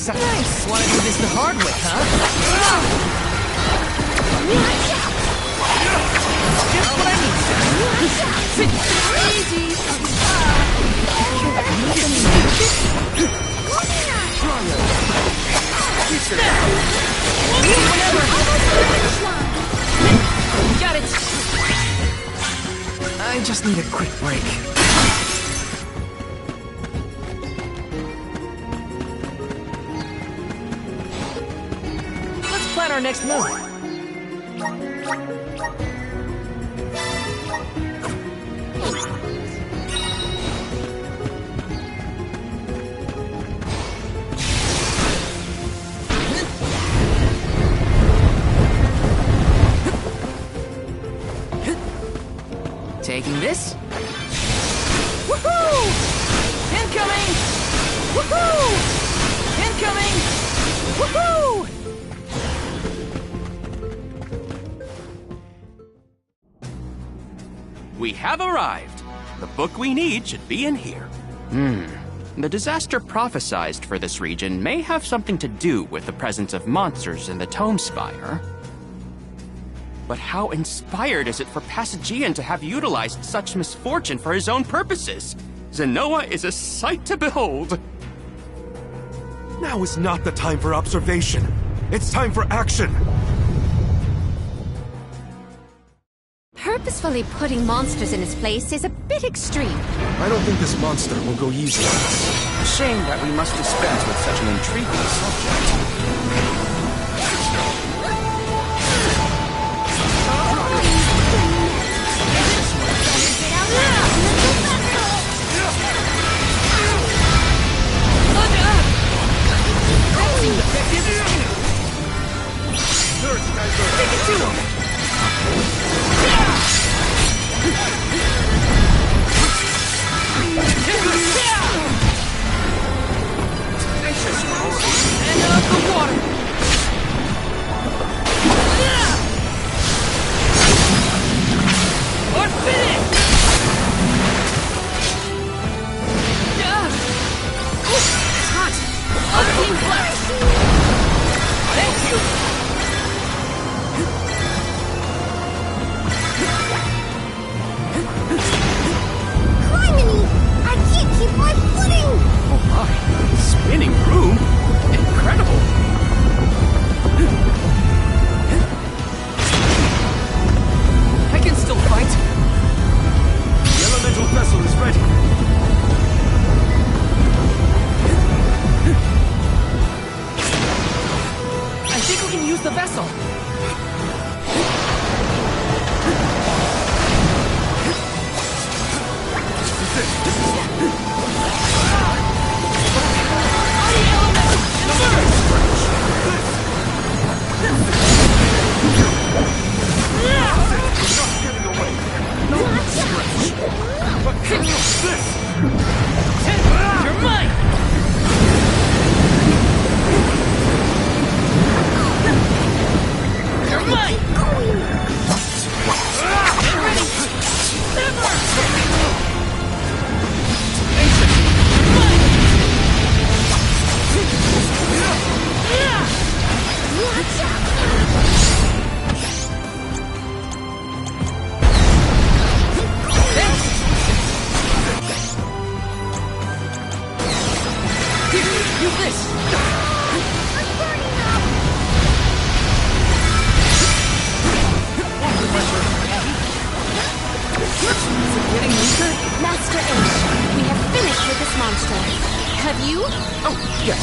Nice! Wanna do this the hard way, huh? Just what I need. Easy! Got it! I just need a quick break. Plan our next move. Taking this. Woohoo! Incoming! Woohoo! Incoming! Woohoo! We have arrived. The book we need should be in here. The disaster prophesized for this region may have something to do with the presence of monsters in the Tome Spire. But how inspired is it for Passagian to have utilized such misfortune for his own purposes? Zenoa is a sight to behold. Now is not the time for observation. It's time for action. Purposefully putting monsters in his place is a bit extreme. I don't think this monster will go easy on us. Shame that we must dispense with such an intriguing subject. Take it to him! And up the water! Or finish! It's hot! Unseen flex! Thank you! I can't keep my footing! Oh my, spinning room? Incredible! I can still fight! The elemental vessel is ready. I think we can use the vessel! Use this! Is it getting weaker? Master Ace, we have finished with this monster. Have you? Oh, yes.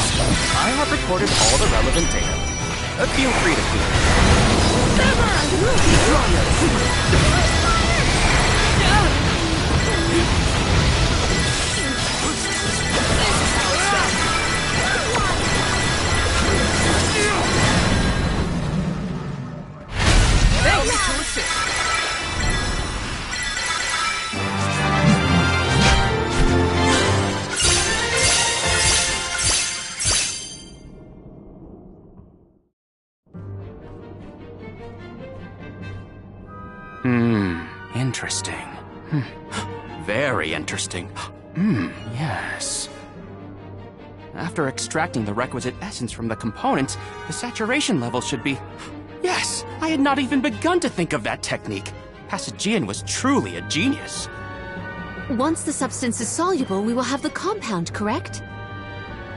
I have recorded all the relevant data. Feel free to keep. Thanks to assist. Interesting. Very interesting. Yes. After extracting the requisite essence from the components, the saturation level should be... Yes! I had not even begun to think of that technique. Passagian was truly a genius. Once the substance is soluble, we will have the compound, correct?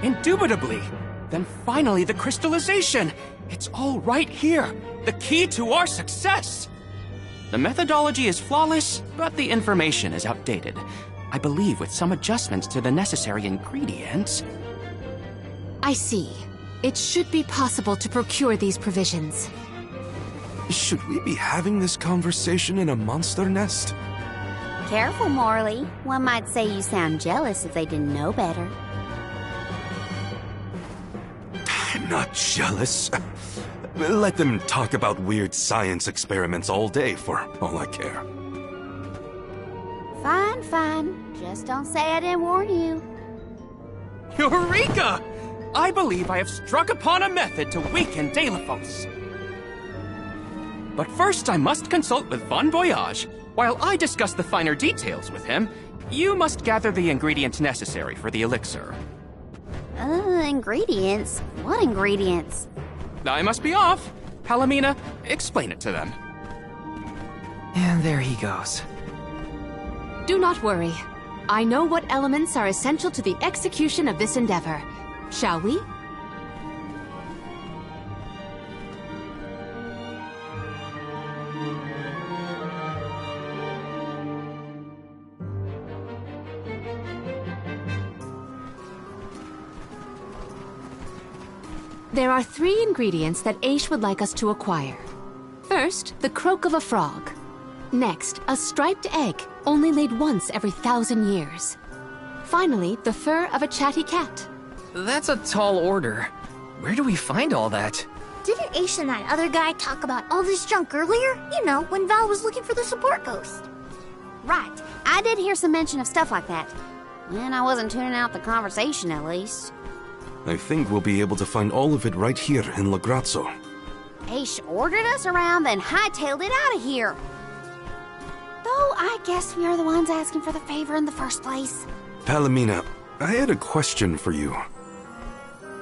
Indubitably. Then finally the crystallization. It's all right here. The key to our success. The methodology is flawless, but the information is outdated. I believe with some adjustments to the necessary ingredients... I see. It should be possible to procure these provisions. Should we be having this conversation in a monster nest? Careful, Morley. One might say you sound jealous if they didn't know better. I'm not jealous. Let them talk about weird science experiments all day for all I care. Fine, fine. Just don't say I didn't warn you. Eureka! I believe I have struck upon a method to weaken Deilephos. But first I must consult with Bon Voyage. While I discuss the finer details with him, you must gather the ingredients necessary for the elixir. Ingredients? What ingredients? I must be off. Palomina, explain it to them. And there he goes. Do not worry. I know what elements are essential to the execution of this endeavor. Shall we? There are 3 ingredients that Aish would like us to acquire. First, the croak of a frog. Next, a striped egg, only laid once every 1,000 years. Finally, the fur of a chatty cat. That's a tall order. Where do we find all that? Didn't Aish and that other guy talk about all this junk earlier? You know, when Val was looking for the support ghost. Right. I did hear some mention of stuff like that. And I wasn't tuning out the conversation, at least. I think we'll be able to find all of it right here in Lagrazzo. Aish ordered us around, then hightailed it out of here. Though I guess we are the ones asking for the favor in the first place. Palomina, I had a question for you.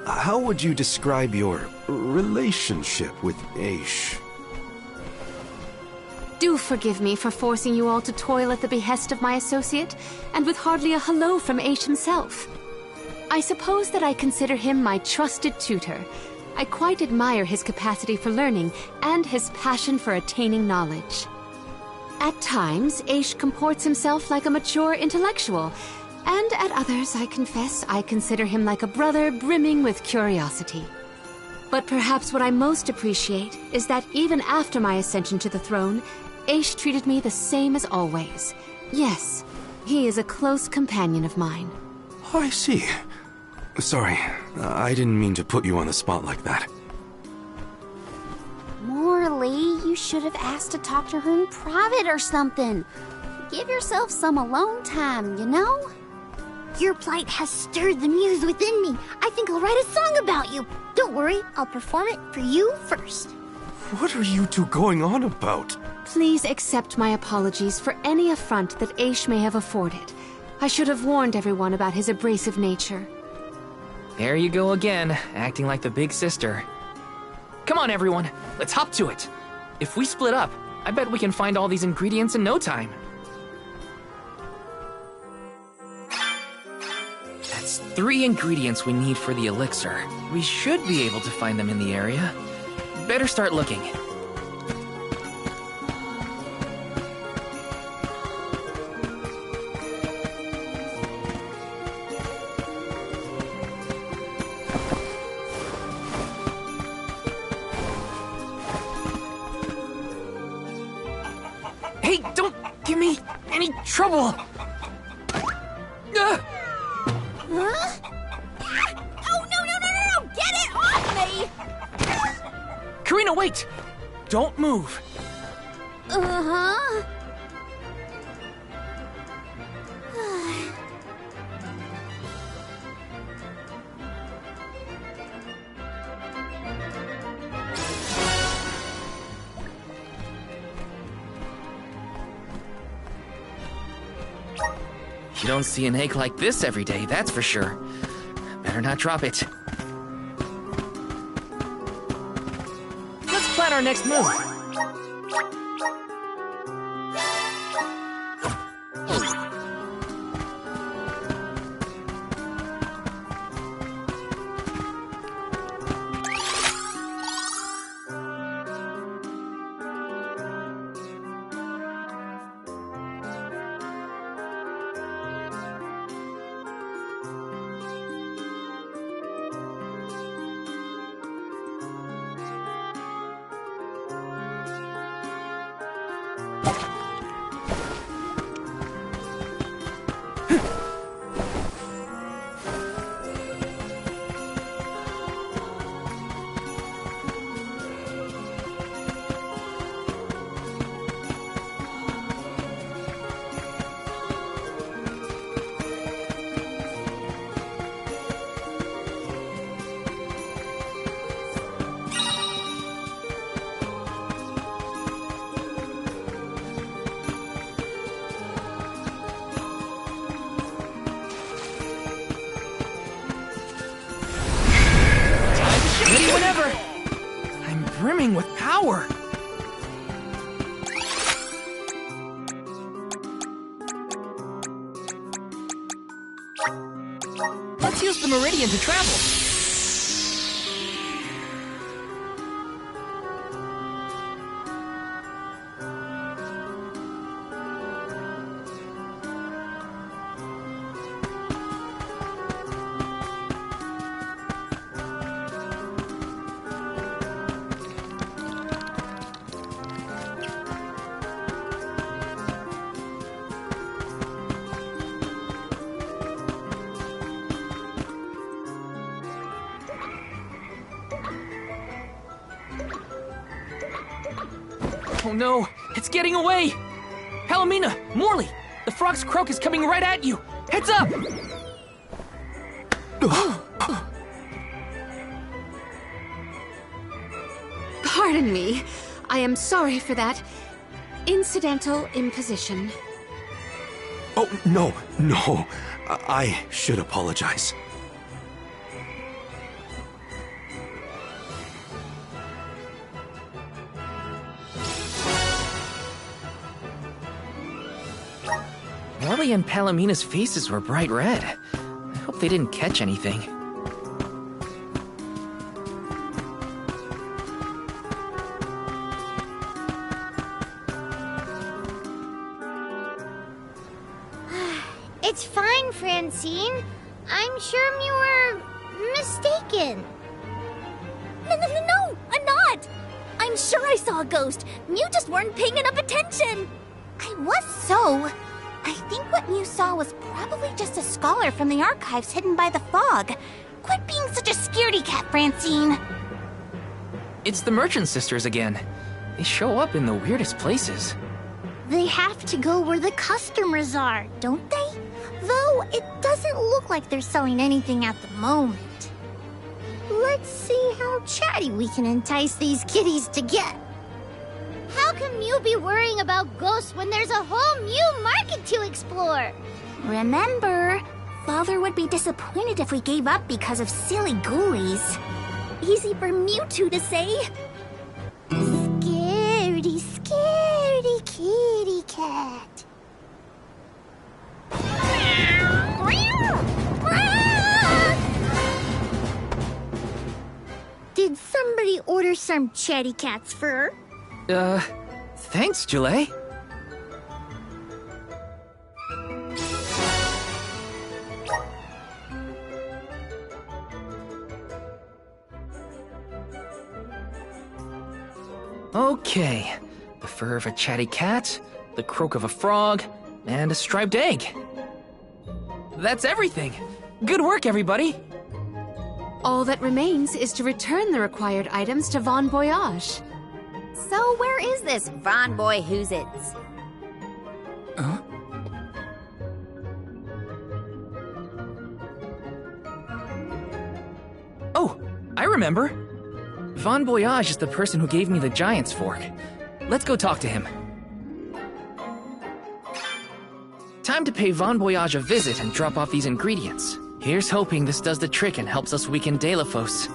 How would you describe your relationship with Aish? Do forgive me for forcing you all to toil at the behest of my associate, and with hardly a hello from Aish himself. I suppose that I consider him my trusted tutor. I quite admire his capacity for learning and his passion for attaining knowledge. At times, Aish comports himself like a mature intellectual, and at others, I confess, I consider him like a brother brimming with curiosity. But perhaps what I most appreciate is that even after my ascension to the throne, Aish treated me the same as always. Yes, he is a close companion of mine. Oh, I see. Sorry, I didn't mean to put you on the spot like that. Morley, you should have asked to talk to her in private or something. Give yourself some alone time, you know? Your plight has stirred the muse within me. I think I'll write a song about you. Don't worry, I'll perform it for you first. What are you two going on about? Please accept my apologies for any affront that Aish may have afforded. I should have warned everyone about his abrasive nature. There you go again, acting like the big sister. Come on, everyone, let's hop to it. If we split up, I bet we can find all these ingredients in no time. 3 ingredients we need for the elixir. We should be able to find them in the area. Better start looking. Hey, don't give me any trouble! Huh? Oh, no! Get it off me! Karina, wait! Don't move. Uh-huh. You don't see an egg like this every day, that's for sure. Better not drop it. Let's plan our next move. Ready whenever! I'm brimming with power! Let's use the Meridian to travel! Oh no, it's getting away! Palomina, Morley, the frog's croak is coming right at you! Heads up! Pardon me. I am sorry for that incidental imposition. Oh, no. I should apologize. Morley and Palomina's faces were bright red. I hope they didn't catch anything. It's fine, Francine. I'm sure you were mistaken. No, I'm not! I'm sure I saw a ghost. You just weren't paying enough attention. I was so. I think what you saw was probably just a scholar from the archives hidden by the fog. Quit being such a scaredy cat, Francine. It's the Merchant Sisters again. They show up in the weirdest places. They have to go where the customers are, don't they? Though it doesn't look like they're selling anything at the moment. Let's see how chatty we can entice these kitties to get. How can you be worrying about ghosts when there's a whole new market to explore? Remember, Father would be disappointed if we gave up because of silly ghoulies. Easy for Mewtwo to say. Scaredy, scaredy kitty cat. some chatty cat's fur. Thanks, Jule. Okay, the fur of a chatty cat, the croak of a frog, and a striped egg. That's everything. Good work, everybody. All that remains is to return the required items to Von Voyage. So where is this Von Boy Who's-Its? Huh? Oh, I remember. Von Voyage is the person who gave me the Giant's Fork. Let's go talk to him. Time to pay Von Voyage a visit and drop off these ingredients. Here's hoping this does the trick and helps us weaken Delafos.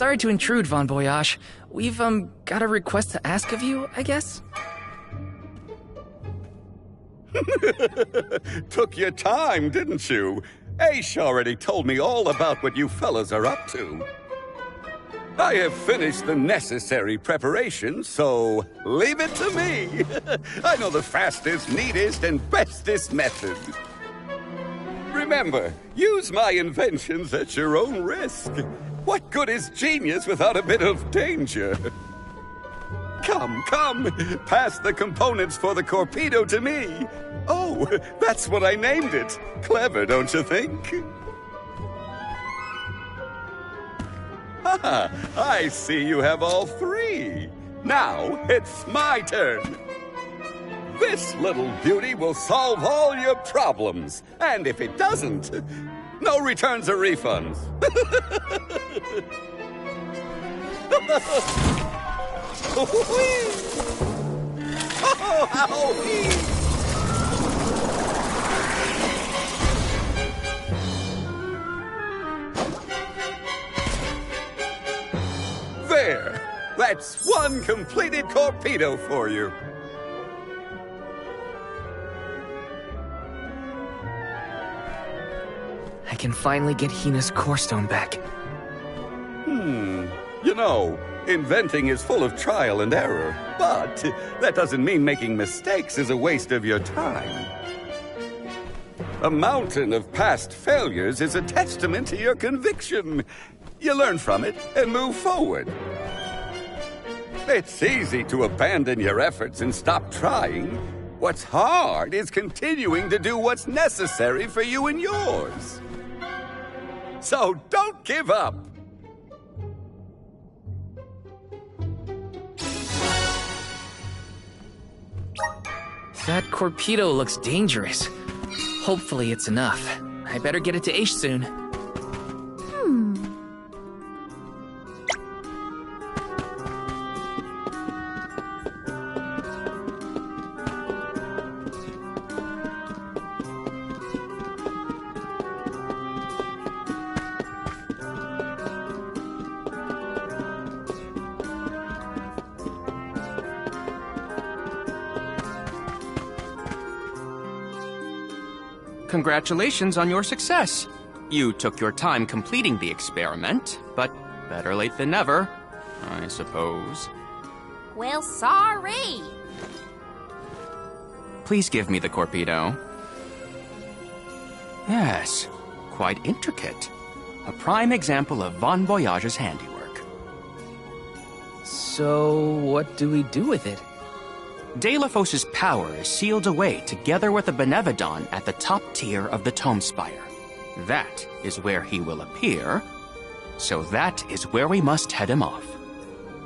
Sorry to intrude, Von Voyage. We've, got a request to ask of you, I guess? Took your time, didn't you? Ace already told me all about what you fellas are up to. I have finished the necessary preparation, so leave it to me. I know the fastest, neatest, and bestest method. Remember, use my inventions at your own risk. What good is genius without a bit of danger? Come, pass the components for the Corpedo to me. Oh, that's what I named it. Clever, don't you think? Haha, I see you have all three. Now, it's my turn. This little beauty will solve all your problems. And if it doesn't, no returns or refunds. Oh, how easy! There! That's one completed torpedo for you. I can finally get Hina's core stone back. You know, inventing is full of trial and error, but that doesn't mean making mistakes is a waste of your time. A mountain of past failures is a testament to your conviction. You learn from it and move forward. It's easy to abandon your efforts and stop trying. What's hard is continuing to do what's necessary for you and yours. So don't give up. That Corpedo looks dangerous. Hopefully it's enough. I better get it to Aish soon. Congratulations on your success. You took your time completing the experiment, but better late than never, I suppose. Well, sorry. Please give me the Corpedo. Yes, quite intricate. A prime example of Von Voyage's handiwork. So, what do we do with it? Delafos's power is sealed away together with the Benevodon at the top tier of the Tome Spire. That is where he will appear, so that is where we must head him off.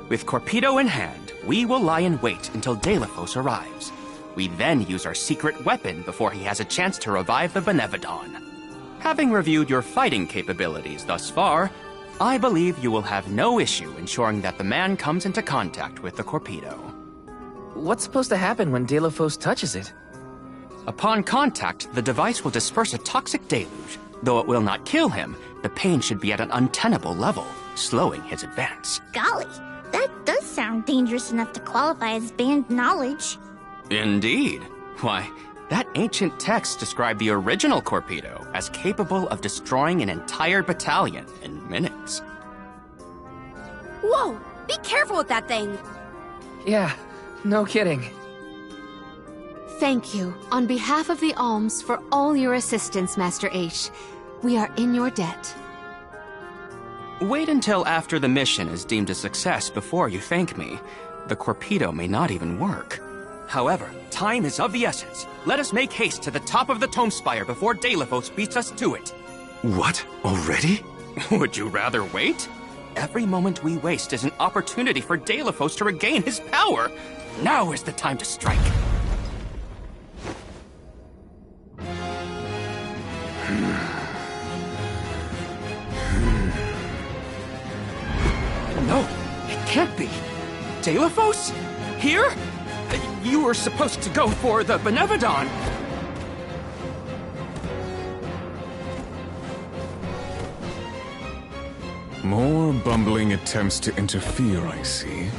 With Corpedo in hand, we will lie in wait until Delafos arrives. We then use our secret weapon before he has a chance to revive the Benevodon. Having reviewed your fighting capabilities thus far, I believe you will have no issue ensuring that the man comes into contact with the Corpedo. What's supposed to happen when Delafos touches it? Upon contact, the device will disperse a toxic deluge. Though it will not kill him, the pain should be at an untenable level, slowing his advance. Golly, that does sound dangerous enough to qualify as banned knowledge. Indeed. Why, that ancient text described the original Corpedo as capable of destroying an entire battalion in minutes. Whoa! Be careful with that thing! Yeah, no kidding. Thank you, on behalf of the Alms, for all your assistance, Master Aish. We are in your debt. Wait until after the mission is deemed a success before you thank me. The Corpedo may not even work. However, time is of the essence. Let us make haste to the top of the Tome Spire before Delafos beats us to it. What? Already? Would you rather wait? Every moment we waste is an opportunity for Delafos to regain his power. Now is the time to strike. No, it can't be. Delafos? Here? You were supposed to go for the Benevodon. More bumbling attempts to interfere, I see.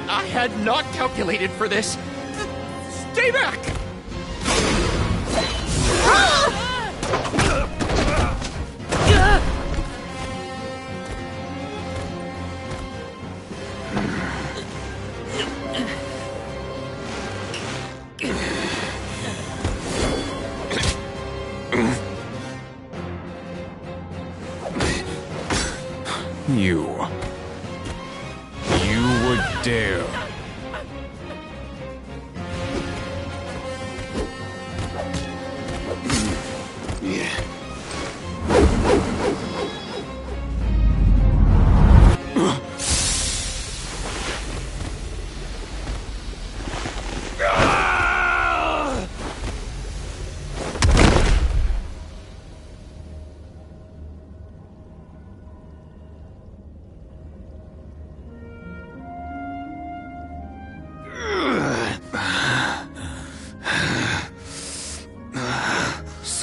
I had not calculated for this. Stay back! You would dare.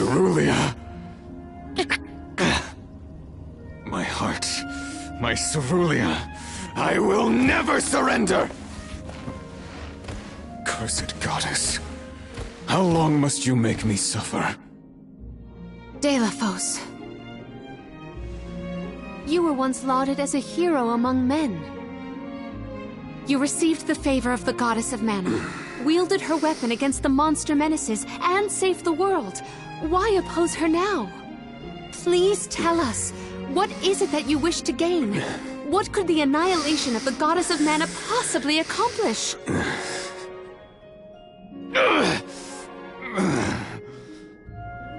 Cerulia. My heart, my Cerulia, I will never surrender! Cursed goddess, how long must you make me suffer? Deilephos. You were once lauded as a hero among men. You received the favor of the Goddess of Mana, wielded her weapon against the monster menaces, and saved the world. Why oppose her now? Please tell us, what is it that you wish to gain? What could the annihilation of the Goddess of Mana possibly accomplish?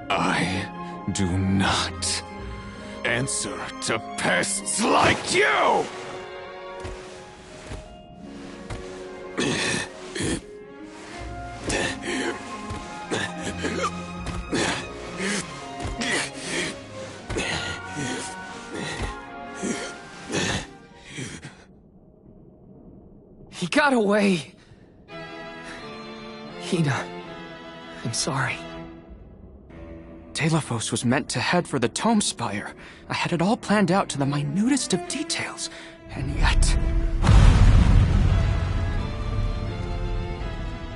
I do not answer to pests like you! He got away. Hina, I'm sorry. Deilephos was meant to head for the Tome Spire. I had it all planned out to the minutest of details, and yet...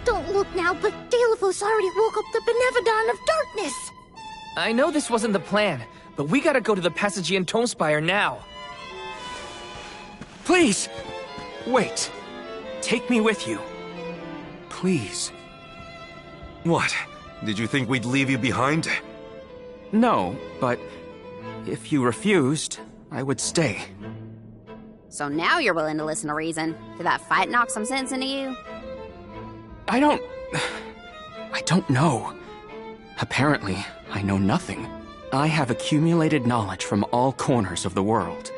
Don't look now, but Deilephos already woke up the Benevodon of Darkness! I know this wasn't the plan, but we gotta go to the Passagian Tome Spire now. Please! Wait. Take me with you. Please. What? Did you think we'd leave you behind? No, but if you refused, I would stay. So now you're willing to listen to reason. Did that fight knock some sense into you? I don't know. Apparently, I know nothing. I have accumulated knowledge from all corners of the world.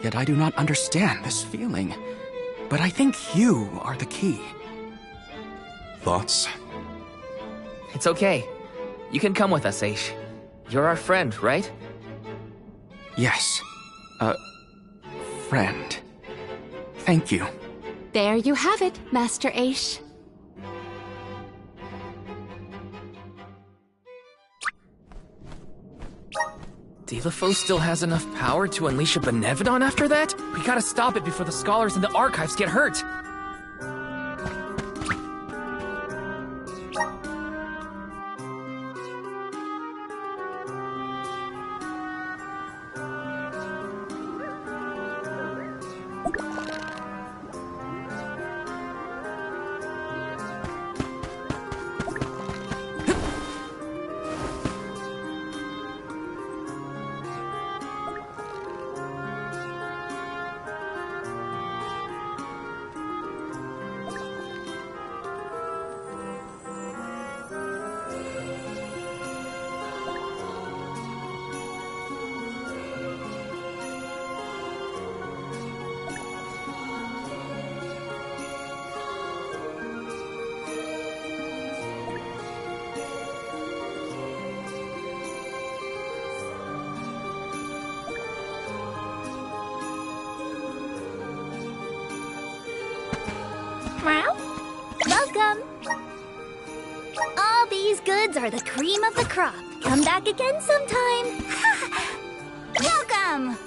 Yet I do not understand this feeling. But I think you are the key. Thoughts? It's okay. You can come with us, Aish. You're our friend, right? Yes. Friend. Thank you. There you have it, Master Aish. Deilephos still has enough power to unleash a Benevodon after that? We gotta stop it before the scholars in the archives get hurt! Welcome! All these goods are the cream of the crop. Come back again sometime. Welcome!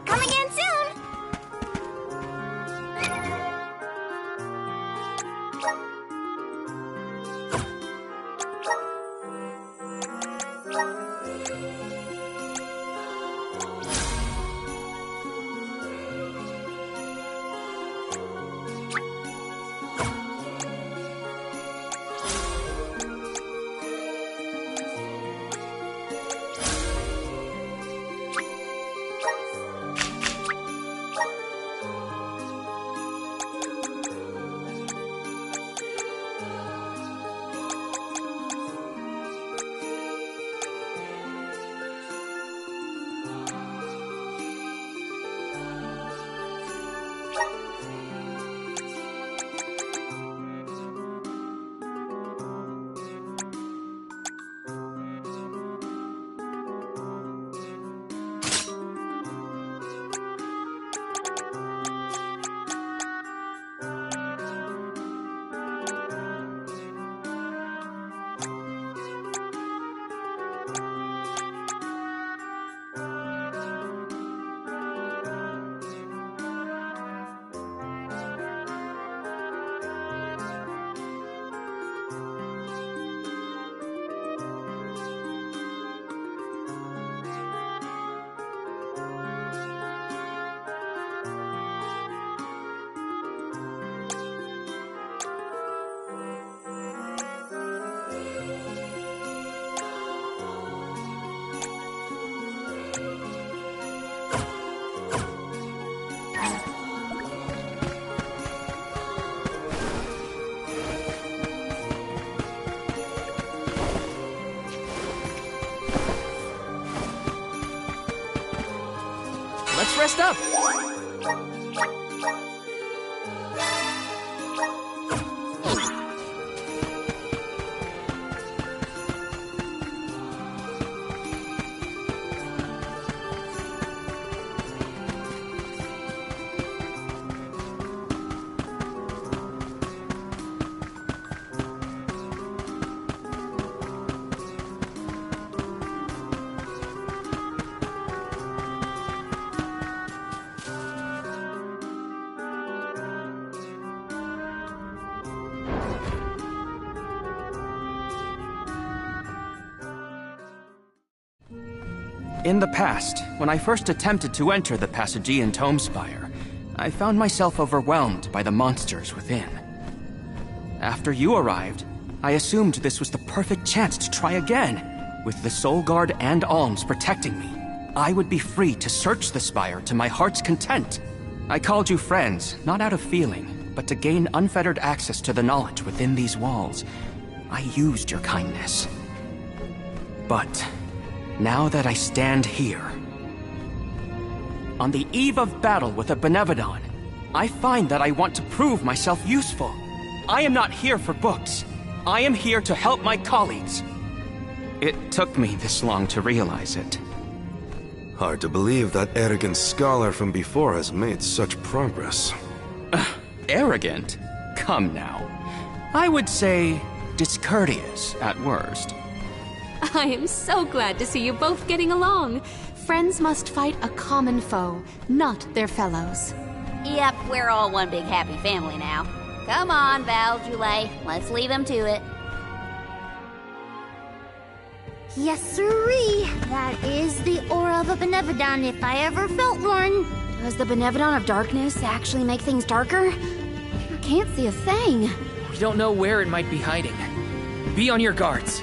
Come again soon! let's rest up. In the past, when I first attempted to enter the Passagean Tome Spire, I found myself overwhelmed by the monsters within. After you arrived, I assumed this was the perfect chance to try again. With the Soul Guard and Alms protecting me, I would be free to search the Spire to my heart's content. I called you friends, not out of feeling, but to gain unfettered access to the knowledge within these walls. I used your kindness. But now that I stand here, on the eve of battle with a Benevodon, I find that I want to prove myself useful. I am not here for books. I am here to help my colleagues. It took me this long to realize it. Hard to believe that arrogant scholar from before has made such progress. Arrogant? Come now. I would say discourteous at worst. I am so glad to see you both getting along. Friends must fight a common foe, not their fellows. Yep, we're all one big happy family now. Come on, Val, Jule, let's leave him to it. Yes, sirree. That is the aura of a Benevodon if I ever felt one. Does the Benevodon of Darkness actually make things darker? I can't see a thing. We don't know where it might be hiding. Be on your guards.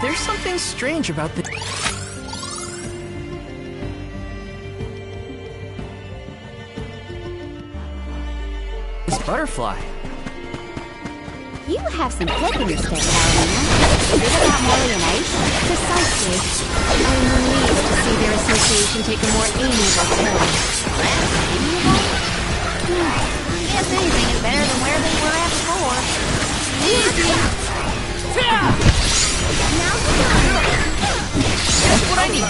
There's something strange about this butterfly. You have some pep in your step, Paladina. You're about more than an ace. Precisely. I am relieved to see their association take a more amiable turn. I guess anything is better than where they were at before. Now's the time. That's what I need.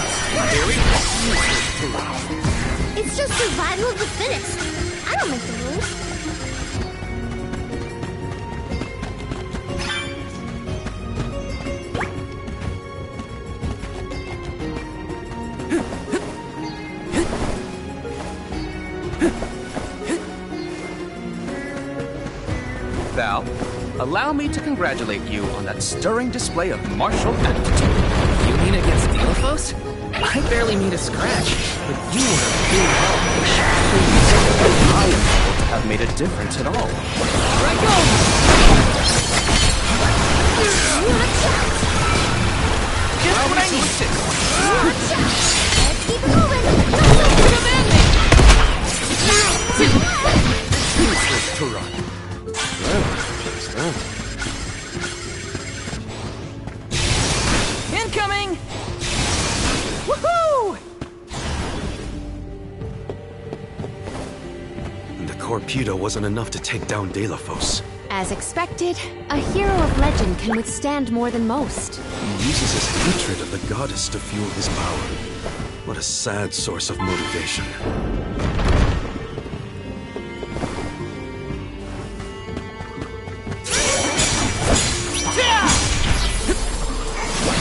It's just survival of the fittest. I don't make the rules. Val, allow me to congratulate you on that stirring display of martial aptitude. You mean against Delophos? I barely made a scratch, but you were a big help. I am able to have made a difference at all. Here I go! Just what I need. Let's keep it moving. Useless to run. Incoming! Woohoo! The Corpedo wasn't enough to take down Delophos. As expected, a hero of legend can withstand more than most. He uses his hatred of the goddess to fuel his power. What a sad source of motivation.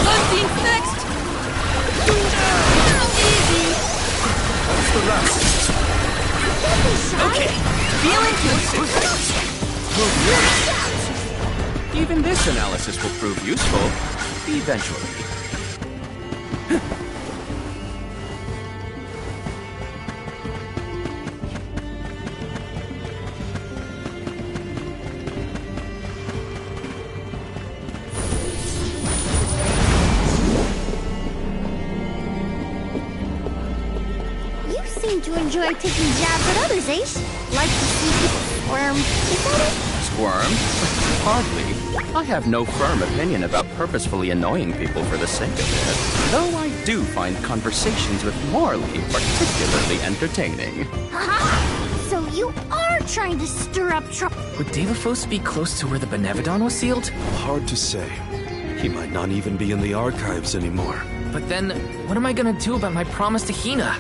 Unseen's next! Easy! What's the rest? Okay, feeling good. Even this analysis will prove useful, eventually. seem to enjoy taking jabs at others, Ace. Like to see people squirm. Is that it? Squirm? Hardly. I have no firm opinion about purposefully annoying people for the sake of it, though I do find conversations with Marley particularly entertaining. So you are trying to stir up trouble. Would Davafos be close to where the Benevodon was sealed? Hard to say. He might not even be in the archives anymore. But then, what am I gonna do about my promise to Hina?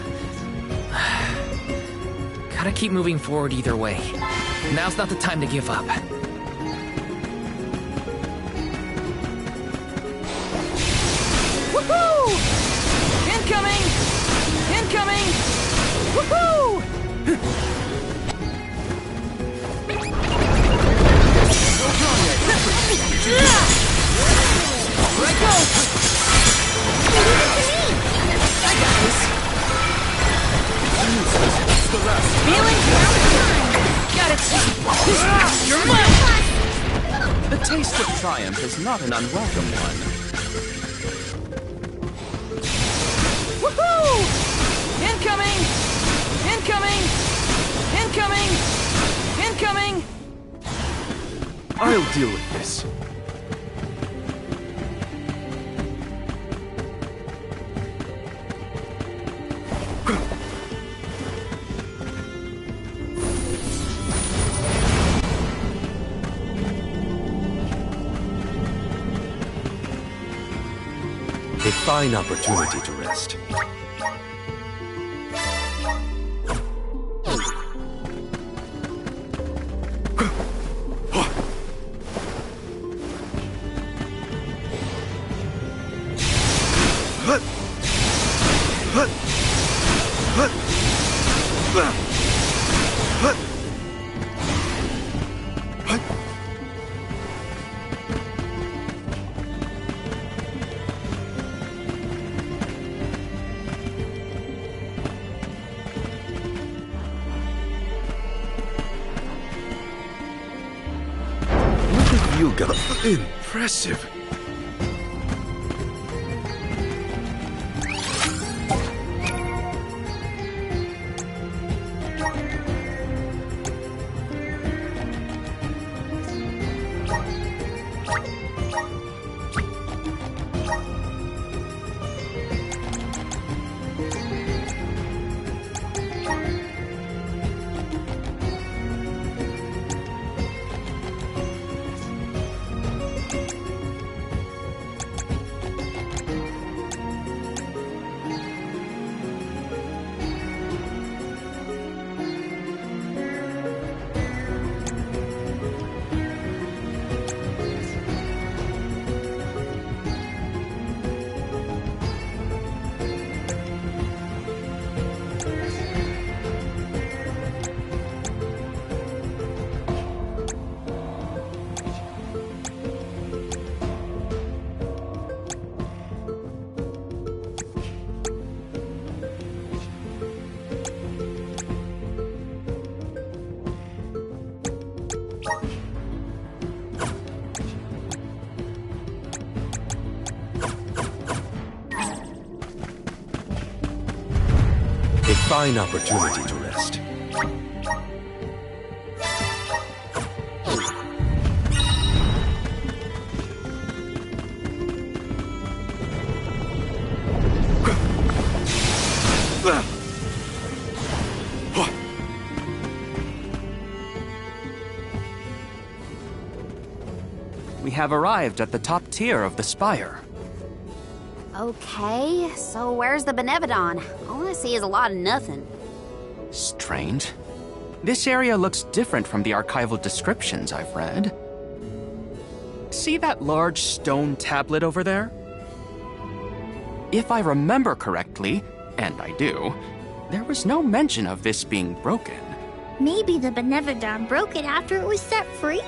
Gotta keep moving forward either way. Now's not the time to give up. Woohoo! Incoming! Incoming! Woohoo! Here I go! I got this. Feeling got it. You're mine. The taste of triumph is not an unwelcome one. Woohoo! Incoming! Incoming! Incoming! Incoming! I'll deal with this. A fine opportunity to rest. You got impressive. A fine opportunity to rest. We have arrived at the top tier of the spire. Okay, so where's the Benevodon? All I see is a lot of nothing. Strange. This area looks different from the archival descriptions I've read. See that large stone tablet over there? If I remember correctly, and I do, there was no mention of this being broken. Maybe the Benevodon broke it after it was set free?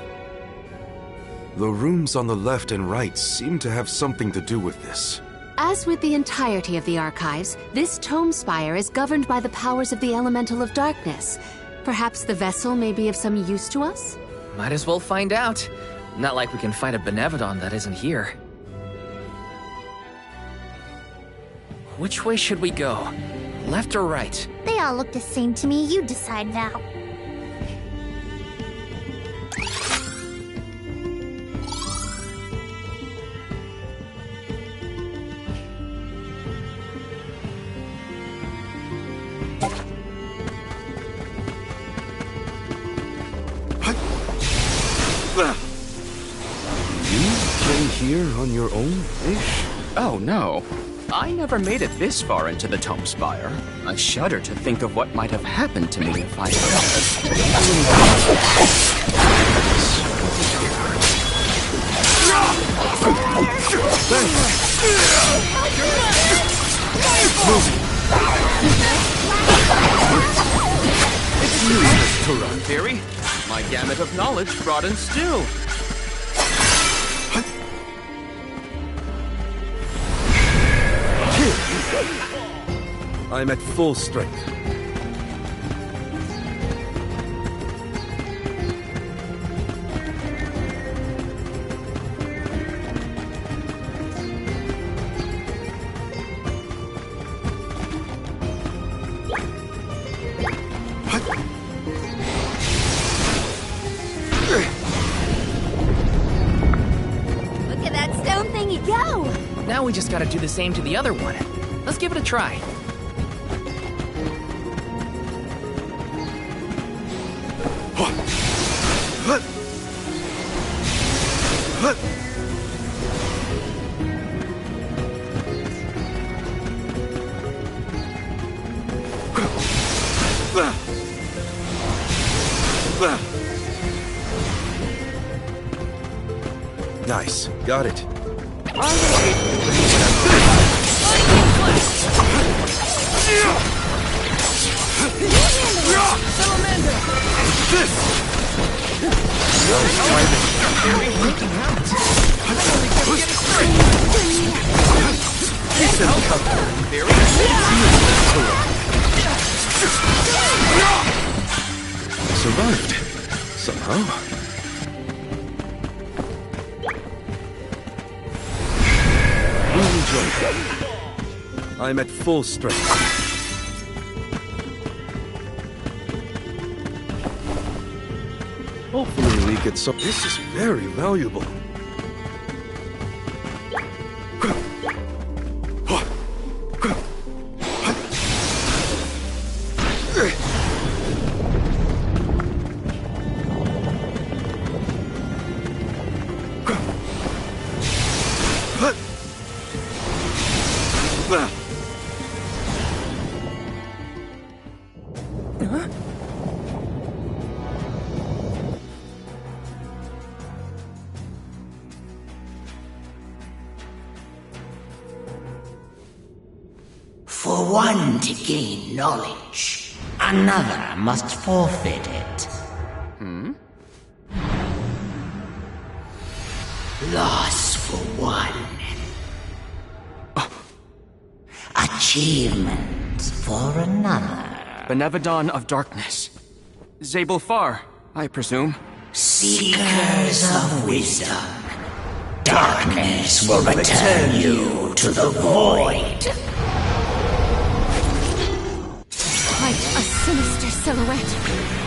The rooms on the left and right seem to have something to do with this. As with the entirety of the archives, this tome spire is governed by the powers of the Elemental of Darkness. Perhaps the vessel may be of some use to us? Might as well find out. Not like we can find a Benevodon that isn't here. Which way should we go? Left or right? They all look the same to me. You decide, Val. Here on your own, Ish? Oh, no. I never made it this far into the Tome Spire. I shudder to think of what might have happened to me if I It's you, Mr. Turan Theory. My gamut of knowledge broadens still. I'm at full strength. Look at that stone thingy go! Now we just gotta do the same to the other one. Let's give it a try. Nice. Got it. Survived. Somehow. I'm at full strength. Hopefully we get some. This is very valuable. For one to gain knowledge, another must forfeit it. Loss for one. Achievement for another. Benevodon of Darkness. Zabel Far, I presume. Seekers of wisdom. Darkness will return you to the void. Quite a sinister silhouette.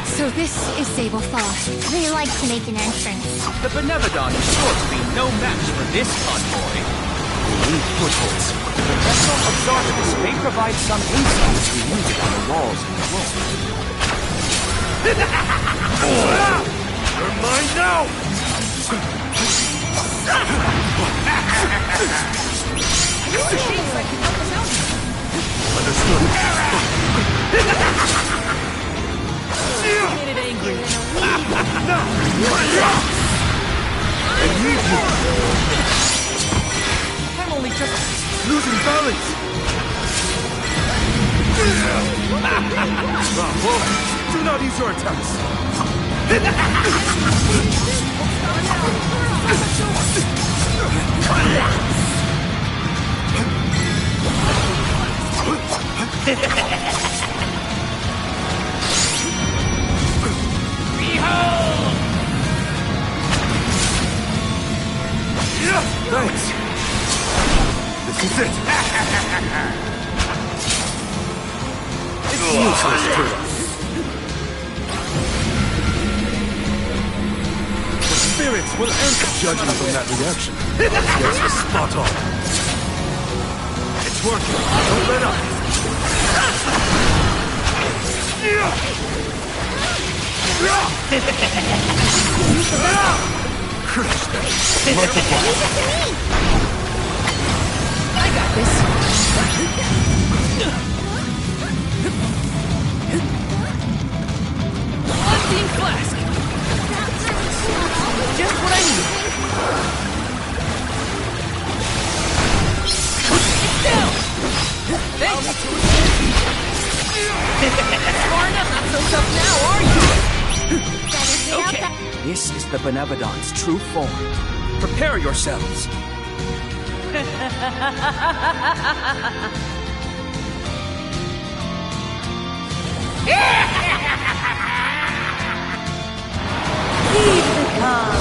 So this is Zabel Far. They like to make an entrance. The Benevodon is sure to be no match for this convoy. We need footholds. The Vessel of Darkness may provide some insight as we use it on the walls and the floor. You're mine now! Made it angry. I'm only just losing balance. Bravo! Do not use your attacks. Behold! Thanks. This is it. useless to us. The spirits will answer. Judging from that reaction, our guess was spot on. It's working. Don't let up. Crush them. I got this. Unseen flask. Just what I need. It's down. Thanks. Far enough, not so tough now, are you? Okay. This is the Benevodon's true form. Prepare yourselves. Keep the calm.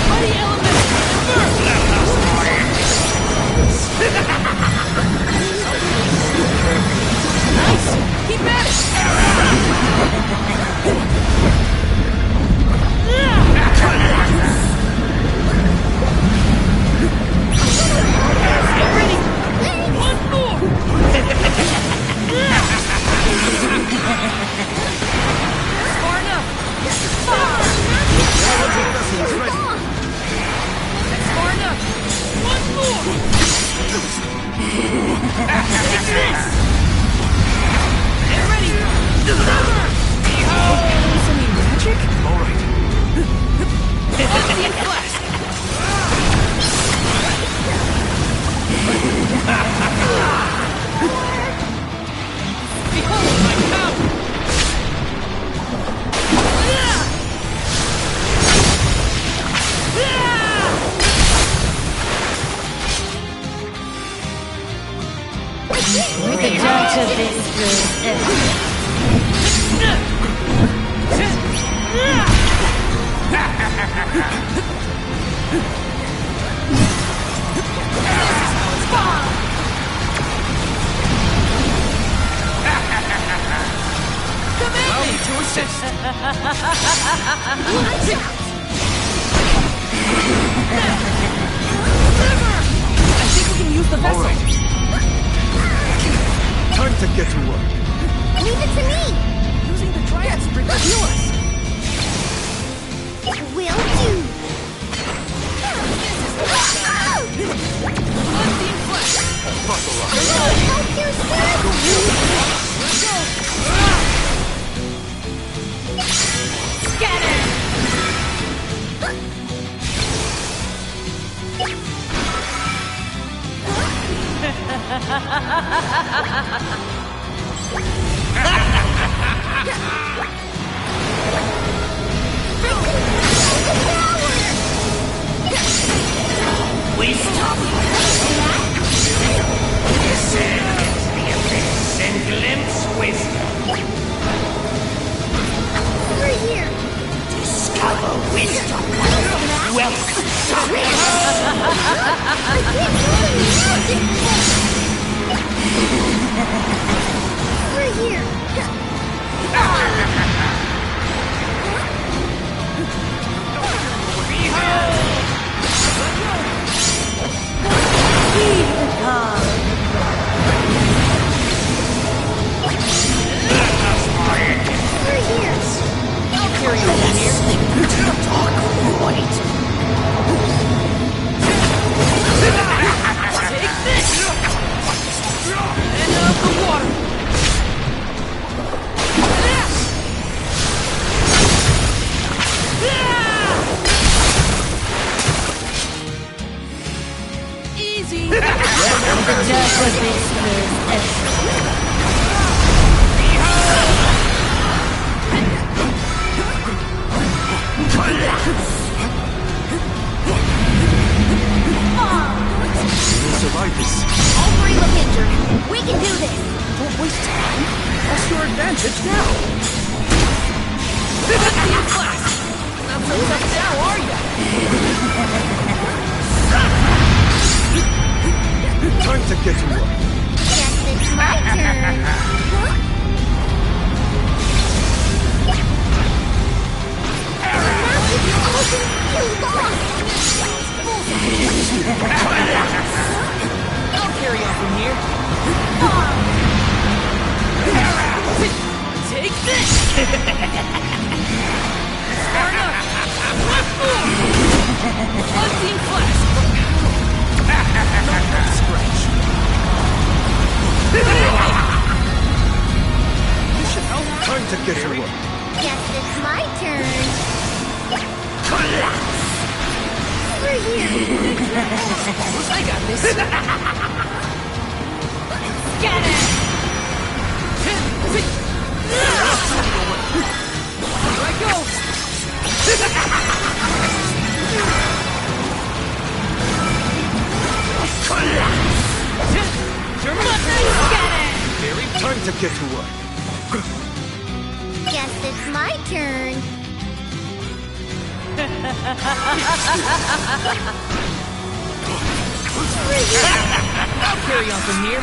Mighty element, nice. Keep at it. Get ready. One more. Far enough. That's far enough. One more. Take this. Get ready. Deliver. Is any magic? All right. Unseen flask. Behold my power! The touch of this Allow me to assist. I think we can use the vessel. All right. Time to get to work. Leave it to me. Using the triad spring to heal us. Will do. Unseen flash. Buckle up. Help yourself. Scatter. We stop. Descend into the abyss and glimpse wisdom. We're here. Discover wisdom. Wealth. We're here. keep the calm. We're here. I'll carry you in here. Dark void. Take this! And out the water! Easy! The death of this We'll survive this. All three look injured. We can do this. Don't waste time. That's your advantage now. Class. Not so tough now, are ya? Time to get to work. Guess it's my turn. to get to work. Guess it's my turn. Collapse! Over here. I got this. Get it! Here I go. You're mine! Get it! Very time to get to work. Guess it's my turn. I'll carry on from here.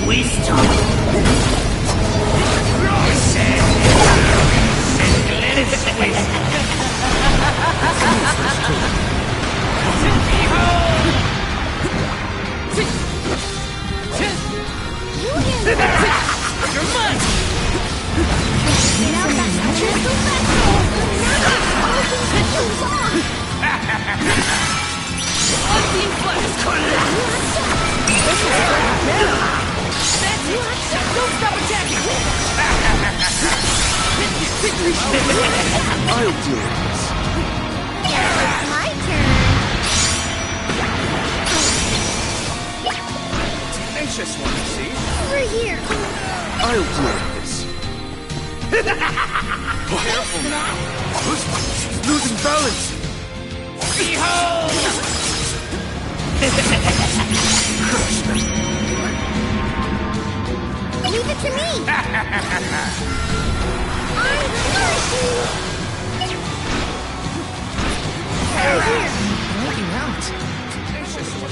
We stop. You're mine! Now that's just the Unseen flash! That's it! Don't stop attacking! I'll deal with this. Guess it's my turn. Tenacious one, see? Over here. I'll deal with this. Careful now! She's losing balance. Behold! Crush them. Leave it to me. I'm mercy. Over here. Working out.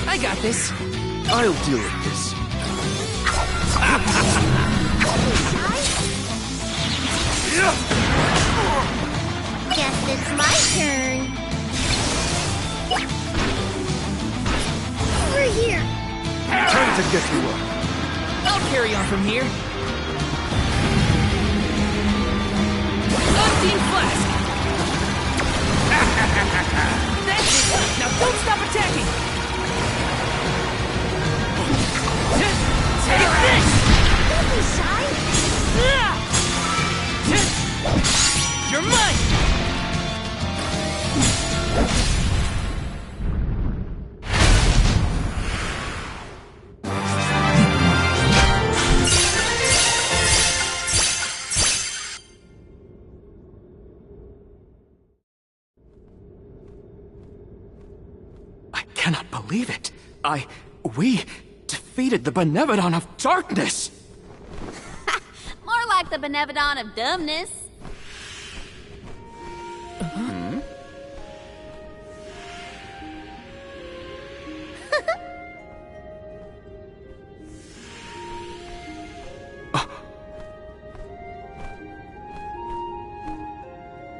I got this. I'll deal with this. Guess it's my turn. Over here. Time to get to work. I'll carry on from here. Unseen flash! That's it! Now don't stop attacking! Take this! Don't be shy. You're mine! I cannot believe it. We defeated the Benevodon of Darkness! More like the Benevodon of dumbness.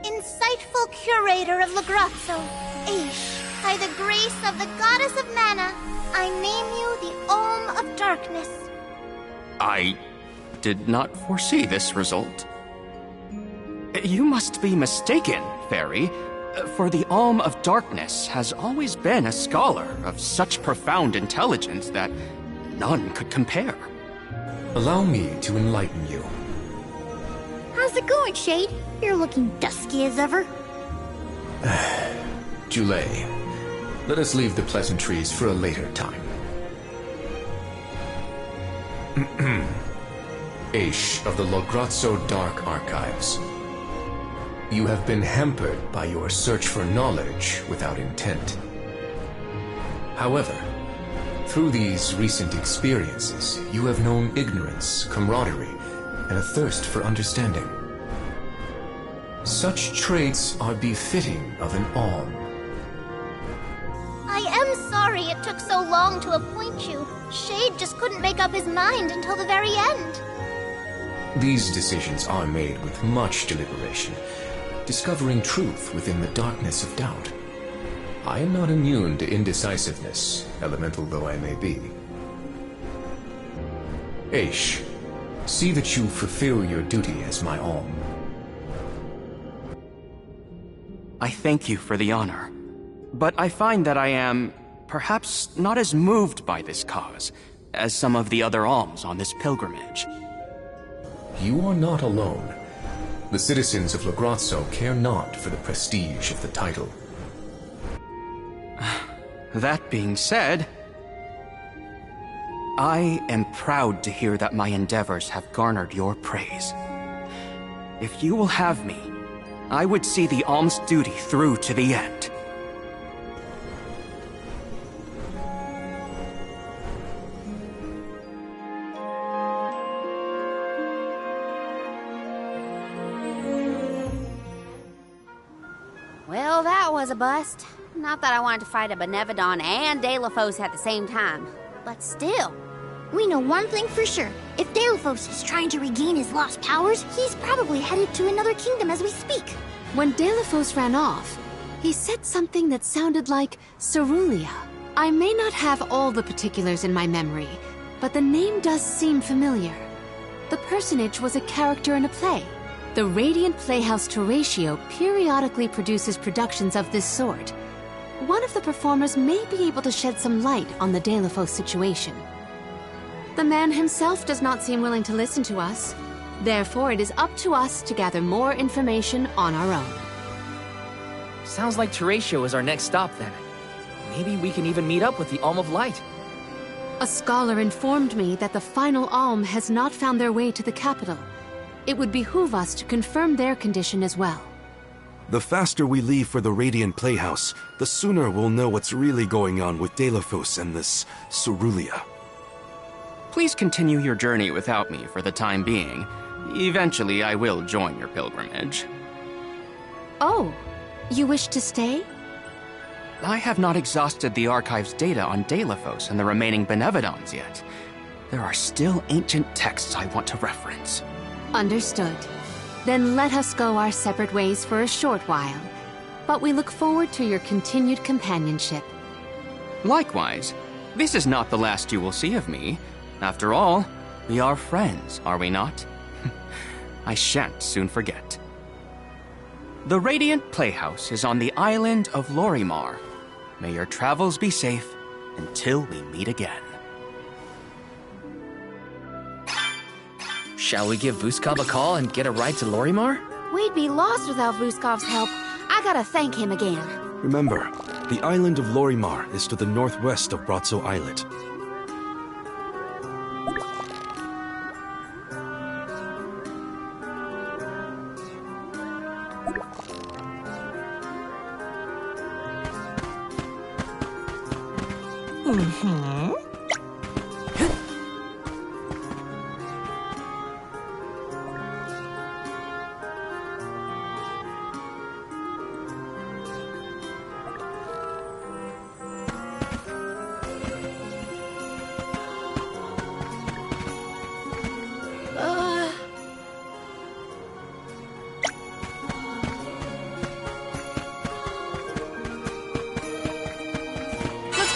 Insightful curator of Lagrazzo, Aish, by the grace of the goddess of mana, I name you the Olm of Darkness. I did not foresee this result. You must be mistaken, Fairy, for the Olm of Darkness has always been a scholar of such profound intelligence that none could compare. Allow me to enlighten you. How's it going, Shade? You're looking dusky as ever. Julei, let us leave the pleasantries for a later time. Aish of the Lograzzo Dark Archives. You have been hampered by your search for knowledge without intent. However, through these recent experiences, you have known ignorance, camaraderie, and a thirst for understanding. Such traits are befitting of an Olm. I am sorry it took so long to appoint you. Shade just couldn't make up his mind until the very end. These decisions are made with much deliberation, discovering truth within the darkness of doubt. I am not immune to indecisiveness, elemental though I may be. Aish, see that you fulfill your duty as my Olm. I thank you for the honor, but I find that I am perhaps not as moved by this cause as some of the other alms on this pilgrimage. You are not alone. The citizens of Lograzzo care not for the prestige of the title. That being said, I am proud to hear that my endeavors have garnered your praise. If you will have me, I would see the alms duty through to the end. Well, that was a bust. Not that I wanted to fight a Benevodon and Delafos at the same time, but still. We know one thing for sure. If Delafos is trying to regain his lost powers, he's probably headed to another kingdom as we speak. When Delafos ran off, he said something that sounded like Cerulia. I may not have all the particulars in my memory, but the name does seem familiar. The personage was a character in a play. The Radiant Playhouse Teratio periodically produces productions of this sort. One of the performers may be able to shed some light on the Delafos situation. The man himself does not seem willing to listen to us. Therefore, it is up to us to gather more information on our own. Sounds like Teratio is our next stop then. Maybe we can even meet up with the Alm of Light. A scholar informed me that the final Alm has not found their way to the capital. It would behoove us to confirm their condition as well. The faster we leave for the Radiant Playhouse, the sooner we'll know what's really going on with Delafos and this Cerulia. Please continue your journey without me for the time being. Eventually, I will join your pilgrimage. Oh, you wish to stay? I have not exhausted the archive's data on Delafos and the remaining Benevodons yet. There are still ancient texts I want to reference. Understood. Then let us go our separate ways for a short while. But we look forward to your continued companionship. Likewise, this is not the last you will see of me. After all, we are friends, are we not? I shan't soon forget. The Radiant Playhouse is on the island of Lorimar. May your travels be safe until we meet again. Shall we give Vuskov a call and get a ride to Lorimar? We'd be lost without Vuskov's help. I gotta thank him again. Remember, the island of Lorimar is to the northwest of Brazzo Islet.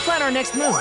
Plan our next move.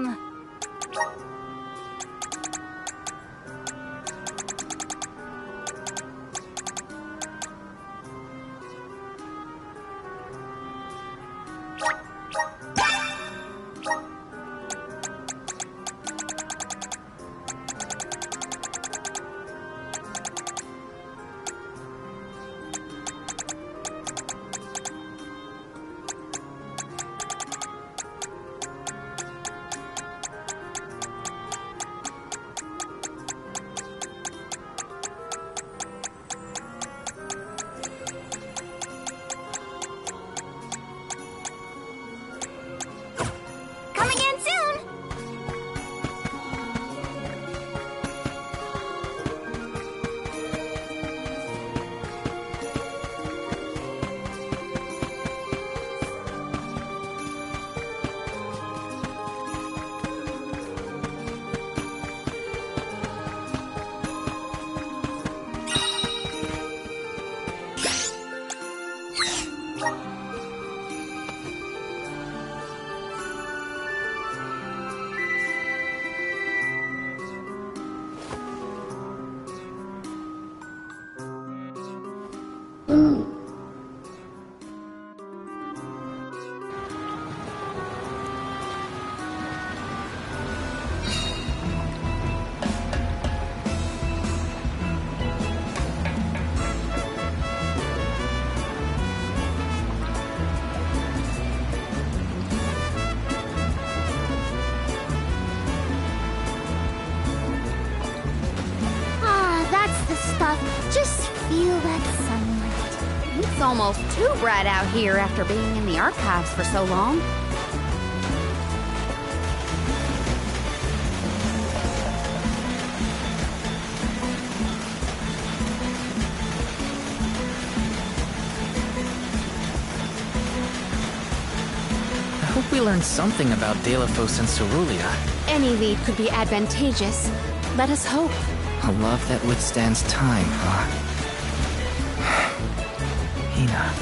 them. Coming in soon! Just feel that sunlight. It's almost too bright out here after being in the archives for so long. I hope we learned something about Delafos and Cerulia. Any lead could be advantageous. Let us hope. A love that withstands time, huh? Hina.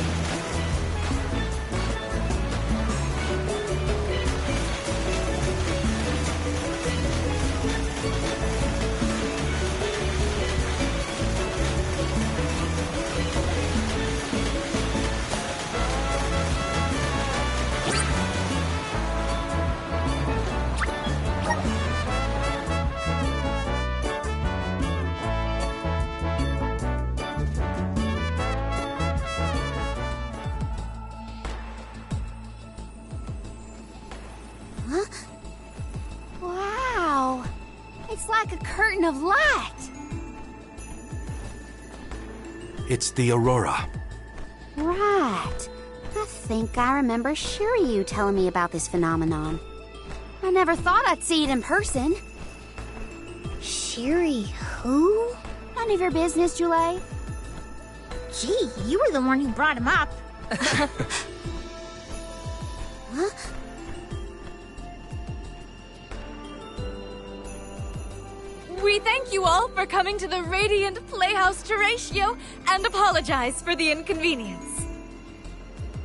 Wow! It's like a curtain of light! It's the Aurora. Right. I think I remember Shiryu telling me about this phenomenon. I never thought I'd see it in person. Shiri who? None of your business, Jule. Gee, you were the one who brought him up. Huh? We thank you all for coming to the Radiant Playhouse Terratio and apologize for the inconvenience.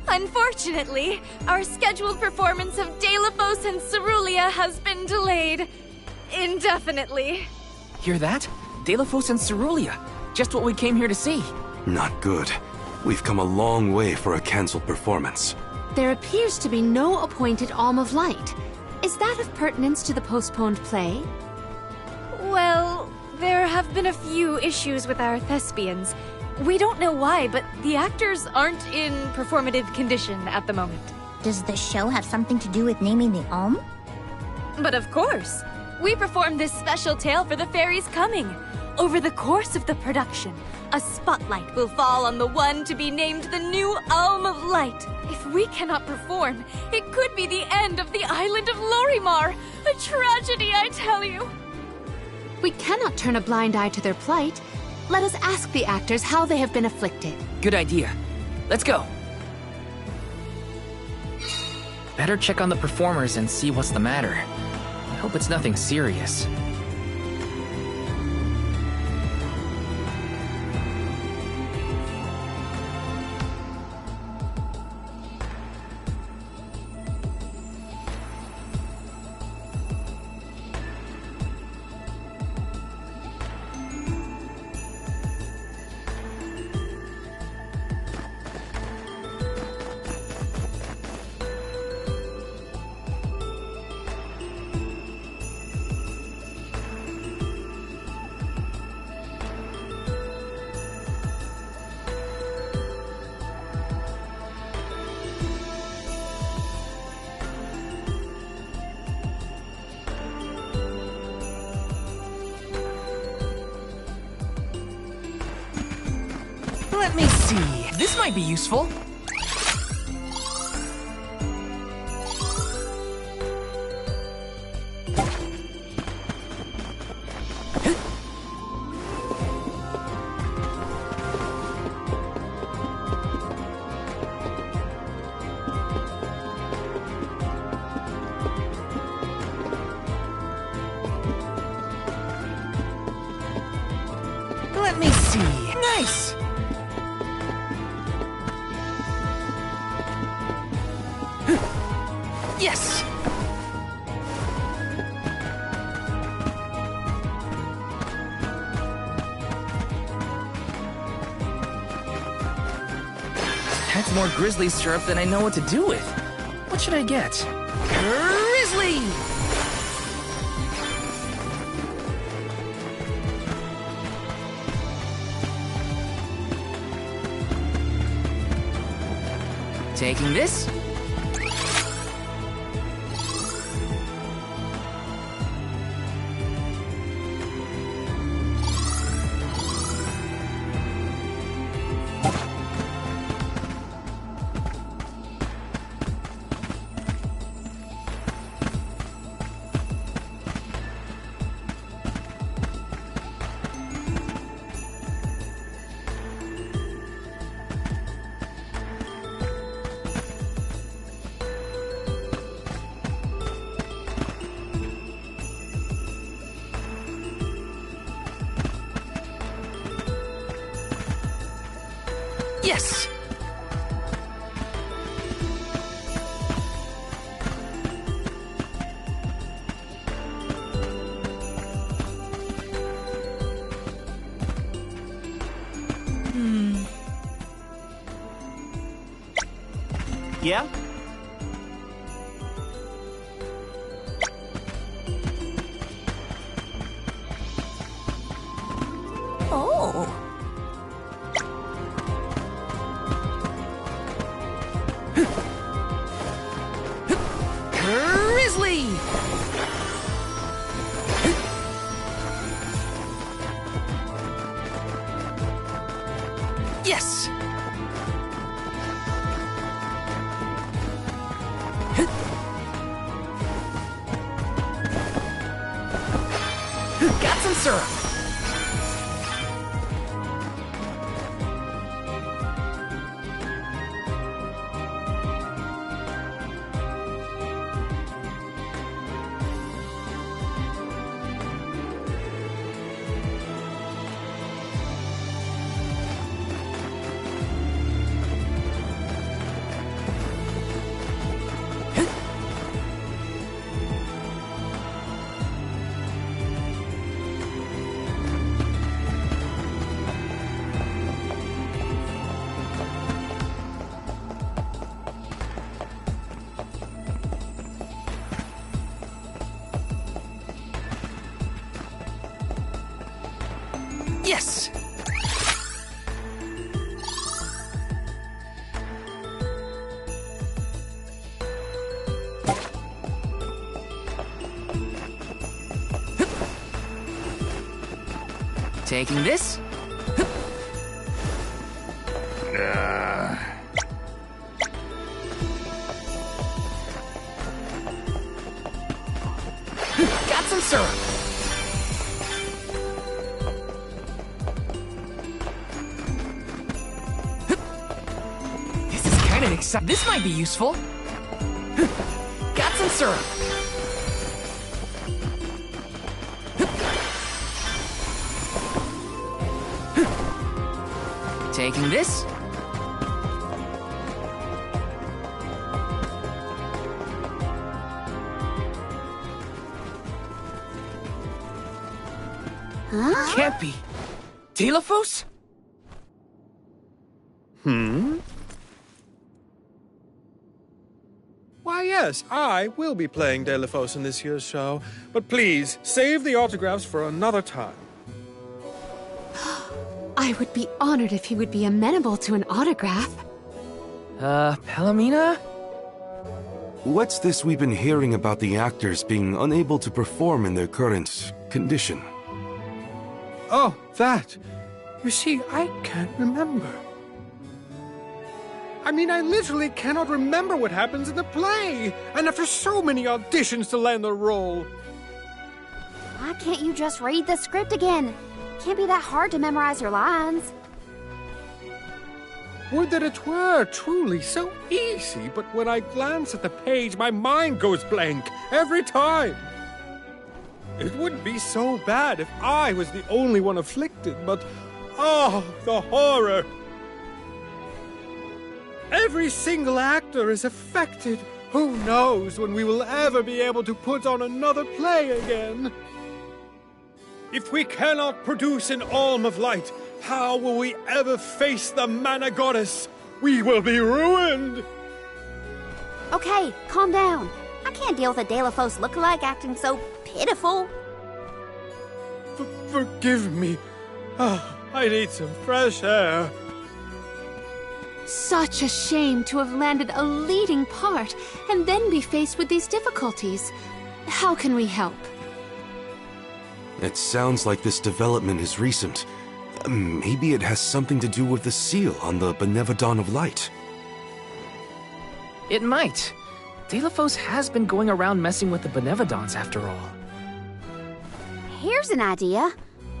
Unfortunately, our scheduled performance of Delafos and Cerulia has been delayed indefinitely. Hear that? Delafos and Cerulia. Just what we came here to see. Not good. We've come a long way for a cancelled performance. There appears to be no appointed Alm of Light. Is that of pertinence to the postponed play? Well, there have been a few issues with our thespians. We don't know why, but the actors aren't in performative condition at the moment. Does the show have something to do with naming the Alm? But of course! We performed this special tale for the fairies coming. Over the course of the production, a spotlight will fall on the one to be named the new Alm of Light. If we cannot perform, it could be the end of the island of Lorimar. A tragedy, I tell you. We cannot turn a blind eye to their plight. Let us ask the actors how they have been afflicted. Good idea. Let's go. Better check on the performers and see what's the matter. I hope it's nothing serious. Let me see. This might be useful. Let me see. Nice! Yes! That's more grizzly syrup than I know what to do with. What should I get? Grizzly! Taking this. Yes! Yeah? Oh! Grizzly! Yes! Got some syrup! Yes! Taking this. Got some syrup. This is kind of exciting. This might be useful. Got some syrup. Taking this. Huh? Can't be. Telephos? Why, yes, I will be playing Telephos in this year's show, but please, save the autographs for another time. I would be honored if he would be amenable to an autograph. Palomina? What's this we've been hearing about the actors being unable to perform in their current condition? Oh, that. You see, I can't remember. I mean, I literally cannot remember what happens in the play. And after so many auditions to land the role. Why can't you just read the script again? Can't be that hard to memorize your lines. Would that it were truly so easy, but when I glance at the page, my mind goes blank every time. It wouldn't be so bad if I was the only one afflicted, but oh, the horror! Every single actor is affected. Who knows when we will ever be able to put on another play again? If we cannot produce an Alm of Light, how will we ever face the Mana Goddess? We will be ruined! Okay, calm down. I can't deal with a Delafos lookalike acting so pitiful. Forgive me. Oh, I need some fresh air. Such a shame to have landed a leading part and then be faced with these difficulties. How can we help? It sounds like this development is recent. Maybe it has something to do with the seal on the Benevodon of Light. It might. Delafos has been going around messing with the Benevodons after all. Here's an idea.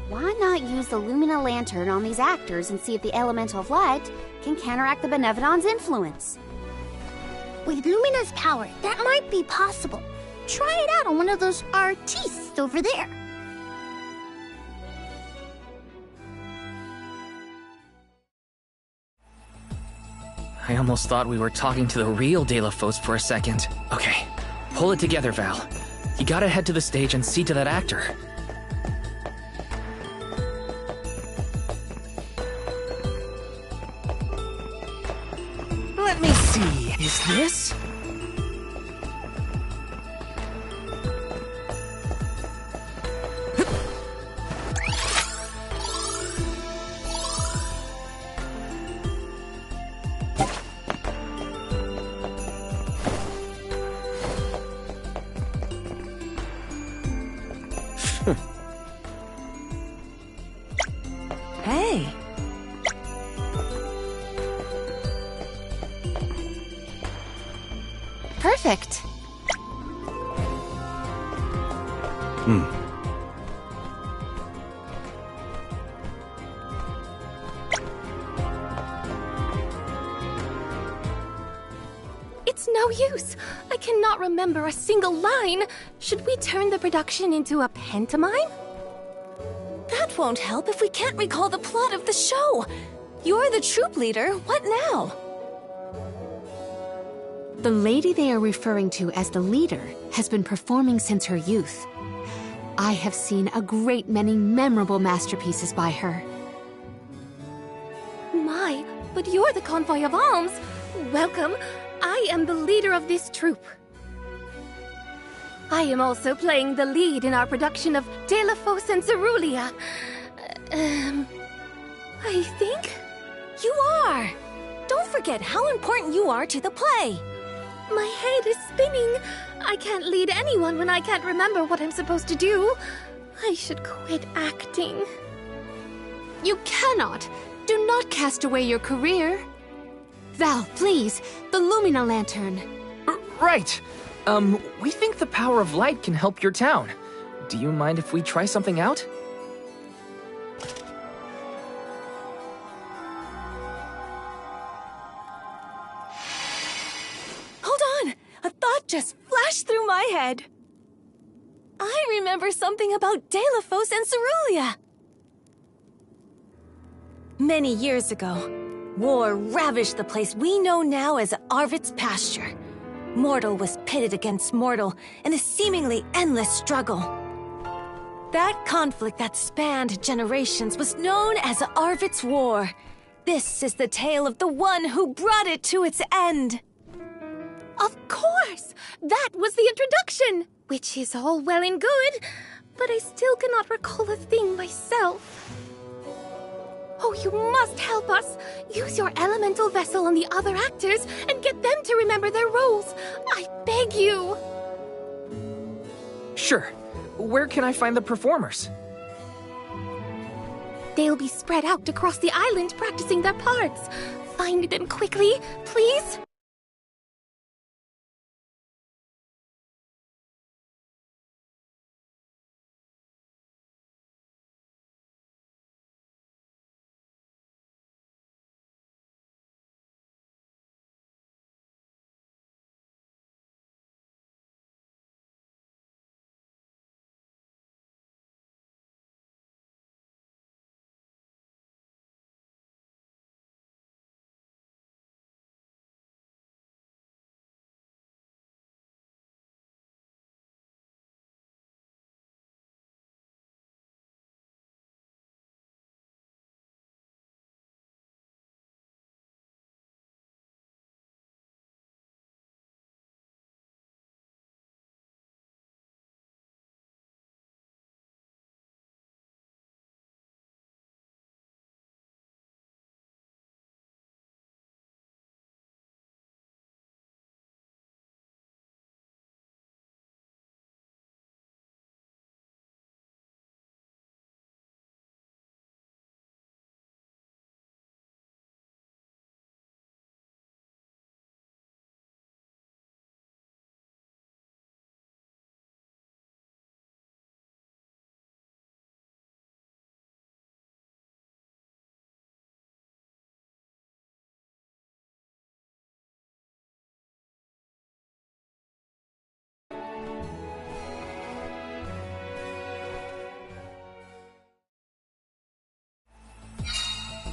Why not use the Lumina Lantern on these actors and see if the Elemental of Light can counteract the Benevodon's influence? With Lumina's power, that might be possible. Try it out on one of those artistes over there. I almost thought we were talking to the real Delafos for a second. Okay, pull it together, Val. You gotta head to the stage and see to that actor. Let me see, is this? Hey. Perfect. It's no use. I cannot remember a single line. Should we turn the production into a pantomime? That won't help if we can't recall the plot of the show. You're the troop leader. What now? The lady they are referring to as the leader has been performing since her youth. I have seen a great many memorable masterpieces by her. My, but you're the convoy of alms. Welcome. I am the leader of this troupe. I am also playing the lead in our production of Delafos and Cerulean. I think you are. Don't forget how important you are to the play. My head is spinning. I can't lead anyone when I can't remember what I'm supposed to do. I should quit acting. You cannot. Do not cast away your career. Val, please, the Lumina Lantern. Right. We think the power of light can help your town. Do you mind if we try something out? Hold on! A thought just flashed through my head. I remember something about Delafos and Cerulean. Many years ago, war ravaged the place we know now as Arvit's pasture. Mortal was pitted against mortal in a seemingly endless struggle. That conflict that spanned generations was known as Arvit's War. This is the tale of the one who brought it to its end. Of course! That was the introduction! Which is all well and good, but I still cannot recall a thing myself. Oh, you must help us! Use your elemental vessel on the other actors and get them to remember their roles! I beg you! Sure. Where can I find the performers? They'll be spread out across the island practicing their parts. Find them quickly, please?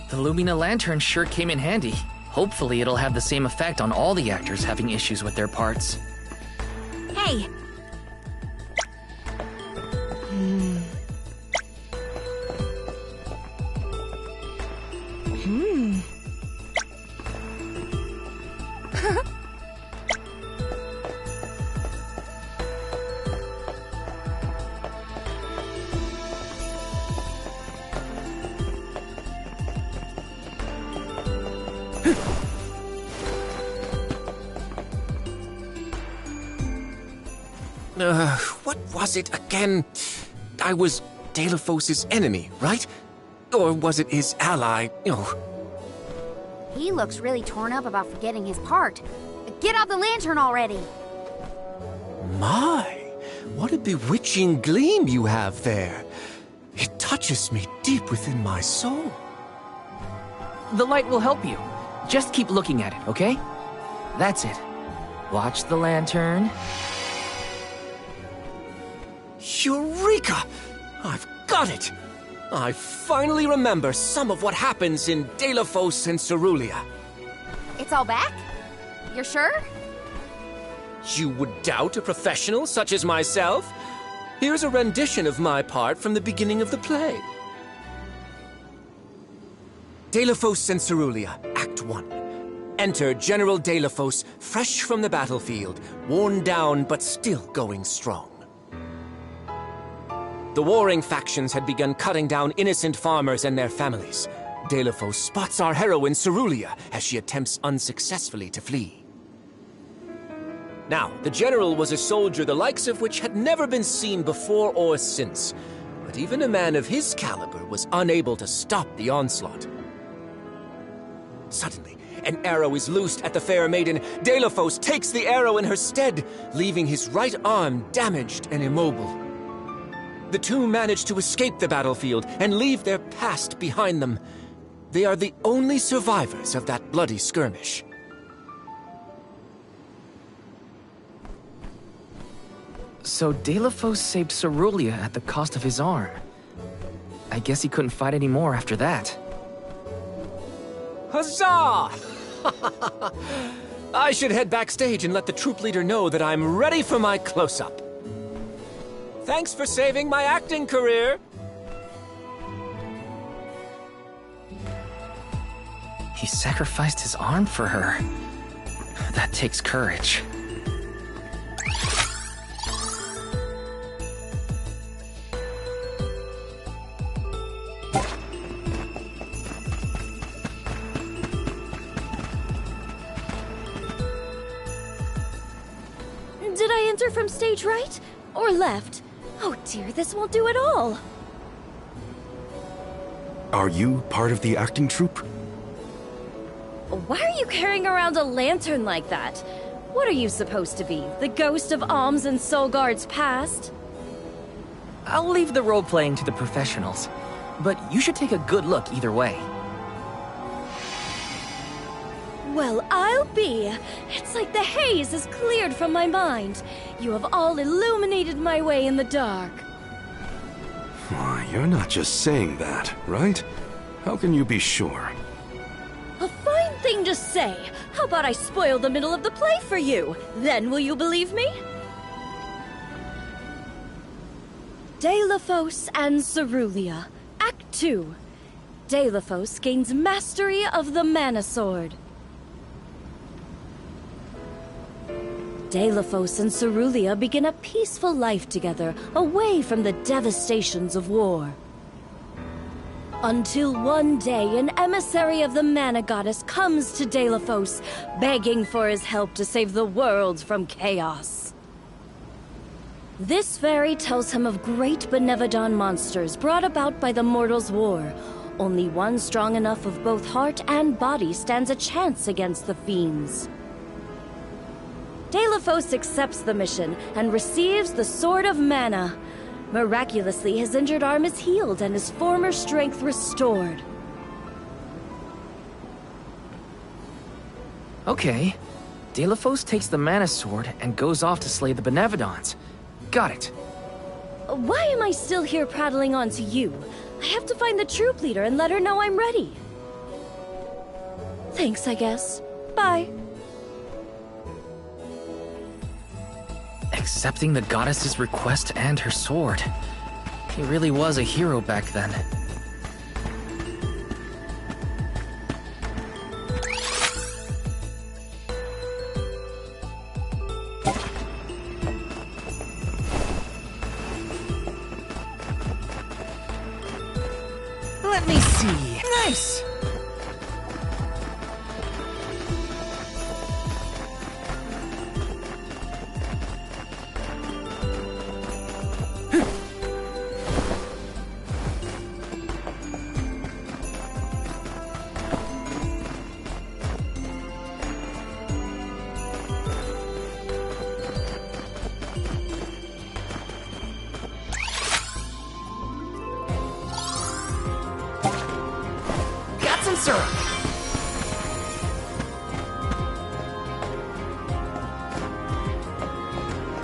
The Lumina Lantern sure came in handy. Hopefully it'll have the same effect on all the actors having issues with their parts. Hey! What was it again? I was Deilophos' enemy, right? Or was it his ally? Oh. He looks really torn up about forgetting his part. Get out the lantern already! My, what a bewitching gleam you have there. It touches me deep within my soul. The light will help you. Just keep looking at it, okay? That's it. Watch the lantern. Eureka! I've got it! I finally remember some of what happens in Deilophos and Cerulia. It's all back? You're sure? You would doubt a professional such as myself? Here's a rendition of my part from the beginning of the play. Deilophos and Cerulia, Act 1. Enter General Deilophos, fresh from the battlefield, worn down but still going strong. The warring factions had begun cutting down innocent farmers and their families. Deilophos spots our heroine Cerulia as she attempts unsuccessfully to flee. Now, the general was a soldier the likes of which had never been seen before or since, but even a man of his caliber was unable to stop the onslaught. Suddenly, an arrow is loosed at the fair maiden. Deilophos takes the arrow in her stead, leaving his right arm damaged and immobile. The two manage to escape the battlefield and leave their past behind them. They are the only survivors of that bloody skirmish. So Deilophos saved Cerulia at the cost of his arm. I guess he couldn't fight anymore after that. Huzzah! I should head backstage and let the troop leader know that I'm ready for my close-up. Thanks for saving my acting career. He sacrificed his arm for her. That takes courage. Did I enter from stage right? Or left? Oh dear, this won't do at all. Are you part of the acting troupe? Why are you carrying around a lantern like that? What are you supposed to be? The ghost of Alms and Solgard's past? I'll leave the role-playing to the professionals, but you should take a good look either way. Well, I'll be. It's like the haze is cleared from my mind. You have all illuminated my way in the dark. Why, you're not just saying that, right? How can you be sure? A fine thing to say. How about I spoil the middle of the play for you? Then will you believe me? Deilephos and Cerulia, Act 2. Deilephos gains mastery of the Mana Sword. Deilephos and Cerulia begin a peaceful life together, away from the devastations of war. Until one day, an emissary of the Mana Goddess comes to Deilephos, begging for his help to save the world from chaos. This fairy tells him of great Benevodon monsters brought about by the Mortals' War. Only one strong enough of both heart and body stands a chance against the fiends. Deilephos accepts the mission and receives the Sword of Mana. Miraculously, his injured arm is healed and his former strength restored. Okay. Deilephos takes the Mana Sword and goes off to slay the Benevodons. Got it. Why am I still here prattling on to you? I have to find the troop leader and let her know I'm ready. Thanks, I guess. Bye. Accepting the goddess's request and her sword. He really was a hero back then. Let me see. Nice!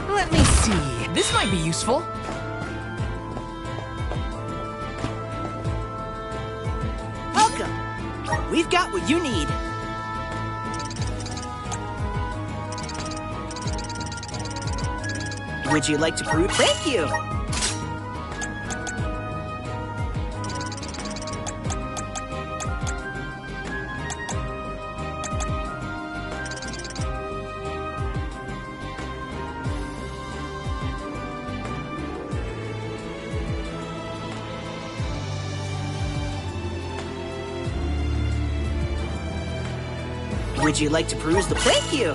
Let me see. This might be useful. Welcome. We've got what you need. Would you like to prove? Thank you. Would you like to peruse the... Thank you!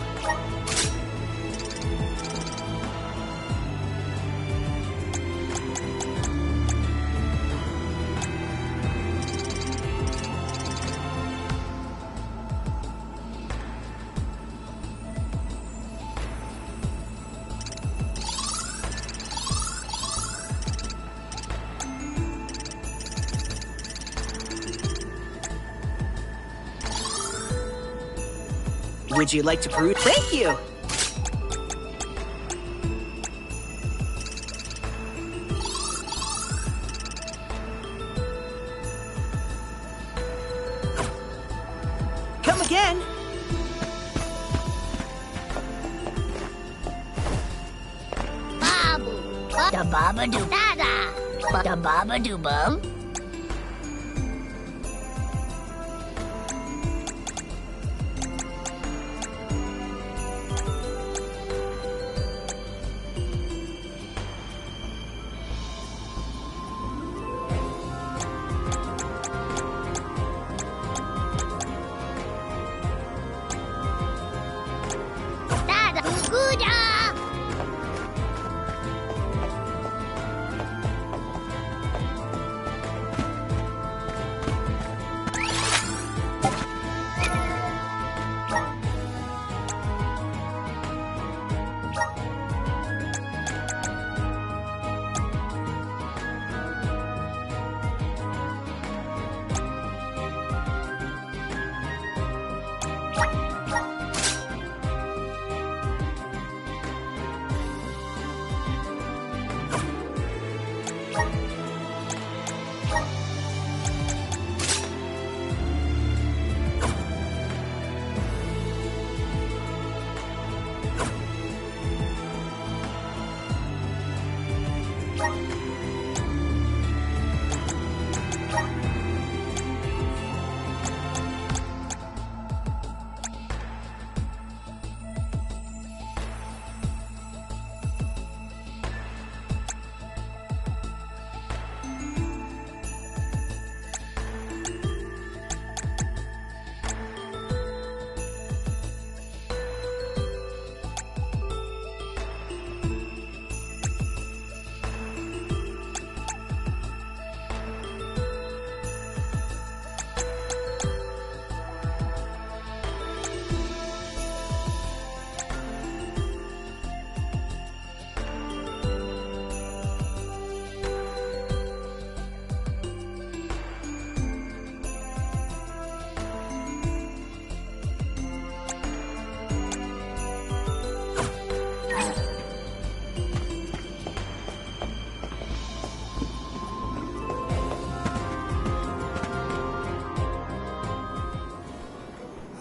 Would you like to peruse? Thank you! Come again! Babu, da baba do da da, da baba do bum.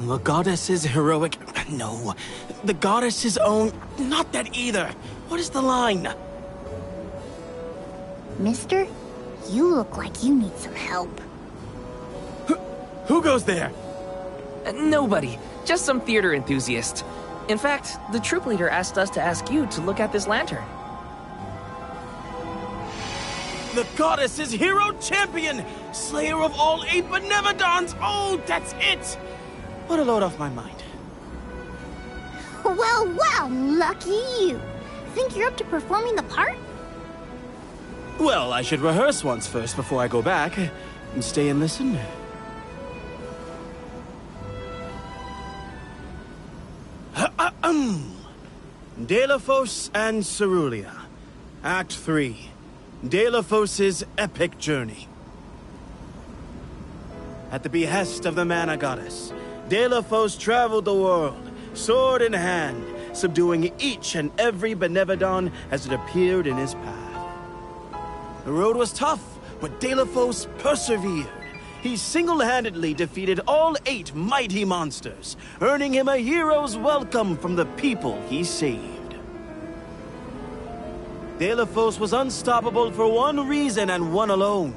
The goddess's heroic... No. The goddess's own... Not that either. What is the line? Mister, you look like you need some help. Who goes there? Nobody. Just some theater enthusiast. In fact, the troop leader asked us to ask you to look at this lantern. The goddess's hero champion! Slayer of all 8 Benevodons! Oh, that's it! What a load off my mind. Well, well, lucky you. Think you're up to performing the part? Well, I should rehearse once first before I go back. And stay and listen. Delafos and Cerulia. Act 3. Delafos' epic journey. At the behest of the Mana Goddess, Delafos traveled the world, sword in hand, subduing each and every Benevodon as it appeared in his path. The road was tough, but Delafos persevered. He single-handedly defeated all 8 mighty monsters, earning him a hero's welcome from the people he saved. Delafos was unstoppable for one reason and one alone: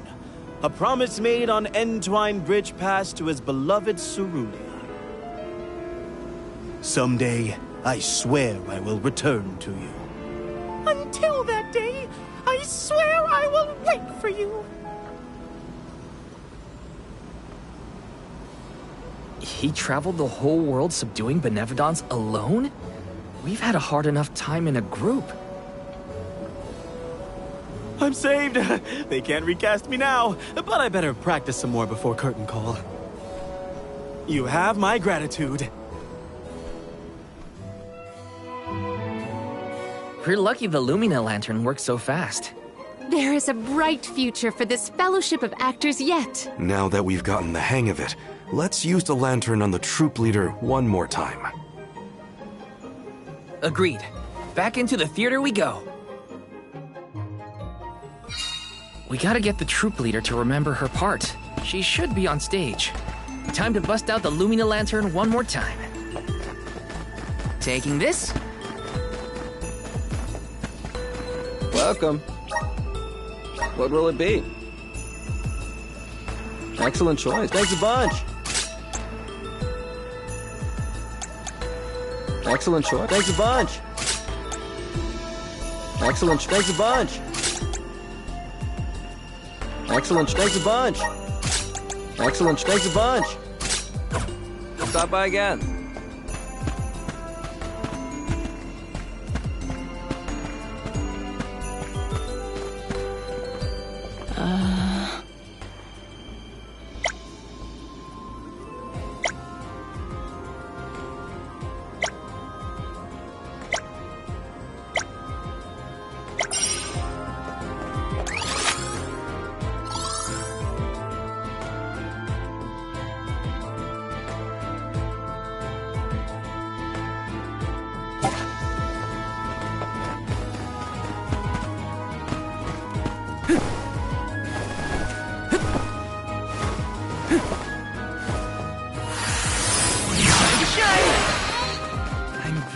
a promise made on Entwine Bridge Pass to his beloved Cerulia. Someday, I swear I will return to you. Until that day, I swear I will wait for you. He traveled the whole world subduing Benevodons alone? We've had a hard enough time in a group. I'm saved! They can't recast me now, but I better practice some more before curtain call. You have my gratitude. We're lucky the Lumina Lantern works so fast. There is a bright future for this fellowship of actors yet. Now that we've gotten the hang of it, let's use the lantern on the troop leader one more time. Agreed. Back into the theater we go. We gotta get the troop leader to remember her part. She should be on stage. Time to bust out the Lumina Lantern one more time. Taking this. Welcome. What will it be? Excellent choice. Thanks a bunch. Excellent choice. Thanks a bunch. Excellent. Thanks a bunch. Excellent. Thanks a bunch. Excellent. Thanks a bunch. Stop by again.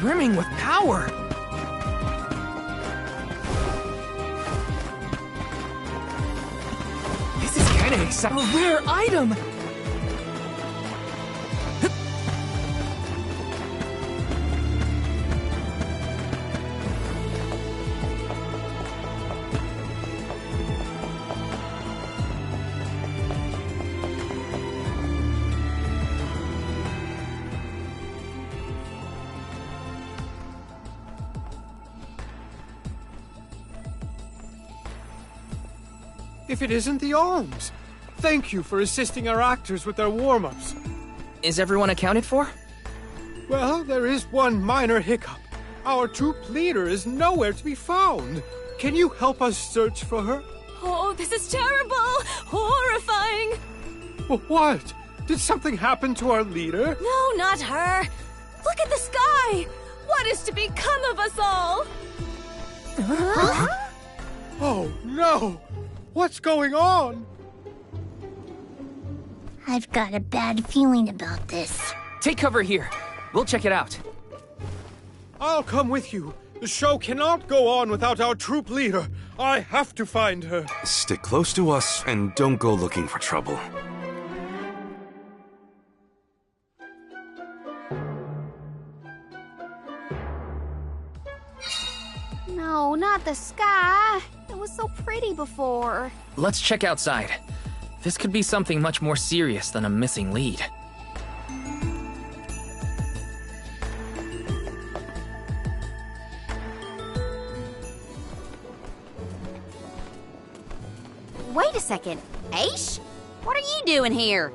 Brimming with power. kinda excited. A rare item! If it isn't the alms! Thank you for assisting our actors with their warm-ups. Is everyone accounted for? Well, there is one minor hiccup. Our troop leader is nowhere to be found. Can you help us search for her? Oh, this is terrible! Horrifying! What? Did something happen to our leader? No, not her! Look at the sky! What is to become of us all? Huh? Oh, no! What's going on? I've got a bad feeling about this. Take cover here. We'll check it out. I'll come with you. The show cannot go on without our troop leader. I have to find her. Stick close to us and don't go looking for trouble. No, not the sky. It was so pretty before. Let's check outside. This could be something much more serious than a missing lead. Wait a second. Aish? What are you doing here?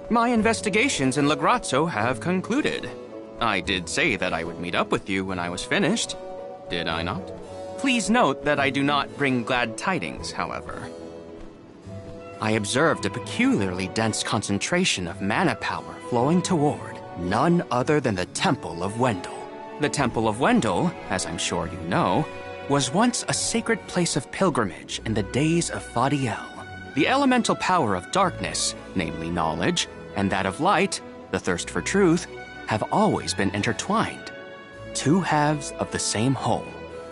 My investigations in Lagrazzo have concluded. I did say that I would meet up with you when I was finished. Did I not? Please note that I do not bring glad tidings, however. I observed a peculiarly dense concentration of mana power flowing toward none other than the Temple of Wendel. The Temple of Wendel, as I'm sure you know, was once a sacred place of pilgrimage in the days of Fadiel. The elemental power of darkness, namely knowledge, and that of light, the thirst for truth, have always been intertwined. Two halves of the same whole,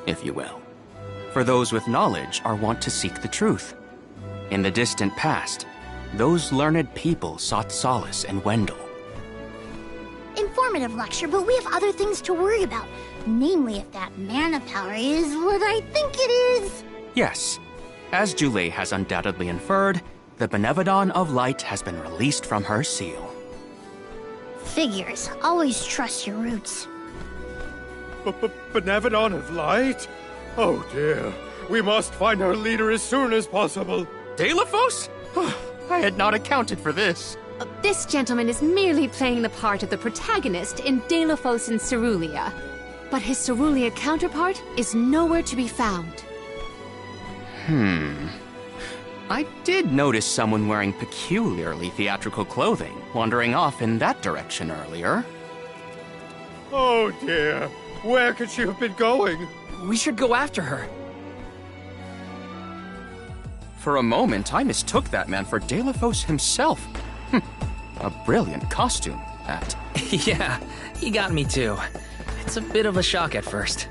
if you will. For those with knowledge are wont to seek the truth. In the distant past, those learned people sought solace in Wendel. Informative lecture, but we have other things to worry about. Namely, if that mana power is what I think it is. Yes, as Jule has undoubtedly inferred, the Benevodon of Light has been released from her seal. Figures. Always trust your roots. Benevodon of Light? Oh dear. We must find our leader as soon as possible. Deilophos? I had not accounted for this. This gentleman is merely playing the part of the protagonist in Deilophos and Cerulia. But his Cerulia counterpart is nowhere to be found. I did notice someone wearing peculiarly theatrical clothing, wandering off in that direction earlier. Oh dear. Where could she have been going? We should go after her. For a moment, I mistook that man for Deilophos himself. A brilliant costume, that. Yeah, he got me too. It's a bit of a shock at first.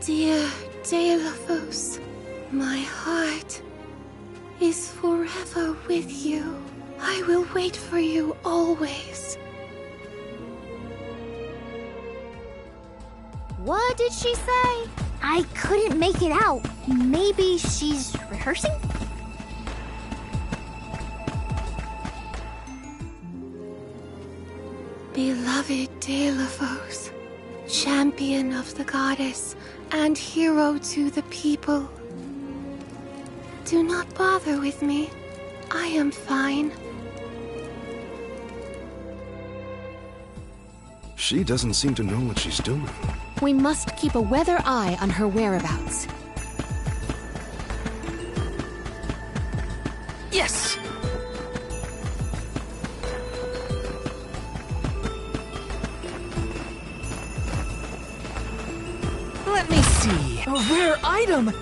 Dear Deilophos, my heart is forever with you. I will wait for you always. What did she say? I couldn't make it out. Maybe she's rehearsing? Beloved Deilophos, champion of the goddess and hero to the people. Do not bother with me. I am fine. She doesn't seem to know what she's doing. We must keep a weather eye on her whereabouts. Yes! see. A rare item!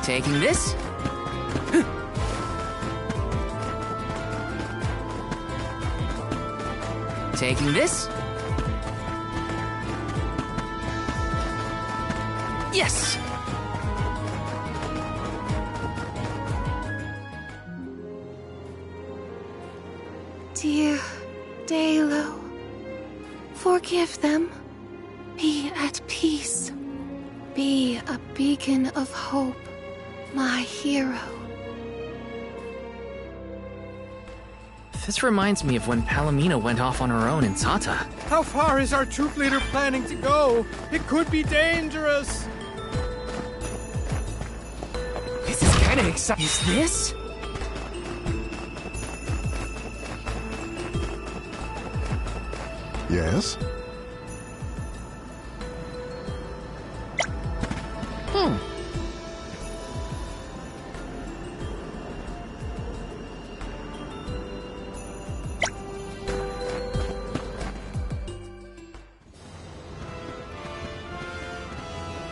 Taking this. Taking this. Yes! Dear Dalo, forgive them. Be at peace. Be a beacon of hope, my hero. This reminds me of when Palomino went off on her own in Tata. How far is our troop leader planning to go? It could be dangerous. This is kind of exciting. Is this? Yes?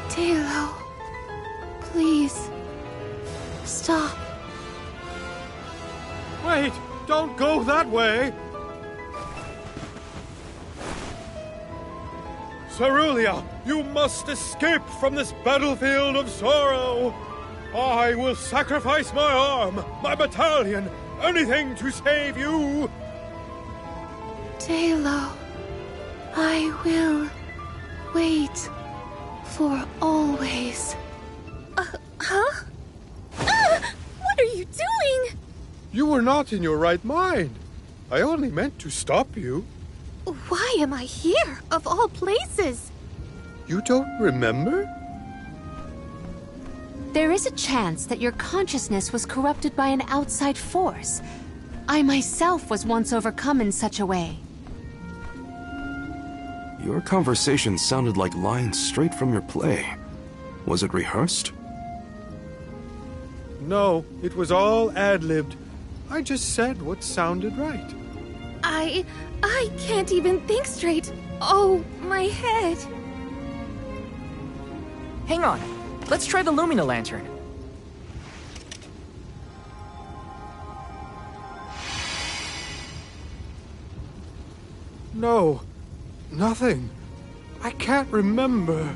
Dalo, please, stop. Wait, don't go that way. Cerulia, you must escape from this battlefield of sorrow. I will sacrifice my arm, my battalion, anything to save you. Dalo, I will wait for always. Huh? What are you doing? You were not in your right mind. I only meant to stop you. Why am I here, of all places? You don't remember? There is a chance that your consciousness was corrupted by an outside force. I myself was once overcome in such a way. Your conversation sounded like lines straight from your play. Was it rehearsed? No, it was all ad-libbed. I just said what sounded right. I can't even think straight. Oh, my head. Hang on. Let's try the Lumina Lantern. No, nothing. I can't remember.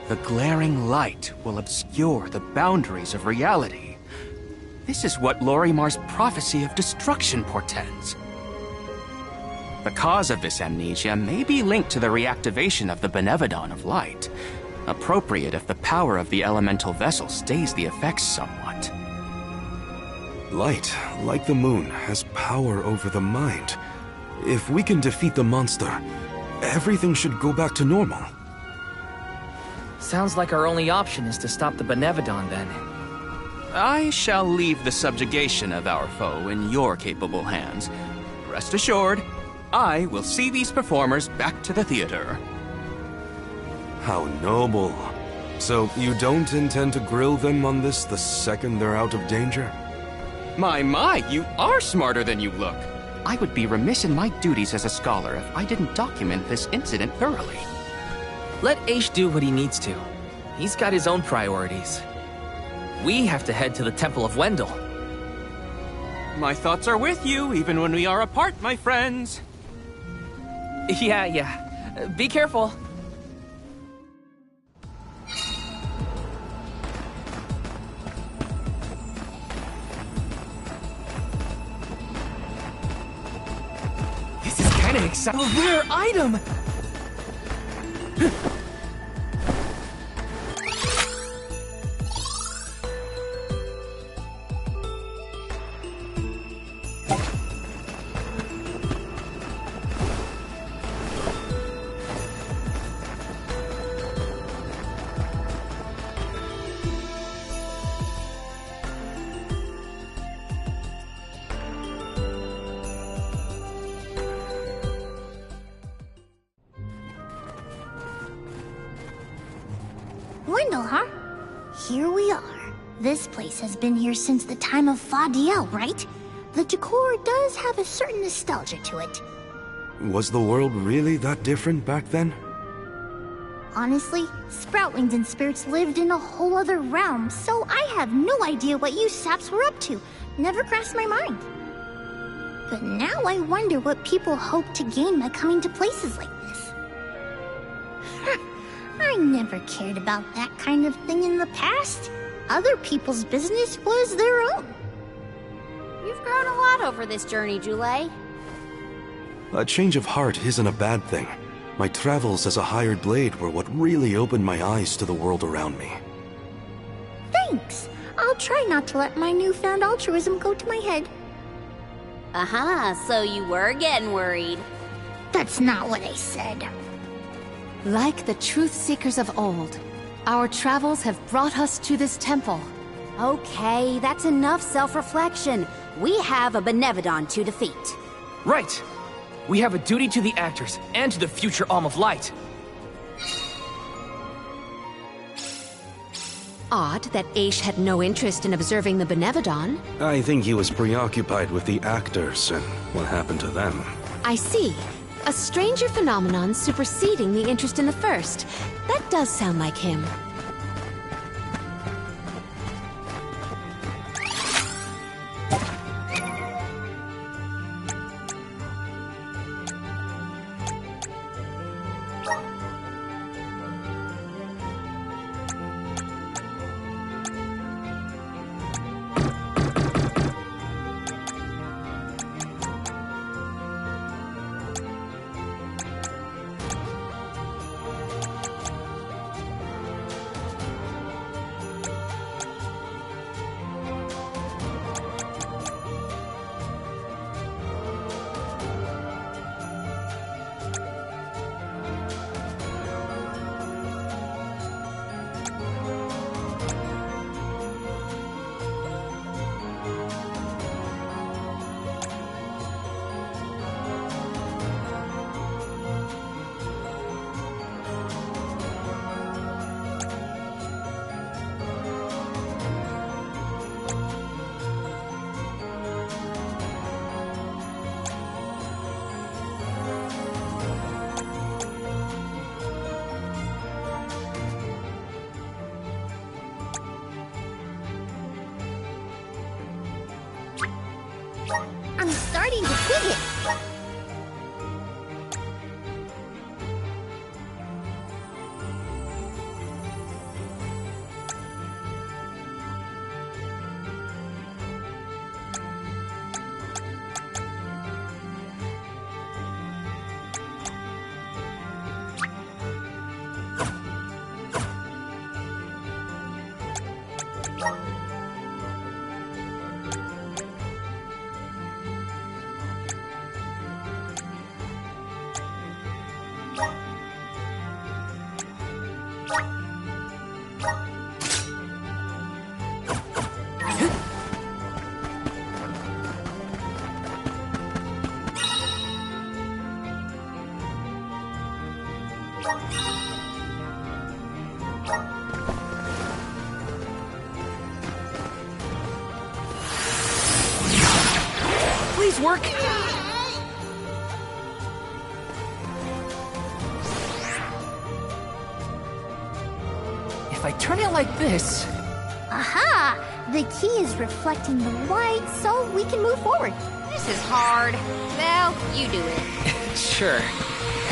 The glaring light will obscure the boundaries of reality. This is what Lorimar's prophecy of destruction portends. The cause of this amnesia may be linked to the reactivation of the Benevodon of Light, appropriate if the power of the elemental vessel stays the effects somewhat. Light, like the moon, has power over the mind. If we can defeat the monster, everything should go back to normal. Sounds like our only option is to stop the Benevodon, then. I shall leave the subjugation of our foe in your capable hands. Rest assured, I will see these performers back to the theater. How noble. So you don't intend to grill them on this the second they're out of danger? My, you are smarter than you look. I would be remiss in my duties as a scholar if I didn't document this incident thoroughly. Let Aish do what he needs to. He's got his own priorities. We have to head to the Temple of Wendel. My thoughts are with you, even when we are apart, my friends. Yeah. Be careful. This is kind of exciting. A rare item! handle, huh? Here we are. This place has been here since the time of Fadiel, right? The decor does have a certain nostalgia to it. Was the world really that different back then? Honestly, Sproutlings and spirits lived in a whole other realm, so I have no idea what you saps were up to. Never crossed my mind. But now I wonder what people hope to gain by coming to places like this. I never cared about that kind of thing in the past. Other people's business was their own. You've grown a lot over this journey, Jule. A change of heart isn't a bad thing. My travels as a hired blade were what really opened my eyes to the world around me. Thanks. I'll try not to let my newfound altruism go to my head. So you were getting worried. That's not what I said. Like the truth seekers of old, our travels have brought us to this temple. Okay, that's enough self-reflection. We have a Benevodon to defeat. Right! We have a duty to the actors and to the future Alm of Light. Odd that Aish had no interest in observing the Benevodon. I think he was preoccupied with the actors and what happened to them. I see. A stranger phenomenon superseding the interest in the first. That does sound like him. I'm starting to dig it. Please work! If I turn it like this... Aha! The key is reflecting the light, so we can move forward. This is hard. Well, you do it. Sure.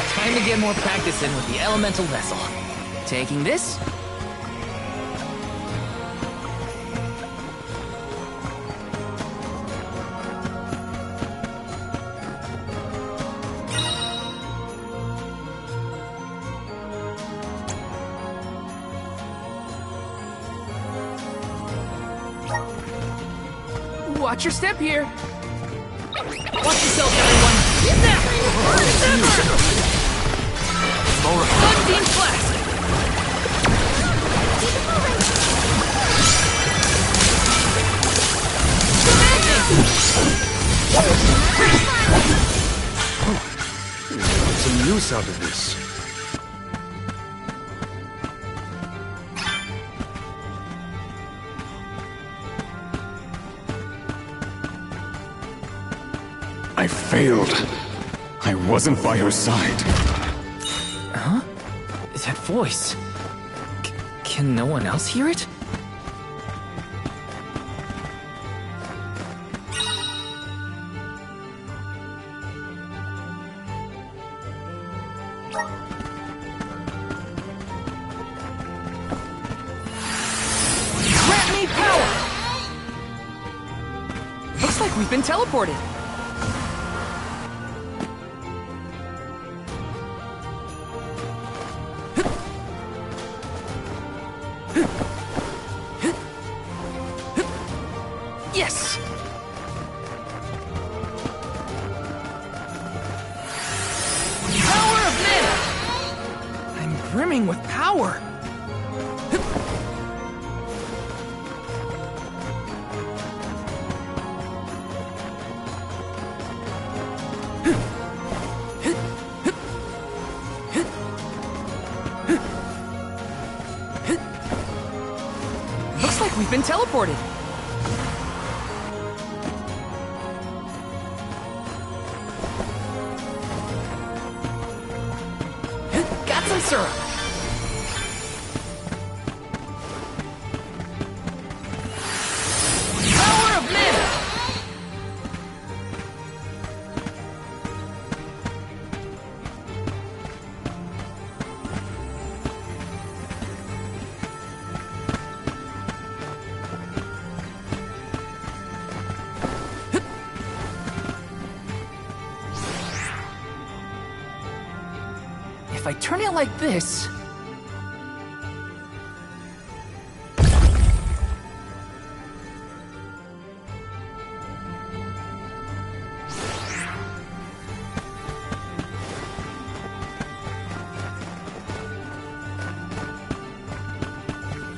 Time to get more practice in with the elemental vessel. Taking this... Watch your step here. Watch yourself, everyone. Sunbeam Blast. Some use out of this. I failed. I wasn't by her side. Huh? That voice. Can no one else hear it? Grant me power! Looks like we've been teleported. Yes! Power of mana! I'm brimming with power. Looks like we've been teleported. Got some syrup. Power of mana! If I turn it like this...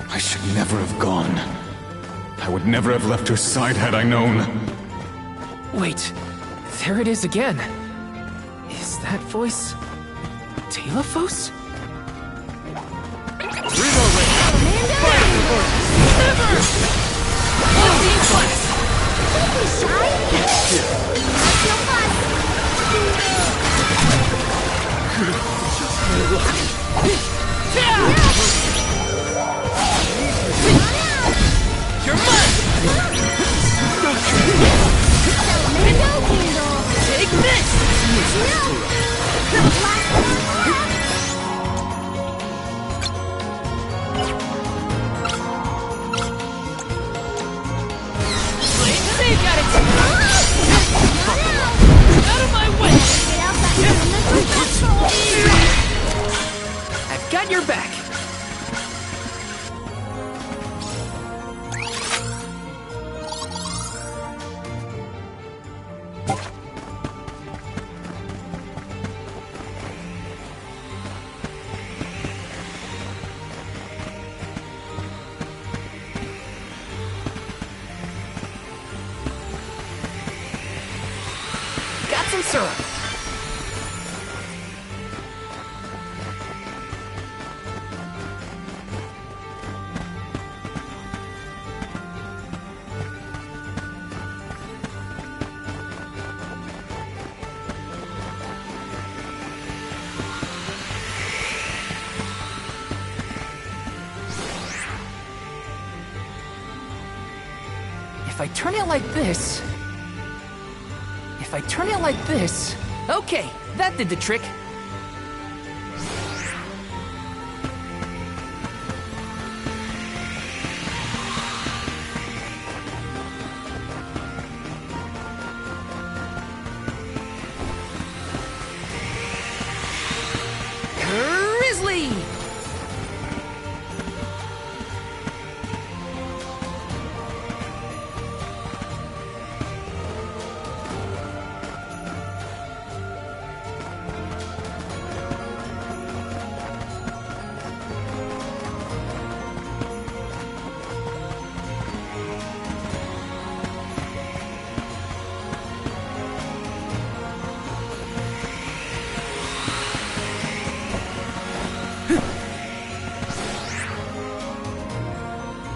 I should never have gone. I would never have left her side had I known. Wait, there it is again. Is that voice... Dalephos? You're mine! Take this! Got it! Out of my way! I've got your back. Some syrup. If I turn it like this... If I turn it like this... Okay, that did the trick. Grizzly!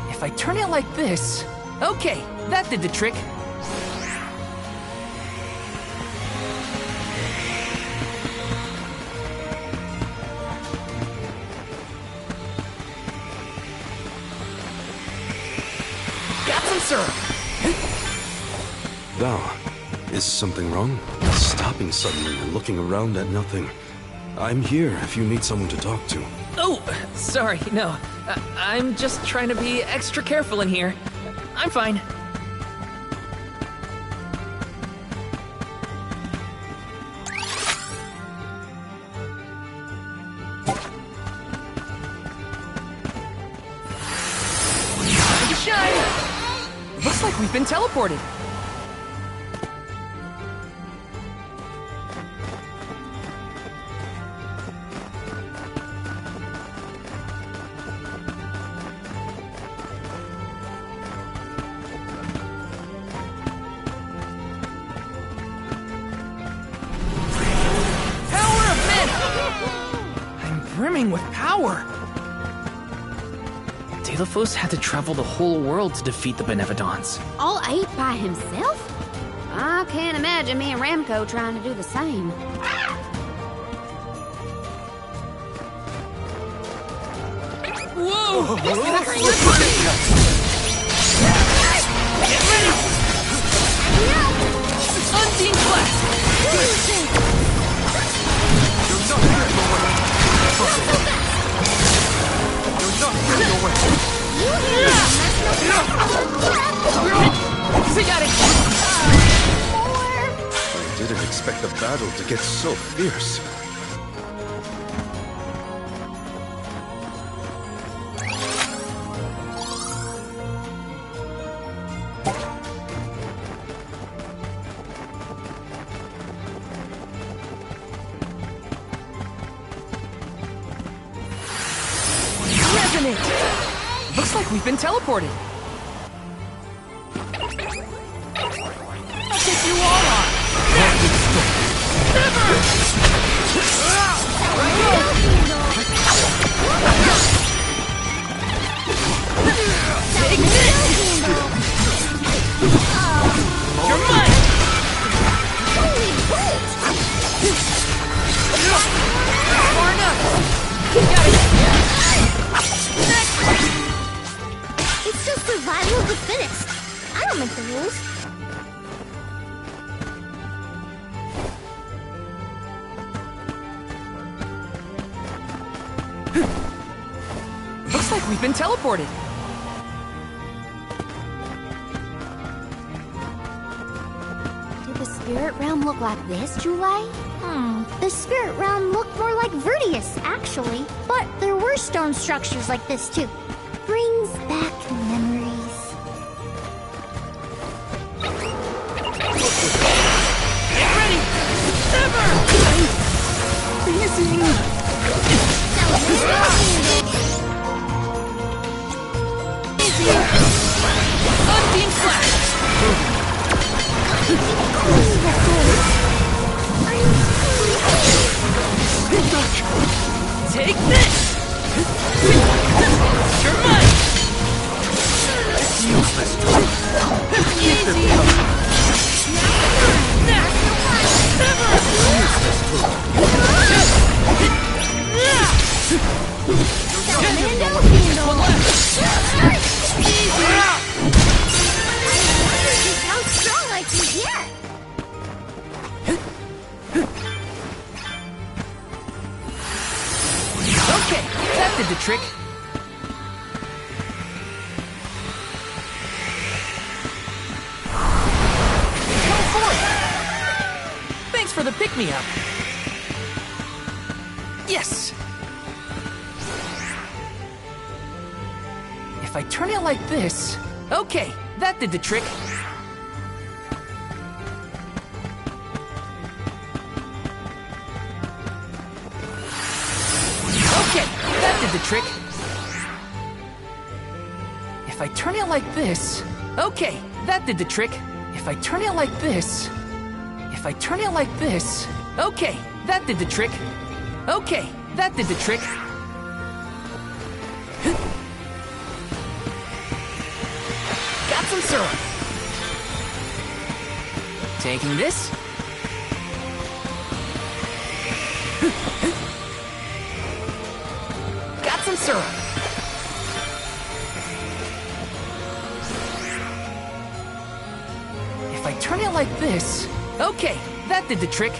If I turn it like this... Okay, that did the trick. some syrup! Val, is something wrong? Stopping suddenly and looking around at nothing. I'm here if you need someone to talk to. Oh, sorry, no. I'm just trying to be extra careful in here. I'm fine. Time to shine! Looks like we've been teleported. Brimming with power! Deilophos had to travel the whole world to defeat the Benevodons. All 8 by himself? I can't imagine me and Ramco trying to do the same. Whoa! Get ready! Unseen Blast! We got it! I didn't expect the battle to get so fierce. Resonate! Looks like we've been teleported. I'll take you all on! Take this! You're mine! Far enough! Got it! It's just survival of the fittest. I don't make the rules. Looks like we've been teleported. Did the spirit realm look like this, Julei? The spirit realm looked more like Vertius, actually. But there were stone structures like this, too. Brings back memories. Get ready! Ever! Freezing! Unseen Flash! Take this! You're mine! It's useless to me. Keep them Easy! coming. Useless to Just one left! Easy! Just how strong I can get. Okay, that did the trick. Come forth! Thanks for the pick-me-up. Yes! If I turn it like this... Okay, that did the trick. Okay, that did the trick. If I turn it like this... Okay, that did the trick. If I turn it like this... If I turn it like this... Okay, that did the trick. Okay, that did the trick. Got some syrup. Taking this. Got some syrup. turn it like this... Okay, that did the trick.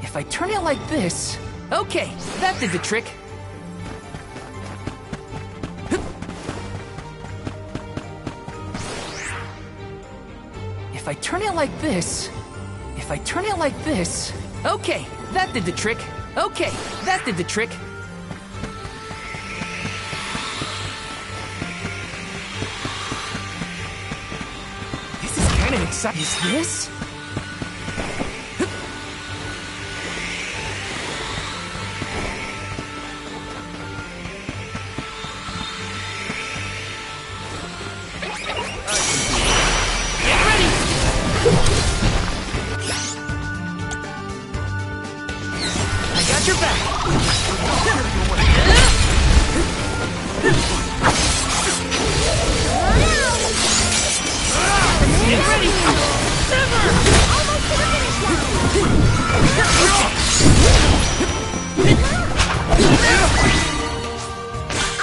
If I turn it like this... Okay, that did the trick. If I turn it like this... If I turn it like this... Okay, that did the trick. Okay, that did the trick. This is kind of exciting. Is this?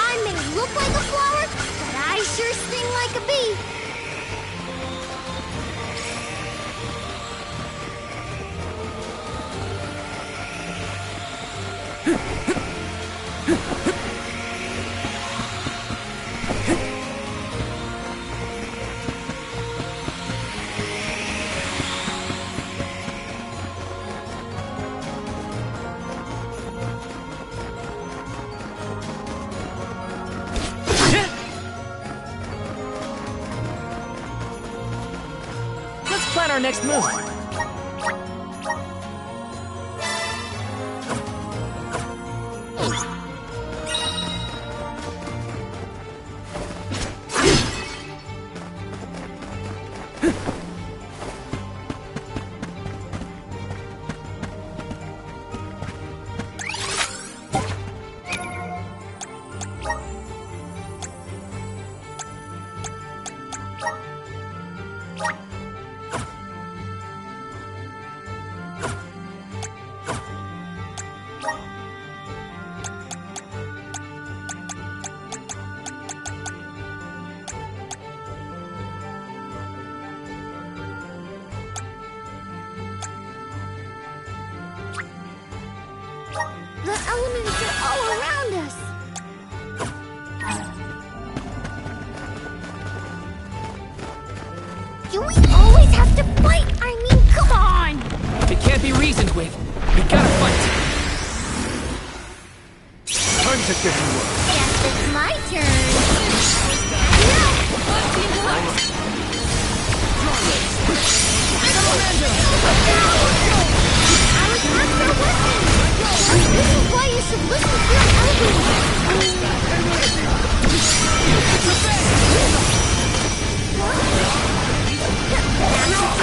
I may look like a flower, but I sure sting like a bee. Let's plan our next move. The elements are all around us. Do we always have to fight? I mean, come on! If it can't be reasoned with, we gotta fight. Time to get to work. Guess it's my turn. This is why you should listen to your elders.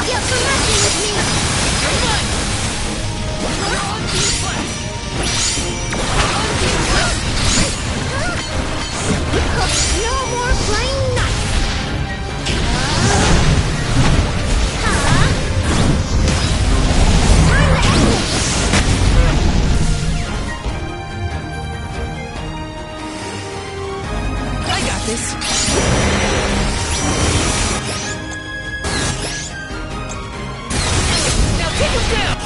Yeah, for messing with me. No more playing nuts. I got this. Now take him down.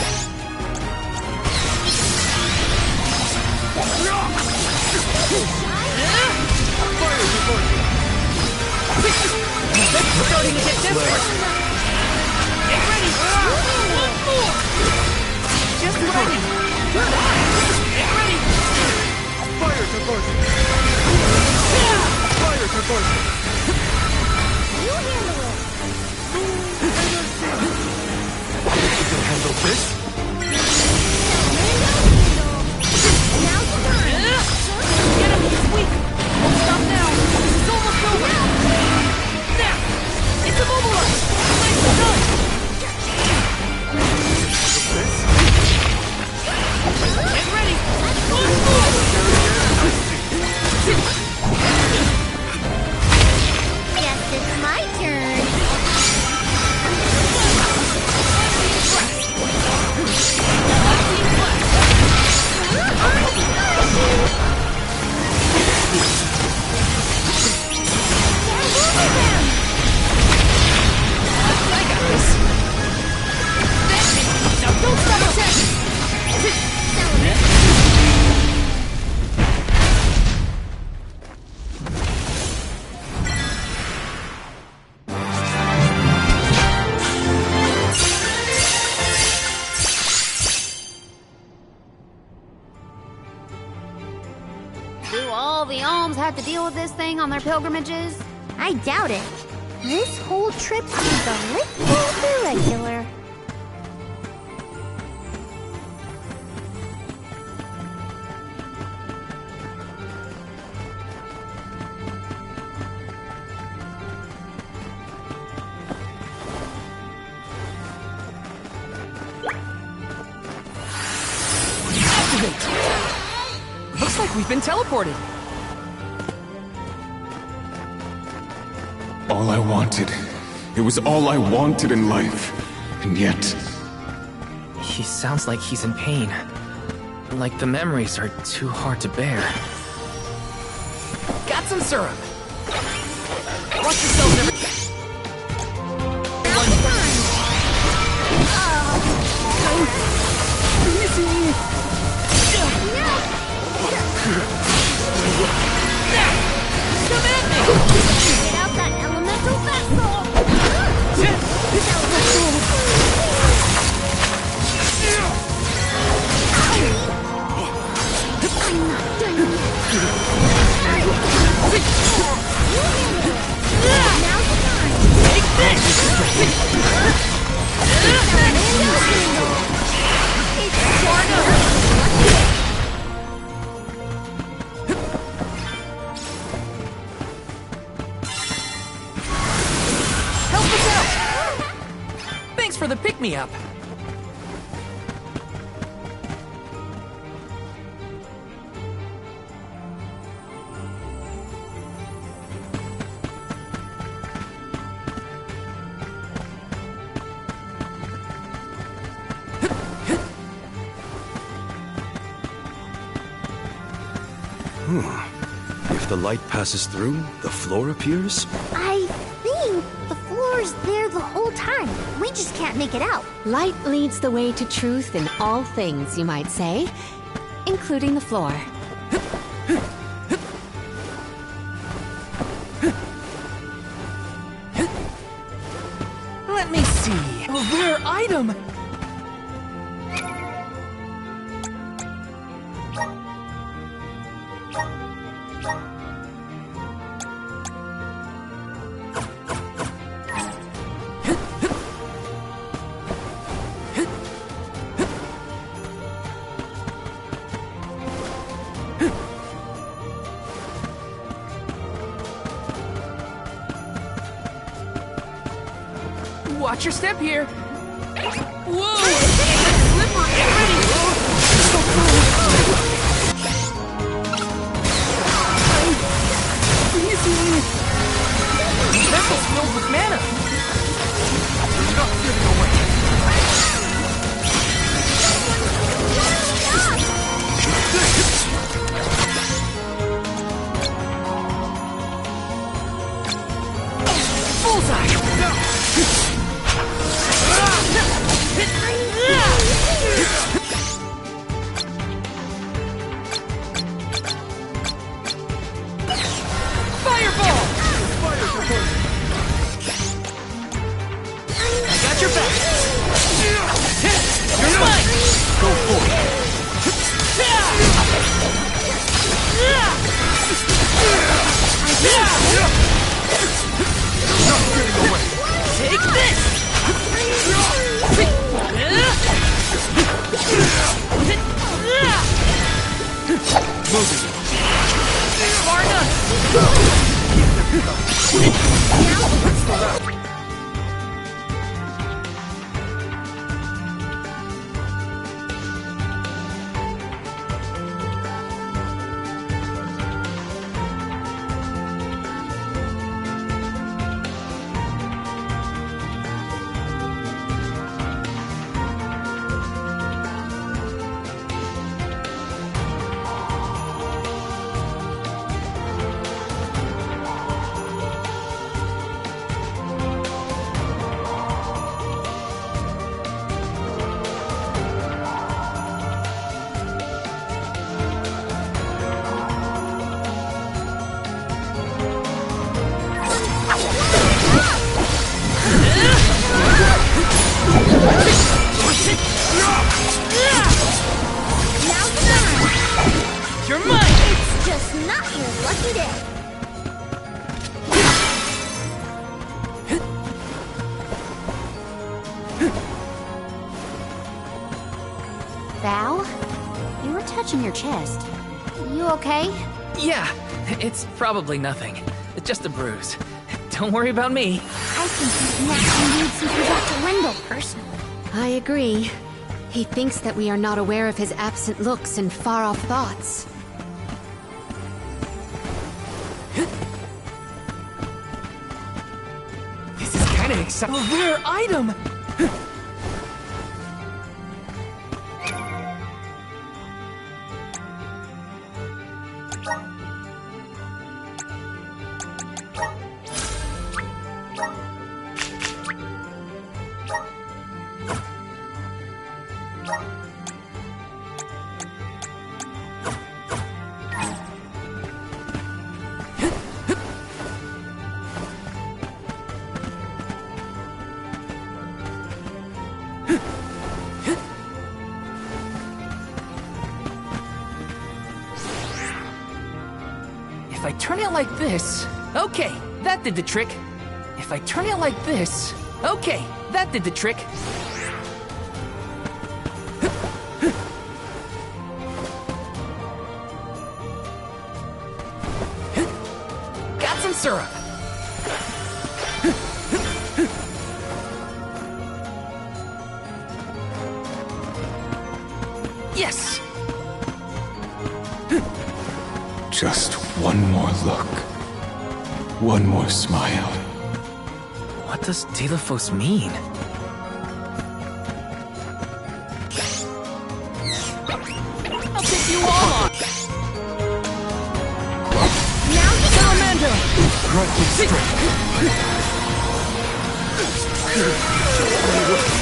We're starting to get desperate. Get ready. One more. Just ready. Get ready. Fire to Gorgon! Fire to Gorgon! You handle it. You can handle this? Now's the time. Get him, he's weak. Don't stop now. This is almost over. Now, it's immobilized. all the alms have to deal with this thing on their pilgrimages? I doubt it. This whole trip seems a little irregular. Looks like we've been teleported. All I wanted. It was all I wanted in life. And yet... He sounds like he's in pain. Like the memories are too hard to bear. Got some syrup. Watch yourselves every... Get out that elemental vessel! I'm not done yet. Now's the time. Take this! It's Jordan! For the pick-me-up. If the light passes through, the floor appears? I think the floor's there the whole time. We just can't make it out. Light leads the way to truth in all things, you might say, including the floor. Let me see. A rare item! Watch your step here. Whoa! Slippery! Get ready! So easy! The vessel's filled with mana. Not giving away. Bullseye! Val, you were touching your chest. You okay? Yeah, it's probably nothing. Just a bruise. Don't worry about me. I think he's next in need since we got to Wendell, personally. I agree. He thinks that we are not aware of his absent looks and far-off thoughts. This is kind of exciting. A rare item! If I turn it like this... Okay, that did the trick. If I turn it like this... Okay, that did the trick. Got some syrup. Yes! Just one more look. One more smile. What does Delafos mean? I'll take you all on! Now Salamander! Grant me strength.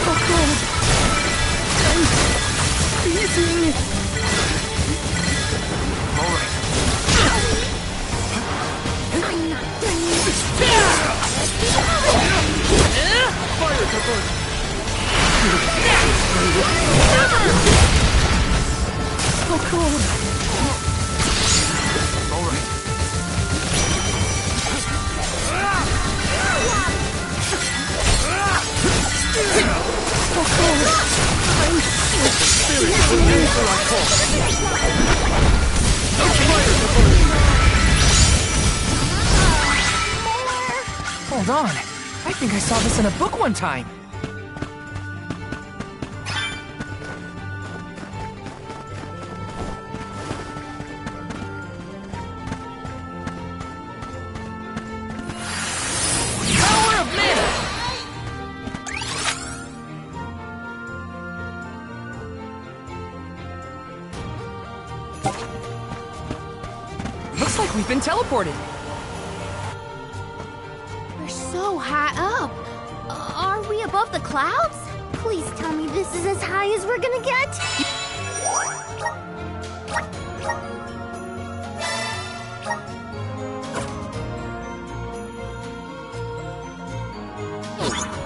So cold! I'm freezing! Alright. Fire diversion! So cold! Alright. So cold! I'm spirit will answer our call. Fire diversion! Hold on. I think I saw this in a book one time. Power of mana! Looks like we've been teleported. So high up. Are we above the clouds? Please tell me this is as high as we're gonna get.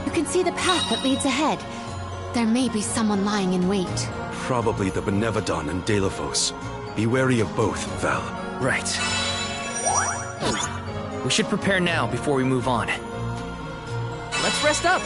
You can see the path that leads ahead. There may be someone lying in wait. Probably the Benevodon and Delafos. Be wary of both, Val. Right. We should prepare now before we move on. Let's rest up!